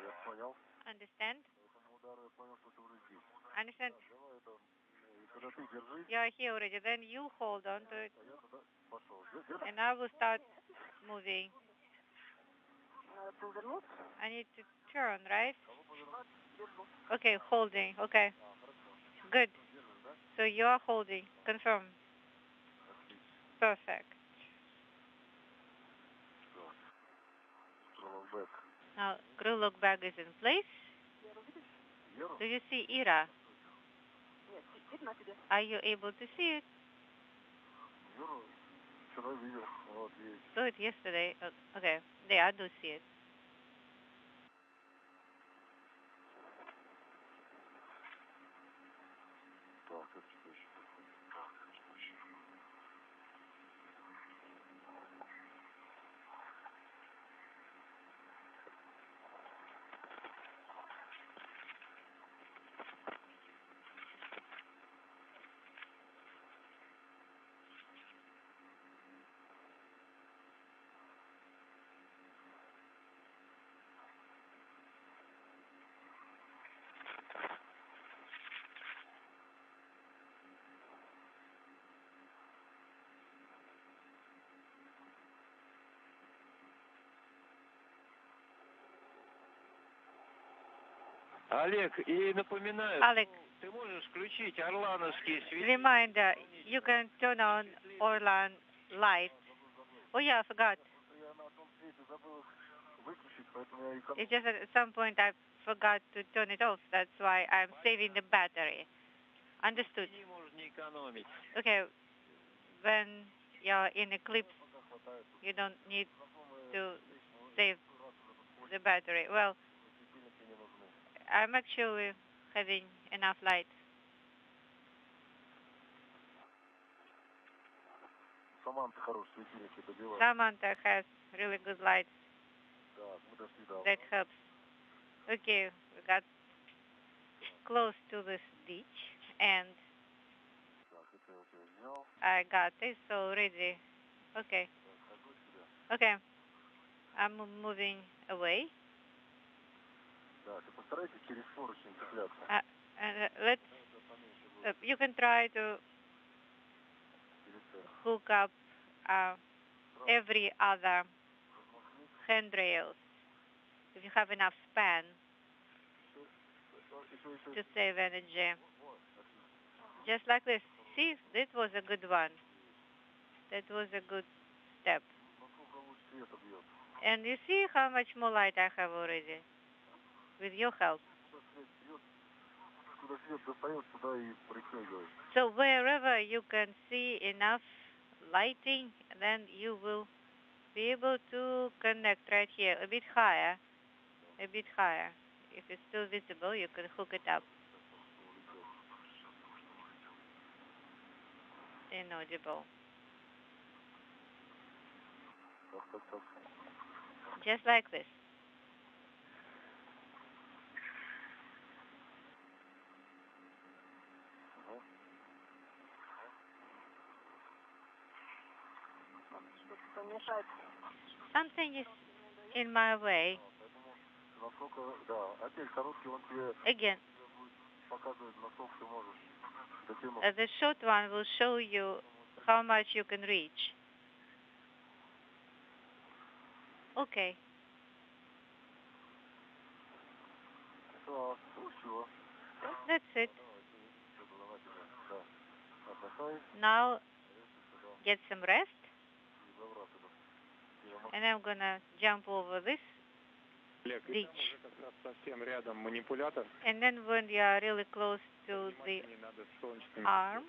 Я понял. Understand? Я понял, что ты уже здесь. Understand? Когда ты держи. You are here already. Then you hold on to it. Пошел. And I will start moving. I need to turn, right? Okay, holding. Okay. Good. So you are holding. Confirm. Perfect. Now, screw lock bag is in place. Do you see Ira? Are you able to see it? Saw it yesterday. Okay. There, I do see it. Олег, и напоминаю, Alex, ты можешь включить орлановские светильники. reminder, you can turn on Orlan lights. Oh yeah, I forgot. It's just at some point I forgot to turn it off. That's why I'm saving the battery. Understood. Okay, when you're in eclipse, you don't need to save the battery. Well, I'm actually having enough light. Samantha has really good lights. That helps. Okay, we got close to this ditch and I got this already. Okay. Okay. I'm moving away. Let's. You can try to hook up every other handrails if you have enough span. to save energy. Just like this. See, this was a good one. That was a good step. And you see how much more light I have already with your help. So wherever you can see enough lighting, then you will be able to connect right here, a bit higher, a bit higher. If it's still visible, you can hook it up. Inaudible. Just like this. Something is in my way. Again, the short one will show you how much you can reach. Okay. That's it. Now get some rest. And I'm gonna jump over this ditch. And then when you are really close to the arm,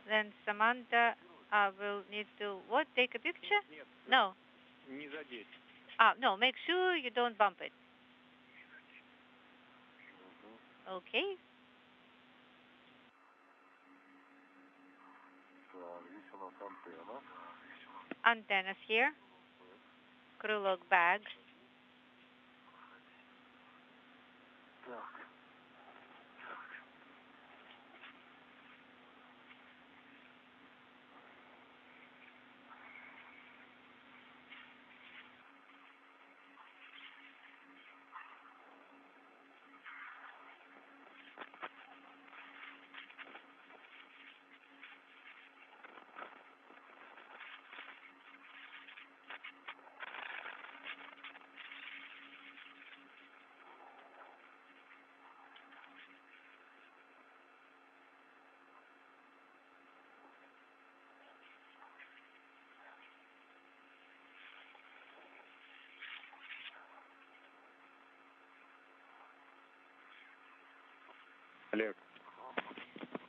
then Samantha will need to, what, take a picture? No. No, make sure you don't bump it. Okay. Antennas here. Krulok bag.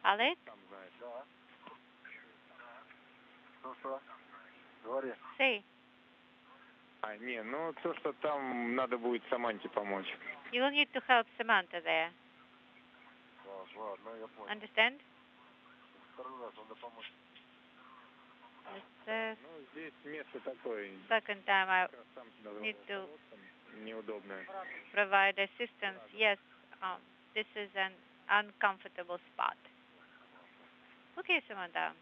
Oleg? Say. Не, ну то, что там надо будет Саманте помочь. You will need to help Samantha there. Understand? Ну, здесь место такое. Second time I need to provide assistance. Yes, this is an uncomfortable spot. Okay, Samantha.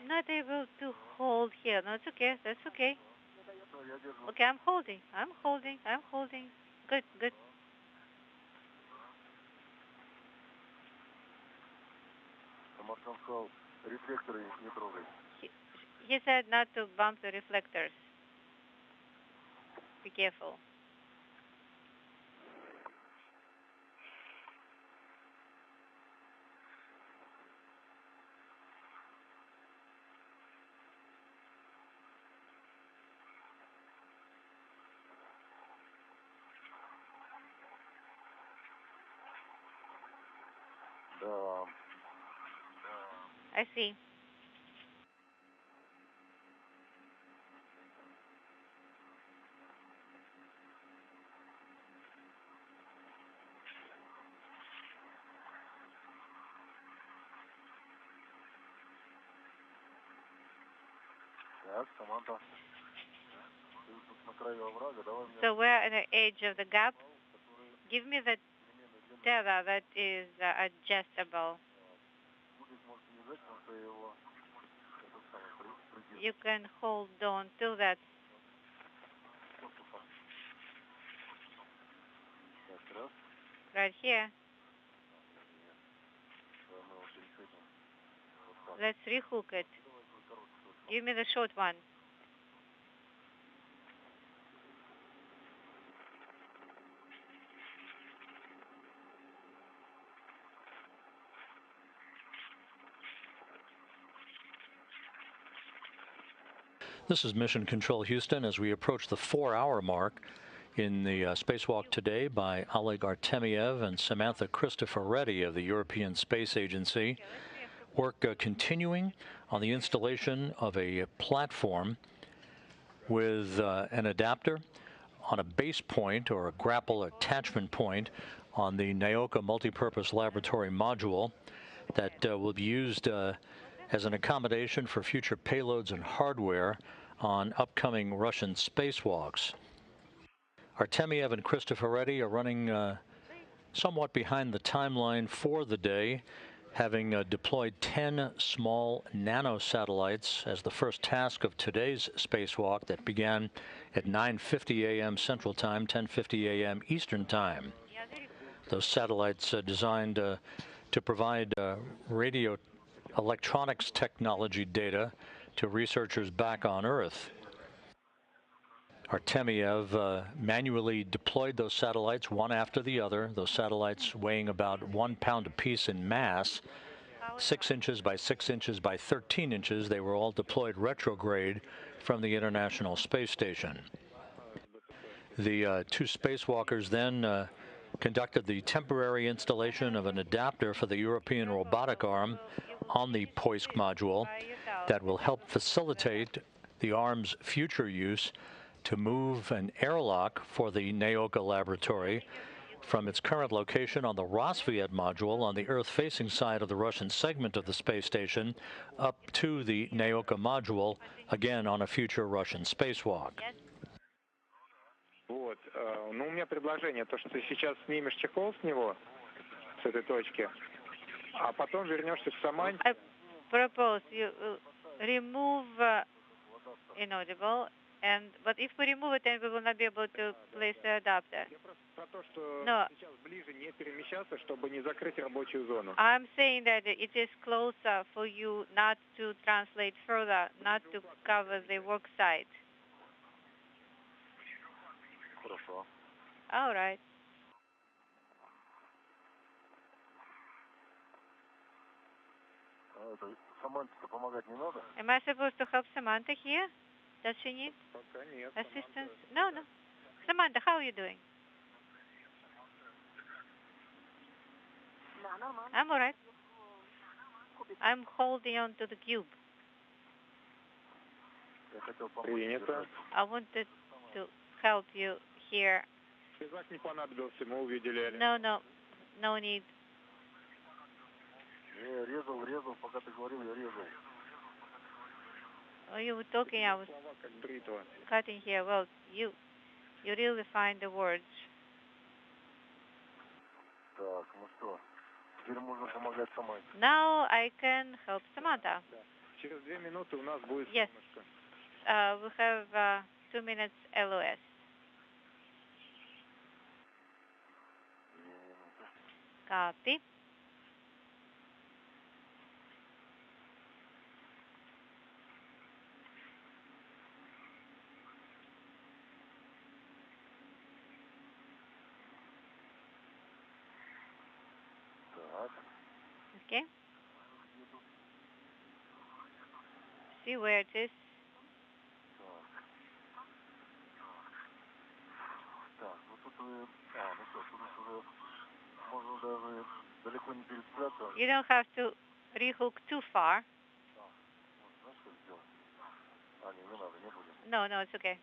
Not able to hold here. No, it's okay. That's okay. Okay, I'm holding. Good, good. He said not to bump the reflectors. Be careful. I see. So we're at the edge of the gap. Give me the tether that is adjustable. You can hold on to that. Right here. Let's rehook it. Give me the short one. This is Mission Control Houston as we approach the 4-hour mark in the spacewalk today by Oleg Artemyev and Samantha Cristoforetti of the European Space Agency. Work continuing on the installation of a platform with an adapter on a base point or a grapple attachment point on the Naoka multipurpose laboratory module that will be used as an accommodation for future payloads and hardware on upcoming Russian spacewalks. Artemyev and Cristoforetti are running somewhat behind the timeline for the day, having deployed 10 small nanosatellites as the first task of today's spacewalk that began at 9:50 a.m. Central Time, 10:50 a.m. Eastern Time. Those satellites designed to provide radio electronics technology data to researchers back on Earth. Artemyev manually deployed those satellites one after the other, those satellites weighing about 1 pound apiece in mass, 6 inches by 6 inches by 13 inches. They were all deployed retrograde from the International Space Station. The two spacewalkers then conducted the temporary installation of an adapter for the European robotic arm on the POISC module that will help facilitate the arm's future use to move an airlock for the Naoka laboratory from its current location on the Rosviet module on the Earth-facing side of the Russian segment of the space station up to the Naoka module, again on a future Russian spacewalk. Вот. Ну, у меня предложение, то, что ты сейчас снимешь чехол с него, с этой точки, а потом вернешься к Саманте. I propose you remove inaudible, but if we remove it, then we will not be able to place the adapter. No. I'm saying that it is closer for you not to translate further, not to cover the work site. Хорошо. All right. Саманте помогать не надо? Am I supposed to help Samantha here? Does she need assistance? No. Samantha, how are you doing? I'm all right. I'm holding on to the cube. I wanted to help you here. No need. Резал, пока ты говорил, я резал. Oh, you were talking, I was cutting here. Well, you really find the words. Так, ну что, теперь можно помогать Саманте. Now I can help Samantha. Через 2 минуты у нас будет Yes. We have 2 minutes LOS. Copy. Okay. See where it is. Так, ну тут вы... ну что, тут уже можно даже далеко не перецепляться. You don't have to rehook too far. Знаешь, что сделать? Не надо, не будет. No, it's okay.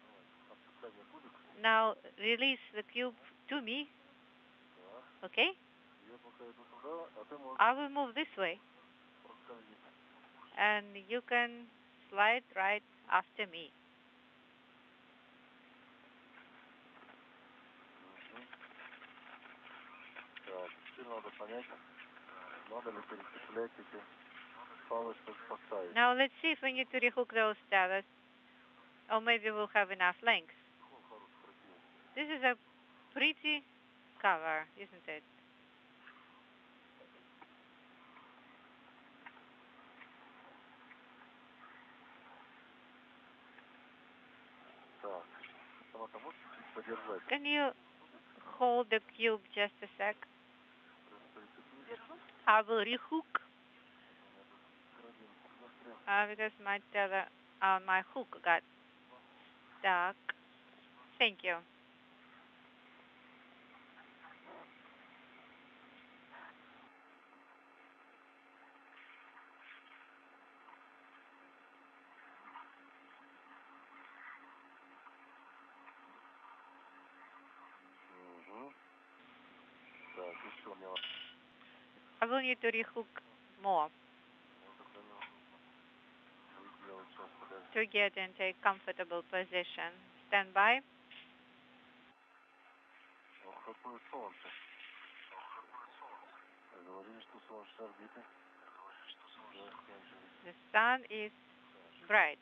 Now release the cube to me. Okay? I will move this way. And you can slide right after me. Так, теперь надо понять, надо ли перецеплять эти Now let's see if we need to rehook those tethers, or maybe we'll have enough length. This is a pretty cover, isn't it? Can you hold the cube just a sec? I will rehook because my tether, my hook got stuck. Thank you. I will need to rehook more to get into a comfortable position. Stand by. The sun is bright.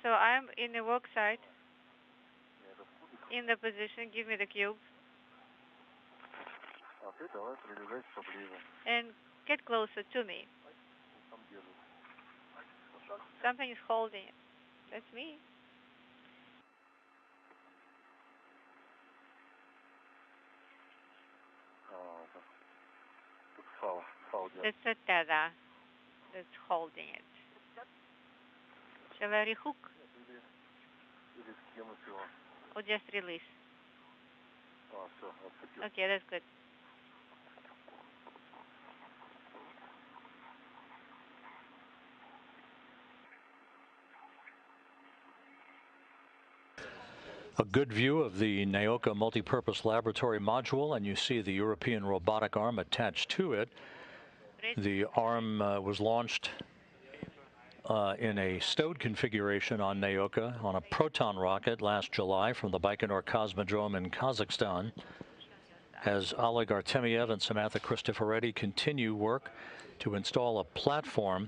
So I'm in the work site, in the position. Give me the cube. And get closer to me. Something is holding it. That's me. It's a tether that's holding it. Shall I rehook? Or just release? Okay, that's good. A good view of the Naoka multipurpose laboratory module, and you see the European robotic arm attached to it. The arm was launched in a stowed configuration on Naoka on a Proton rocket last July from the Baikonur Cosmodrome in Kazakhstan. As Oleg Artemyev and Samantha Cristoforetti continue work to install a platform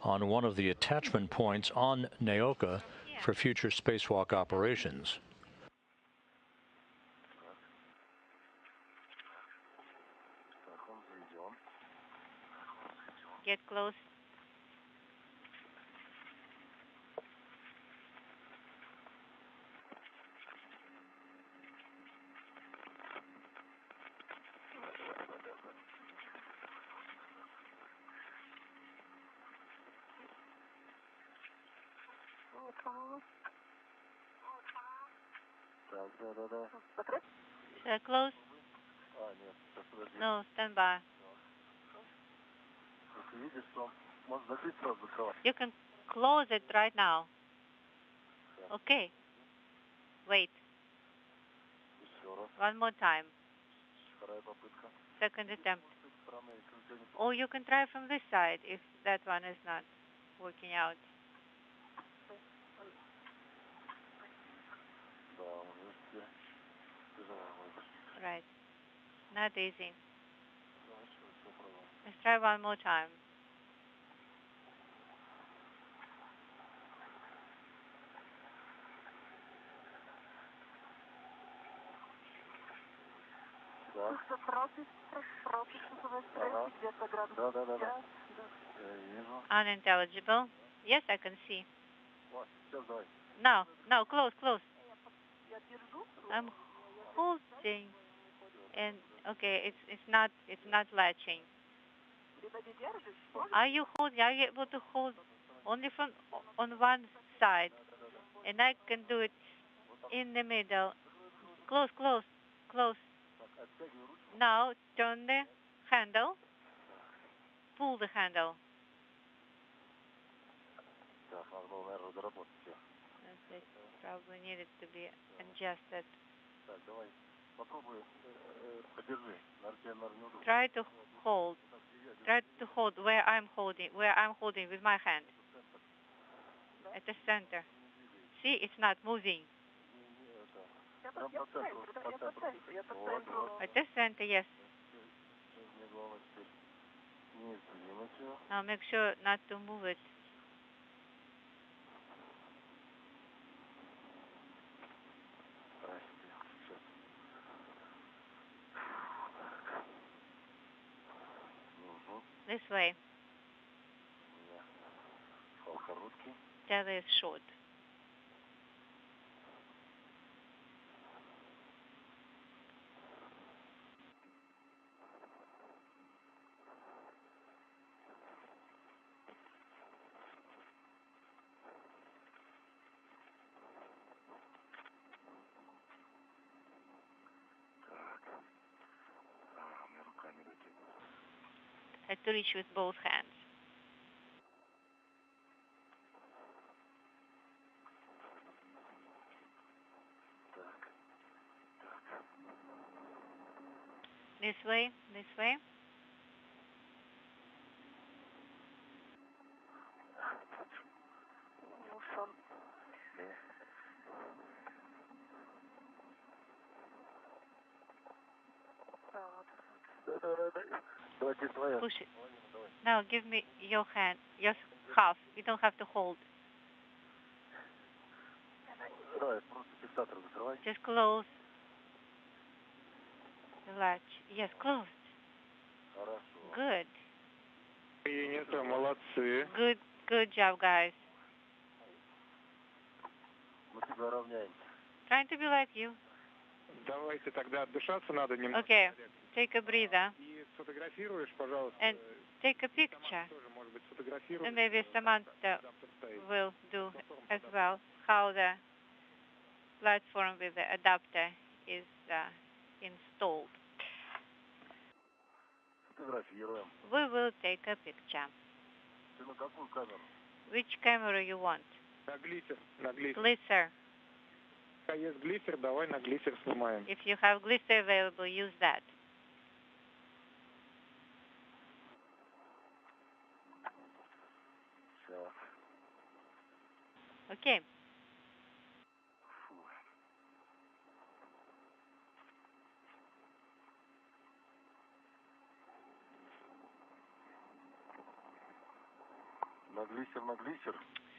on one of the attachment points on Naoka for future spacewalk operations. Get close. Close? No, stand by. You can close it right now. Okay. Wait. One more time. Second attempt. Or you can try from this side if that one is not working out. Right. Not easy. Let's try one more time. Unintelligible. Yes, I can see. No, no, close, close. I'm holding, and okay, it's not latching. Are you holding? Are you able to hold only from on one side? And I can do it in the middle. Close, close, close. Now turn the handle. Pull the handle. It probably needed to be adjusted. Try to hold. Try to hold where I'm holding with my hand. At the center. See, it's not moving. At the center, yes. Now make sure not to move it. This way. That is short. Had to reach with both hands. This way, this way. Push it. Now give me your hand, your half. You don't have to hold. Just close the latch. Yes, closed. Good. Good job, guys. Trying to be like you. Okay, take a breather. And take a picture. And maybe Samantha will do as well how the platform with the adapter is installed. We will take a picture. Which camera you want? Glitter. If you have glitter available, use that. Okay.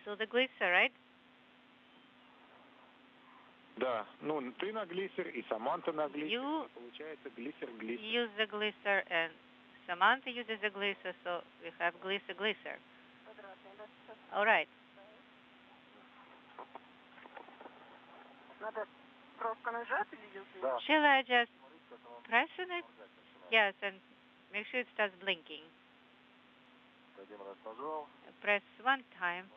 So the glitter, right? Да, ну ты на глиссер и Саманта на глиссер, получается глиссер. Use the glitter and Samantha uses the glitter, so we have glitter. All right. Shall I just press on it? Yes, and make sure it starts blinking. Press one time.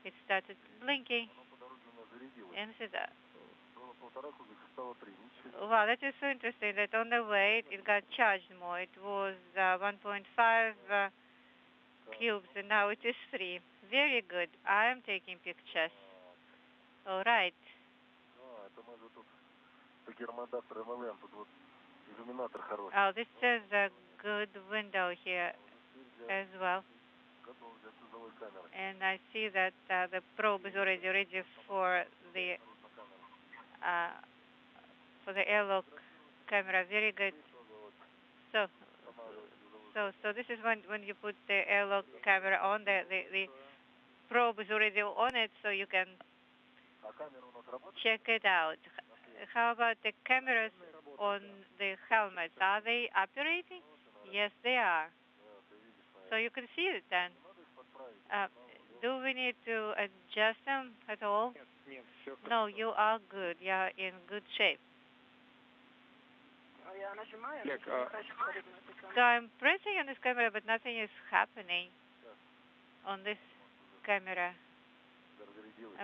It started blinking. And see that. Wow, that is so interesting that on the way it got charged more. It was 1.5 cubes and now it is 3. Very good. I am taking pictures. All right. Oh, this is a good window here as well. And I see that the probe is already ready for the airlock camera. Very good. So this is when you put the airlock camera on, the probe is already on it, so you can check it out. How about the cameras on the helmets? Are they operating? Yes, they are. So you can see it then. Do we need to adjust them at all? No, you are good. You are in good shape. So I'm pressing on this camera, but nothing is happening on this camera.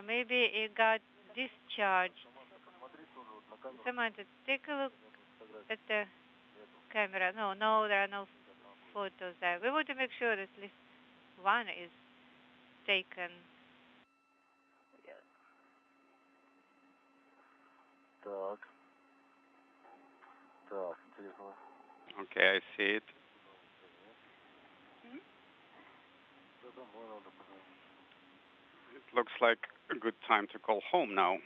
Maybe it got discharged. Samantha, take a look at the camera. No, there are no photos there. We want to make sure that at least one is taken Okay, I see it. It looks like a good time to call home now.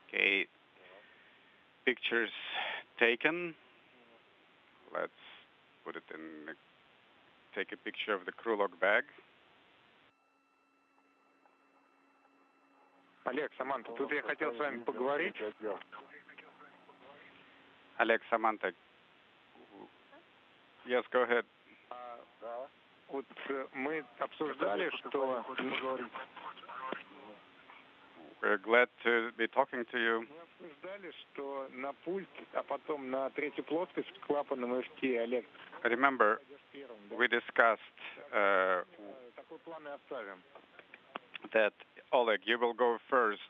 Okay, pictures taken. Let's put it in, take a picture of the crew log bag. Олег, Саманта, тут я хотел с вами поговорить. Oleg, Samantha. Yes, go ahead. Вот мы обсуждали, что... We're glad to be talking to you. Мы обсуждали, что на пульт, а потом на третью плоскость с клапаном FT, Олег. Remember, we discussed такой план и оставим. That, Oleg, you will go first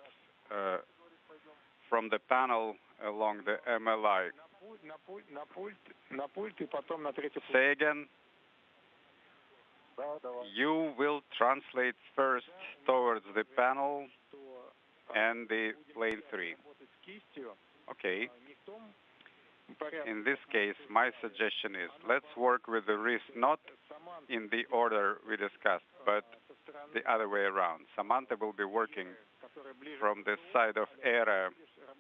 from the panel along the MLI. На пульт и потом на третью плоскость. Say again. You will translate first towards the panel and the plane 3. Okay. In this case, my suggestion is let's work with the wrist not in the order we discussed, but the other way around. Samantha will be working from the side of hora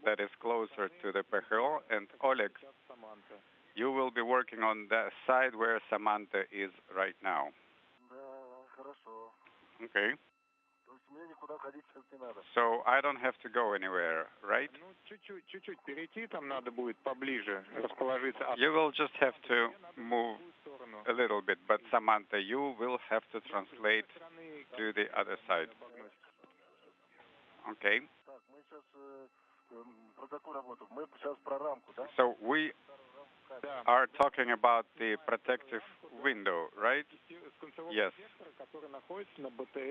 that is closer to the PAÍS, and Oleg, you will be working on the side where Samantha is right now. Okay. So I don't have to go anywhere, right? Чуть-чуть перейти, там надо будет поближе расположиться. You will just have to move a little bit, but Samantha, you will have to translate to the other side. Okay. So we are talking about the protective window, right? Yes.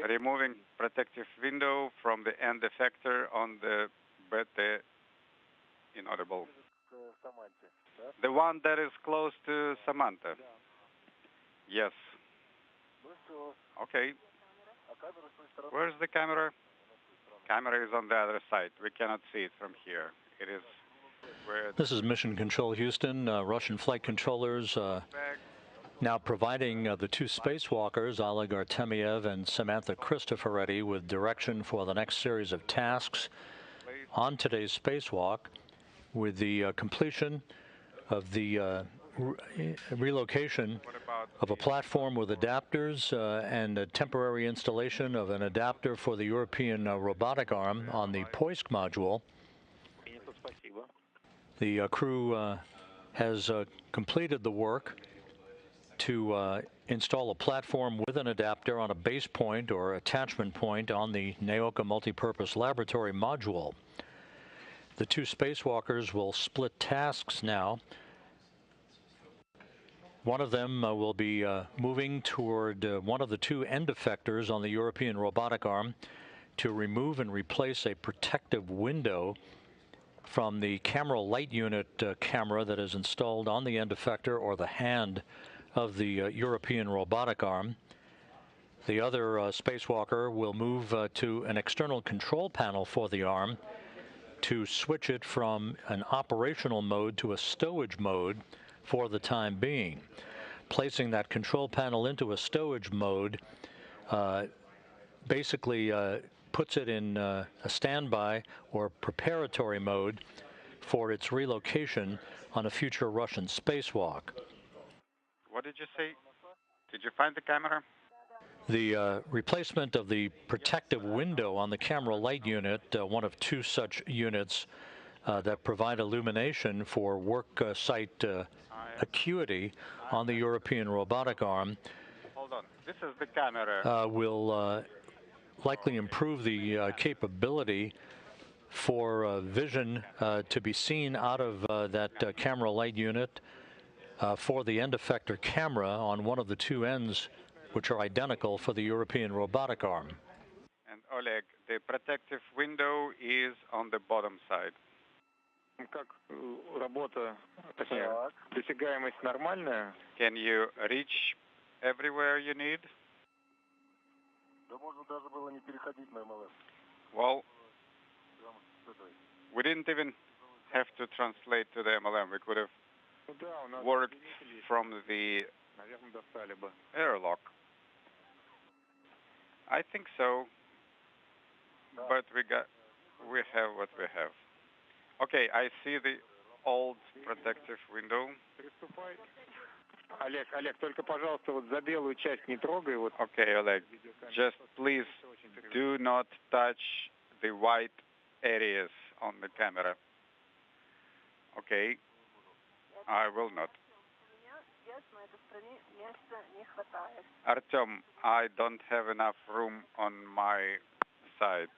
Removing protective window from the end effector on the BT inaudible. The one that is close to Samantha. Yes. Okay. Where's the camera? Camera is on the other side. We cannot see it from here. It is where... This is Mission Control Houston. Russian flight controllers now providing the two spacewalkers, Oleg Artemyev and Samantha Cristoforetti, with direction for the next series of tasks on today's spacewalk, with the completion of the relocation of a platform with adapters and a temporary installation of an adapter for the European robotic arm on the PAÍS module. The crew has completed the work to install a platform with an adapter on a base point or attachment point on the Naoka multipurpose laboratory module. The two spacewalkers will split tasks now. One of them will be moving toward one of the two end effectors on the European robotic arm to remove and replace a protective window from the camera light unit camera that is installed on the end effector or the hand of the European robotic arm. The other spacewalker will move to an external control panel for the arm to switch it from an operational mode to a stowage mode for the time being. Placing that control panel into a stowage mode basically puts it in a standby or preparatory mode for its relocation on a future Russian spacewalk. What did you say? Did you find the camera? The replacement of the protective window on the camera light unit, one of two such units that provide illumination for work site acuity on the European robotic arm. Hold on. This is the camera. Will likely improve the capability for vision to be seen out of that camera light unit for the end effector camera on one of the two ends, which are identical for the European robotic arm. And Oleg, the protective window is on the bottom side. Как работа, точнее, досягаемость нормальная? Can you reach everywhere you need? Да можно даже было не переходить на МЛС. Well, We didn't even have to translate to the MLM. We could have worked from the airlock. I think so, but we have what we have. Okay, I see the old protective window. Олег, только, пожалуйста, вот за белую часть не трогай. Вот. Okay, Oleg, just please do not touch the white areas on the camera. Okay, I will not. Artem, I don't have enough room on my side.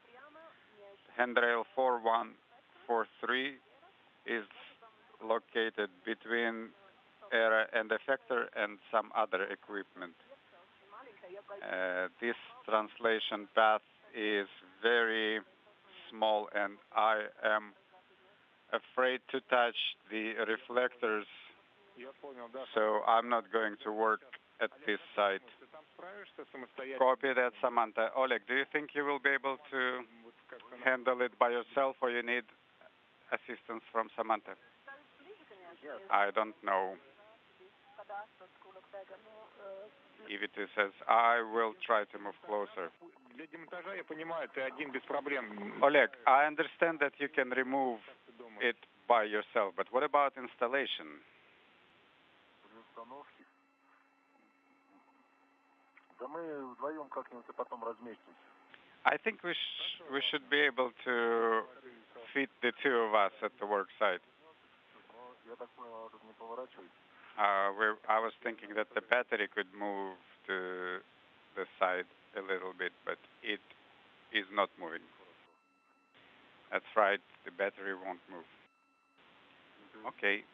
Handrail 4143 is located between era and effector and some other equipment. This translation path is very small and I am afraid to touch the reflectors, so I'm not going to work at this site. Copy that, Samantha. Oleg, do you think you will be able to handle it by yourself or you need assistance from Samantha? I don't know. EV2 says, I will try to move closer. Oleg, I understand that you can remove it by yourself, but what about installation? I think we should be able to fit the two of us at the work site. I was thinking that the battery could move to the side a little bit, but it is not moving. That's right, the battery won't move. Okay.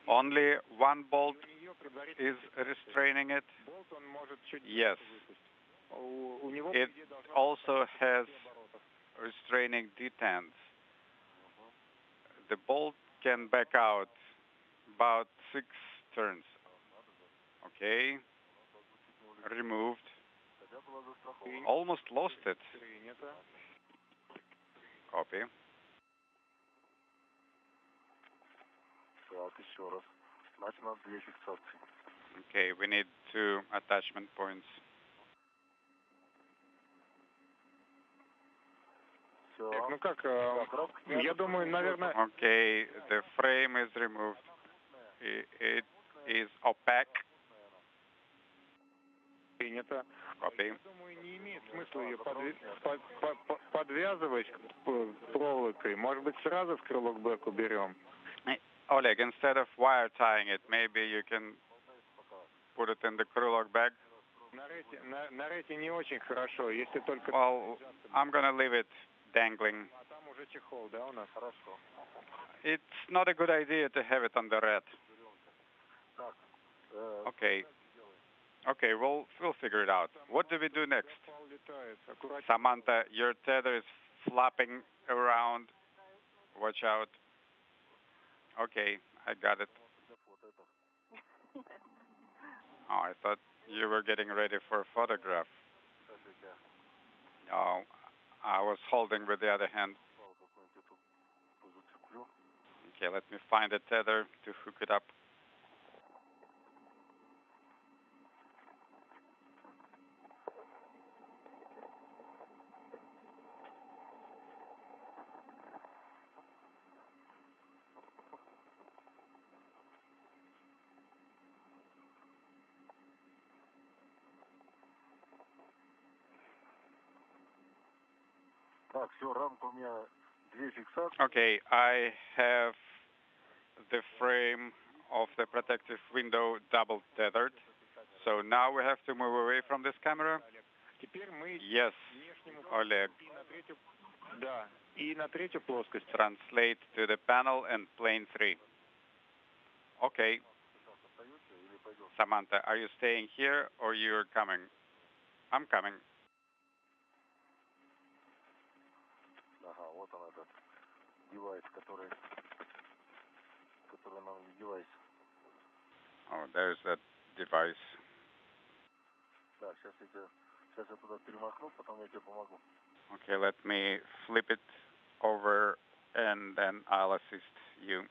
Only one bolt is restraining it? Yes. It also has restraining detents. The bolt can back out about 6 turns. Okay. Removed. Almost lost it. Copy. Okay, we need 2 attachment points. Okay, the frame is removed. It is opaque. Copy. Oleg, instead of wire tying it, maybe you can put it in the крылок bag? Well, I'm going to leave it dangling. It's not a good idea to have it on the red. Okay. Okay, we'll figure it out. What do we do next? Samantha, your tether is flapping around. Watch out. Okay, I got it. Oh, I thought you were getting ready for a photograph. No, I was holding with the other hand. Okay, let me find a tether to hook it up. Okay, I have the frame of the protective window double tethered. So now we have to move away from this camera. Yes. Oleg. Да. И на третью плоскость. Translate to the panel and plane 3. Okay. Samantha, are you staying here or you're coming? I'm coming. Ага, вот он этот девайс, который нам девайс. Oh, there's that device. Да, сейчас я туда перемахну, потом я тебе помогу. Okay, let me flip it over and then I'll assist you.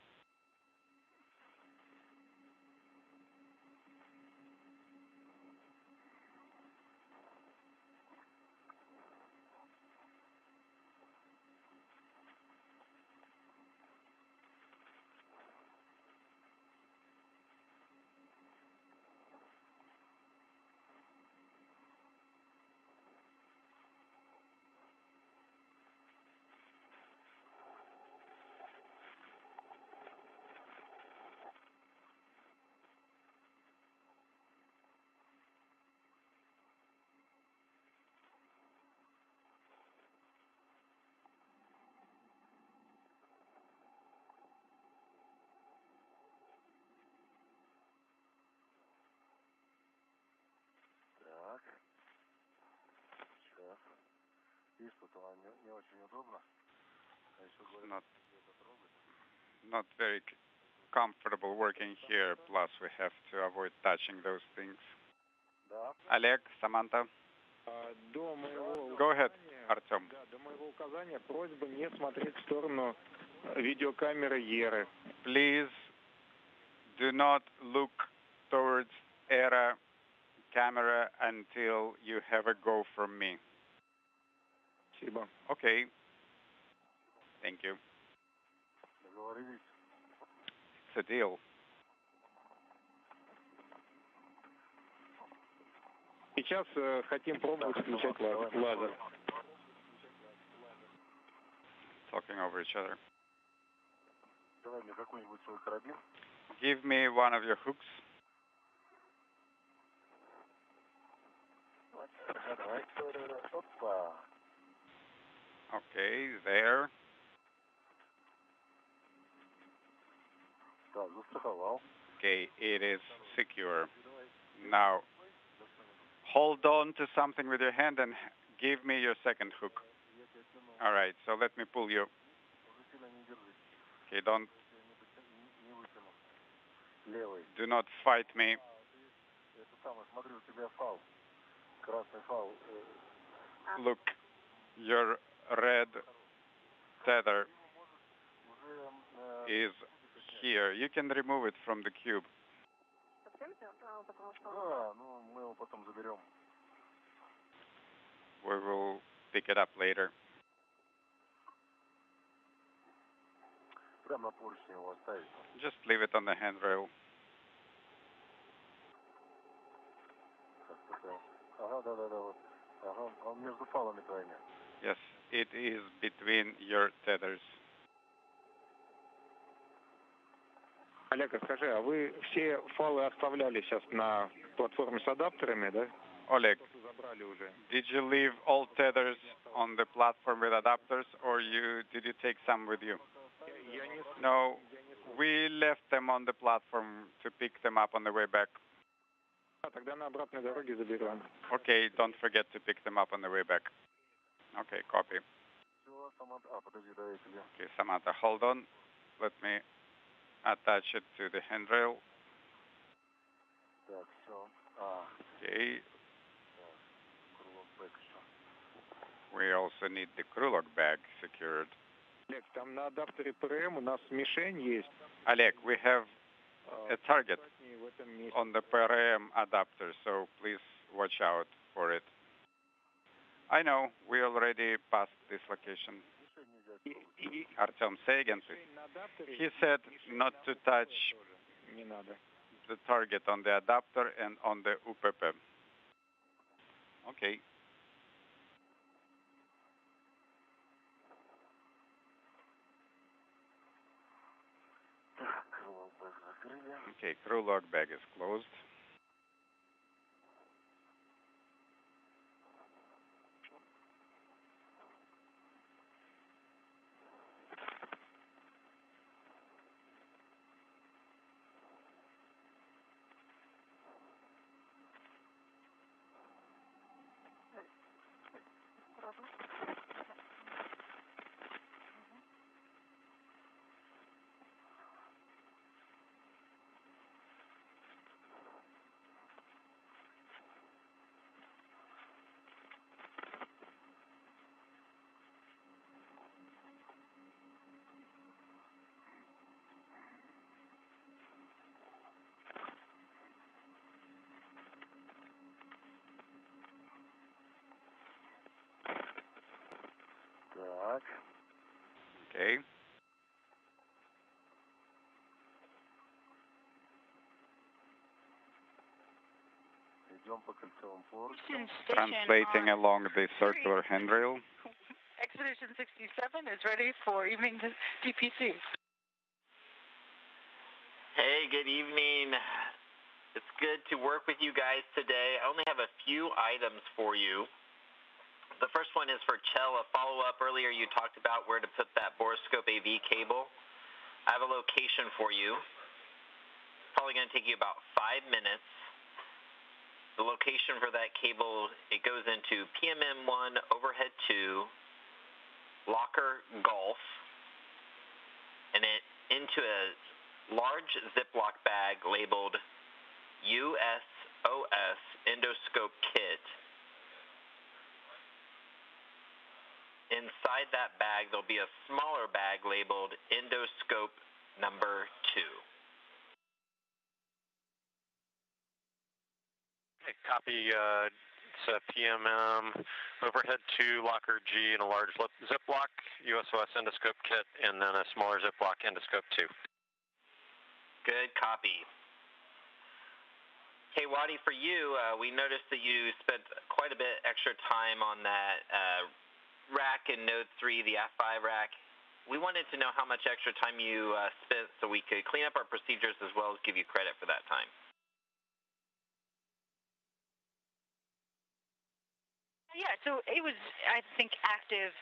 Так. Сейчас. Видишь, тут она не очень удобно. А еще говорят, Not very comfortable working here, plus we have to avoid touching those things. Да. Oleg, Samantha. До моего Go ahead, Artem. Да, до моего указания просьба не смотреть в сторону видеокамеры Еры. Please do not look towards ERA camera until you have a go from me. Спасибо. Okay. Thank you. Договорились. It's a deal. Сейчас хотим пробовать включать лазер. Talking over each other. Давай мне какой-нибудь свой карабин. Give me one of your hooks. Давай. Опа. Okay, there. Так, застраховал. Okay, it is secure. Now, hold on to something with your hand and give me your second hook. All right, so let me pull you. Okay, do not fight me. Look, your red tether is here. You can remove it from the cube. We will pick it up later. Just leave it on the handrail. Yes, it is between your tethers. Олег, скажи, а вы все файлы оставляли сейчас на платформе с адаптерами, да? Oleg, Забрали уже. did you leave all tethers on the platform with adapters, or did you take some with you? No, we left them on the platform to pick them up on the way back. Тогда на обратной дороге заберем. Okay, don't forget to pick them up on the way back. Okay, copy. Okay, Samantha, hold on. Let me attach it to the handrail. Okay. We also need the Krulok bag secured. Олег, там на адаптере ПРМ у нас мишень есть. Oleg, we have a target on the PRM adapter, so please watch out for it. I know, we already passed this location. Artem, say again, please. He said not to touch the target on the adapter and on the UPP. Okay. Okay, crew log bag is closed. Okay. Translating along the circular handrail. Expedition 67 is ready for evening DPC. Hey, good evening. It's good to work with you guys today. I only have a few items for you. The first one is for Chell, a follow-up. Earlier you talked about where to put that borescope AV cable. I have a location for you. Probably going to take you about 5 minutes. The location for that cable, it goes into PMM1 overhead 2, locker golf, and it into a large Ziploc bag labeled USOS endoscope kit. Inside that bag, there'll be a smaller bag labeled endoscope number 2. Copy. It's a PMM overhead 2, locker G, and a large Ziploc USOS endoscope kit, and then a smaller Ziploc endoscope 2. Good copy. Hey, Wadi, for you, we noticed that you spent quite a bit extra time on that rack in Node 3, the F5 rack. We wanted to know how much extra time you spent so we could clean up our procedures as well as give you credit for that time. Yeah, so it was, I think, active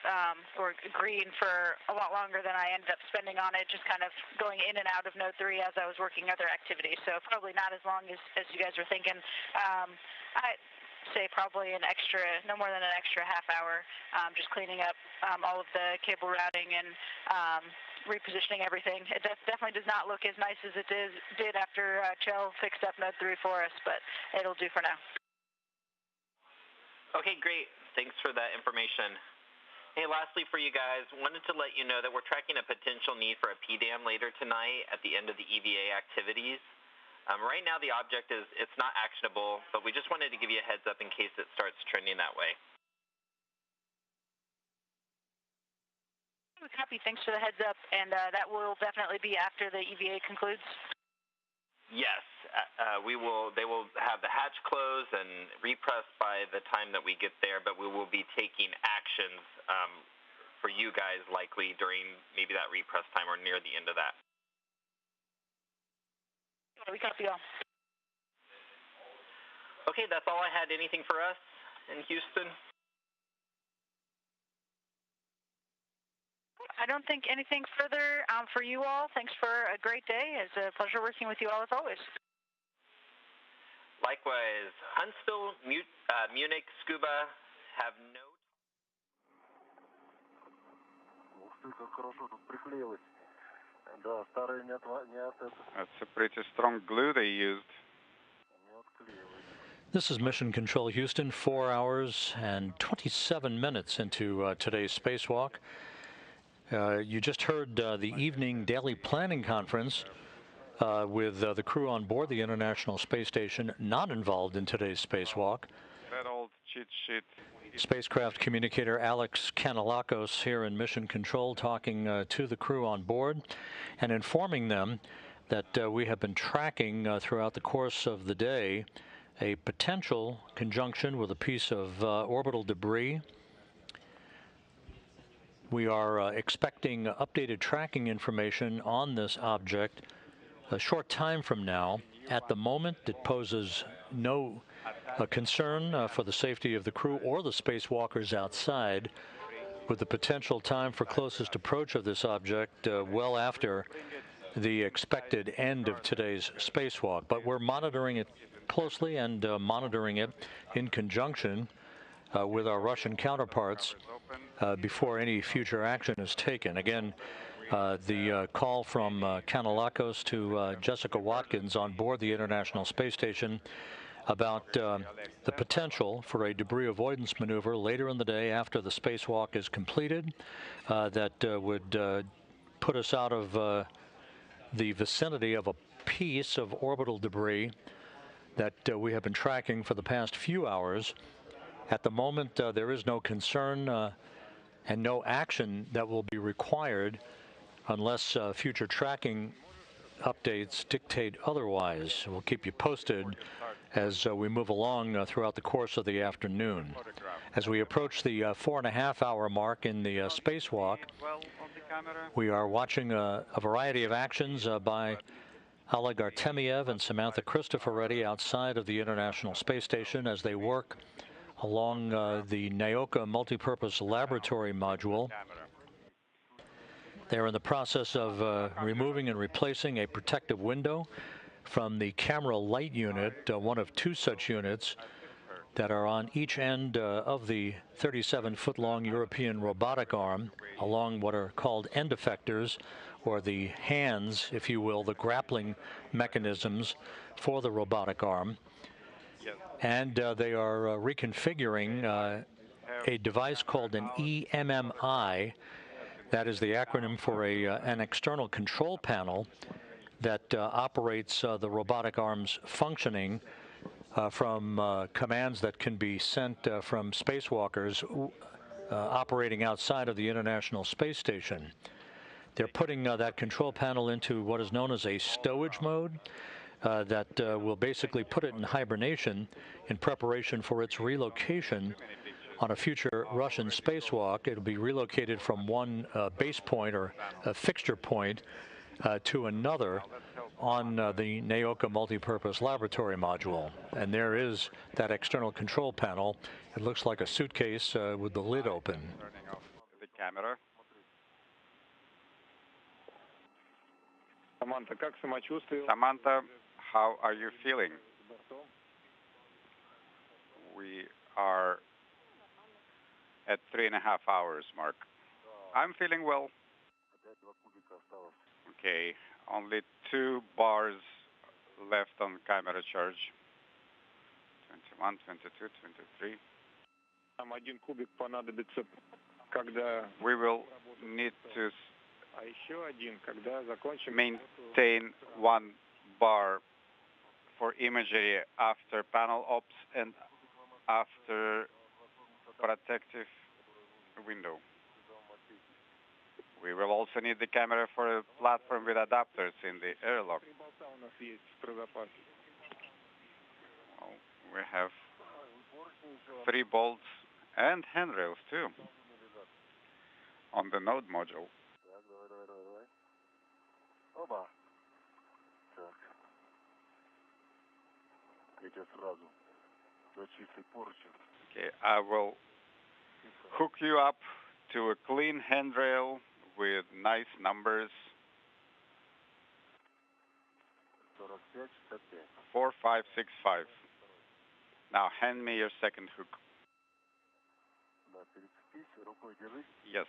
or green for a lot longer than I ended up spending on it, just kind of going in and out of Node 3 as I was working other activities. So probably not as long as you guys were thinking. I'd say probably no more than an extra half hour, just cleaning up all of the cable routing and repositioning everything. It definitely does not look as nice as it did after Chell fixed up Node 3 for us, but it'll do for now. Okay, great. Thanks for that information. Hey, lastly for you guys, wanted to let you know that we're tracking a potential need for a PDAM later tonight at the end of the EVA activities. Right now the object it's not actionable, but we just wanted to give you a heads up in case it starts trending that way. Copy. Thanks for the heads up, and that will definitely be after the EVA concludes. Yes, they will have the hatch closed and repressed by the time that we get there, but we will be taking actions for you guys likely during maybe that repress time or near the end of that. We copy all. Okay, that's all I had. Anything for us in Houston? I don't think anything further for you all. Thanks for a great day. It's a pleasure working with you all as always. Likewise, Huntsville, Munich, Scuba have no... That's a pretty strong glue they used. This is Mission Control Houston, 4 hours and 27 minutes into today's spacewalk. You just heard the evening daily planning conference with the crew on board the International Space Station not involved in today's spacewalk. That old cheat sheet. Spacecraft communicator Alex Kanellakos here in Mission Control talking to the crew on board and informing them that we have been tracking throughout the course of the day a potential conjunction with a piece of orbital debris. We are expecting updated tracking information on this object a short time from now. At the moment, it poses no concern for the safety of the crew or the spacewalkers outside, with the potential time for closest approach of this object well after the expected end of today's spacewalk. But we're monitoring it closely and monitoring it in conjunction with our Russian counterparts before any future action is taken. Again, the call from Kanellakos to Jessica Watkins on board the International Space Station about the potential for a debris avoidance maneuver later in the day after the spacewalk is completed that would put us out of the vicinity of a piece of orbital debris that we have been tracking for the past few hours. At the moment, there is no concern and no action that will be required unless future tracking updates dictate otherwise. We'll keep you posted as we move along throughout the course of the afternoon. As we approach the 4.5-hour mark in the spacewalk, we are watching a variety of actions by Oleg Artemyev and Samantha Cristoforetti outside of the International Space Station as they work along the Naoka multipurpose laboratory module. They're in the process of removing and replacing a protective window from the camera light unit, one of two such units that are on each end of the 37-foot-long European robotic arm, along what are called end effectors, or the hands, if you will, the grappling mechanisms for the robotic arm. And they are reconfiguring a device called an EMMI. That is the acronym for an external control panel that operates the robotic arm's functioning from commands that can be sent from spacewalkers operating outside of the International Space Station. They're putting that control panel into what is known as a stowage mode that will basically put it in hibernation in preparation for its relocation on a future Russian spacewalk. It'll be relocated from one base point or a fixture point to another on the Naoka multipurpose laboratory module. And there is that external control panel. It looks like a suitcase with the lid open. Turning off the camera. Samantha, how are you feeling? We are at 3.5 hours mark. I'm feeling well. Okay, only 2 bars left on camera charge. 21, 22, 23. We will need to maintain 1 bar for imagery after panel ops and after protective window. We will also need the camera for a platform with adapters in the airlock. Well, we have 3 bolts and handrails too on the node module. Okay, I will hook you up to a clean handrail with nice numbers. 4565. Now hand me your second hook. Yes,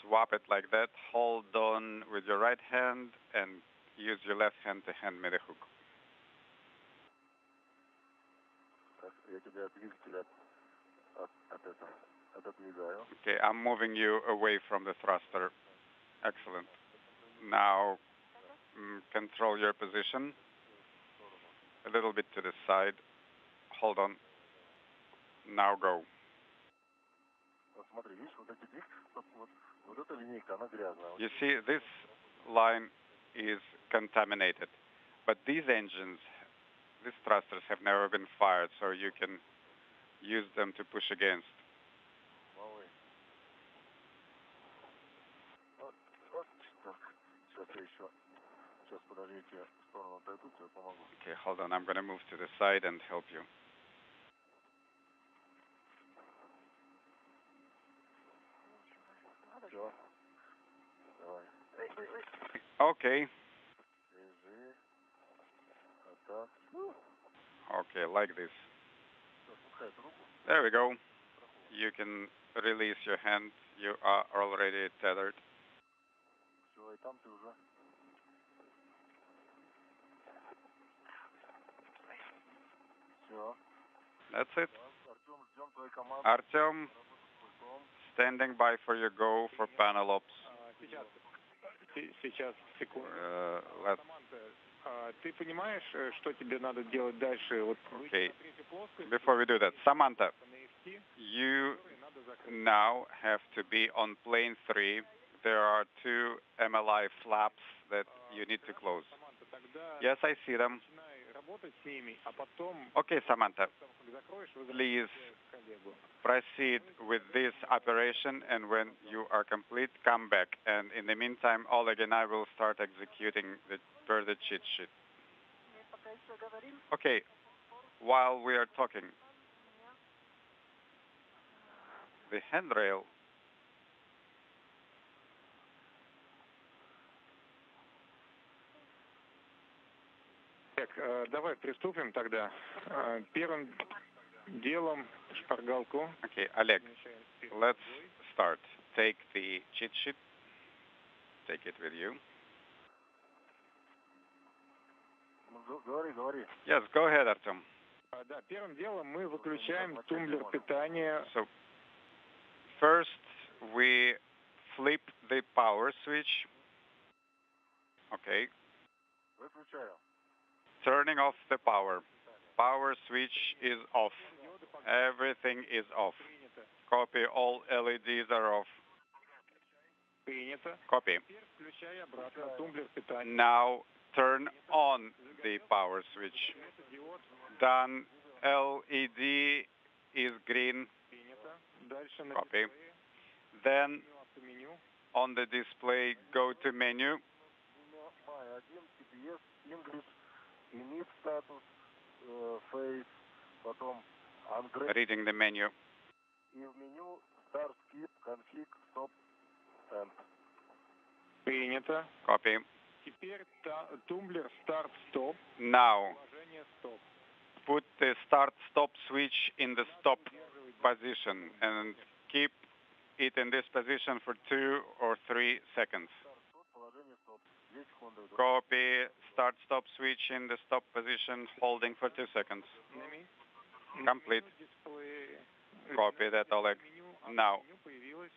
swap it like that. Hold on with your right hand and use your left hand to hand me the hook. Okay, I'm moving you away from the thruster. Excellent. Now control your position. A little bit to the side. Hold on. Now go. You see, this line is contaminated, but these engines, these thrusters have never been fired, so you can use them to push against. Okay, hold on. I'm going to move to the side and help you. Okay. Okay, like this. There we go. You can release your hand. You are already tethered. That's it. Artem, standing by for your go for panel ops. Okay. Before we do that, Samantha, you now have to be on plane 3. There are 2 MLI flaps that you need to close. Yes, I see them. Okay, Samantha, please proceed with this operation, and when you are complete, come back. And in the meantime, Oleg and I will start executing the further cheat sheet. Okay, while we are talking, the handrail. Так, давай приступим тогда. Первым делом шпаргалку. Okay, Oleg, let's start. Take the cheat sheet. Take it with you. Говори. Yes, go ahead, Artem. Да, первым делом мы выключаем тумблер питания. So, first we flip the power switch. Okay. Выключаю. Turning off the power. Power switch is off. Everything is off. Copy, all LEDs are off. Copy. Now turn on the power switch. Done. LED is green. Copy. Then on the display, go to menu. Reading the menu. Принято. Copy. Теперь тумблер старт-стоп. Now put the start-stop switch in the stop position and keep it in this position for 2 or 3 seconds. Copy start-stop switch in the stop position, holding for 2 seconds. Complete. Copy that, Oleg. Now,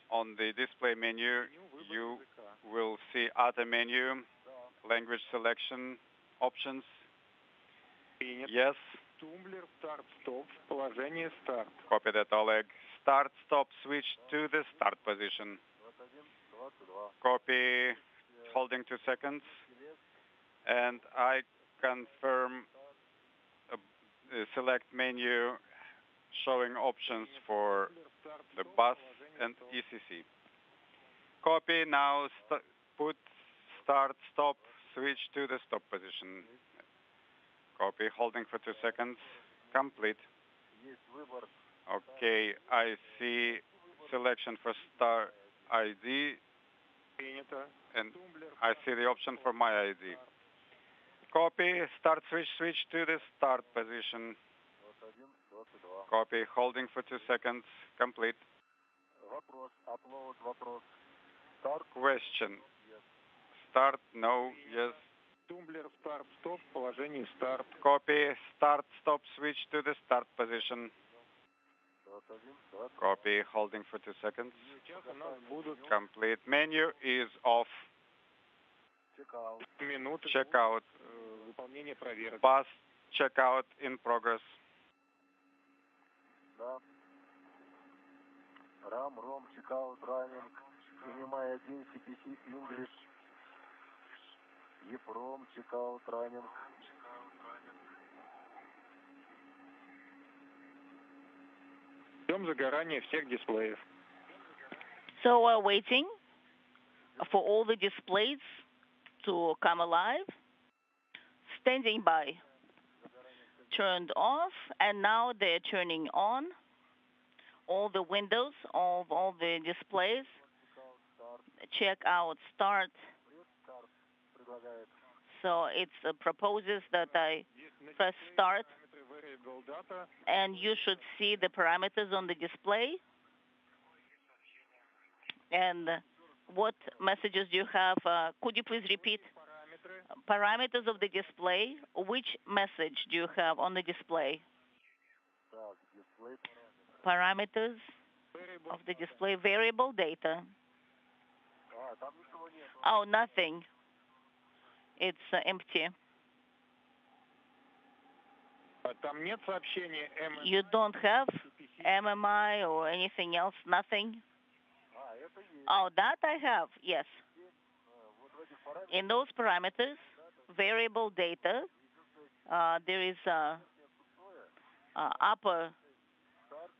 on the display menu, you will see other menu, language selection options. Yes. Тумблер старт-стоп в положении старт. Copy that, Oleg. Start-stop switch to the start position. Copy, holding 2 seconds. And I confirm select menu showing options for the bus and ECC. Copy, now put start-stop switch to the stop position. Copy, holding for 2 seconds. Complete. Okay, I see selection for star ID, and I see the option for my ID. Copy, start switch to the start position. Copy, holding for 2 seconds. Complete. Question. Start, no, yes. Тумблер старт-стоп в положении старт. Copy, start-stop switch to the start position. Copy, holding for 2 seconds. Complete. Menu is off. Checkout. Выполнение проверок. Bus checkout in progress. Ром, checkout, running. Принимай 1, CPC, English. Епром, checkout, running. Ждем загорания всех дисплеев. So we're waiting for all the displays to come alive. Standing by. Turned off, and now they're turning on. All the windows of all the displays. Check out start. So it proposes that I press start, and you should see the parameters on the display. And what messages do you have? Could you please repeat? Parameters of the display. Which message do you have on the display? Parameters of the display. Variable data. Oh, nothing. It's empty. Там нет сообщения You don't have MMI or anything else? Nothing? Oh, that I have, yes. In those parameters, variable data, there is upper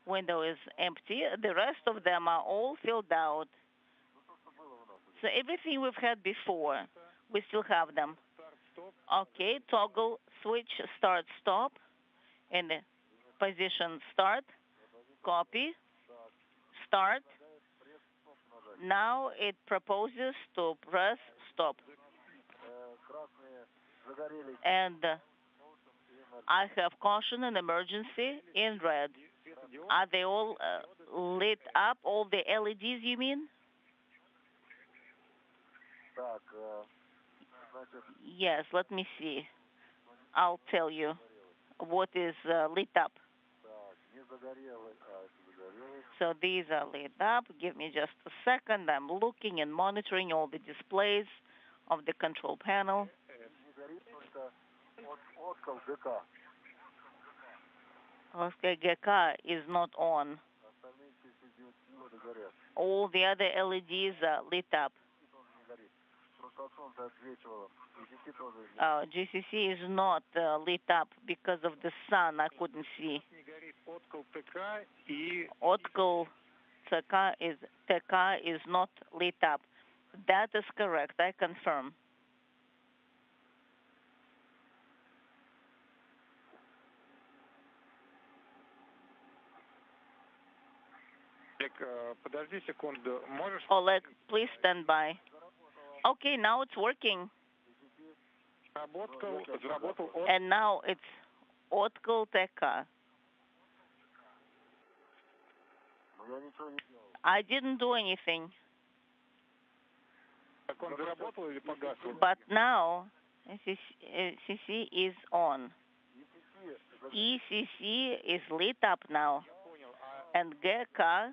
window is empty. The rest of them are all filled out. So everything we've had before, we still have them. Okay, toggle switch start stop in the position start, copy, start. Now it proposes to press stop. And I have caution and emergency in red. Are they all lit up, all the LEDs you mean? Yes, let me see. I'll tell you what is lit up. So these are lit up. Give me just a second. I'm looking and monitoring all the displays of the control panel. Okay, GK is not on. All the other LEDs are lit up. GCC is not lit up because of the sun. I couldn't see. Otkal TK is not lit up. That is correct. I confirm. Oleg, please stand by. Okay, now it's working. And now it's Otkal TK. I didn't do anything. But now CC is on. ECC is lit up now. And GK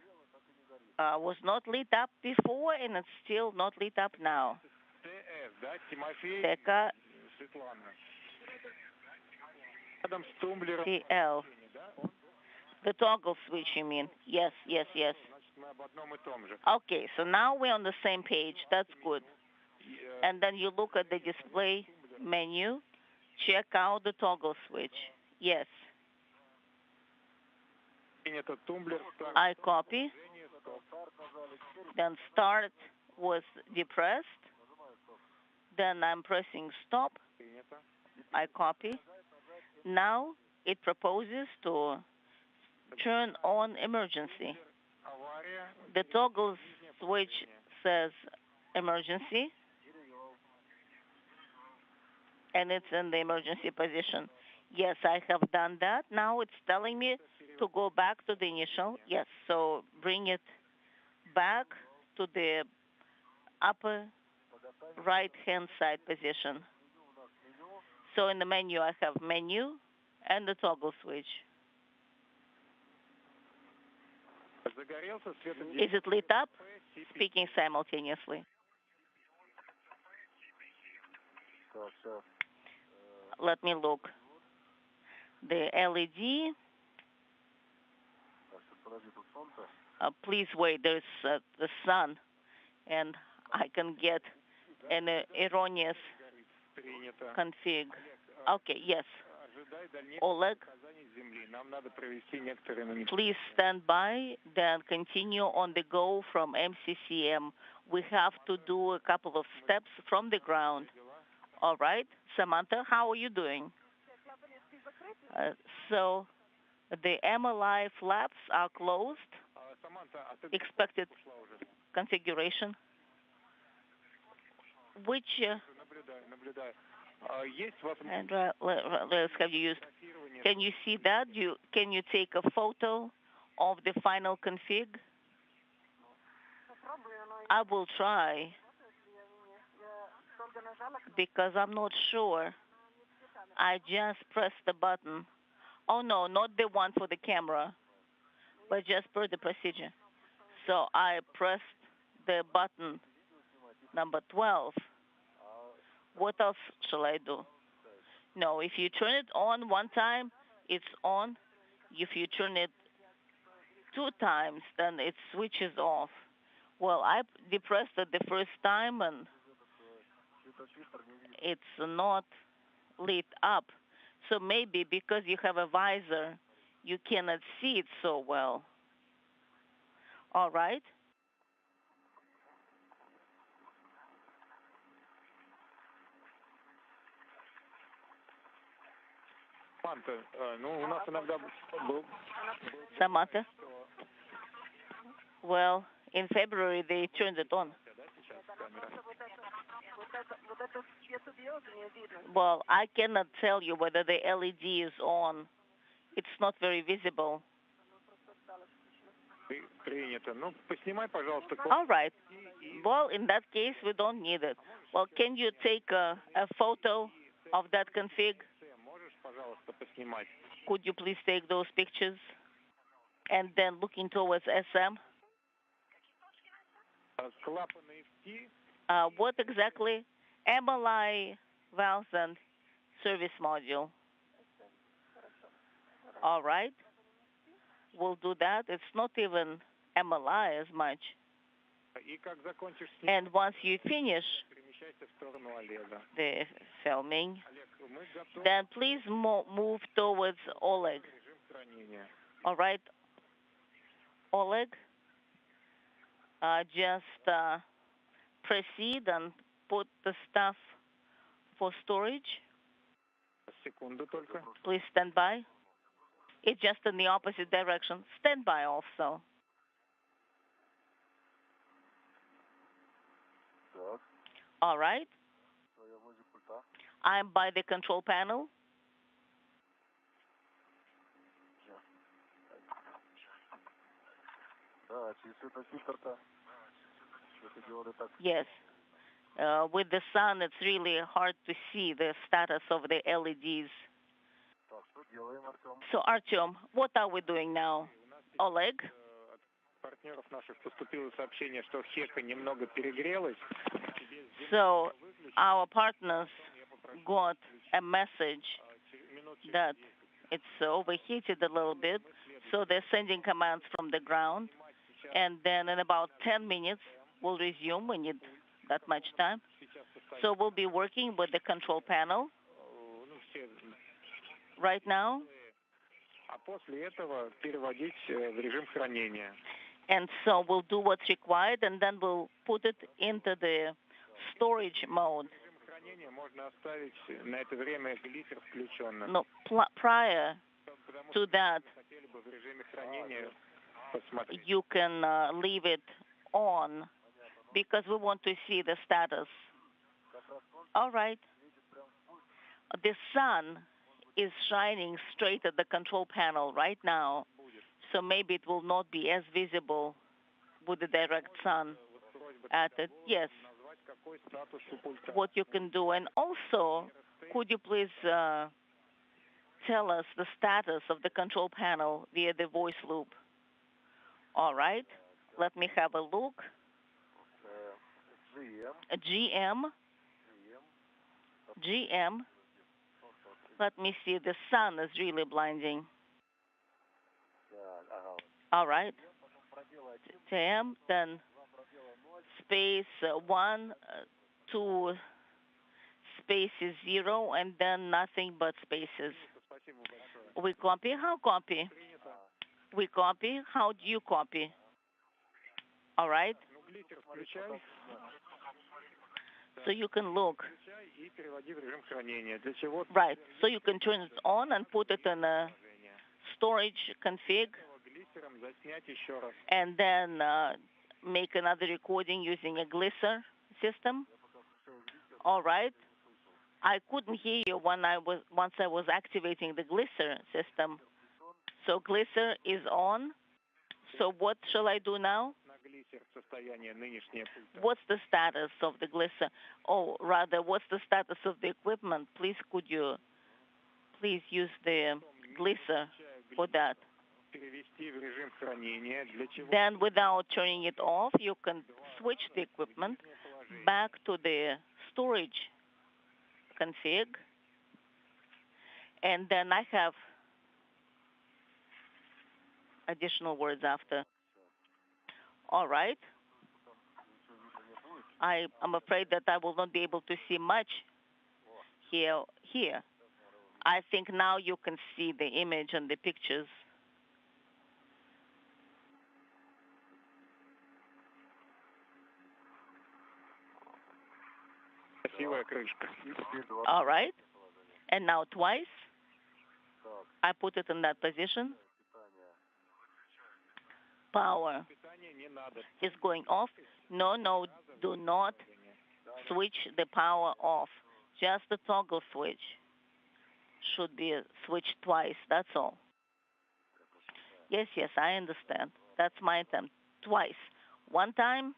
was not lit up before, and it's still not lit up now. TK TL. The toggle switch, you mean? Yes, yes, yes. Okay, so now we're on the same page. That's good. And then you look at the display menu, check out the toggle switch. Yes. I copy. Then start was depressed. Then I'm pressing stop. I copy. Now it proposes to turn on emergency. The toggle switch says emergency, and it's in the emergency position. Yes, I have done that. Now it's telling me to go back to the initial. Yes, so bring it back to the upper right-hand side position. So in the menu, I have menu and the toggle switch. Is it lit up? Speaking simultaneously. Let me look. The LED. Please wait, there's the sun, and I can get an erroneous config. Okay, yes. Oleg, please stand by, then continue on the go from MCCM. We have to do a couple of steps from the ground. All right, Samantha, how are you doing? So the MLI flaps are closed. Expected configuration. Which and let's have you used. Can you see that? Can you take a photo of the final config? I will try because I'm not sure. I just pressed the button. Oh no, not the one for the camera, but just per the procedure. So I pressed the button number 12. What else shall I do? No, if you turn it on one time, it's on. If you turn it 2 times, then it switches off. Well, I depressed it the first time and it's not lit up. So maybe because you have a visor, you cannot see it so well. All right. Samantha? Well, in February they turned it on. Well, I cannot tell you whether the LED is on. It's not very visible. All right. Well, in that case, we don't need it. Well, can you take a photo of that config? Could you please take those pictures? And then looking towards SM. What exactly? MLI, valves, and service module. All right. We'll do that. It's not even MLI as much. And once you finish the filming, then please move towards Oleg. All right, Oleg, just proceed and put the stuff for storage. Please stand by. It's just in the opposite direction. Stand by also. All right. I'm by the control panel. Yes. With the sun, it's really hard to see the status of the LEDs. So, Artyom, what are we doing now? Oleg? So, our partners got a message that it's overheated a little bit, so they're sending commands from the ground, and then in about 10 minutes, we'll resume. We need that much time. So we'll be working with the control panel right now. And so we'll do what's required, and then we'll put it into the storage mode. No, prior to that, you can leave it on because we want to see the status. All right. The sun is shining straight at the control panel right now, so maybe it will not be as visible with the direct sun at it. Yes. What you can do. And also, could you please tell us the status of the control panel via the voice loop? All right. Let me have a look. GM. Let me see. The sun is really blinding. All right. TM, then space 1, 2 spaces 0, and then nothing but spaces. We copy. How copy? We copy. How do you copy? All right. So you can look. Right. So you can turn it on and put it in a storage config, and then make another recording using a glisser system. All right. I couldn't hear you once I was activating the glisser system. So glisser is on. So what shall I do now? What's the status of the glisser? Oh, rather, what's the status of the equipment? Please, could you please use the glisser for that? Then, without turning it off, you can switch the equipment back to the storage config. And then I have additional words after. All right. I'm afraid that I will not be able to see much here. I think now you can see the image and the pictures. All right. And now twice. I put it in that position. Power is going off. No, do not switch the power off. Just the toggle switch should be switched twice. That's all. Yes, I understand. That's my attempt. Twice. One time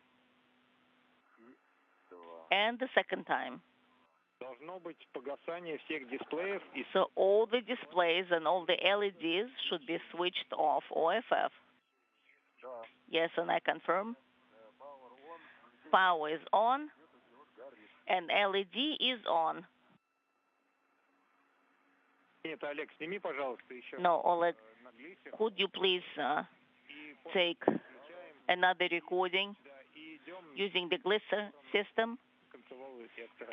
and the second time. So all the displays and all the LEDs should be switched off, OFF. Yes, and I confirm. Power is on and LED is on. No, Oleg, could you please take another recording using the Glisser system?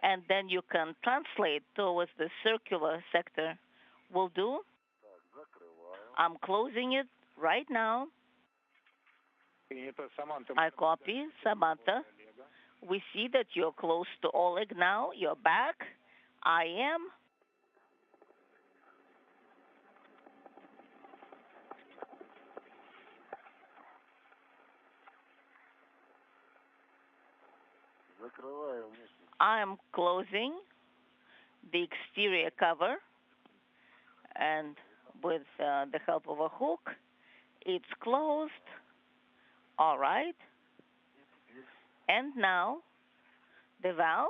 And then you can translate towards the circular sector. Will do. I'm closing it right now. I copy, Samantha. We see that you're close to Oleg now. You're back. I am. I am closing the exterior cover, and with the help of a hook, it's closed. All right. And now the valve.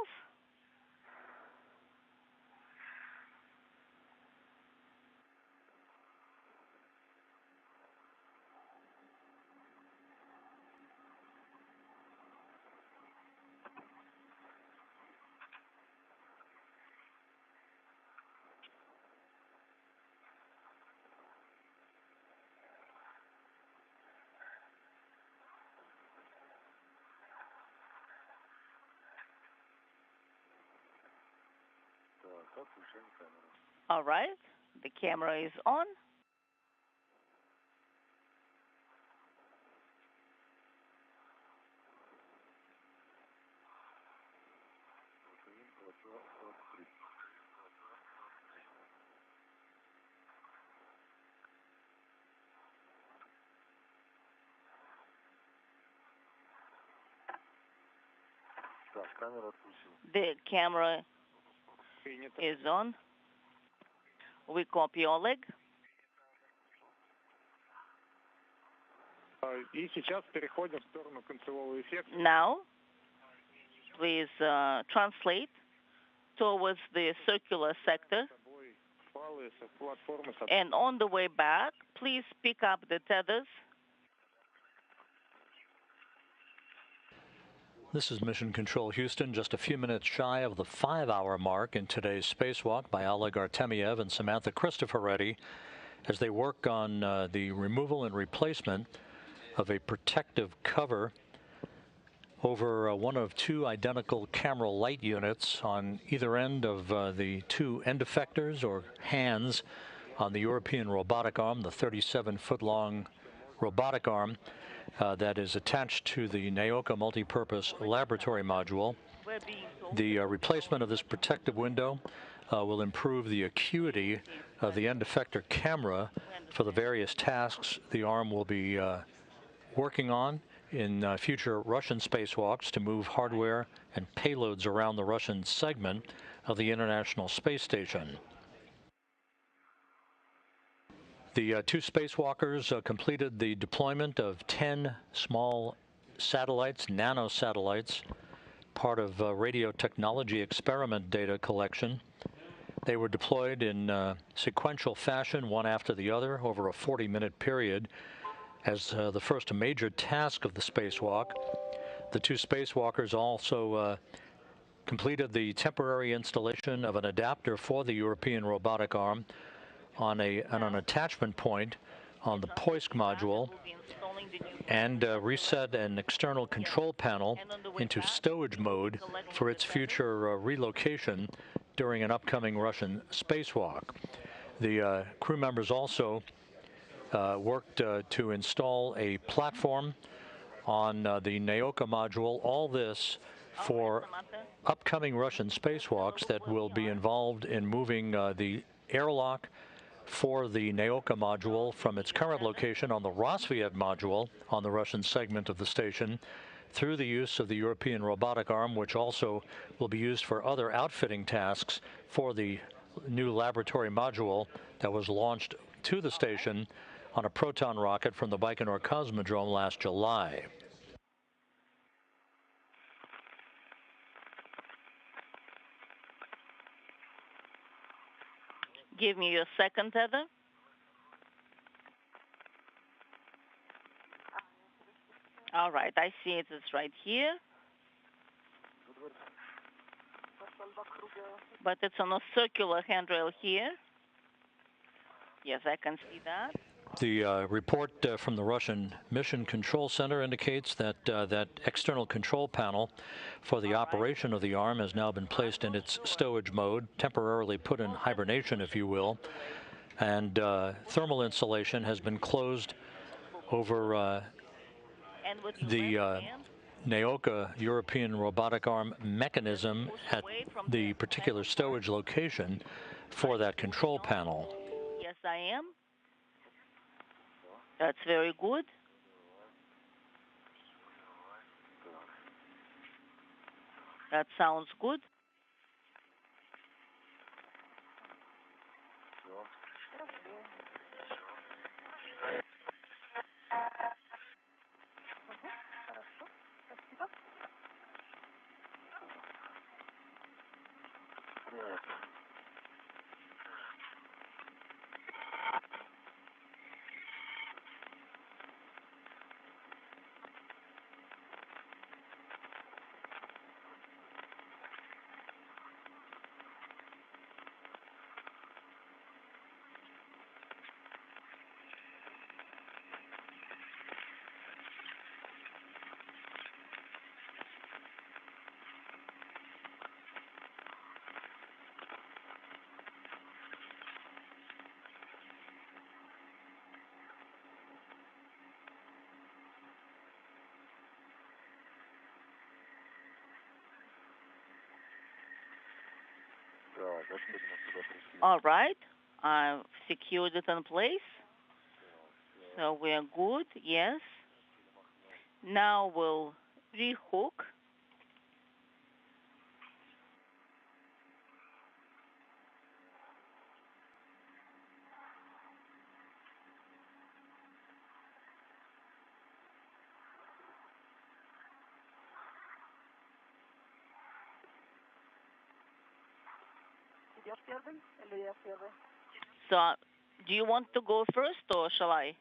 All right, the camera is on. The camera is on. We copy Oleg. Now, please translate towards the circular sector. And on the way back, please pick up the tethers. This is Mission Control Houston, just a few minutes shy of the 5-hour mark in today's spacewalk by Oleg Artemyev and Samantha Cristoforetti as they work on the removal and replacement of a protective cover over one of two identical camera light units on either end of the two end effectors or hands on the European robotic arm, the 37-foot-long robotic arm that is attached to the Naoka multipurpose laboratory module. The replacement of this protective window will improve the acuity of the end effector camera for the various tasks the arm will be working on in future Russian spacewalks to move hardware and payloads around the Russian segment of the International Space Station. The two spacewalkers completed the deployment of 10 small satellites, nanosatellites, part of radio technology experiment data collection. They were deployed in sequential fashion, one after the other, over a 40-minute period. As the first major task of the spacewalk, the two spacewalkers also completed the temporary installation of an adapter for the European robotic arm on an attachment point on the POISC module and reset an external control panel into stowage mode for its future relocation during an upcoming Russian spacewalk. The crew members also worked to install a platform on the Naoka module, all this for upcoming Russian spacewalks that will be involved in moving the airlock for the Naoka module from its current location on the Rosviet module on the Russian segment of the station through the use of the European robotic arm, which also will be used for other outfitting tasks for the new laboratory module that was launched to the station on a Proton rocket from the Baikonur Cosmodrome last July. Give me your second tether. All right, I see it. It's right here. But it's on a circular handrail here. Yes, I can see that. The report from the Russian Mission Control Center indicates that that external control panel for the operation of the arm has now been placed in its stowage mode, temporarily put in hibernation, if you will, and thermal insulation has been closed over the Naoka European robotic arm mechanism at the particular stowage location for that control panel. Yes, I am. That's very good. That sounds good. All right, I've secured it in place. So we're good, yes. Now we'll rehook. So, do you want to go first or shall I?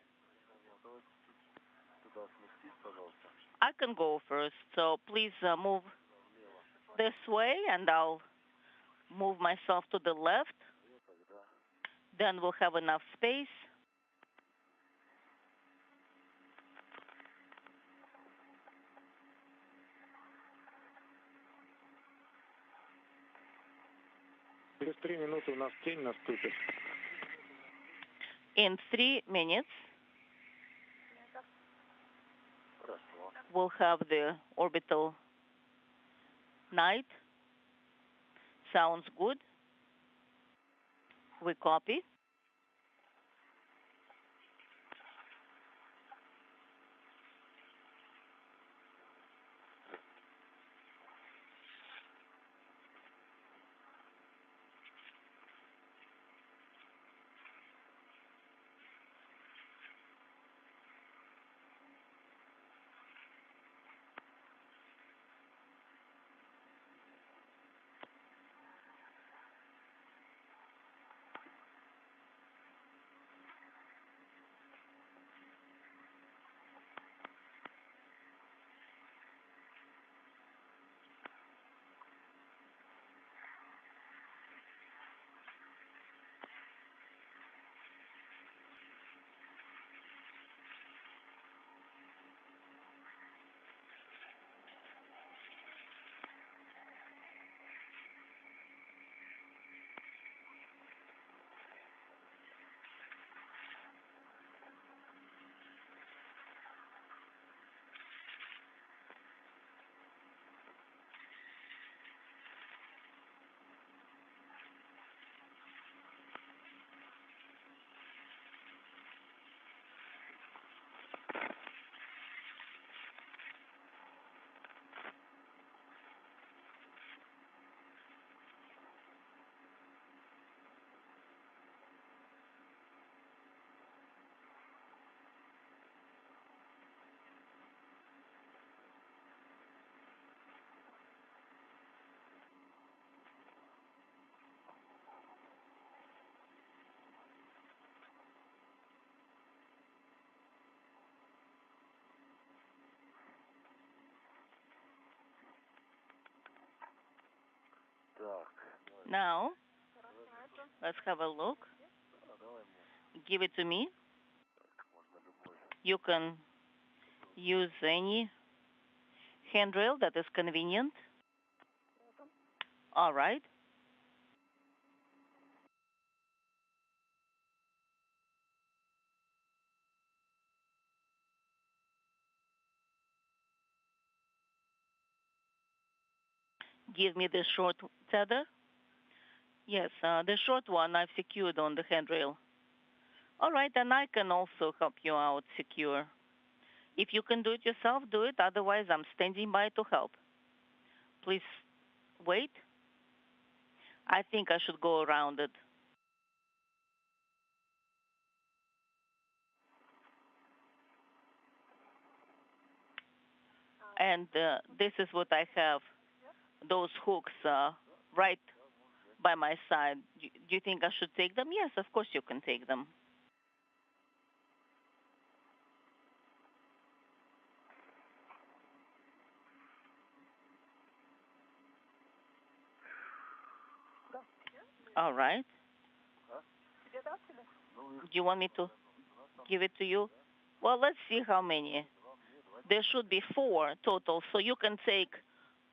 I can go first, so please move this way and I'll move myself to the left. Then we'll have enough space. In 3 minutes, we'll have the orbital night. Sounds good. We copy. Now, let's have a look. Give it to me. You can use any handrail that is convenient. All right. Give me the short tether. Yes, the short one I've secured on the handrail. All right, and I can also help you out secure. If you can do it yourself, do it. Otherwise, I'm standing by to help. Please wait. I think I should go around it. And this is what I have. Those hooks right by my side. Do you think I should take them? Yes, of course you can take them. All right. Do you want me to give it to you? Well, let's see how many. There should be 4 total, so you can take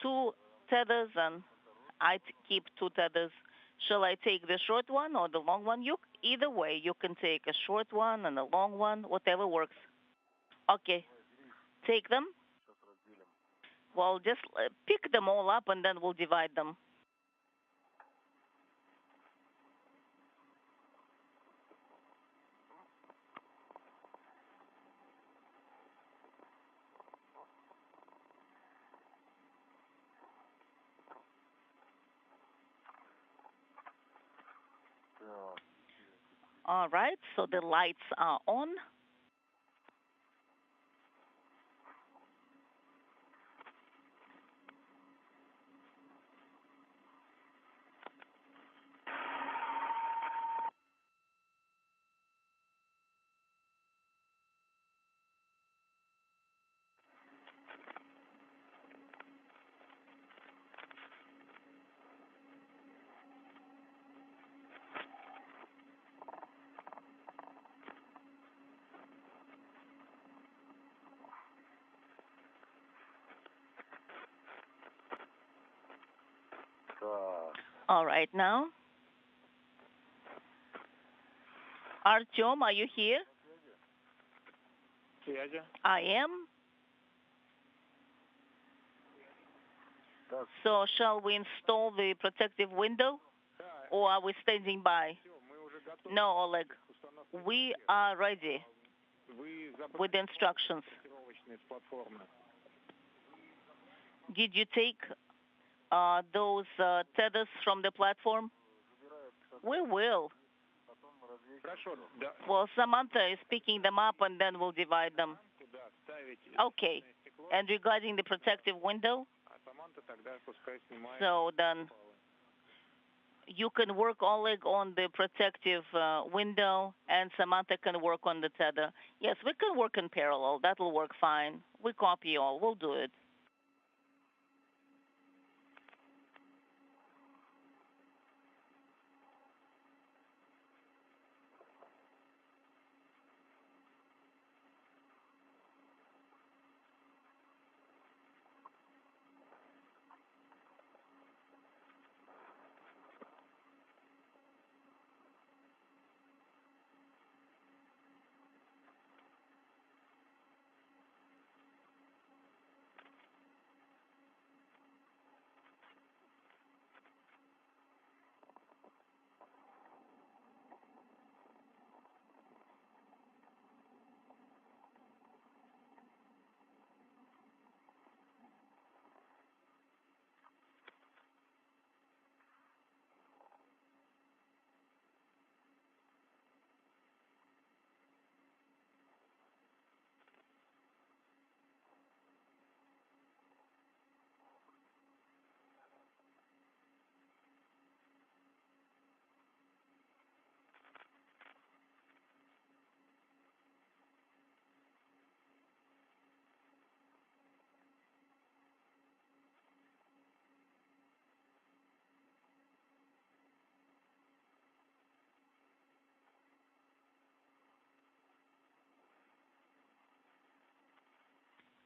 2 tethers and I keep 2 tethers. Shall I take the short one or the long one? Either way, you can take a short one and a long one, whatever works. Okay, take them. Well, just pick them all up and then we'll divide them. All right, so the lights are on. All right, now. Artyom, are you here? I am. So shall we install the protective window or are we standing by? No, Oleg. We are ready with instructions. Did you take those tethers from the platform? We will. Well, Samantha is picking them up and then we'll divide them. Okay. And regarding the protective window, so then you can work, Oleg, on the protective window and Samantha can work on the tether. Yes, we can work in parallel. That'll work fine. We copy all. We'll do it.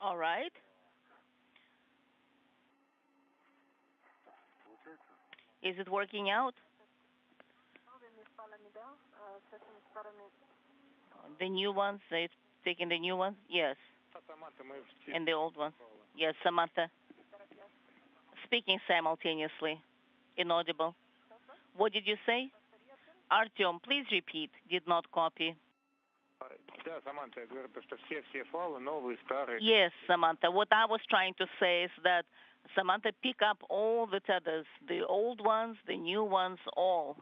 All right. Is it working out? The new ones, it's taking the new ones? Yes. And the old ones? Yes, Samantha. Speaking simultaneously. Inaudible. What did you say? Artyom, please repeat. Did not copy. Yes, Samantha. What I was trying to say is that, Samantha, pick up all the tethers, the old ones, the new ones, all.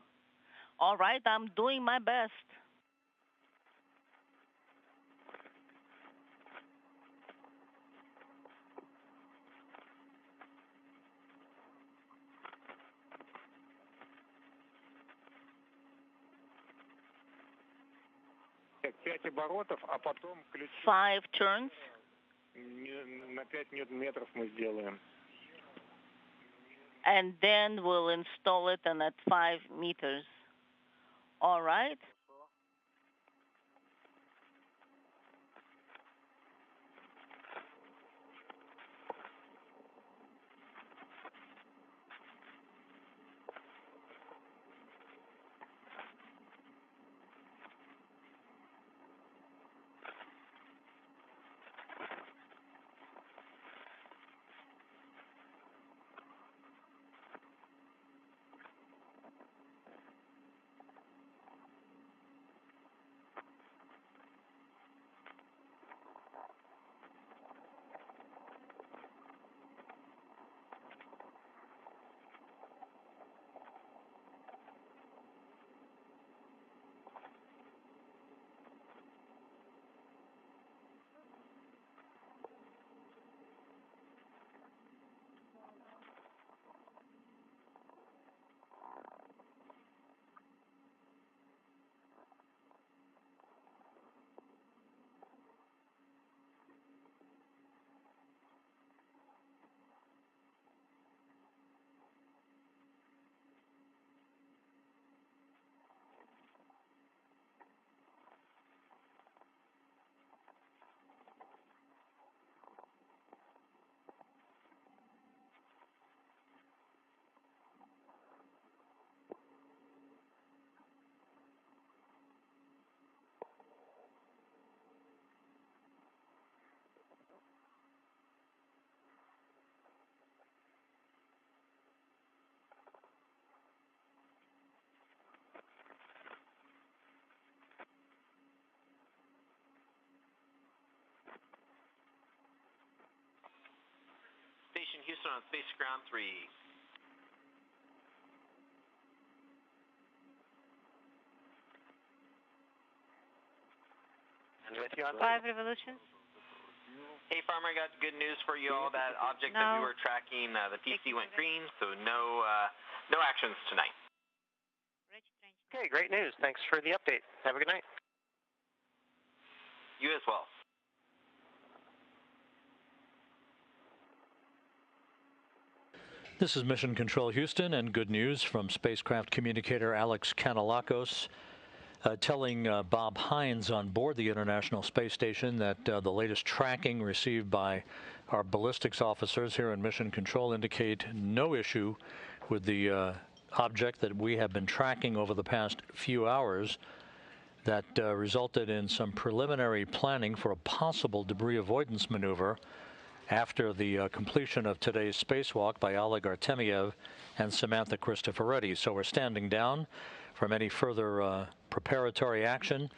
All right, I'm doing my best. Five turns. And then we'll install it and at 5 meters. All right. Station Houston on Space Ground 3. And with you on 5 revolutions. Hey, Farmer, I got good news for you all. That object that we were tracking, the PC went green, so no actions tonight. Okay, great news. Thanks for the update. Have a good night. You as well. This is Mission Control Houston, and good news from spacecraft communicator Alex Kanellakos telling Bob Hines on board the International Space Station that the latest tracking received by our ballistics officers here in Mission Control indicate no issue with the object that we have been tracking over the past few hours that resulted in some preliminary planning for a possible debris avoidance maneuver after the completion of today's spacewalk by Oleg Artemyev and Samantha Cristoforetti. So we're standing down from any further preparatory action.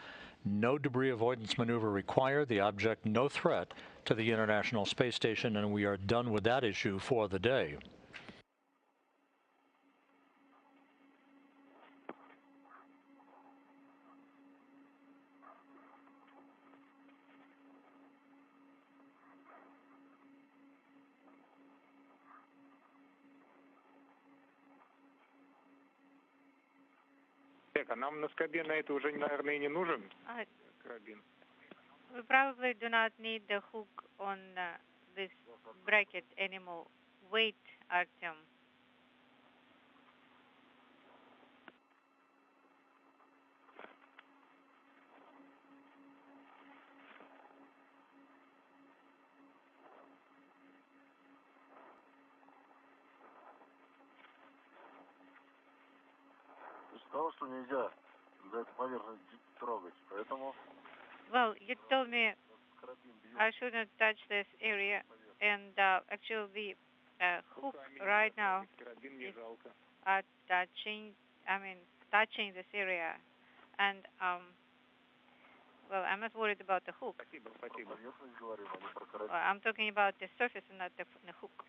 No debris avoidance maneuver required. The object no threat to the International Space Station, and we are done with that issue for the day. А нам на скобе на это уже, наверное, и не нужен карабин. We probably do not need the hook on this bracket anymore. Wait, Artyom. Well, you told me I shouldn't touch this area, and actually the hook right now is touching this area, and well, I'm not worried about the hook. Well, I'm talking about the surface and not the hook.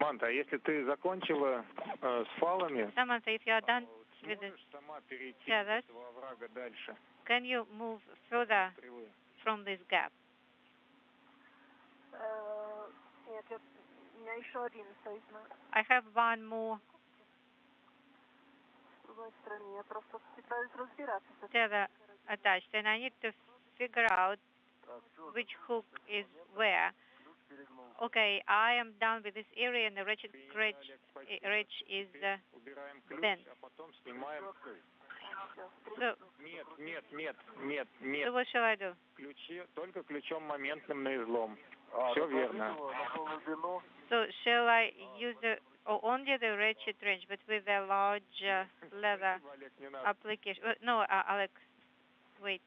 Саманта, если ты закончила с фалами, Samantha, if you are done with the feathers, can you move further from this gap? I have one more tether attached, and I need to figure out which hook is where. Okay, I am done with this area, and the ridge is bent. So what shall I do? Только ключом моментным на излом. Все верно. So shall I use only the ratchet wrench, but with a large leather application? No, Alex, wait.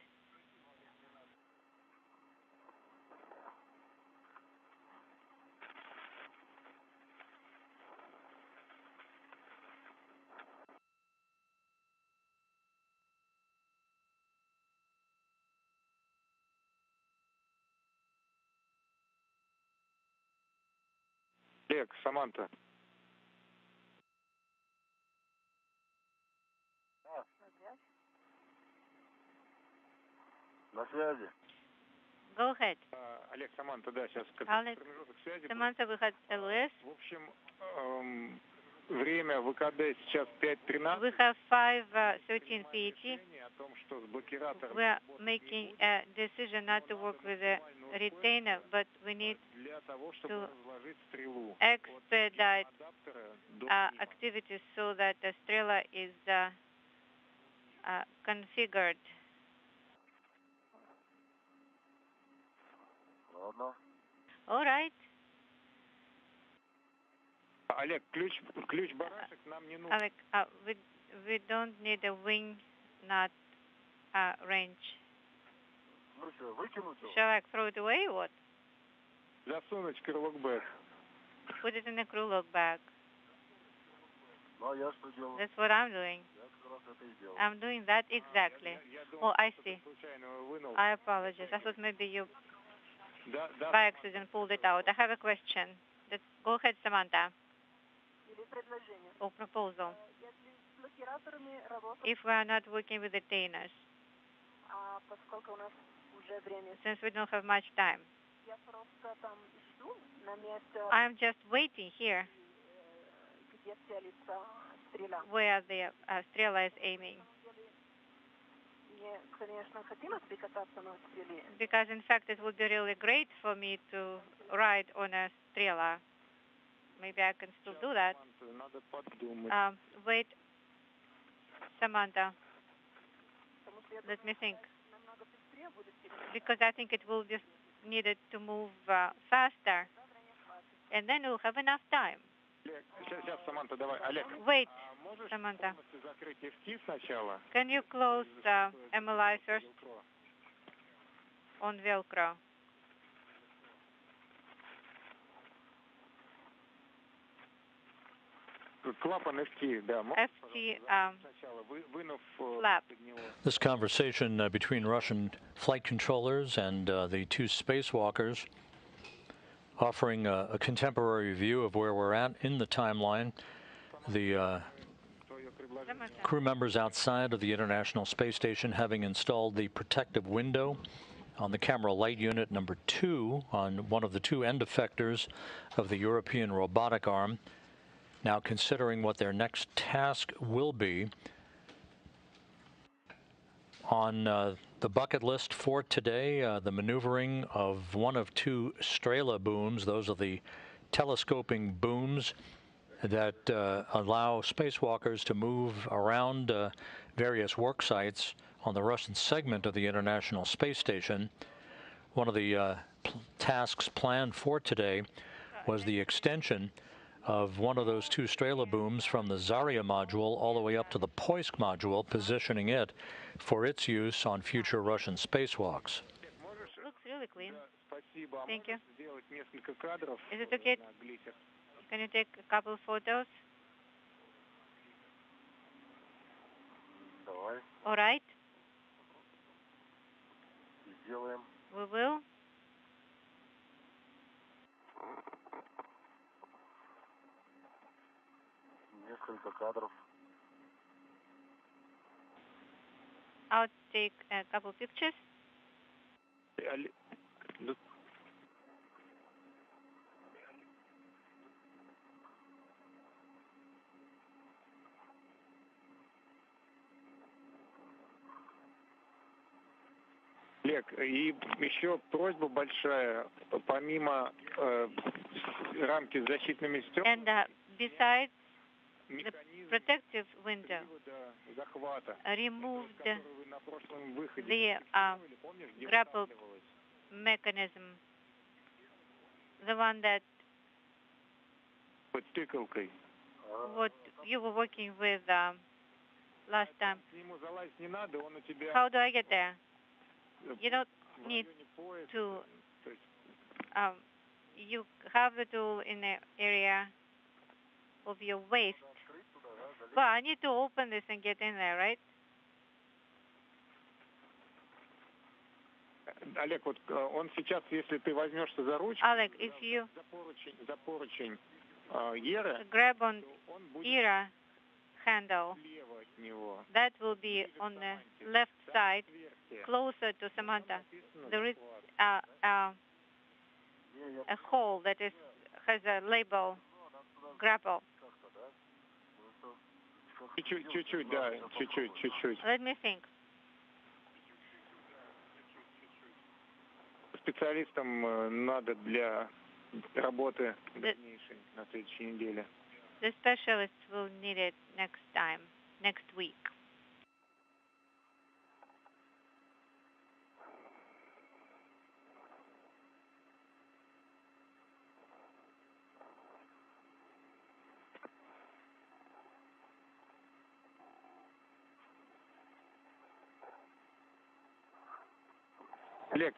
Олег, Саманта. На связи. Go ahead. Олег, Саманта, да, сейчас Alex, промежуток связи. Samantha, we had LS. В общем, время в ВКД сейчас 5:13. We have 5:13 PET. О том, что с блокиратором We are making a decision not to work with a retainer, but we need to expedite activities so that the Strela is configured. All right. Олег, ключ барашек нам не нужен. Alec, we don't need a wing nut wrench. Shall I throw it away or what? Засунуть в крылок бэк. Put it in a crew lock bag. That's what I'm doing. I'm doing that exactly. Oh, I see. I apologize. I thought maybe you by accident pulled it out. I have a question. Go ahead, Samantha. Or proposal. If we are not working with retainers, since we don't have much time, I'm just waiting here where the Strela is aiming. Because in fact it would be really great for me to ride on a Strela. Maybe I can still do that. Wait, Samantha. Let me think. Because I think it will just need it to move faster. And then we'll have enough time. Wait, Samantha. Can you close MLI first on Velcro? FT flap. This conversation between Russian flight controllers and the two spacewalkers offering a contemporary view of where we're at in the timeline. The crew members outside of the International Space Station having installed the protective window on the camera light unit number 2 on one of the two end effectors of the European robotic arm. now considering what their next task will be. On the bucket list for today, the maneuvering of one of two Strela booms. Those are the telescoping booms that allow spacewalkers to move around various work sites on the Russian segment of the International Space Station. One of the tasks planned for today was the extension of one of those two Strela booms from the Zarya module all the way up to the Poisk module, positioning it for its use on future Russian spacewalks. Looks really clean. Thank you. Is it okay? Can you take a couple photos? All right. We will. I'll take a couple pictures. Олег, и еще просьба большая, помимо рамки с защитными стеклами, And besides the protective window, removed the grapple mechanism, the one that what you were working with last time. How do I get there? You don't need to. You have the tool in the area of your waist. Well, I need to open this and get in there, right? Олег, вот он сейчас, если ты возьмешься за ручку, Oleg, if you за поручень Еры, grab on Ira handle, that will be on the left side, closer to Samantha. There is a hole that has a label, grapple. Чуть-чуть, да, чуть-чуть. Let me think. Специалистам надо для работы дальнейшей на следующей неделе. The specialist will need it next time, next week. Олег,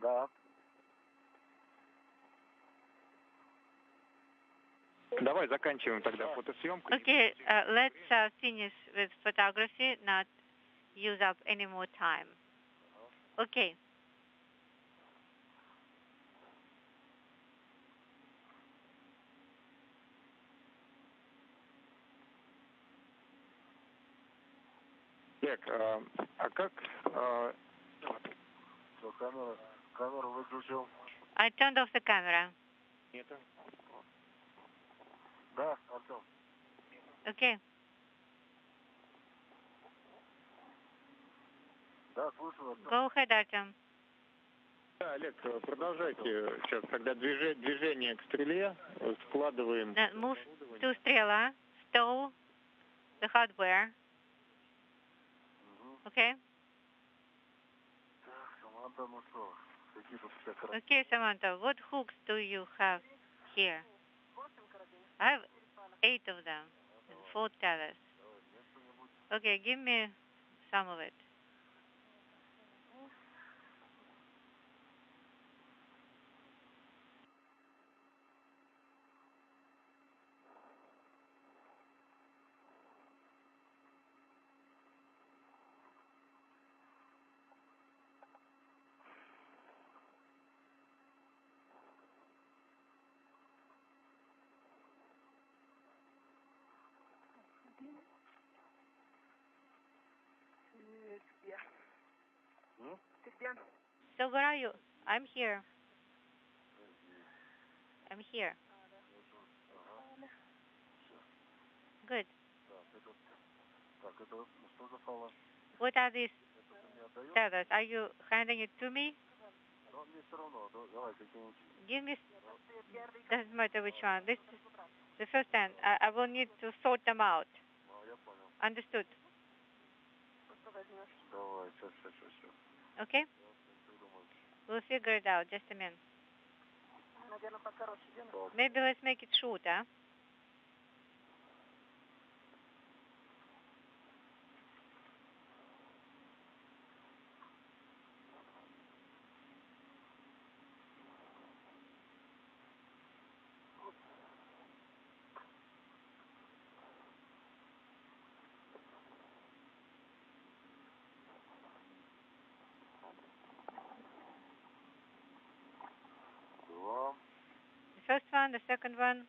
да. Давай заканчиваем тогда фотосъемку. Okay, let's finish with photography, not use up any more time. Okay. Олег, а как... Камеру выключил. I turned off the camera. Нет. Да, Артем. Okay. Да, слушаю, Артем. Go ahead, Artem. Да, Олег, продолжайте. Сейчас тогда движение к стреле, складываем. Move to Strela, stow the hardware. Okay? Саманта, ну что, какие тут все хорошо. Okay, Samantha, what hooks do you have here? I have 8 of them, 4 tethers. Okay, give me some of it. So where are you? I'm here. I'm here. Good. What are these feathers? Are you handing it to me? Give me. Doesn't matter which one. This is the first time. I will need to sort them out. Understood. Okay? We'll figure it out. Just a minute. Maybe let's make it shorter. First one, the second one.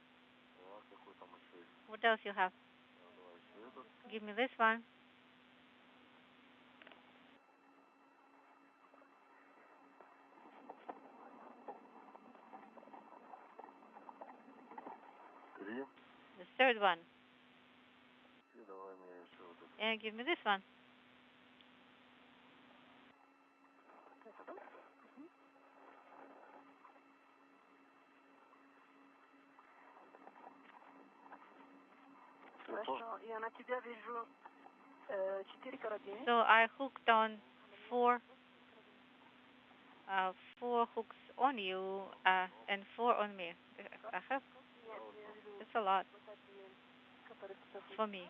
What else you have? Give me this one. The third one. And give me this one. So I hooked on four hooks on you and 4 on me. I have. It's a lot for me.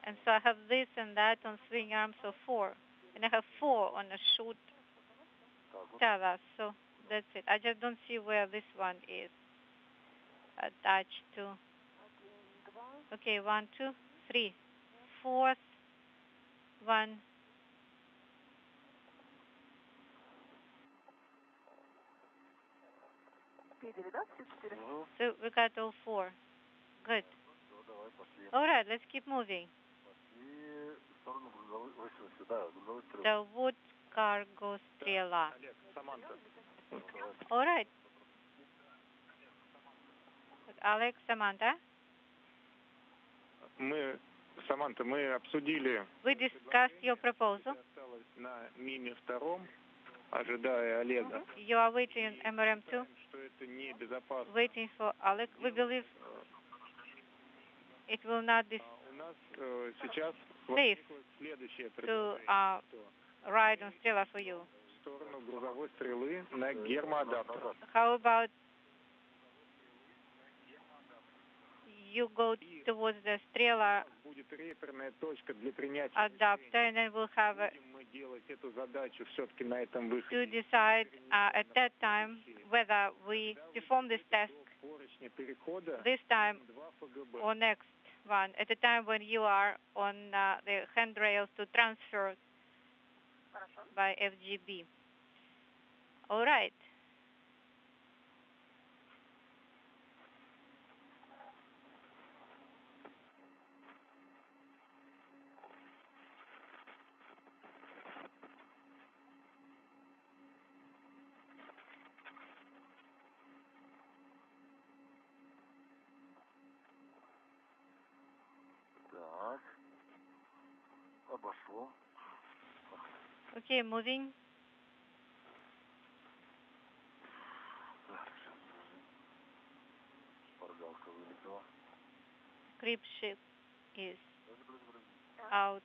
And so I have this and that on swing arms, so 4. And I have 4 on a short tether, so that's it. I just don't see where this one is attached to. Okay, 1, 2, 3. 4th one. So we got all 4. Good. All right, let's keep moving. The wood cargo стрела. All right. Alex, Samantha. Саманта, мы обсудили. We discussed your proposal. На мини втором, ожидая Олега. You are waiting in MRM2. Что это небезопасно. Waiting for Alex. We believe it will not be сейчас safe to ride on Strela for you. В сторону грузовой стрелы на гермоадаптер. How about you go towards the Strela Будет реперная точка для принятия. adapter, and then we'll have Мы делать эту задачу все-таки на этом выходе. to decide at that time whether we perform this task this time or next one, at the time when you are on the handrails to transfer by FGB. All right. Обошло. Okay, moving. Шпаргалка вылетела. Creep ship is out.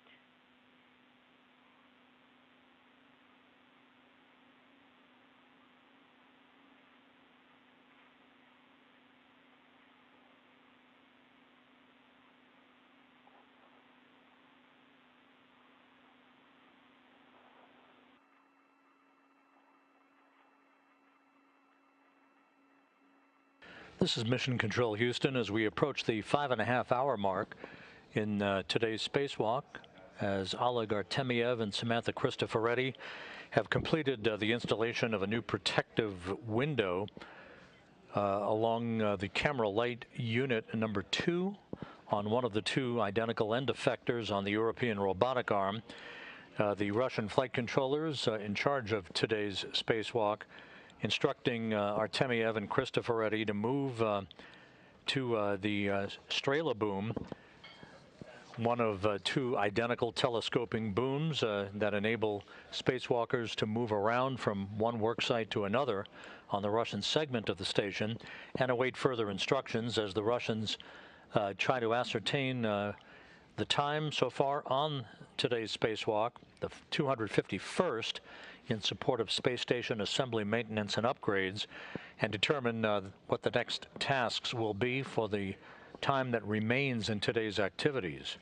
This is Mission Control Houston as we approach the 5.5-hour mark in today's spacewalk as Oleg Artemyev and Samantha Cristoforetti have completed the installation of a new protective window along the camera light unit number 2 on one of the 2 identical end effectors on the European robotic arm. The Russian flight controllers in charge of today's spacewalk instructing Artemyev and Cristoforetti to move to the Strela boom, one of two identical telescoping booms that enable spacewalkers to move around from one worksite to another on the Russian segment of the station and await further instructions as the Russians try to ascertain the time so far on today's spacewalk, the 251st, in support of space station assembly, maintenance, and upgrades, and determine what the next tasks will be for the time that remains in today's activities.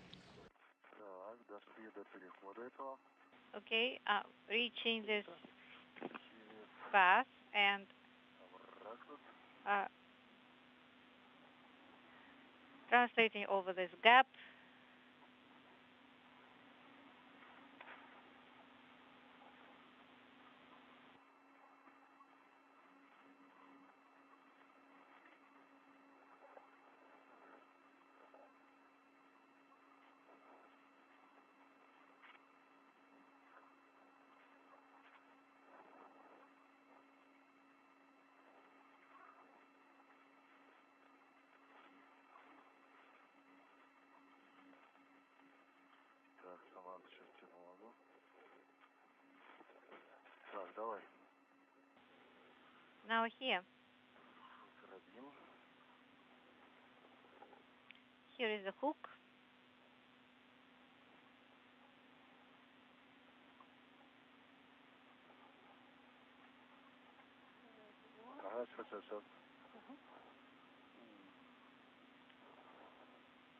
Okay, reaching this path and translating over this gap. Now here. Here is the hook.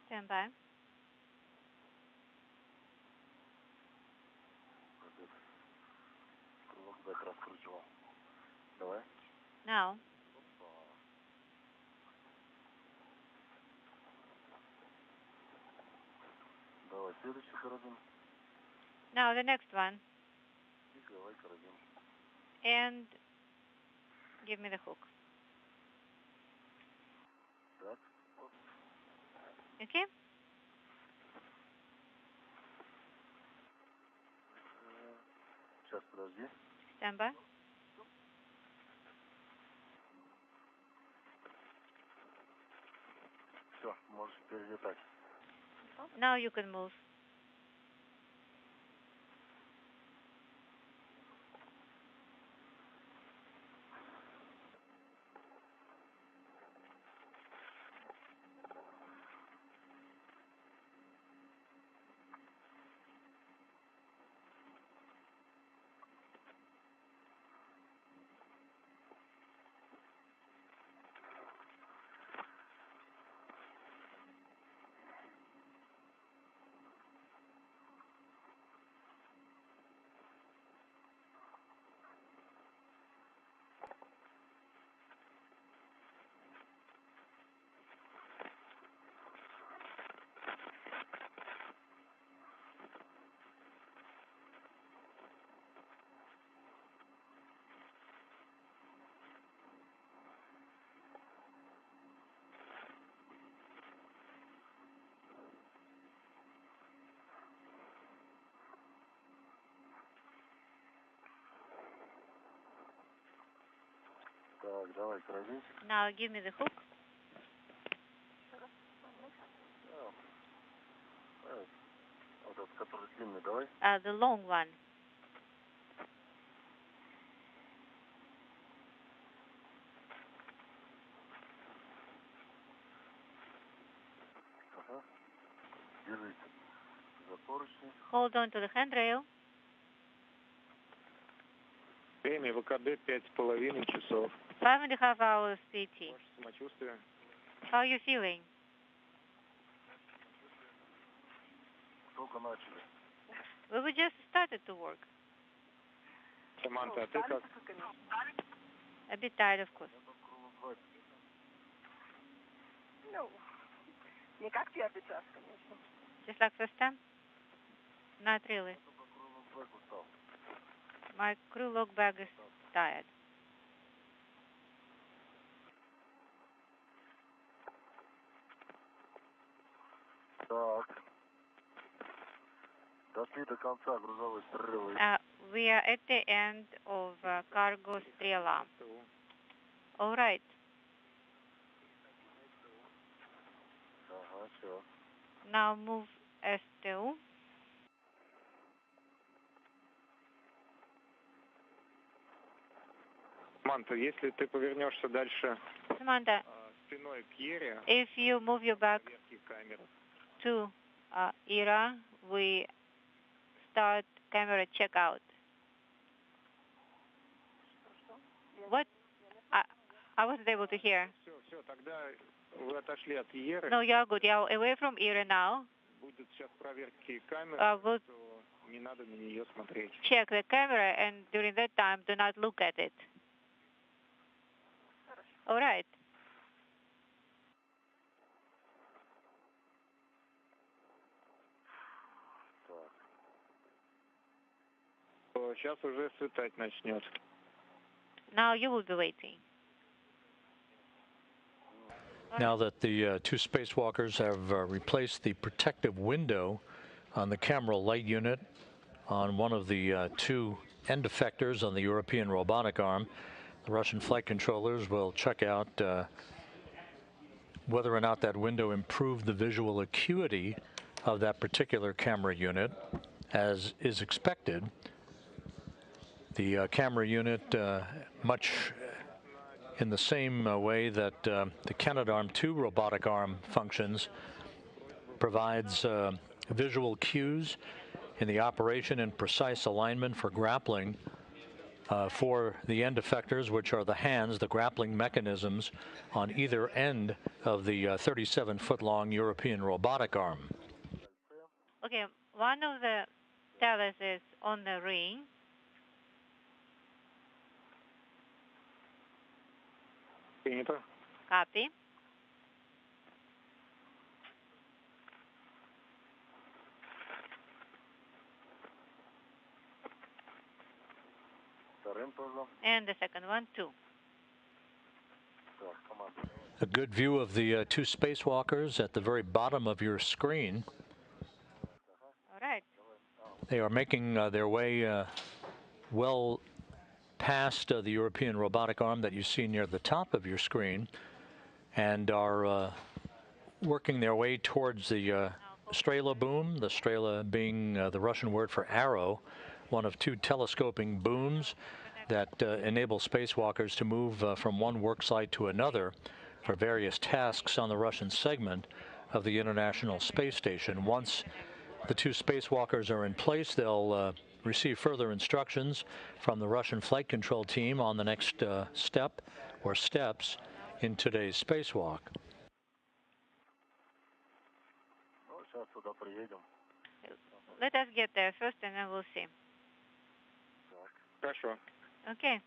Stand by. Now. Now the next one. And give me the hook. Okay? Stand by. Now you can move. Now give me the hook. The long one. Hold on to the handrail. Время ВКД 5,5 часов. 5.5 hours CT. Ваше самочувствие? How are you feeling? We just started to work. Samantha, ты как? A bit tired, of course. Не как первый час, конечно. Just like first time? Not really. My crew log bag is tired. Так. Дошли до конца грузовой стрелы. We are at the end of cargo Strela. All right. Ага, все. Now move STU. Саманта, если ты повернешься дальше Samantha, спиной к Ере, if you move your back проверки камеры. to ERA, we start camera checkout. What? I wasn't able to hear. Все, тогда вы отошли от Еры. No, you're good. You're away from ERA now. Будет сейчас проверки камеры, We'll то не надо на нее смотреть. check the camera, and during that time, do not look at it. All right. Сейчас уже светать начнет. Now you will be waiting. Now that the two spacewalkers have replaced the protective window on the camera light unit on one of the two end effectors on the European robotic arm, the Russian flight controllers will check out whether or not that window improved the visual acuity of that particular camera unit, as is expected. The camera unit, much in the same way that the Canadarm2 robotic arm functions, provides visual cues in the operation and precise alignment for grappling for the end effectors, which are the hands, the grappling mechanisms on either end of the 37-foot-long European robotic arm. Okay, one of the tellers is on the ring. Принято. Copy. Вторым тоже. And the second one, too. Так, команда. A good view of the two spacewalkers at the very bottom of your screen. All right. They are making their way well past the European robotic arm that you see near the top of your screen, and are working their way towards the Strela boom, the Strela being the Russian word for arrow, one of two telescoping booms that enable spacewalkers to move from one work site to another for various tasks on the Russian segment of the International Space Station. Once the two spacewalkers are in place, they'll receive further instructions from the Russian flight control team on the next step or steps in today's spacewalk. Ну, сейчас туда приедем. Let us get there first, and then we'll see. Хорошо. Okay.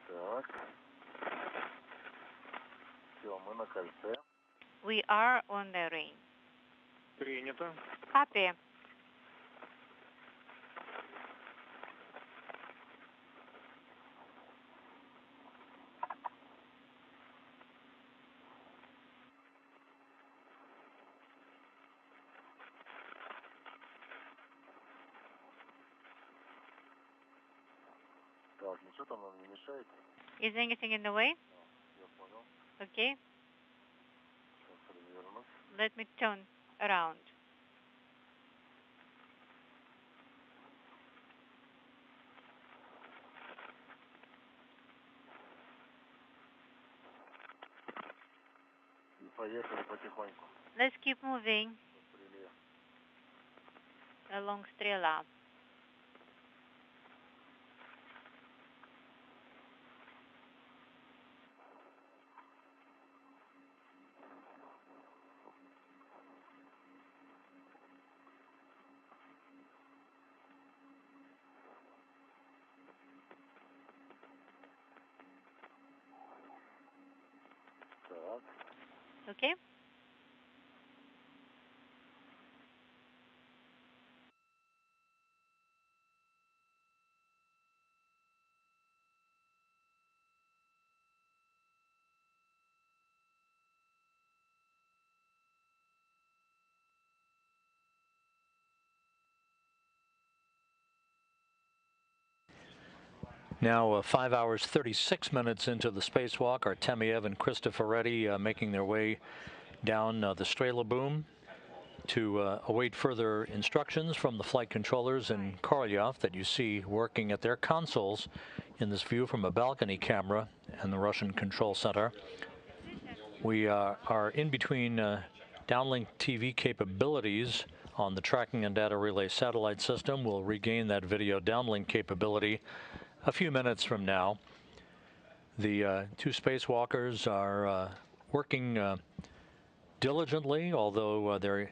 Так. Все, мы на кольце. We are on the ring. Принято. Copy. Так, ничего там нам не мешает? Is anything in the way? Я понял. Okay. Сейчас развернусь. Let me turn around. И поехали потихоньку. Let's keep moving По стреле. along Strela. Так. Okay. Now, 5 hours, 36 minutes into the spacewalk, Artemyev and Cristoforetti making their way down the Strela boom to await further instructions from the flight controllers in Korolyov that you see working at their consoles in this view from a balcony camera in the Russian control center. We are in between downlink TV capabilities on the tracking and data relay satellite system. We'll regain that video downlink capability a few minutes from now. The two spacewalkers are working diligently, although they're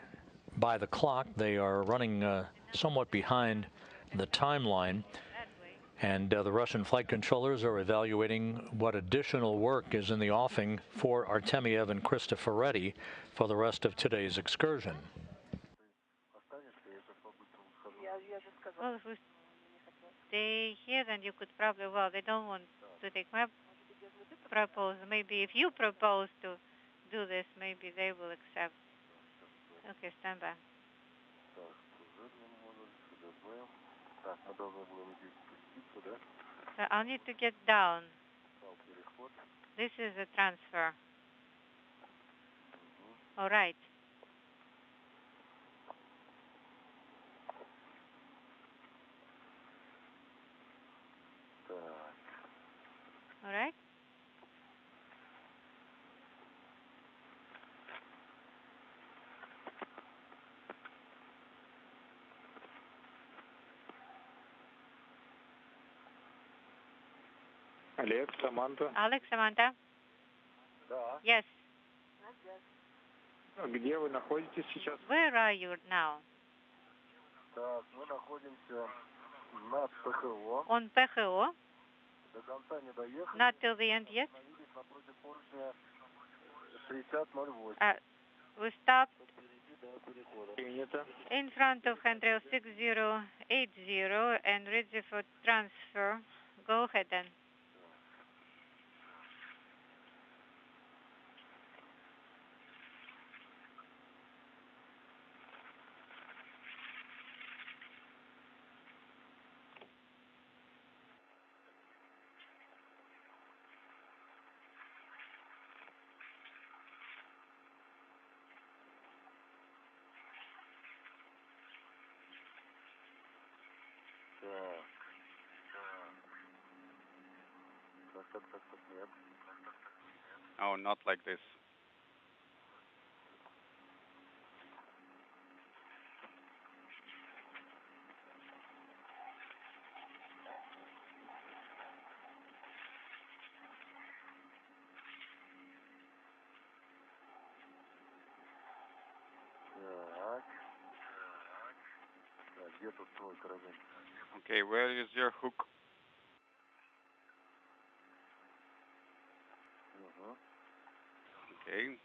by the clock. They are running somewhat behind the timeline, and the Russian flight controllers are evaluating what additional work is in the offing for Artemyev and Cristoforetti for the rest of today's excursion. Well, if we stay here, then you could probably, well, they don't want to take my proposal. Maybe if you propose to do this, maybe they will accept. Okay, stand by. So I'll need to get down. This is a transfer. All right. All right. Олег, Саманта. Alex, Samantha? Да. Yes. Где вы находитесь сейчас? Where are you now? Так, мы находимся на ПХО. On PHO. До конца не доехали. Not till the end yet. Остановились напротив поручня 6008. We stopped Принято. in front of handrail 6080 and ready for transfer. Go ahead then. Нет. Oh, not like this. Так. Где тут твой карабин? Okay, where is your hook? Okay.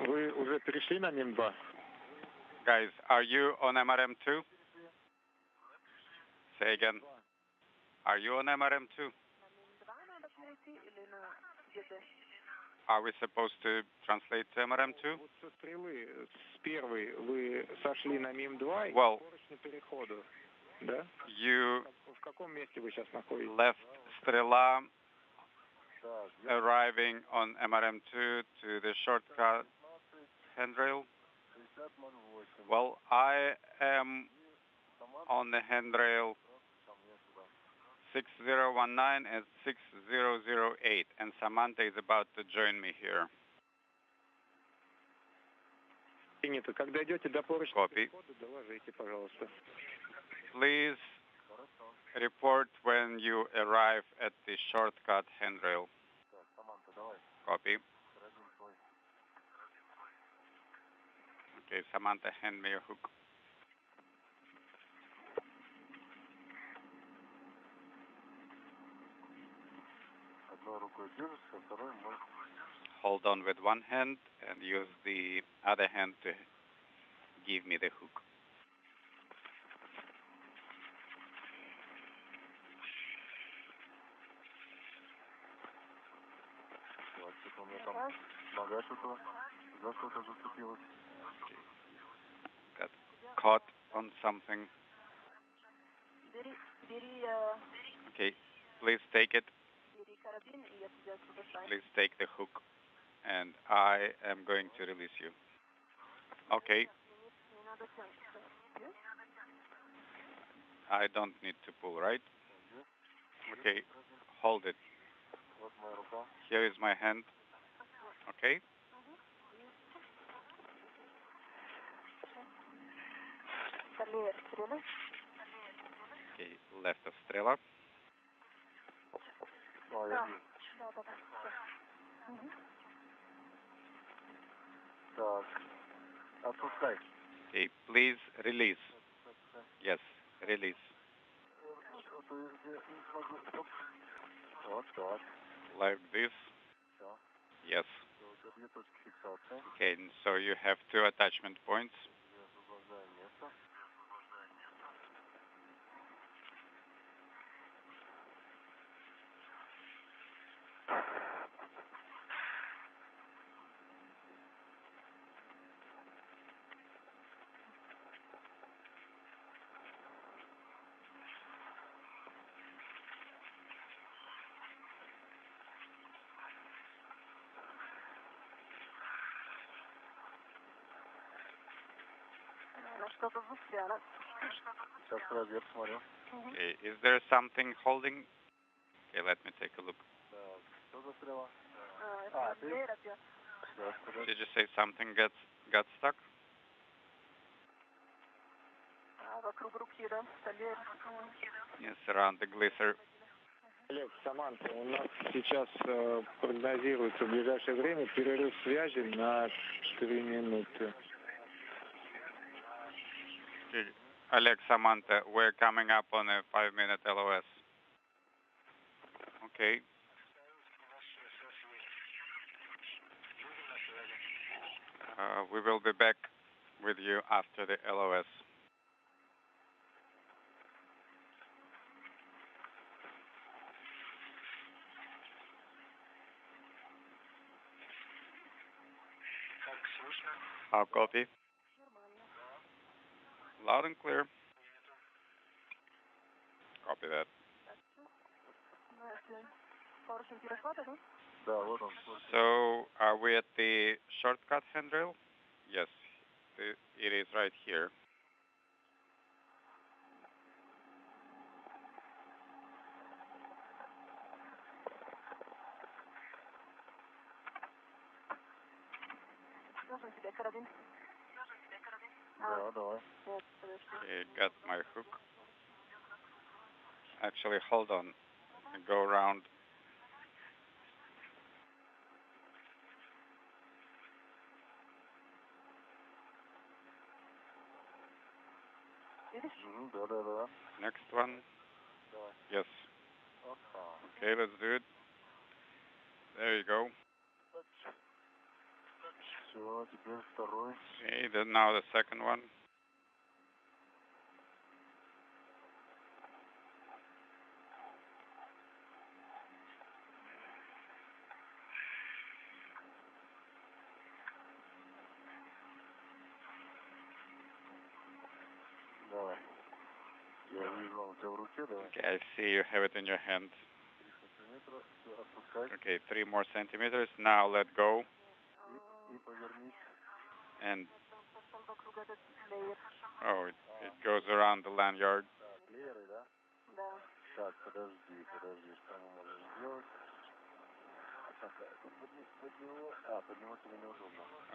Вы уже перешли на МИМ-2? Guys, are you on MRM2? Say again. Are you on MRM2? Are we supposed to translate to MRM2? Вот со стрелы, с первой, вы сошли на МИМ-2 и Well, к поручню переходу, да? you В каком месте вы сейчас находитесь? left Strela, arriving on MRM2 to the shortcut handrail. Well, I am on the handrail 6019 and 6008, and Samantha is about to join me here. Принято. Когда идете до поручня перехода, доложите, пожалуйста. Please report when you arrive at the shortcut handrail. Copy. Okay, Samantha, hand me your hook. Hold on with one hand and use the other hand to give me the hook. Got caught on something. Okay, please take it. Please take the hook, and I am going to release you. Okay. I don't need to pull, right? Okay, hold it. Here is my hand. Okay. Okay, left of стрела. Okay, please release. Yes, release. Like this. Yes. Okay, so you have two attachment points. Okay, is there something holding? Okay, let me take a look. Did you say something got stuck? Yes, around the glisser. Олег, Саманта, у нас сейчас прогнозируется в ближайшее время перерыв связи на 4 минуты. Oleg, Samantha, we're coming up on a 5-minute LOS. Okay. We will be back with you after the LOS. How copy? Loud and clear. Copy that. So, are we at the shortcut handrail? Yes, it is right here. Okay, got my hook. Actually, hold on. Go around. Next one. Yes. Okay, let's do it. There you go. Okay, then now the second one. Okay, I see you have it in your hand. Okay, 3 more centimeters. Now let go. And oh, it goes around the lanyard.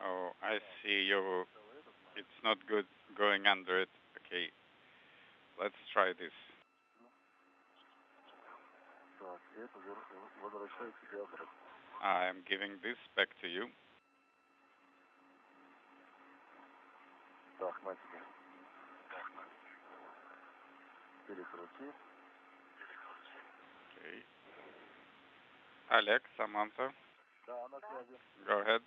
Oh, I see you. It's not good going under it. Okay, let's try this. I am giving this back to you. Okay. Oleg, Samantha. Go ahead.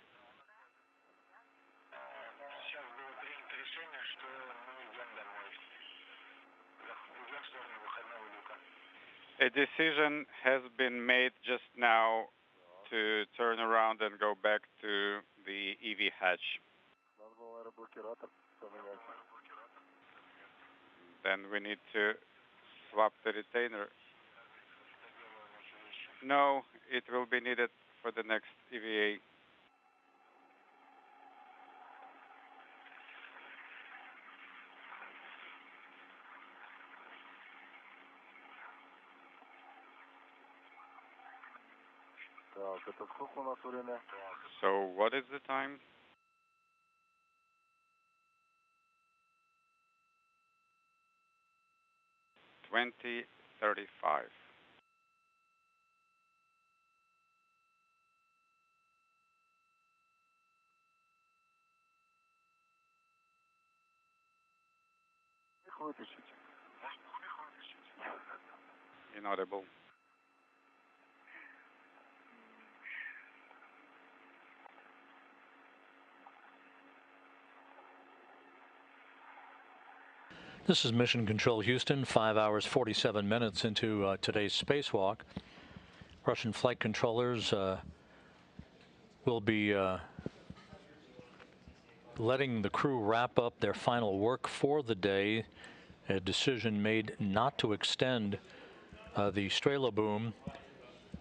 A decision has been made just now to turn around and go back to the EV hatch. Then we need to swap the retainer. No, it will be needed for the next EVA. So what is the time? (20:35). Inaudible. This is Mission Control Houston, 5 hours 47 minutes into today's spacewalk. Russian flight controllers will be letting the crew wrap up their final work for the day. A decision made not to extend the Strelaboom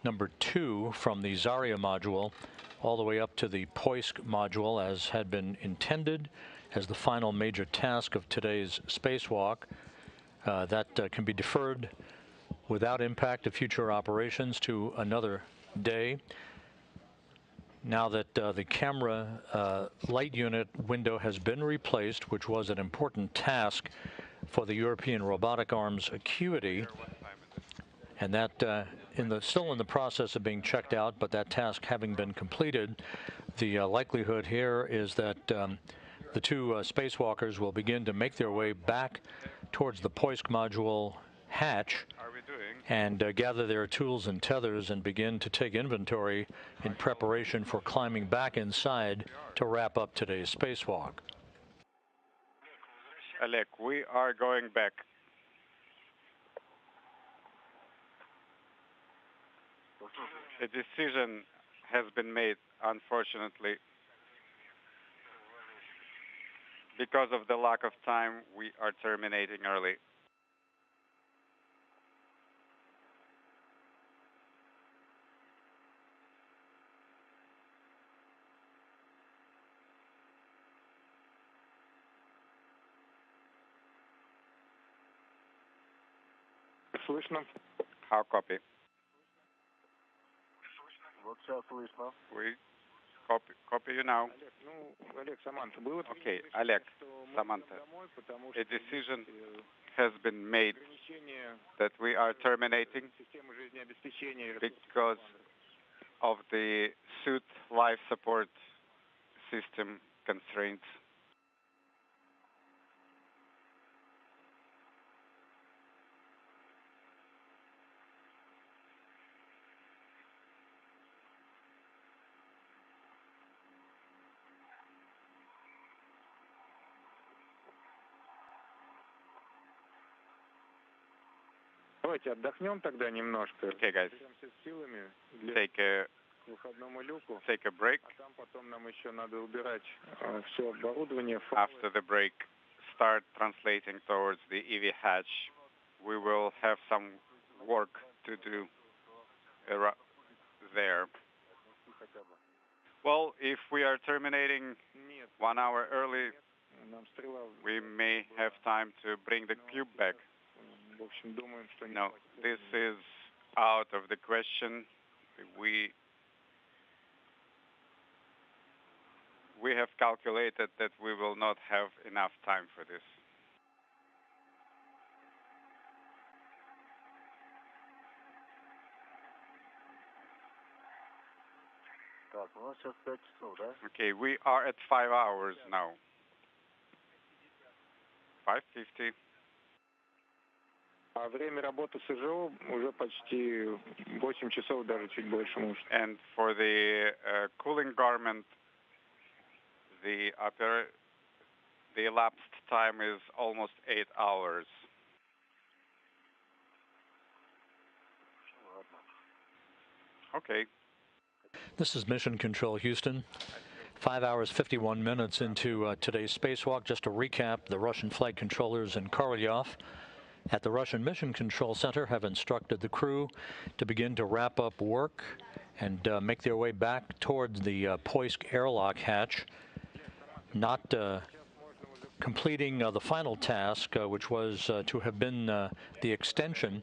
number 2 from the Zarya module all the way up to the Poisk module as had been intended as the final major task of today's spacewalk. That can be deferred without impact to future operations to another day. Now that the camera light unit window has been replaced, which was an important task for the European robotic arm's Acuity, and that still in the process of being checked out, but that task having been completed, the likelihood here is that the two spacewalkers will begin to make their way back towards the Poisk module hatch and gather their tools and tethers and begin to take inventory in preparation for climbing back inside to wrap up today's spacewalk. Oleg, we are going back. A decision has been made, unfortunately. Because of the lack of time, we are terminating early. Слышно? How copy? Вот сейчас слышно. We copy you now. Okay, Oleg, Samantha, a decision has been made that we are terminating because of the suit life support system constraints. Давайте отдохнем тогда немножко. Okay, guys. Силами для Take a выходному люку. Take a break. А там потом нам еще надо убирать все оборудование. After the break, start translating towards the EV hatch. We will have some work to do there. Well, if we are terminating 1 hour early, we may have time to bring the cube back. No, this is out of the question. We have calculated that we will not have enough time for this. Так, у нас сейчас 5 часов, да? Okay, we are at 5 hours now. 5:50. А время работы СЖО уже почти 8 часов, даже чуть больше, может. And for the cooling garment, the elapsed time is almost 8 hours. Okay. This is Mission Control Houston. 5 hours, 51 minutes into today's spacewalk. Just to recap, the Russian flight controllers in Korolyov at the Russian Mission Control Center have instructed the crew to begin to wrap up work and make their way back towards the Poisk airlock hatch, not completing the final task, which was to have been the extension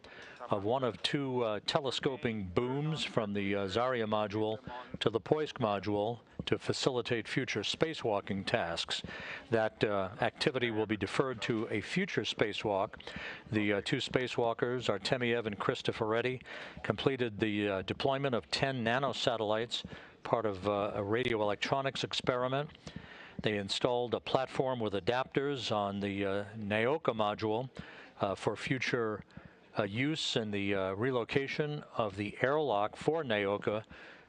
of one of two telescoping booms from the Zarya module to the Poisk module to facilitate future spacewalking tasks. That activity will be deferred to a future spacewalk. The two spacewalkers, Artemyev and Cristoforetti, completed the deployment of 10 nanosatellites, part of a radio electronics experiment. They installed a platform with adapters on the Naoka module for future use in the relocation of the airlock for Naoka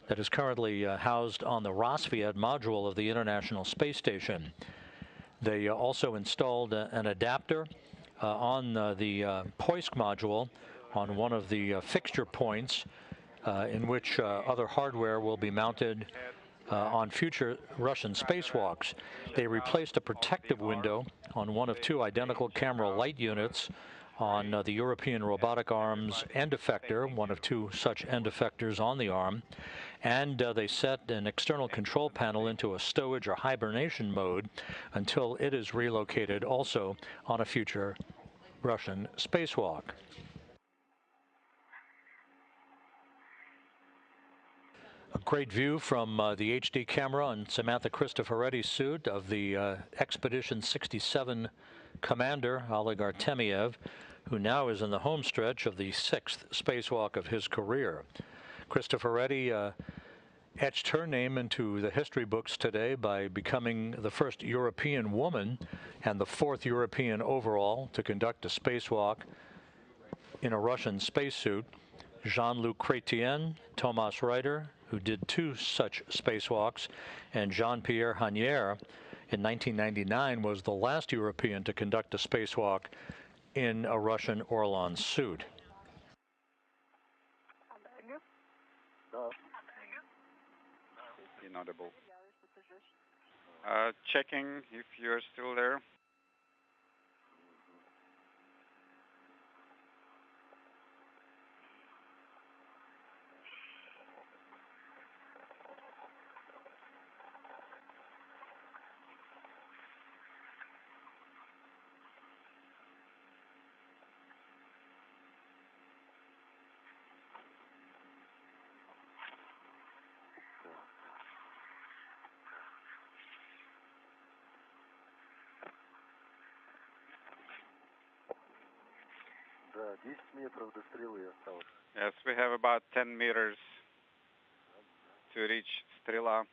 that is currently housed on the Rassvet module of the International Space Station. They also installed an adapter on the Poisk module on one of the fixture points in which other hardware will be mounted on future Russian spacewalks. They replaced a protective window on one of two identical camera light units on the European robotic arm's end effector, one of two such end effectors on the arm, and they set an external control panel into a stowage or hibernation mode until it is relocated also on a future Russian spacewalk. A great view from the HD camera on Samantha Cristoforetti's suit of the Expedition 67 commander, Oleg Artemyev, who now is in the home stretch of the 6th spacewalk of his career. Cristoforetti etched her name into the history books today by becoming the first European woman and the 4th European overall to conduct a spacewalk in a Russian spacesuit. Jean-Luc Chrétien, Thomas Reiter, who did 2 such spacewalks, and Jean-Pierre Hanier in 1999 was the last European to conduct a spacewalk in a Russian Orlan suit. Inaudible. Checking if you're still there. Yes, we have about 10 meters to reach Strela.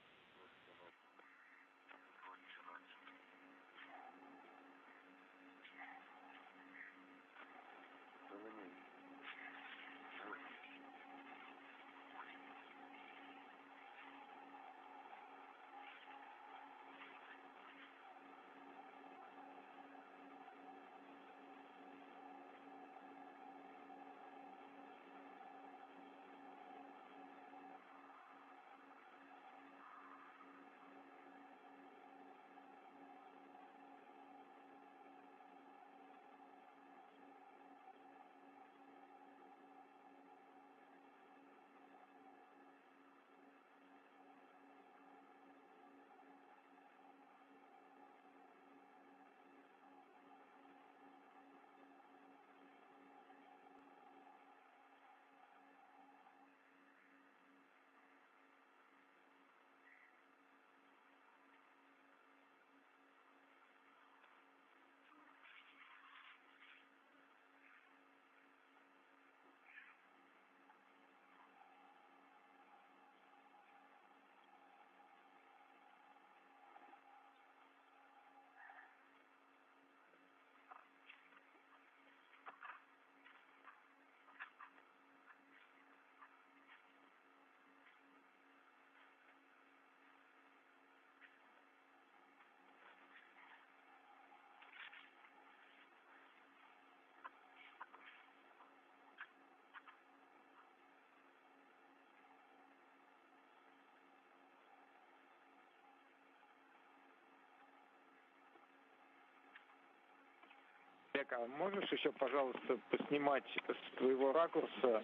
Можешь еще, пожалуйста, поснимать с твоего ракурса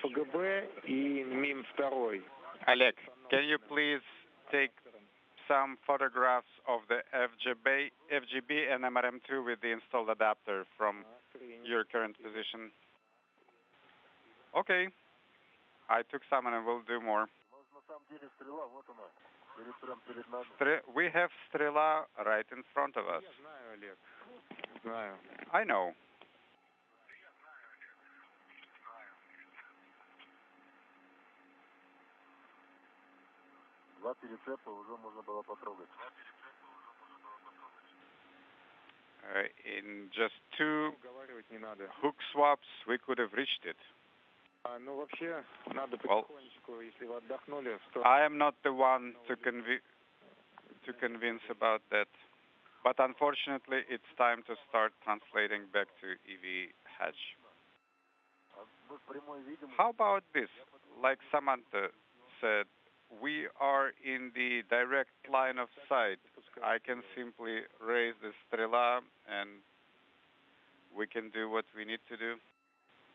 ФГБ и МИМ-2? Oleg, can you please take some photographs of the FGB and MRM2 with the installed adapter from your current position? Okay. I took some and I will do more. We have Strela right in front of us. I know. In just 2 hook swaps, we could have reached it. Well, I am not the one to convince about that, but unfortunately, it's time to start translating back to EV hatch. How about this? Like Samantha said, we are in the direct line of sight. I can simply raise the Strela and we can do what we need to do.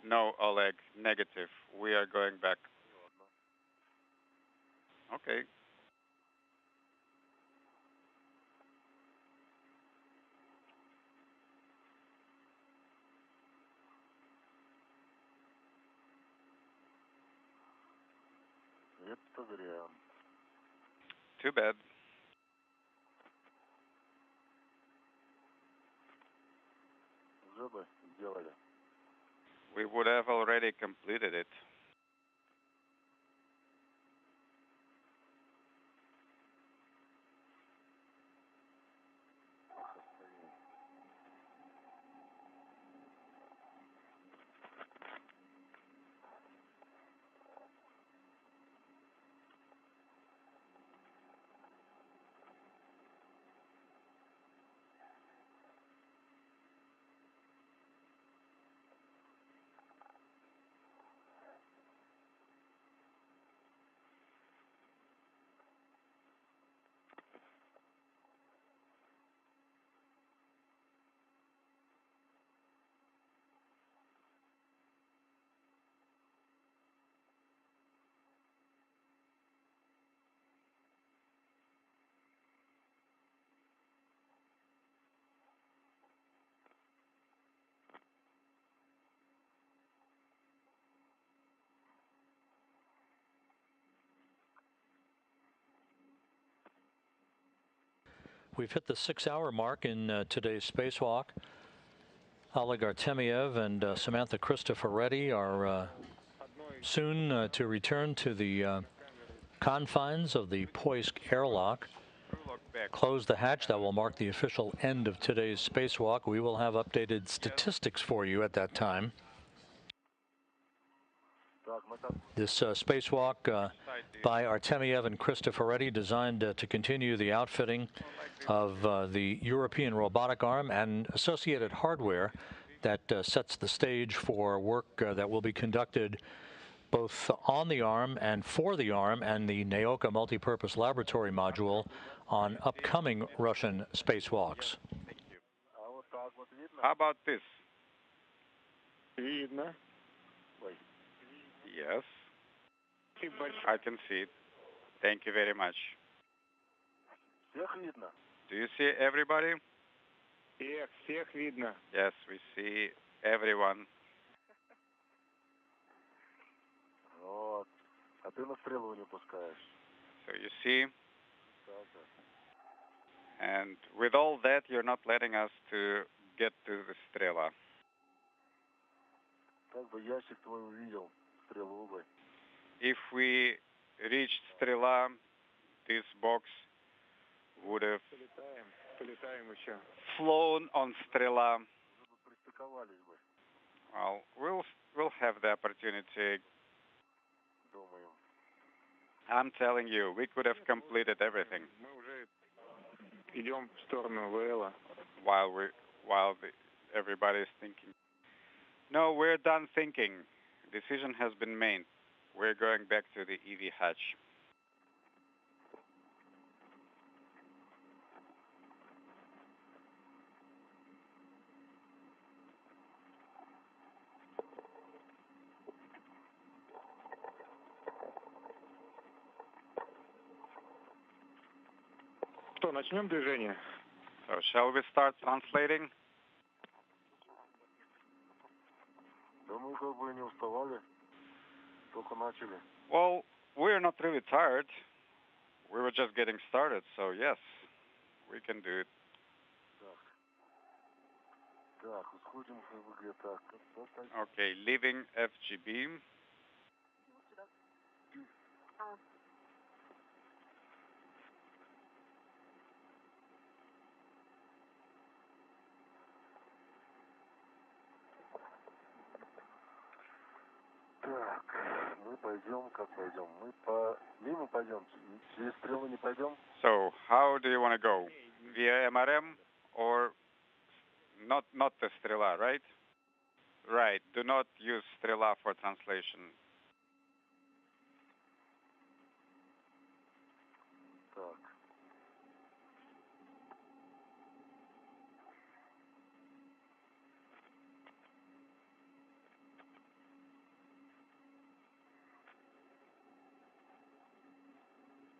No, Oleg, negative. We are going back. Okay. Too bad. We would have already completed it. We've hit the 6-hour mark in today's spacewalk. Oleg Artemyev and Samantha Cristoforetti are soon to return to the confines of the Poisk airlock. Close the hatch. That will mark the official end of today's spacewalk. We will have updated statistics for you at that time. This spacewalk by Artemyev and Cristoforetti designed to continue the outfitting of the European robotic arm and associated hardware that sets the stage for work that will be conducted both on the arm and for the arm and the Naoka multipurpose laboratory module on upcoming Russian spacewalks. How about this? Видно. Yes, I can see it. Thank you very much. Do you see everybody? Всех видно. Yes, we see everyone. So you see, and with all that, you're not letting us to get to the Strela. If we reached Strela, this box would have flown on Strela. Well, we'll have the opportunity. I'm telling you, we could have completed everything. While everybody is thinking. No, we're done thinking. Decision has been made. We're going back to the EV hatch. что, начнем движение? So shall we start translating? Да мы как бы не уставали, только начали. Well, we're not really tired. We were just getting started, so yes, we can do it. Так, исходим где-то. Okay, leaving FGB. Так, мы пойдем, как пойдем? Мимо пойдем, через стрелы не пойдем? So, how do you want to go? Via MRM or not the Strela, right? Right, do not use Strela for translation. Так.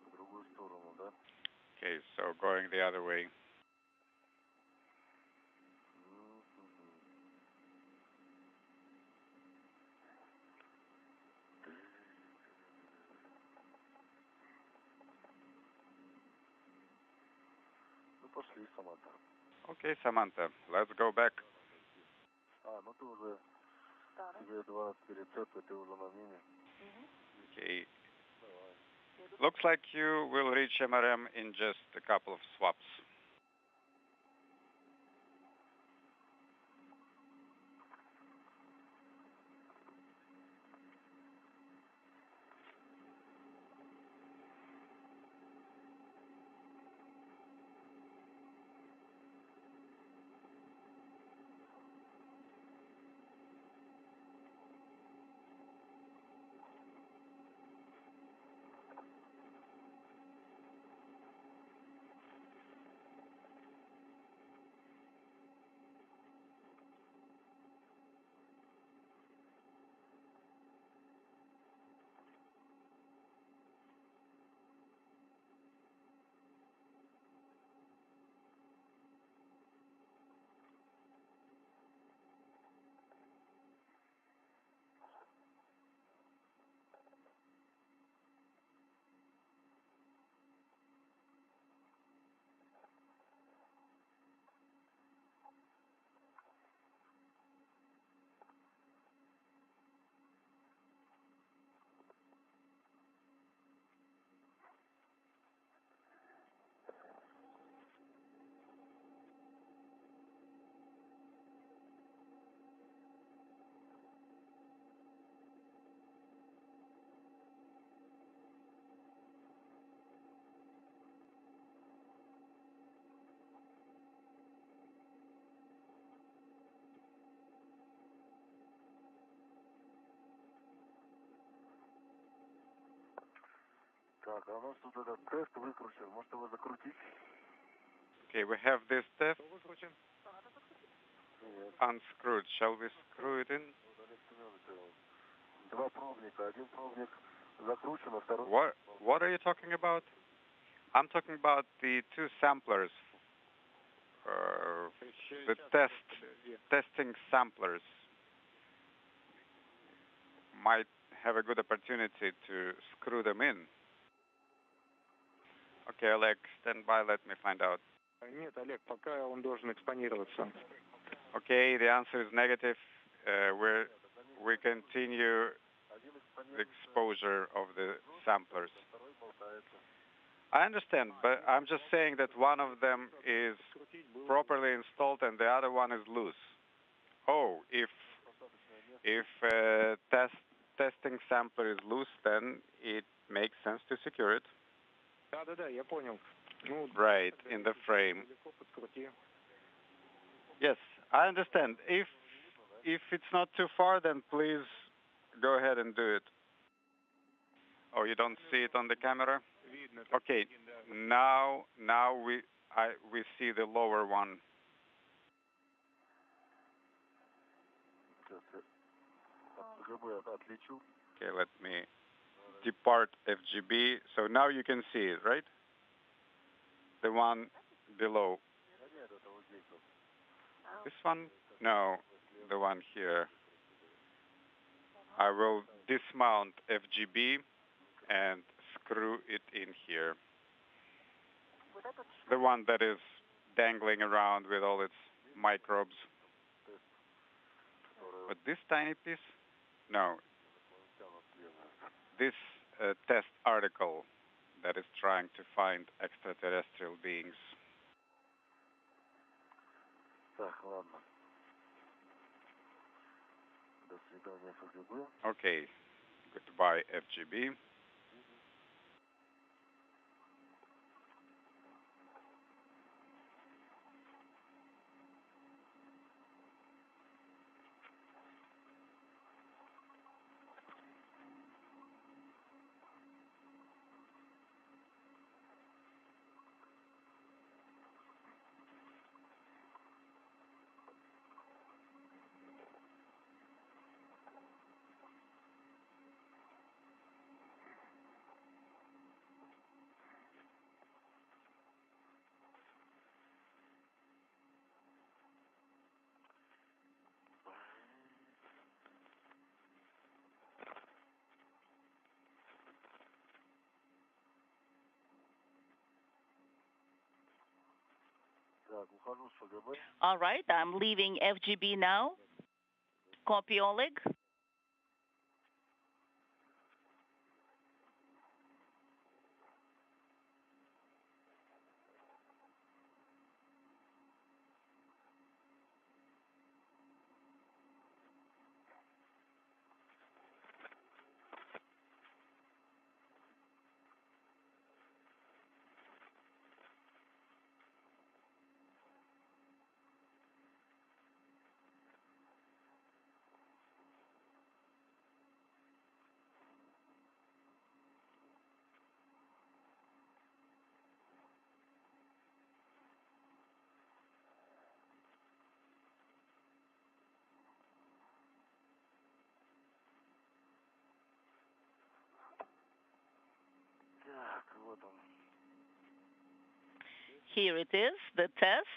В другую сторону, да? Okay, so going the other way. Ну, пошли, Самантha. Okay, Samantha, let's go back. Ну ты уже, тебе 12 рецепта, ты уже на мини. Okay. Looks like you will reach MRM in just a couple of swaps. Так, а у нас тут этот тест выкручен, может его закрутить? Okay, we have this test unscrewed. Shall we screw it in? Два пробника, один пробник закручен, а второй... What are you talking about? I'm talking about the two samplers, the testing samplers. Might have a good opportunity to screw them in. Okay, Oleg, stand by, let me find out. Нет, Олег, пока он должен экспонироваться. Okay, the answer is negative. We continue the exposure of the samplers. I understand, but I'm just saying that one of them is properly installed and the other one is loose. Oh, if testing sampler is loose, then it makes sense to secure it. Да, я понял. Right, in the frame. Yes, I understand. If it's not too far, then please go ahead and do it. Oh, you don't see it on the camera? Okay, now we see the lower one. Okay, let me depart FGB. So now you can see it, right? The one below. This one? No, the one here. I will dismount FGB and screw it in here. The one that is dangling around with all its microbes. But this tiny piece? No. This test article that is trying to find extraterrestrial beings. Okay, goodbye FGB. All right, I'm leaving FGB now. Copy, Oleg. Here it is, the test.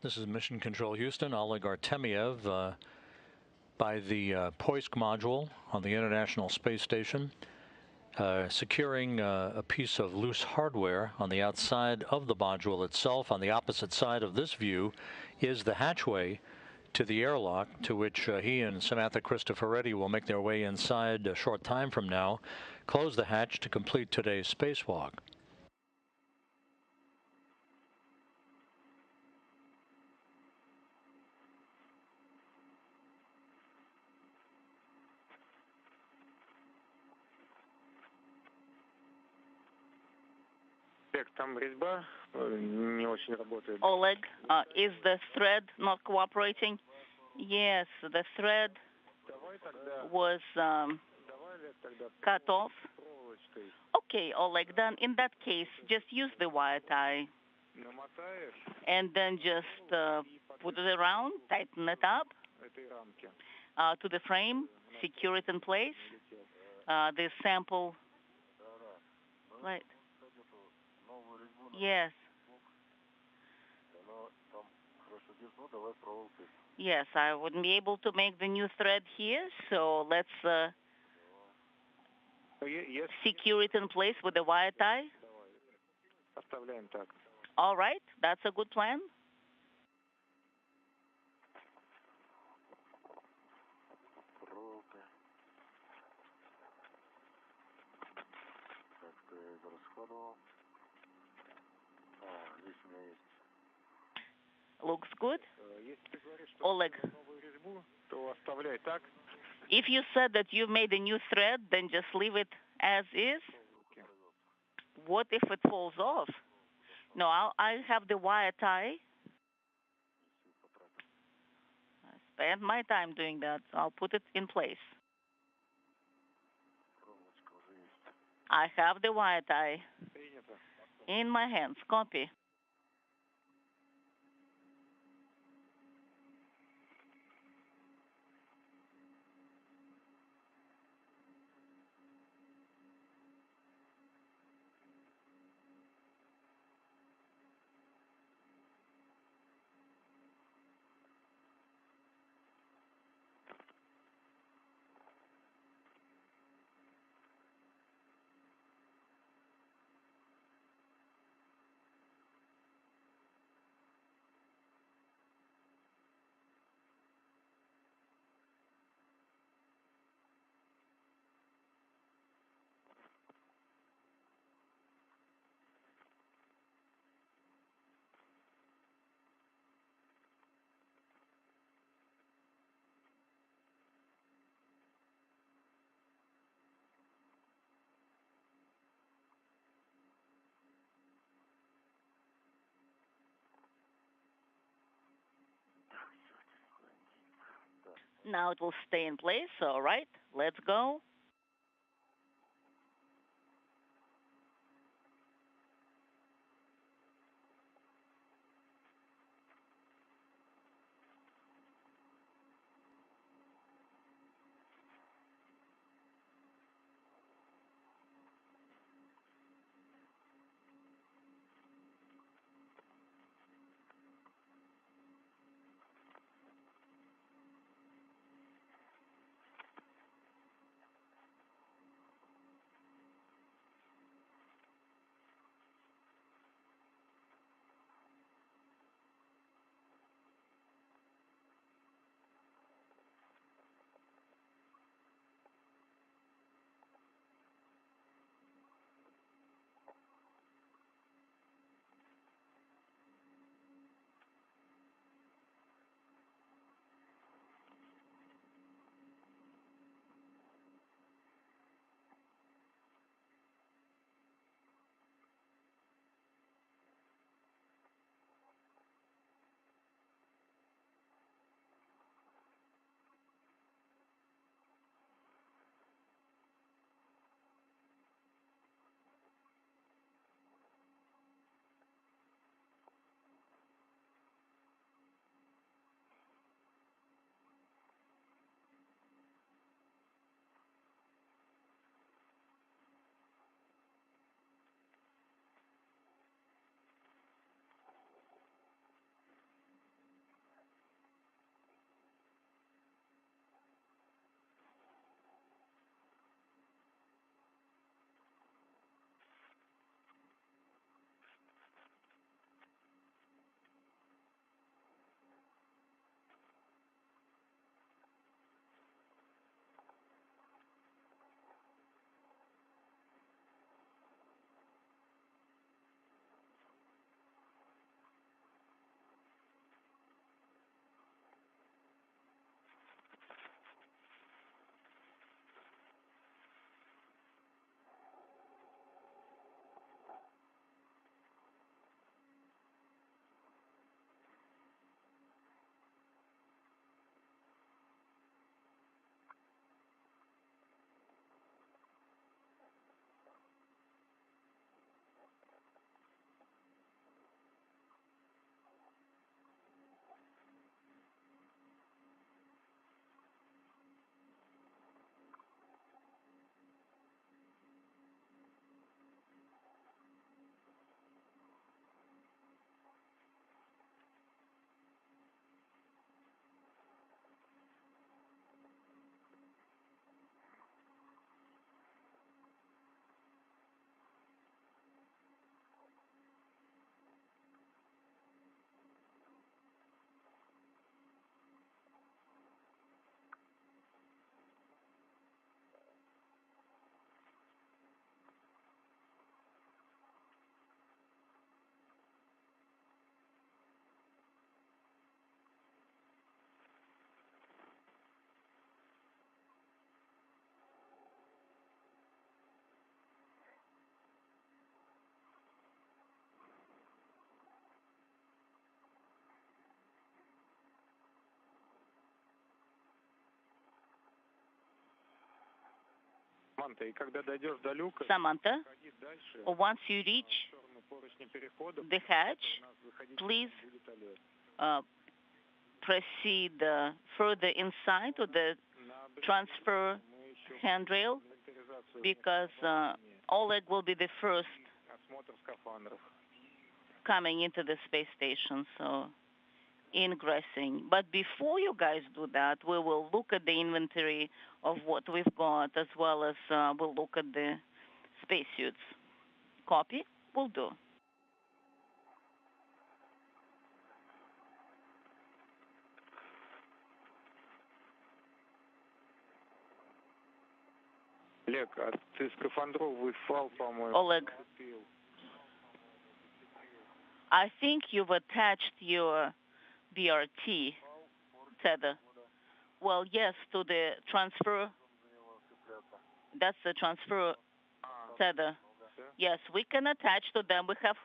This is Mission Control Houston, Oleg Artemyev by the POISC module on the International Space Station, securing a piece of loose hardware on the outside of the module itself. On the opposite side of this view is the hatchway to the airlock, to which he and Samantha Cristoforetti will make their way inside a short time from now, close the hatch to complete today's spacewalk. Oleg, is the thread not cooperating? Yes, the thread was cut off. Okay, Oleg, then in that case, just use the wire tie. And then just put it around, tighten it up to the frame, secure it in place. The sample, right? Yes. Yes, I wouldn't be able to make the new thread here, so let's secure it in place with a wire tie? Оставляем так. All right, that's a good plan. Руки. Так, ты израсходовал. Здесь у меня есть. Looks good. Если ты говоришь, что Oleg, новую резьбу, то оставляй так. if you said that you've made a new thread, then just leave it as is. What if it falls off? No, I have the wire tie. I spent my time doing that, so I'll put it in place. I have the wire tie in my hands. Copy. Now it will stay in place. All right, let's go. Samantha, once you reach the hatch, please proceed further inside to the transfer handrail, because Oleg will be the first coming into the space station, so ingressing. But before you guys do that, we will look at the inventory of what we've got, as well as we'll look at the spacesuits. Copy? Will do. Oleg, I think you've attached your BRT tether. Well, yes, to the transfer. That's the transfer tether. Yes, we can attach to them. We have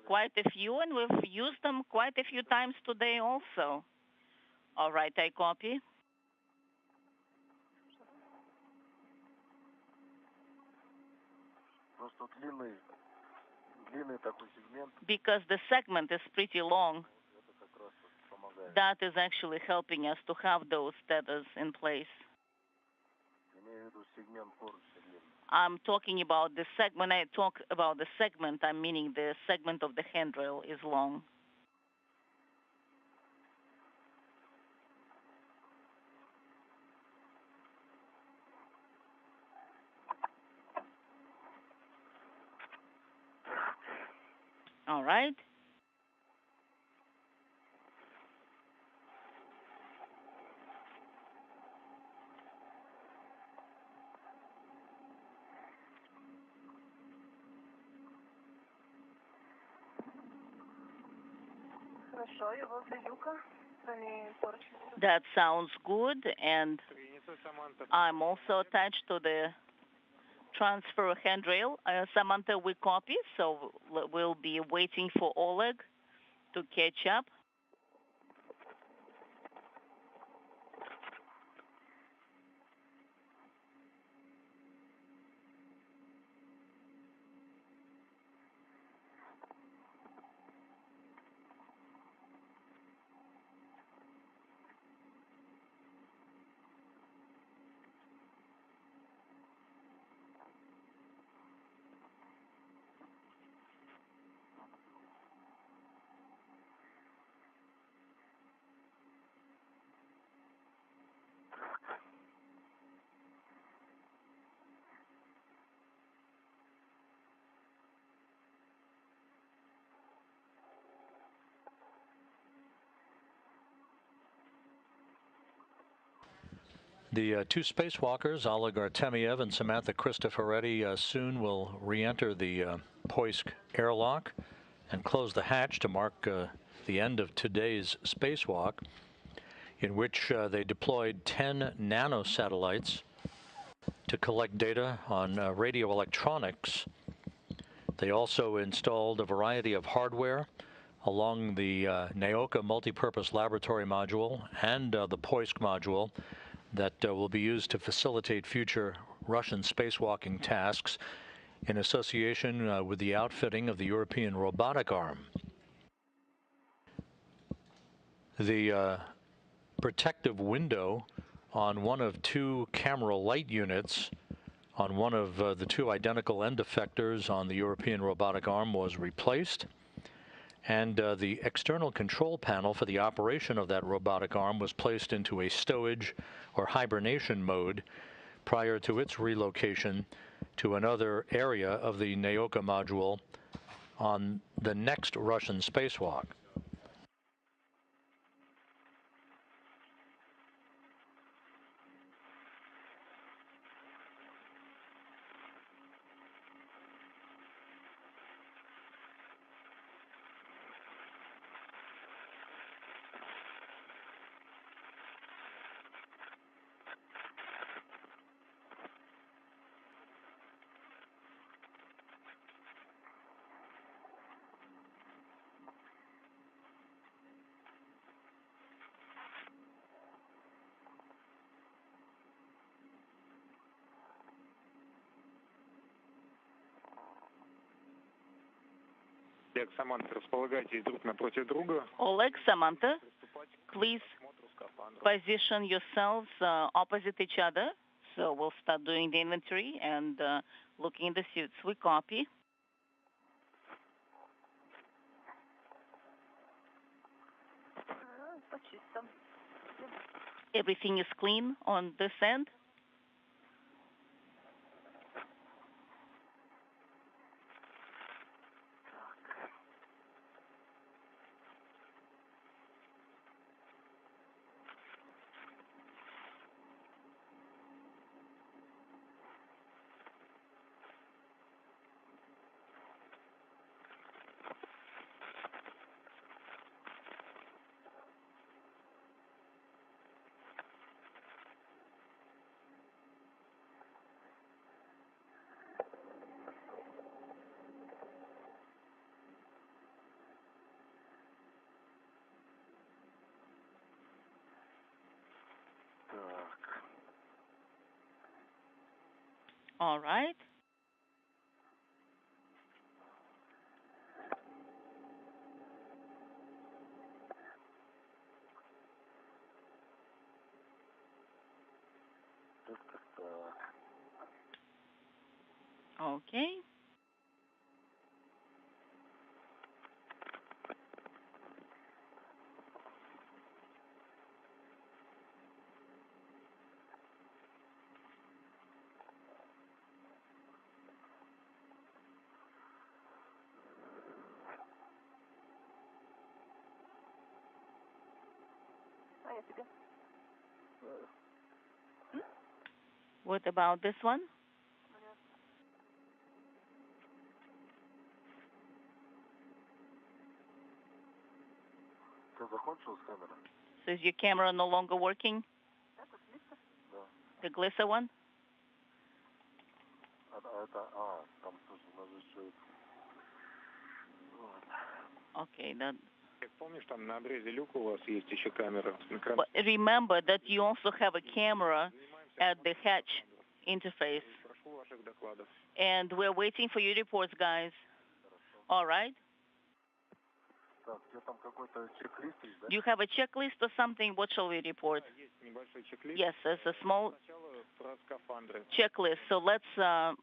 quite a few, and we've used them quite a few times today also. All right, I copy. Because the segment is pretty long, that is actually helping us to have those tethers in place. I'm talking about the segment. When I talk about the segment, I'm meaning the segment of the handrail is long. All right. That sounds good, and I'm also attached to the transfer handrail. Samantha, we copy, so we'll be waiting for Oleg to catch up. The two spacewalkers, Oleg Artemyev and Samantha Cristoforetti, soon will re-enter the Poisk airlock and close the hatch to mark the end of today's spacewalk, in which they deployed 10 nanosatellites to collect data on radio electronics. They also installed a variety of hardware along the Naoka multipurpose laboratory module and the Poisk module that will be used to facilitate future Russian spacewalking tasks in association with the outfitting of the European robotic arm. The protective window on one of two camera light units on one of the two identical end effectors on the European robotic arm was replaced, and the external control panel for the operation of that robotic arm was placed into a stowage or hibernation mode prior to its relocation to another area of the Naoka module on the next Russian spacewalk. Олег, Саманта, располагайтесь друг напротив друга. Oleg, Samantha, please position yourselves opposite each other. So we'll start doing the inventory and looking at the suits. We copy. Everything is clean on this end. All right. Okay. What about this one? So is your camera no longer working? The Glissa one? Okay, that. Помнишь, там на обрезе люка у вас есть еще камера? But remember that you also have a camera at the hatch interface. And we're waiting for your reports, guys. All right? Do you have a checklist or something? What shall we report? Yes, there's a small checklist. So let's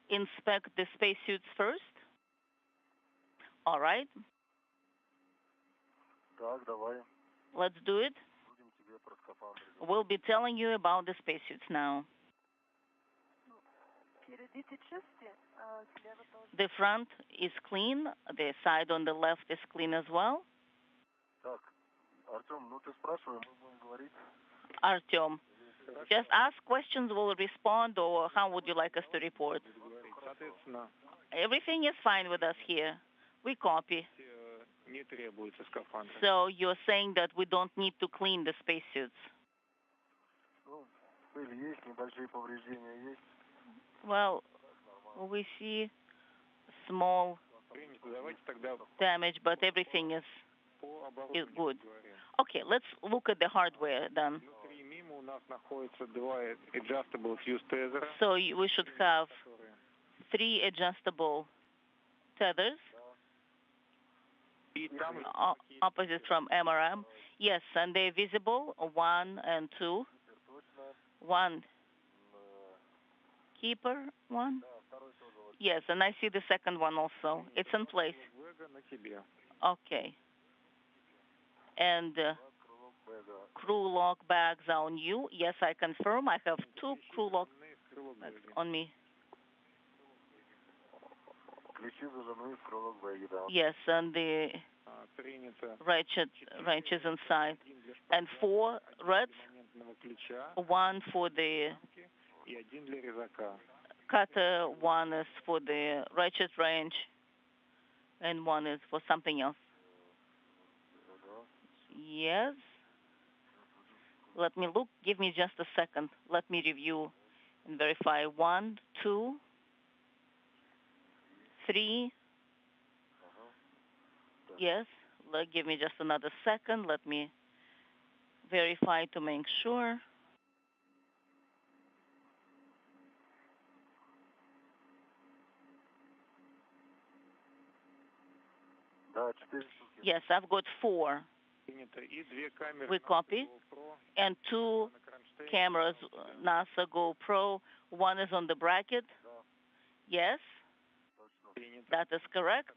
inspect the spacesuits first. All right. Let's do it. We'll be telling you about the spacesuits now. The front is clean. The side on the left is clean as well. Artem, just ask questions, we'll respond, or how would you like us to report? Everything is fine with us here. We copy. So you're saying that we don't need to clean the spacesuits? Well, we see small damage, but everything is good. Okay, let's look at the hardware then. So we should have 3 adjustable tethers. Opposite from MRM. Yes, and they're visible, 1 and 2. 1 keeper, 1. Yes, and I see the second one also. It's in place. Okay. And crew lock bags are on you. Yes, I confirm. I have 2 crew lock bags on me. Yes, and the wrenches inside. And 4 reds, 1 for the cutter, 1 is for the ratchet wrench, and 1 is for something else. Yes. Let me look. Give me just a second. Let me review and verify. 1, 2, 3. Yes. Give me just another second. Let me verify to make sure. Yes, I've got 4. We copy. And 2 cameras, NASA GoPro. 1 is on the bracket. Yes, that is correct.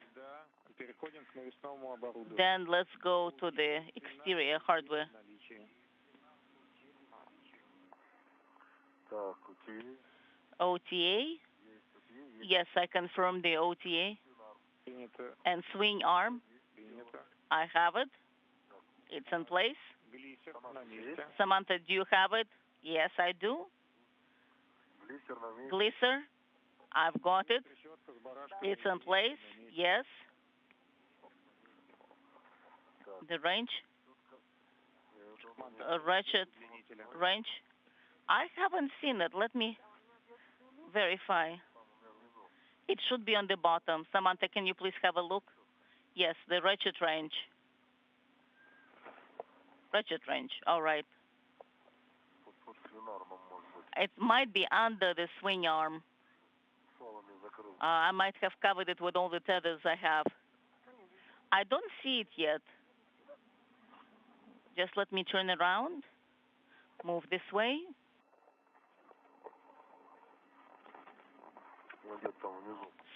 Then let's go to the exterior hardware. OTA. Yes, I confirm the OTA. And swing arm. I have it. It's in place. Samantha, do you have it? Yes, I do. Glisser, I've got it. It's in place. Yes. The range. Ratchet range. I haven't seen it. Let me verify. It should be on the bottom. Samantha, can you please have a look? Yes, the ratchet range. Ratchet range. All right. It might be under the swing arm. I might have covered it with all the tethers I have. I don't see it yet. Just let me turn around. Move this way.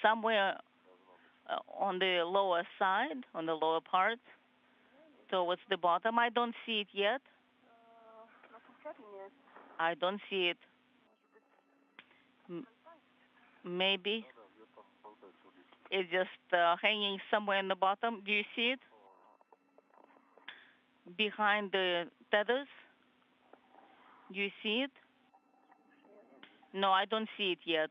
Somewhere on the lower side, on the lower part, towards the bottom. I don't see it yet. I don't see it. Maybe it's just hanging somewhere in the bottom. Do you see it? Behind the tethers? Do you see it? No, I don't see it yet.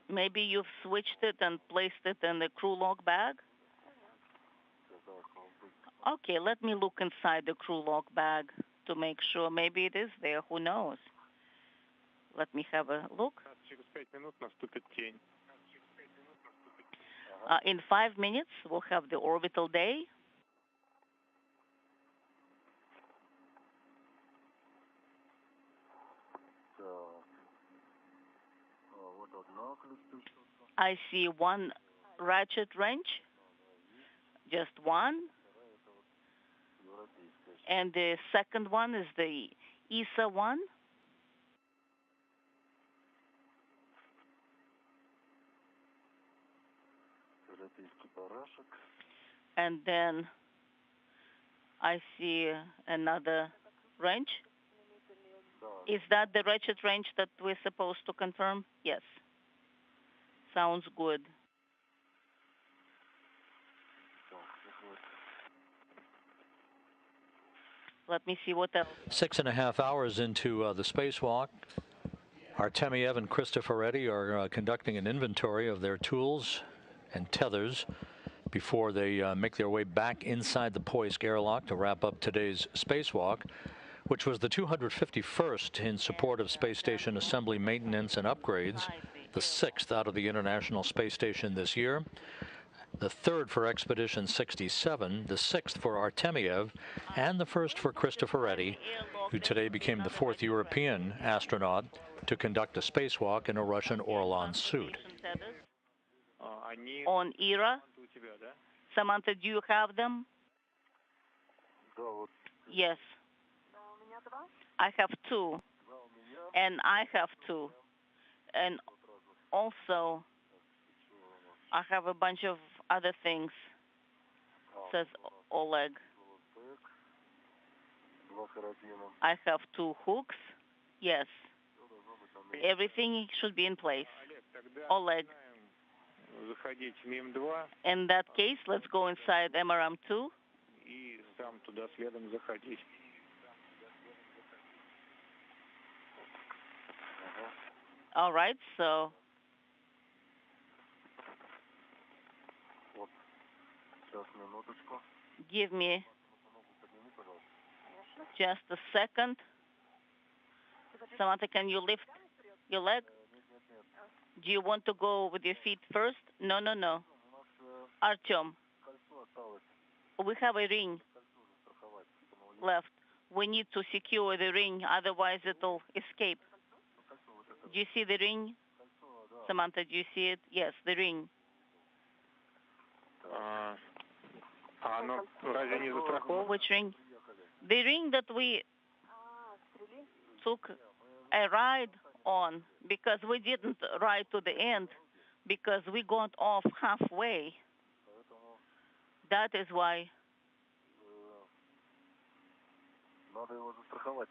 Maybe you've switched it and placed it in the crew log bag? Okay, let me look inside the crew log bag to make sure. Maybe it is there. Who knows? Let me have a look. In 5 minutes, we'll have the orbital day. I see 1 ratchet wrench, just 1. And the second one is the ESA one. And then I see another wrench. Is that the ratchet wrench that we're supposed to confirm? Yes. Sounds good. Let me see what else. 6.5 hours into the spacewalk, Artemyev and Cristoforetti are conducting an inventory of their tools and tethers before they make their way back inside the Poisk airlock to wrap up today's spacewalk, which was the 251st in support of space station assembly, maintenance, and upgrades, the 6th out of the International Space Station this year, the 3rd for Expedition 67, the 6th for Artemyev, and the 1st for Cristoforetti, who today became the 4th European astronaut to conduct a spacewalk in a Russian Orlan suit. On ERA? Samantha, do you have them? Yes. I have 2. And I have 2. And also, I have a bunch of other things, says Oleg. I have 2 hooks. Yes. Everything should be in place. Oleg. In that case, let's go inside MRM-2. All right, so give me just a second. Samantha, can you lift your leg? Do you want to go with your feet first? No. Artyom, we have a ring. left. We need to secure the ring, otherwise it'll escape. Do you see the ring? Samantha, do you see it? Yes, the ring. Which ring? The ring that we took a ride on, because we didn't ride to the end, because we got off halfway. That is why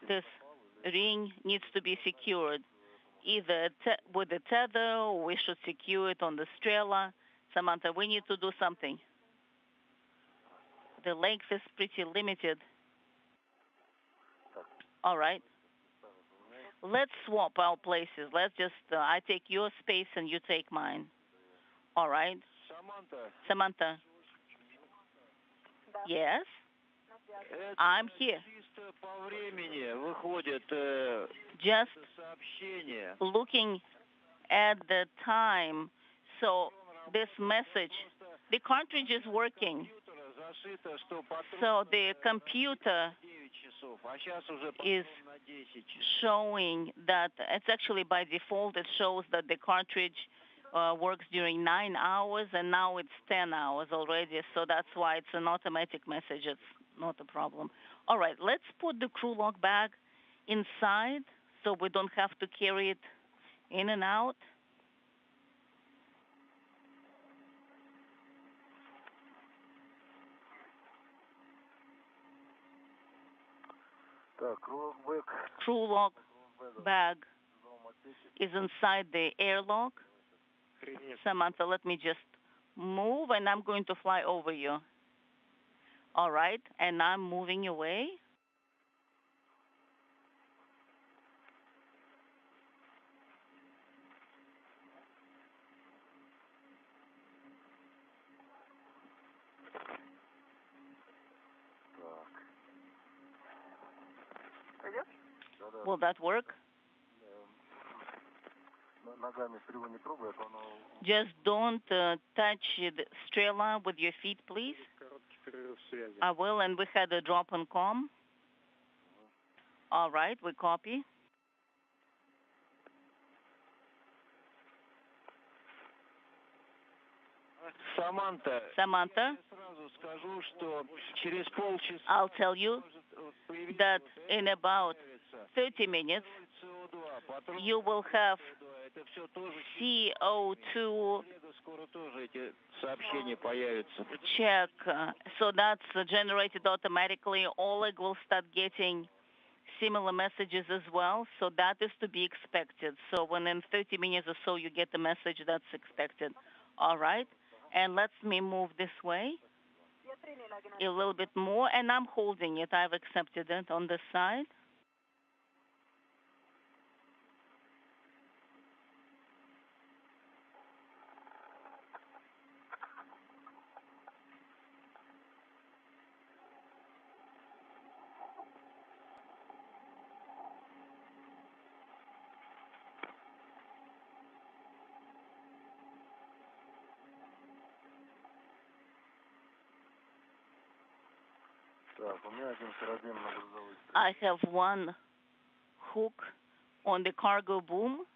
this ring needs to be secured, either with a tether, or we should secure it on the strela. Samantha, we need to do something. The length is pretty limited. All right. Let's swap our places. Let's just, I take your space and you take mine. All right. Samantha. Yes? I'm here. Just looking at the time. So this message, the cartridge is working. So the computer is showing that it's actually by default, it shows that the cartridge works during 9 hours, and now it's 10 hours already. So that's why it's an automatic message. It's not a problem. All right, let's put the crew log bag inside so we don't have to carry it in and out. Crew log bag is inside the airlock. Samantha, let me just move, and I'm going to fly over you. All right, and I'm moving away. Will that work? Just don't touch the strela with your feet, please. I will, and we had a drop on comm. All right, we copy. Samantha, I'll tell you that in about 30 minutes, you will have CO2 check. So that's generated automatically. Oleg will start getting similar messages as well. So that is to be expected. So when in 30 minutes or so you get the message, that's expected. All right. And let me move this way a little bit more. And I'm holding it. I've accepted it on this side. I have one hook on the cargo boom.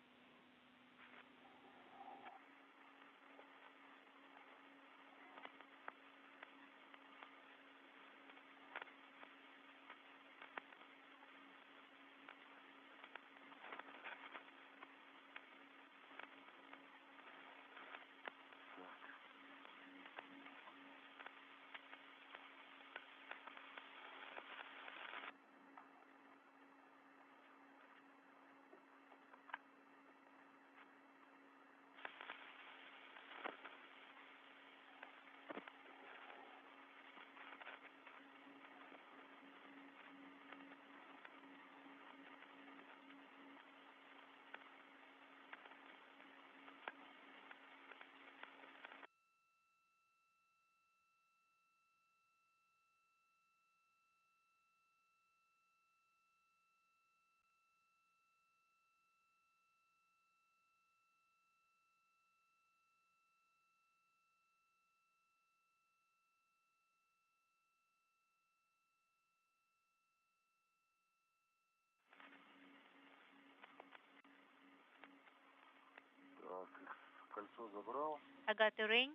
I got the ring.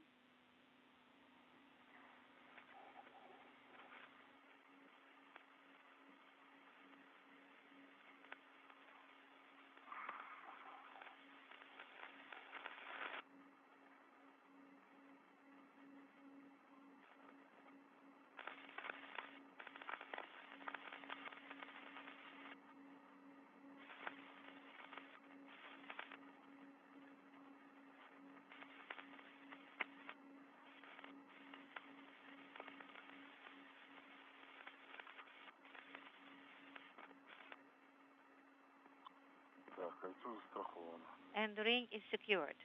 And the ring is secured.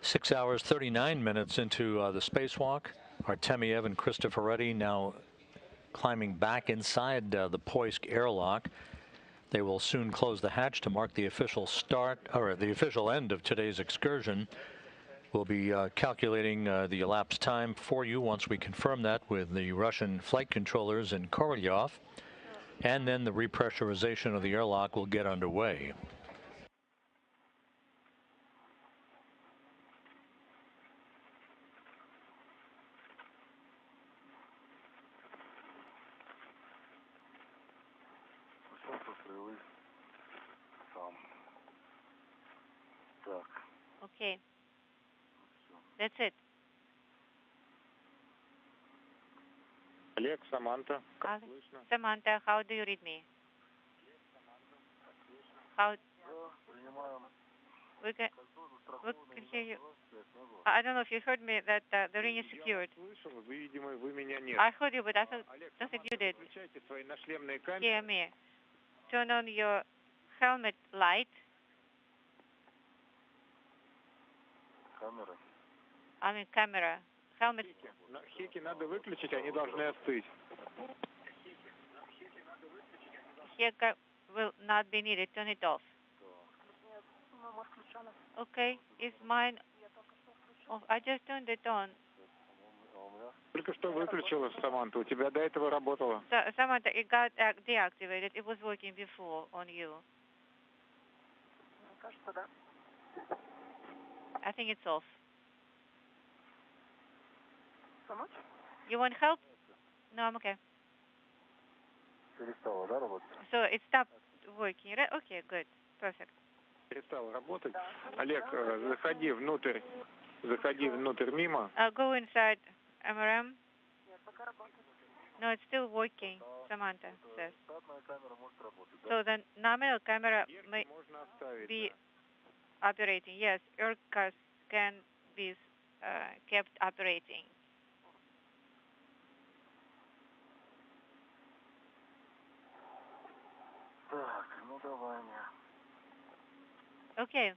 Six hours, 39 minutes into the spacewalk. Artemyev and Cristoforetti now climbing back inside the Poisk airlock. They will soon close the hatch to mark the official start, or the official end of today's excursion. We'll be calculating the elapsed time for you once we confirm that with the Russian flight controllers in Korolyov. And then the repressurization of the airlock will get underway. Okay. That's it. Oleg, Samantha. Samantha, how do you read me? How? We can hear you. I don't know if you heard me that the ring is secured. I heard you, but I don't think you did. Hear me. Turn on your helmet light. I mean camera. Helmet. Хеки надо выключить, они должны остыть. Heka will not be needed. Turn it off. Okay, is mine off? I just turned it on. Только что выключила, Саманта. У тебя до этого работало. Samantha, it got deactivated. It was working before on you. I think it's off. You want help? No, I'm okay. So it stopped working, right? Okay, good. Perfect. Перестал работать. Олег, заходи внутрь мимо. Go inside MRM. No, it's still working, Samantha says. So the nominal camera may be operating. Yes, ERCAS can be kept operating. Okay.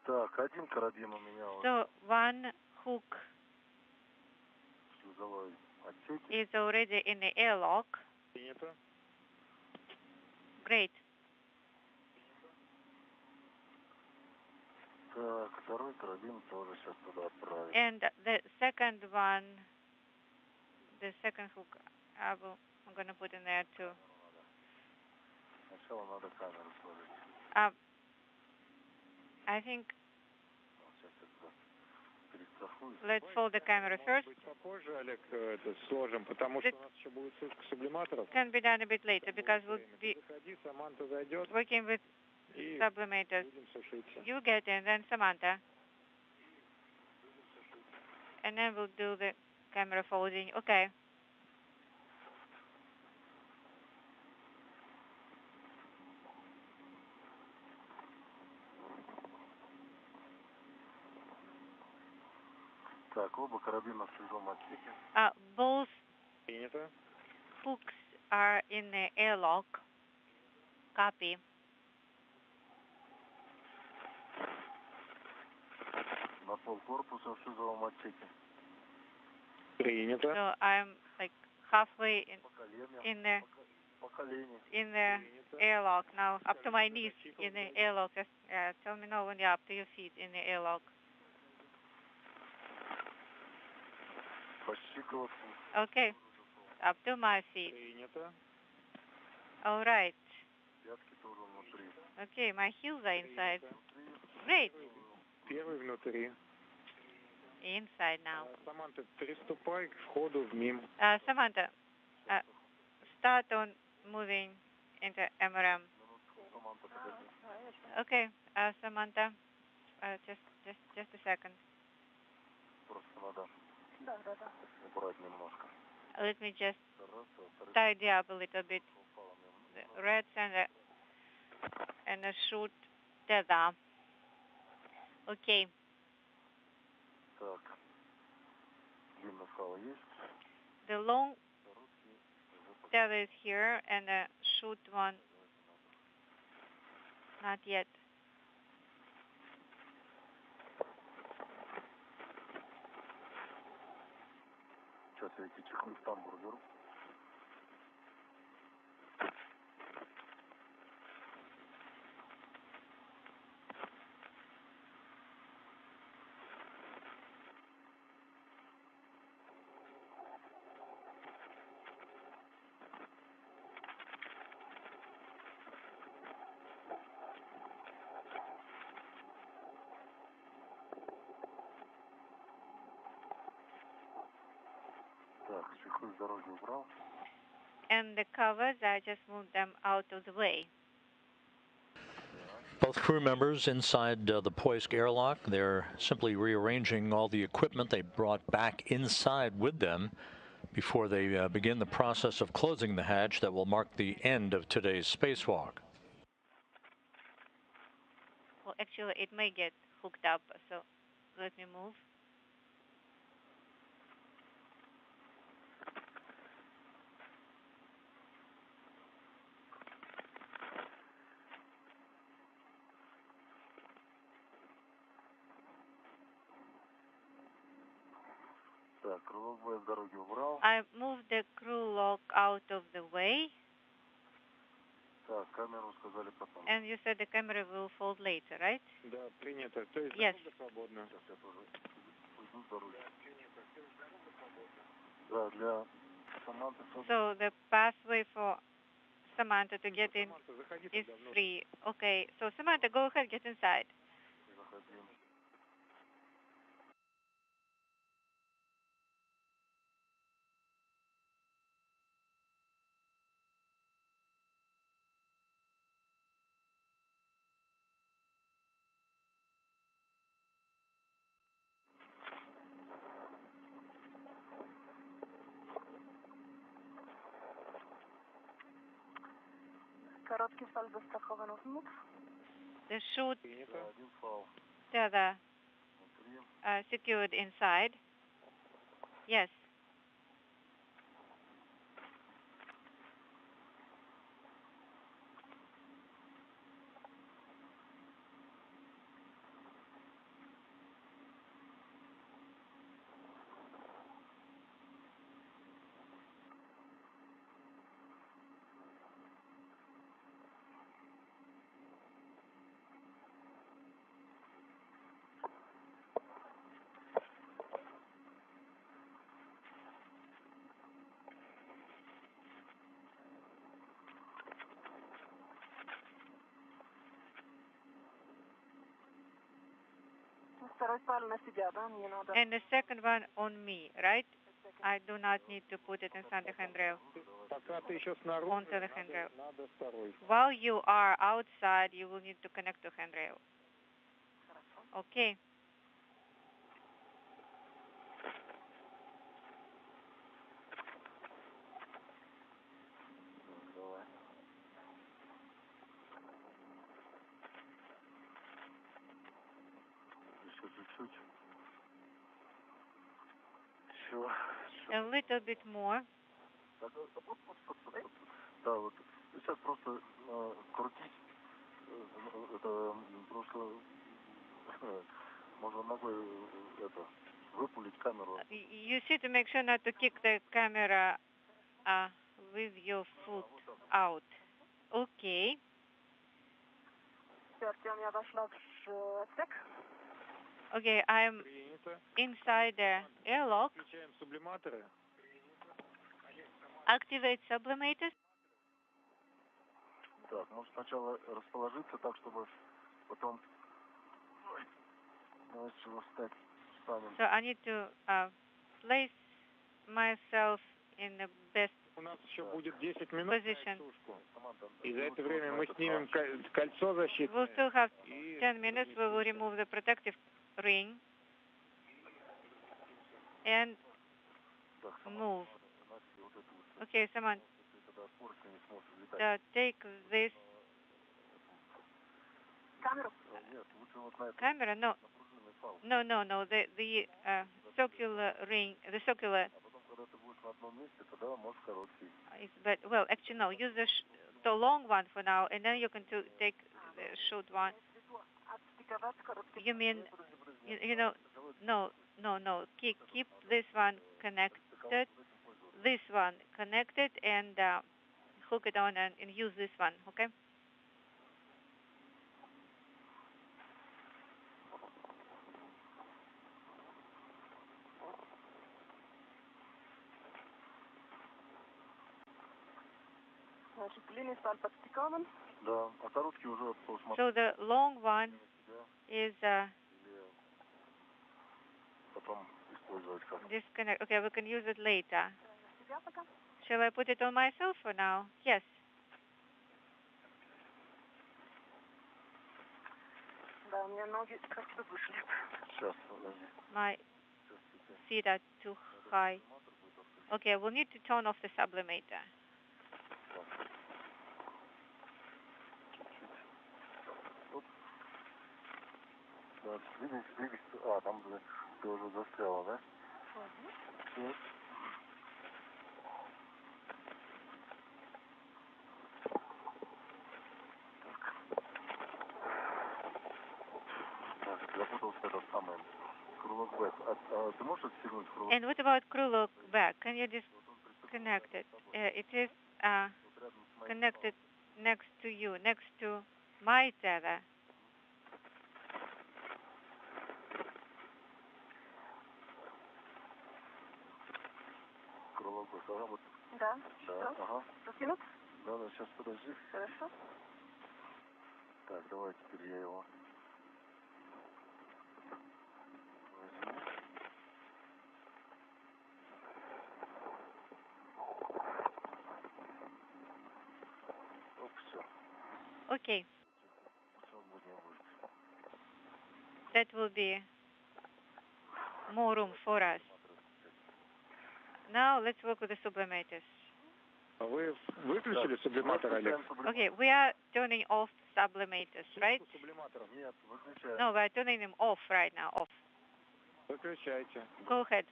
Так, один карабин у меня. So one hook is already in the airlock. Great. Так, второй карабин тоже сейчас туда отправим. And the second one, the second hook, I'm going to put in there too. Сначала надо камеру сложить. I think let's fold the camera first. Попозже, Олег, это сложим, потому что у нас еще будет сутка сублиматоров. Can be done a bit later because we'll be Заходи, Саманта зайдет. working with sublimators. You get in, then Samantha. And then we'll do the camera folding. Okay. Both hooks are in the airlock. Copy. So I'm like halfway in the airlock now, up to my knees in the airlock. Just tell me now when you're up to your feet in the airlock. Okay, up to my feet. All right. Okay, my heels are inside. Great. Inside now. Samantha, start on moving into MRM. Okay, Samantha, just a second. Let me just tidy up a little bit. The reds and the shoot tether. Okay. The long tether is here, and the shoot one not yet. And the covers, I just moved them out of the way. Both crew members inside the Poisk airlock. They're simply rearranging all the equipment they brought back inside with them before they begin the process of closing the hatch that will mark the end of today's spacewalk. Well, actually, it may get hooked up, so let me move. I moved the crew lock out of the way. And you said the camera will fold later, right? Yes. So the pathway for Samantha to get in is free. Okay, so Samantha, go ahead, get inside. The chute tether secured inside. Yes. And the second one on me, right? I do not need to put it inside the handrail. Onto the handrail. While you are outside, you will need to connect to handrail. Okay. A little bit more. Да, вот сейчас просто крутить, это просто можно ногой это выпулить камеру. You see to make sure not to kick the camera with your foot out. Okay. Okay, I'm inside the airlock. Activate sublimators. Так, может сначала расположиться так, чтобы потом встать станем. So I need to place myself in the best У нас еще будет 10 минут. position. И за это время мы снимем кольцо защитное. We'll still have 10 minutes. We will remove the protective ring and move. Okay, Samantha, take this camera. No, the circular ring, the circular. But well, actually no. Use the long one for now, and then you can take the short one. You mean, you know, no. Keep this one connected. This one connected, and hook it on and use this one. Okay. So the long one is disconnect. Okay, we can use it later. Shall I put it on myself for now? Yes. My feet are too high. Okay, we'll need to turn off the sublimator. Там ты уже застряла, да? Запутался этот самый крылок бэк. Ты можешь отстегнуть крылок? And what about крылок back? Can you disconnect it? It is connected next to you, next to my tether. Крылок бэк, ага, вот. Да. Ага. Закинуть? Да, сейчас подожди. Хорошо. Так, давай теперь я его возьму. Оп, все. Okay. That will be more room for us. Now let's work with the sublimators. Вы выключили сублиматор, Олег? Okay, we are turning off sublimators, right? No, we are turning them off right now. Off. Выключайте. Go ahead.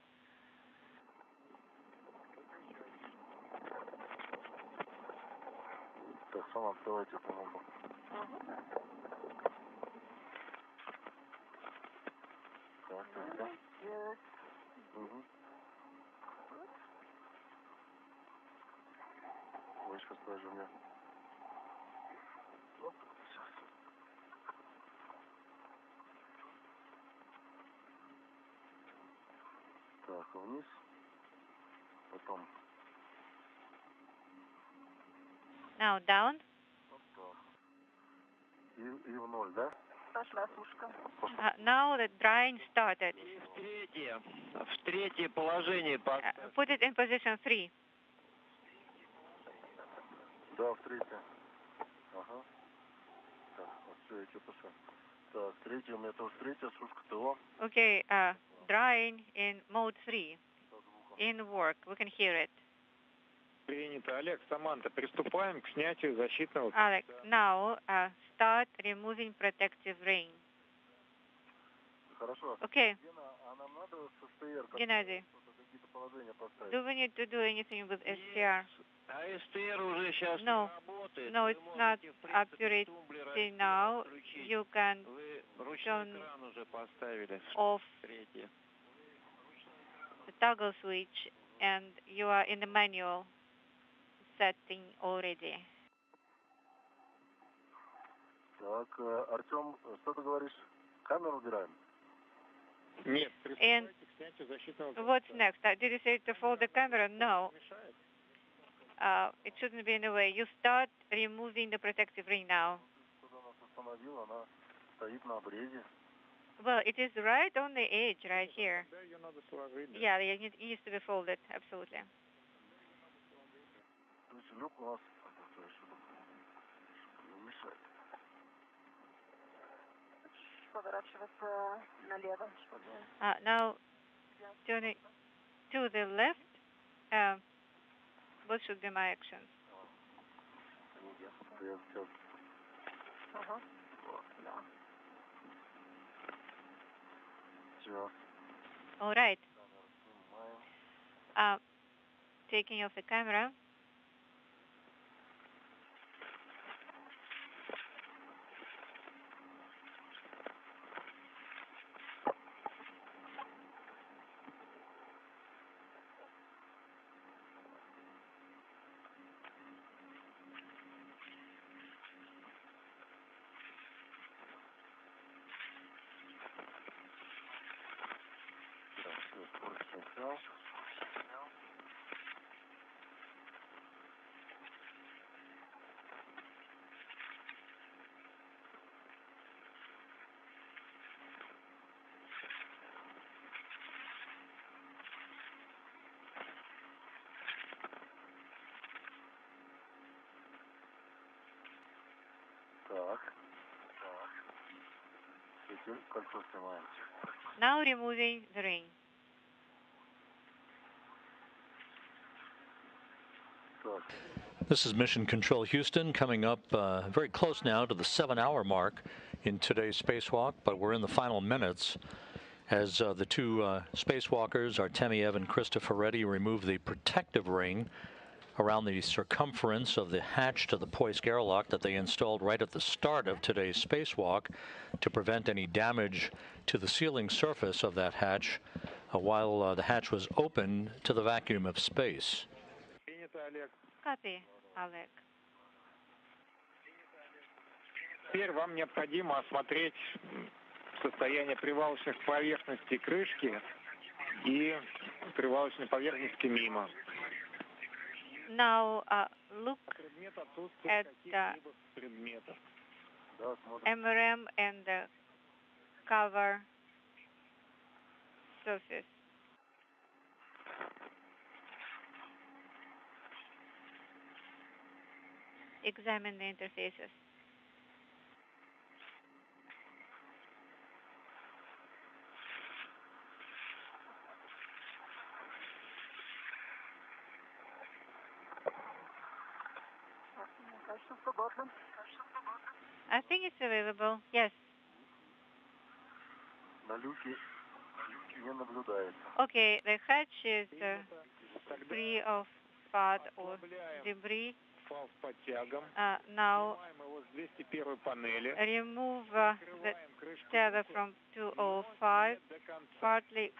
Так, Саманта, давайте помогу. Так. Угу. Ой, сейчас подожди меня. Оп, сейчас. Так, вниз. Потом. Now down. И в ноль, да? Now the drying started. В третье положение. Put it in position 3. Да, в третье. Ага. Так, вот все, я что-то пошел. Так, третье, у меня тоже третья, сушка ТО. Okay, drying in mode 3. In work, we can hear it. Принято. Олег, Саманта, приступаем к снятию защитного... Alex, now start removing protective ring. Хорошо. Okay. А нам надо со СТР Gennady, какие-то положения поставить? do we need to do anything with STR? А СТР уже сейчас No. работает. No, it's not operating now. You can turn уже поставили. off Третье. the toggle switch, and you are in the manual setting already. Так, Артем, что ты говоришь? Камеру убираем? Нет, And приступайте к снятию защитного... what's next? Did you say to fold the camera? No. It shouldn't be in the way. You start removing the protective ring now. Что-то нас остановило, она стоит на обрезе. Well, it is right on the edge, right here. Да, ее надо сложить. Yeah, it needs to be folded, absolutely. То есть люк у нас... Не мешает. Поворачиваться налево, чтобы... Now, turning to the left. What should be my actions? Ага. Да. All right. Taking off the camera. Так. Теперь кольцо снимаем. Now removing the ring. This is Mission Control Houston, coming up very close now to the 7-hour mark in today's spacewalk, but we're in the final minutes as the two spacewalkers, Artemyev and Cristoforetti, remove the protective ring around the circumference of the hatch to the Poisk airlock that they installed right at the start of today's spacewalk to prevent any damage to the sealing surface of that hatch while the hatch was open to the vacuum of space. Copy, Oleg. Теперь вам необходимо осмотреть состояние привалочных поверхностей крышки и привалочной поверхности мимо. Now look at the MRM and the cover surface. Examine the interfaces. I think it's available. Yes. Okay, the hatch is free of fat or debris. Now remove the tether from 205, partly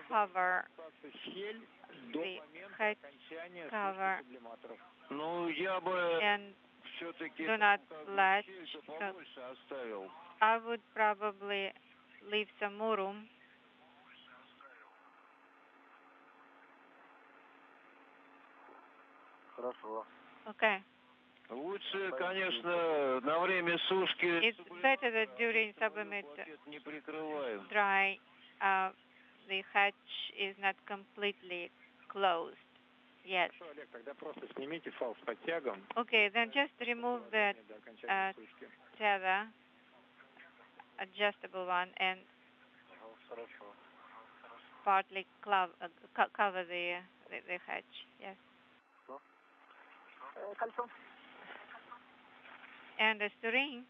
cover the hatch cover, and do not latch. So I would probably leave some more room. Хорошо. Okay. Лучше, конечно, на время сушки. It's better that during sublimate Не прикрываем. dry, the hatch is not completely closed yet. Олег, тогда просто снимите фал с подтягом. Okay, then just remove that tether, adjustable one, and partly cover the hatch. Yes. And the steering.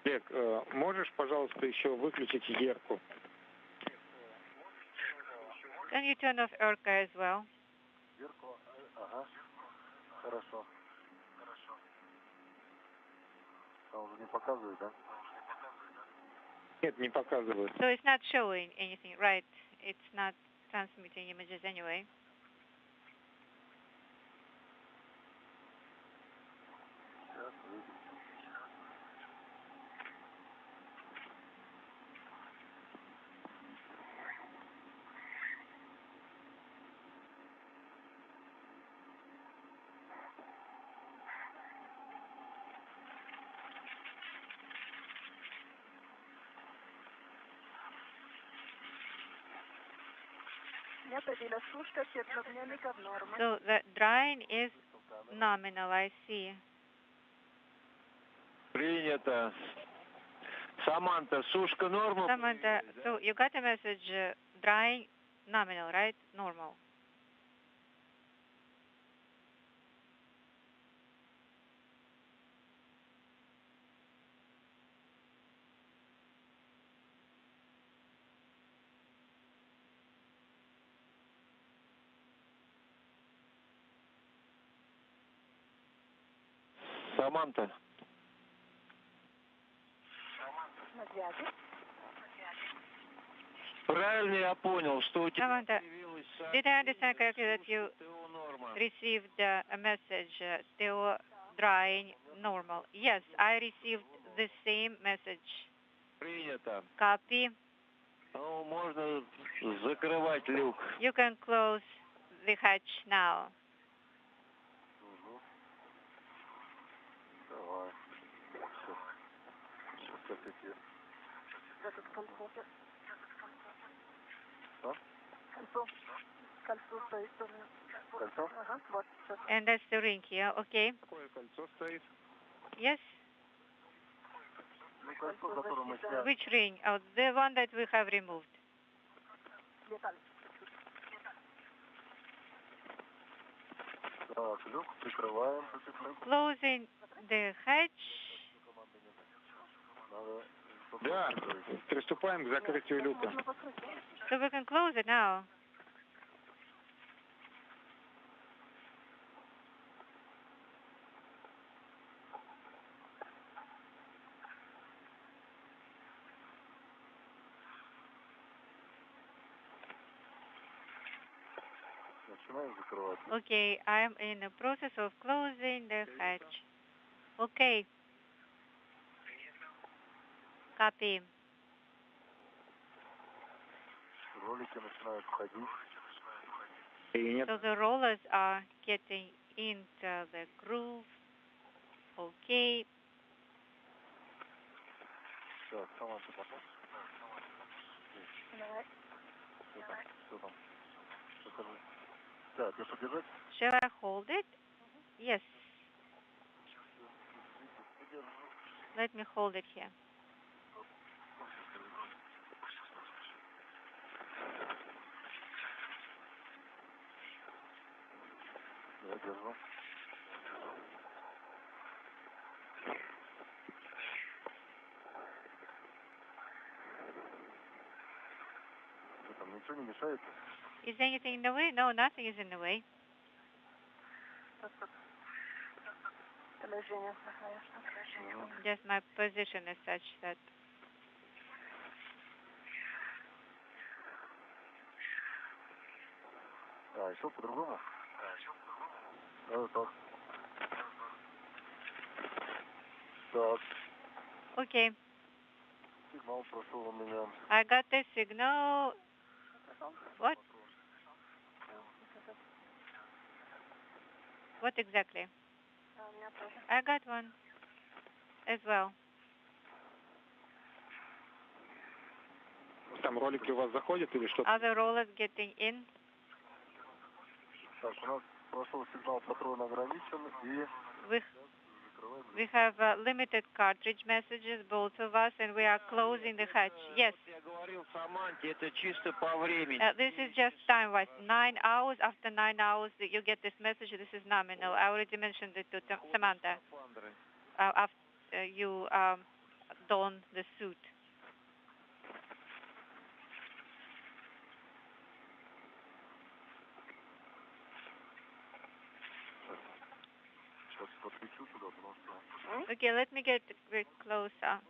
Олег, можешь, пожалуйста, еще выключить Ерку? Can you turn off Erka as well? Ерку, ага. Хорошо. Там уже не показывает, да? Нет, не показывает. So it's not showing anything, right? It's not transmitting images anyway. Сейчас выключу. So the drying is nominal, I see. Принято. Samantha, сушка норма? Samantha, so you got a message, drying nominal, right? Normal. Samantha. Правильно я понял, что у тебя Samantha, did I understand correctly that you received a message, still drying normal? Yes, I received the same message. Принято. Copy. Ну, можно закрывать люк. You can close the hatch now. Давай. Сейчас все-таки. Что? Кольцо стоит тоже. Кольцо? Ага, вот. And that's the ring here, okay? Какое кольцо стоит? Yes? Ну, кольцо, которое мы сняли. Which ring? Oh, the one that we have removed. Так, люк прикрываем. Closing the hatch. Да, приступаем к закрытию люка. So we can close it now. Начинаем закрывать. Okay, I'm in the process of closing the hatch. Okay. Copy. Ролики начинают входить. So the rollers are getting into the groove. Okay. Так, сама ты потом. Что там? Покажи. Так, я подержать? Shall I hold it? Yes. Let me hold it here. Is anything in the way? No, nothing is in the way. Just my position is such that. Еще по-другому? Вот так. Так. Okay. Сигнал прошел у меня. I got the signal. What? What exactly? I got one as well. Там ролики у вас заходят или что? Are the rollers getting in? Так, у нас прошел сигнал патрона ограничен и... We have limited cartridge messages, both of us, and we are closing the hatch. Yes. This is just time-wise. 9 hours. After 9 hours, you get this message. This is nominal. I already mentioned it to Samantha. After you don the suit. Okay, let me get a bit closer.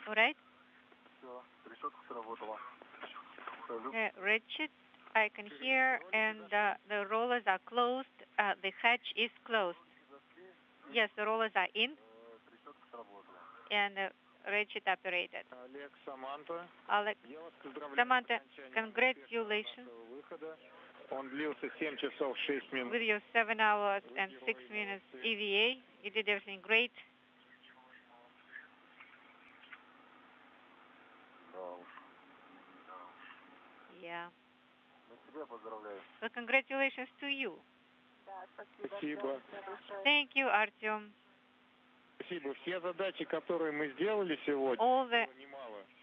All right? Ratchet, I can hear, and the rollers are closed. The hatch is closed. Yes, the rollers are in, and the ratchet operated. Oleg, Samantha, congratulations. With your 7 hours and 6 minutes EVA, you did everything great. Yeah. Well, congratulations to you. Спасибо. Thank you, Artyom. Спасибо. Все задачи, которые мы сделали сегодня, all the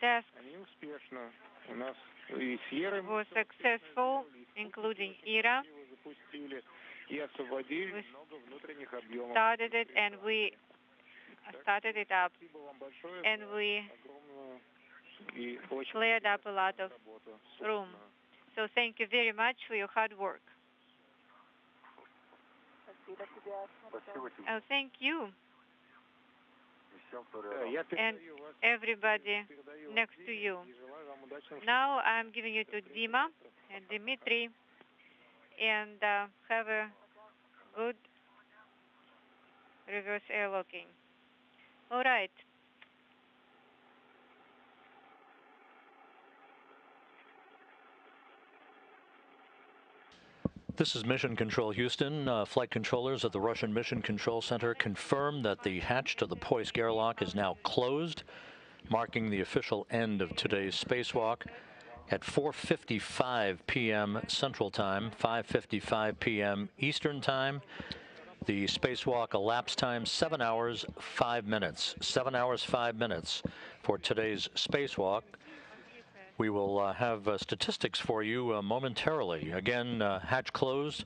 tasks они успешно. У нас и с Ерой were successful, including Ira. запустили и освободили много внутренних объемов. Started it and we started it up, and we cleared up a lot of room. So thank you very much for your hard work. Oh, thank you. And everybody next to you. Now I'm giving you to Dima and Dmitry, and have a good reverse airlocking. All right. This is Mission Control Houston. Flight controllers at the Russian Mission Control Center confirm that the hatch to the Poisk airlock is now closed, marking the official end of today's spacewalk at 4:55 p.m. Central Time, 5:55 p.m. Eastern Time. The spacewalk elapsed time 7 hours 5 minutes. 7 hours 5 minutes for today's spacewalk. We will have statistics for you momentarily. Again, hatch closed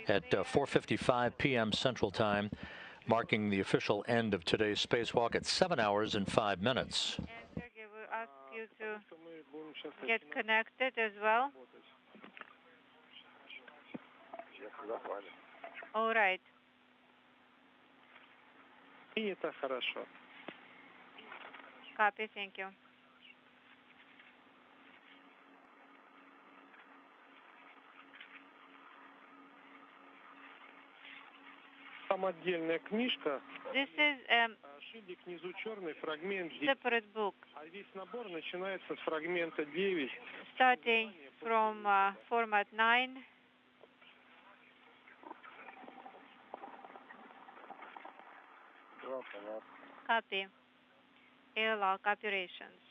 at 4:55 p.m. Central Time, marking the official end of today's spacewalk at 7 hours and 5 minutes. And Sergey, we'll ask you to get connected as well. All right. Это хорошо. Copy, thank you. самодельная книжка. This is Шильдик внизу черный, фрагмент 10. separate book. А весь набор начинается с фрагмента 9. Starting from format 9. Copy. Airlock operations.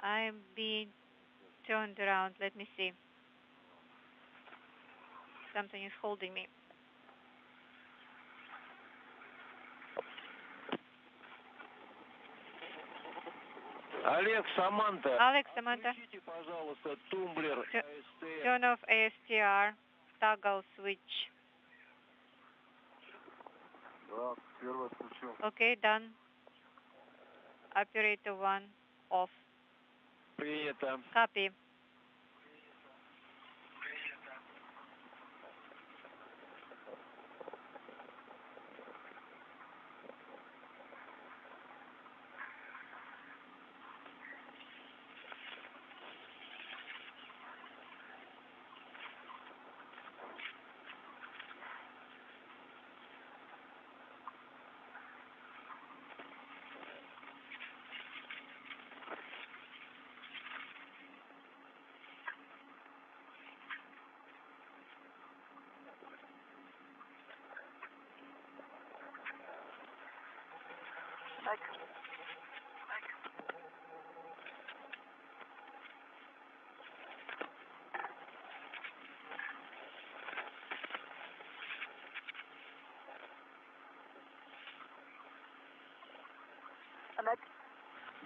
I'm being turned around. Let me see. Something is holding me. Олег, Саманта. Alex, Samantha. Включите, пожалуйста, тумблер AST. Turn off ASTR. Toggle switch. Да, первый отключил. Okay, done. Operator 1 off. Принято. Copy.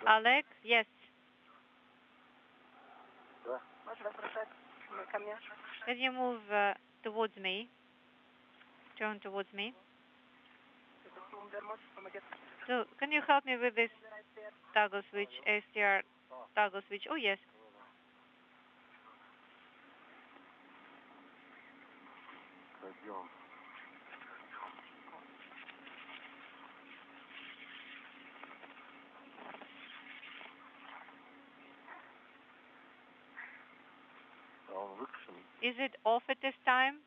Alex, yes. Can you move towards me? Turn towards me. So, can you help me with this toggle switch, STR toggle switch? Oh, yes. Is it off at this time?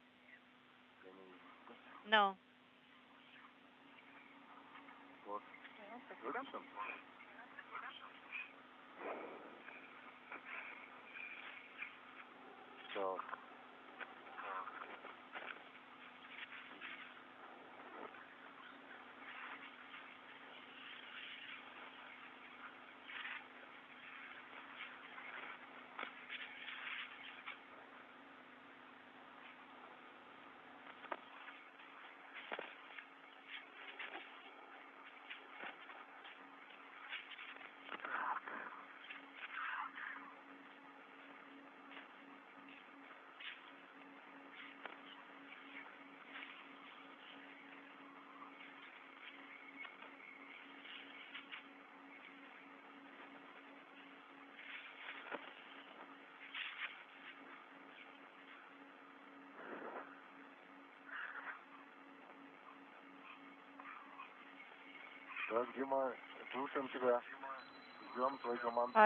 No.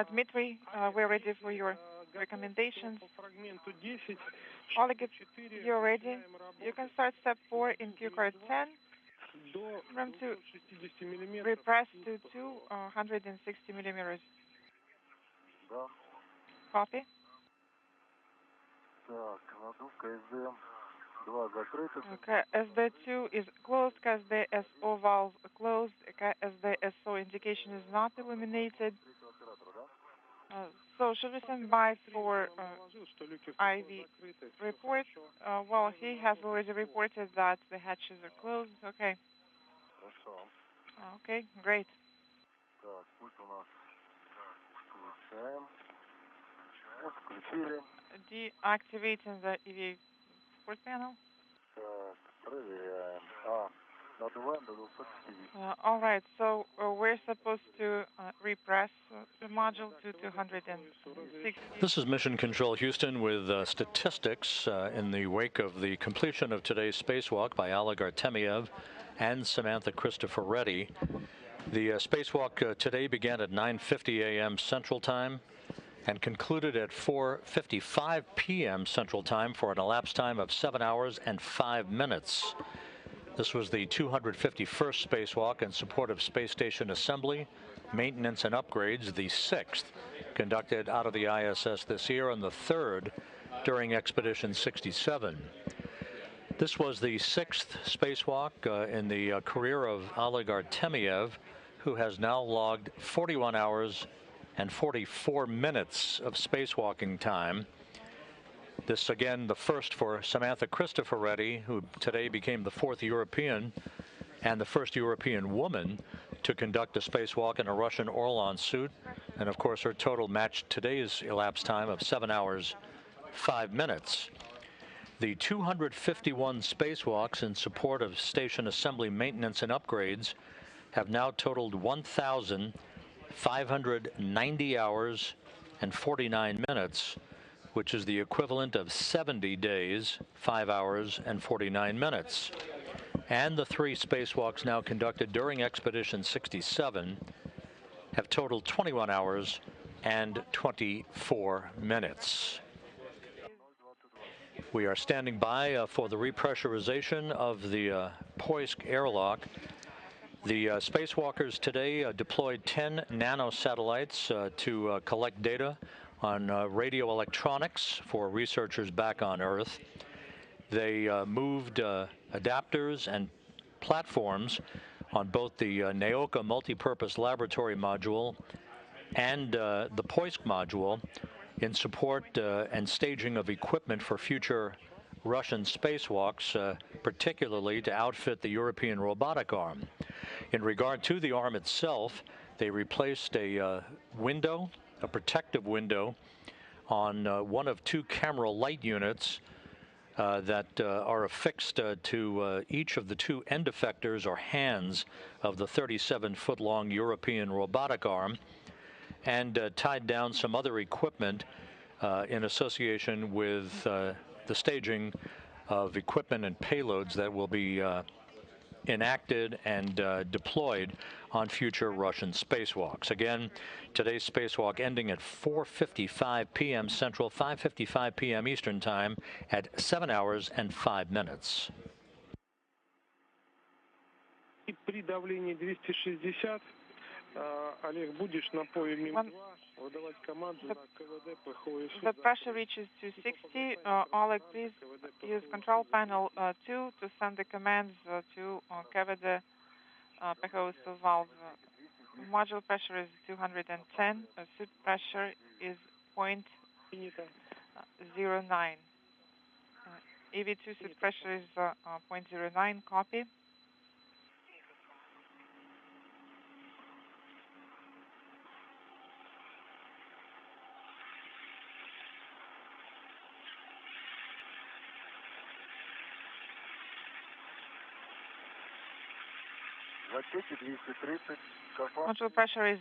Dmitry, we're ready for your recommendations. Oleg, you're ready. You can start step 4 in cue card 10. From to repress to 260 millimeters. Copy. Okay, SD2 is closed, KSDSO valve closed, KSDSO indication is not illuminated. So should we send by for IV report? Well, he has already reported that the hatches are closed. Okay. Okay, great. Deactivating the EV support panel. All right, so we're supposed to repress the module to 260. This is Mission Control Houston with statistics in the wake of the completion of today's spacewalk by Oleg Artemyev and Samantha Cristoforetti. The spacewalk today began at 9:50 a.m. Central Time. and concluded at 4:55 p.m. Central Time for an elapsed time of 7 hours and 5 minutes. This was the 251st spacewalk in support of space station assembly, maintenance, and upgrades, the 6th conducted out of the ISS this year and the 3rd during Expedition 67. This was the 6th spacewalk in the career of Oleg Artemyev, who has now logged 41 hours and 44 minutes of spacewalking time. This, again, the first for Samantha Cristoforetti, who today became the 4th European and the first European woman to conduct a spacewalk in a Russian Orlan suit. And, of course, her total matched today's elapsed time of 7 hours, 5 minutes. The 251 spacewalks in support of station assembly, maintenance, and upgrades have now totaled 1,590 hours and 49 minutes, which is the equivalent of 70 days, 5 hours, and 49 minutes. And the 3 spacewalks now conducted during Expedition 67 have totaled 21 hours and 24 minutes. We are standing by for the repressurization of the Poisk airlock. The spacewalkers today deployed 10 nanosatellites to collect data on radio electronics for researchers back on Earth. They moved adapters and platforms on both the Naoka multipurpose laboratory module and the Poisk module in support and staging of equipment for future Russian spacewalks, particularly to outfit the European robotic arm. In regard to the arm itself, they replaced a window, a protective window, on one of 2 camera light units that are affixed to each of the 2 end effectors or hands of the 37-foot-long European robotic arm, and tied down some other equipment in association with the staging of equipment and payloads that will be enacted and deployed on future Russian spacewalks. Again, today's spacewalk ending at 4:55 p.m. Central, 5:55 p.m. Eastern Time at 7 hours and 5 minutes. При давлении 260, Олег, будешь на пояме 2 выдавать команду на КВД ПХО ИСУ. The pressure reaches 260. Oleg, please use control panel 2 to send the commands to КВД ПХО ИСУ valve. Module pressure is 210. Suit pressure is 0.09. EV2 suit pressure is 0.09. Copy. Module pressure is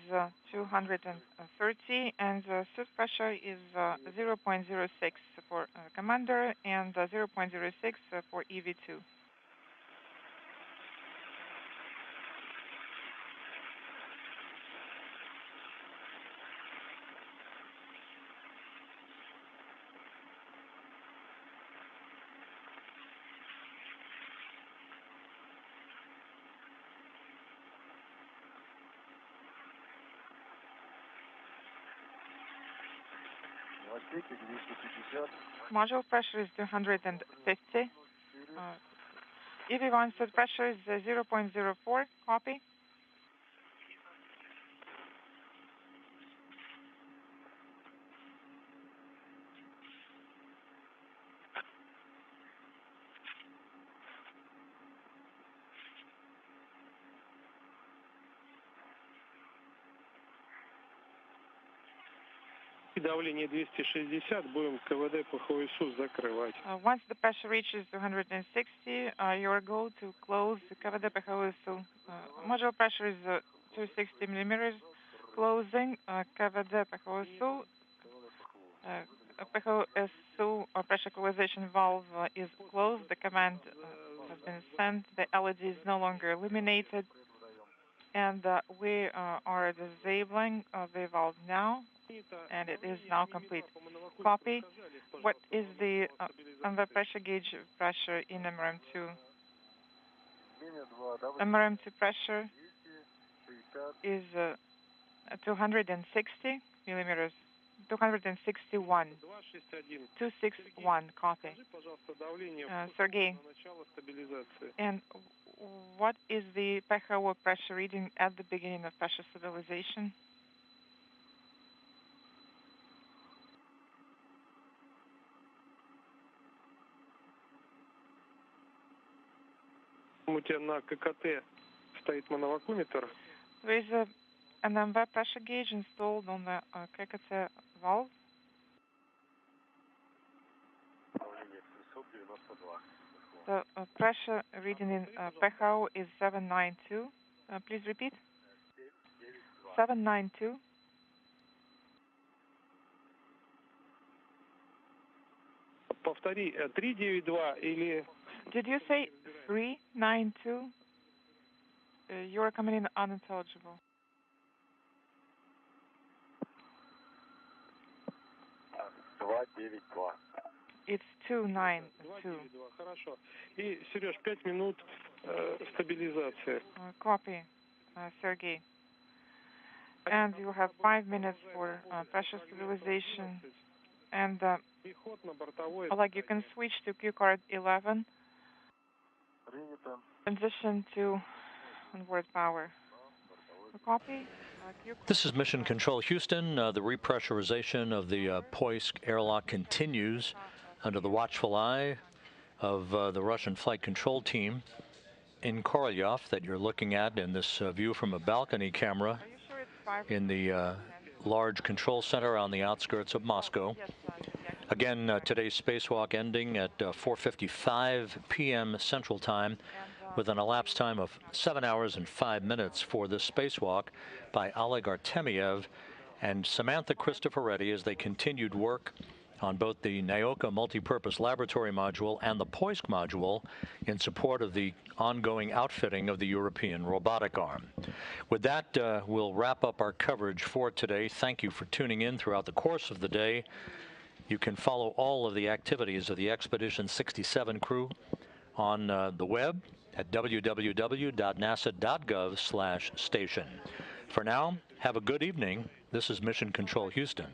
230, and suit pressure is 0.06 for commander and 0.06 for EV2. Module pressure is 250. EV1 suit pressure is 0.04. Copy. Давление 260, будем КВД ПХО ИСУ закрывать. Once the pressure reaches 260, you are go to close the КВД ПХО ИСУ. Module pressure is 260 millimeters. Closing КВД ПХО ИСУ. ПХО ИСУ pressure equalization valve is closed. The command has been sent. The LED is no longer illuminated, and we are disabling the valve now. and it is now complete. Copy. What is the MV pressure gauge pressure in MRM2? MRM2 pressure is 260 millimeters. 261. 261, copy. Sergey, and what is the per-hour pressure reading at the beginning of pressure stabilization? У тебя на ККТ стоит мановакуметр. There is an MV pressure gauge installed on the KKT valve. The pressure reading in per hour is 792. Please repeat. 792. Повтори, 392 или... Did you say 392? You are coming in unintelligible. It's 292. Хорошо. И, Сереж, 5 минут стабилизации. Copy, Sergey. And you have 5 minutes for pressure stabilization. And Oleg, you can switch to Q card 11. Transition to onboard power. Copy. This is Mission Control Houston. The repressurization of the Poisk airlock continues under the watchful eye of the Russian flight control team in Korolyov that you're looking at in this view from a balcony camera in the large control center on the outskirts of Moscow. Again, today's spacewalk ending at 4:55 p.m. Central Time with an elapsed time of 7 hours and 5 minutes for this spacewalk by Oleg Artemyev and Samantha Cristoforetti as they continued work on both the Naoka multipurpose laboratory module and the Poisk module in support of the ongoing outfitting of the European robotic arm. With that, we'll wrap up our coverage for today. Thank you for tuning in throughout the course of the day. You can follow all of the activities of the Expedition 67 crew on the web at www.nasa.gov/station. For now, have a good evening. This is Mission Control Houston.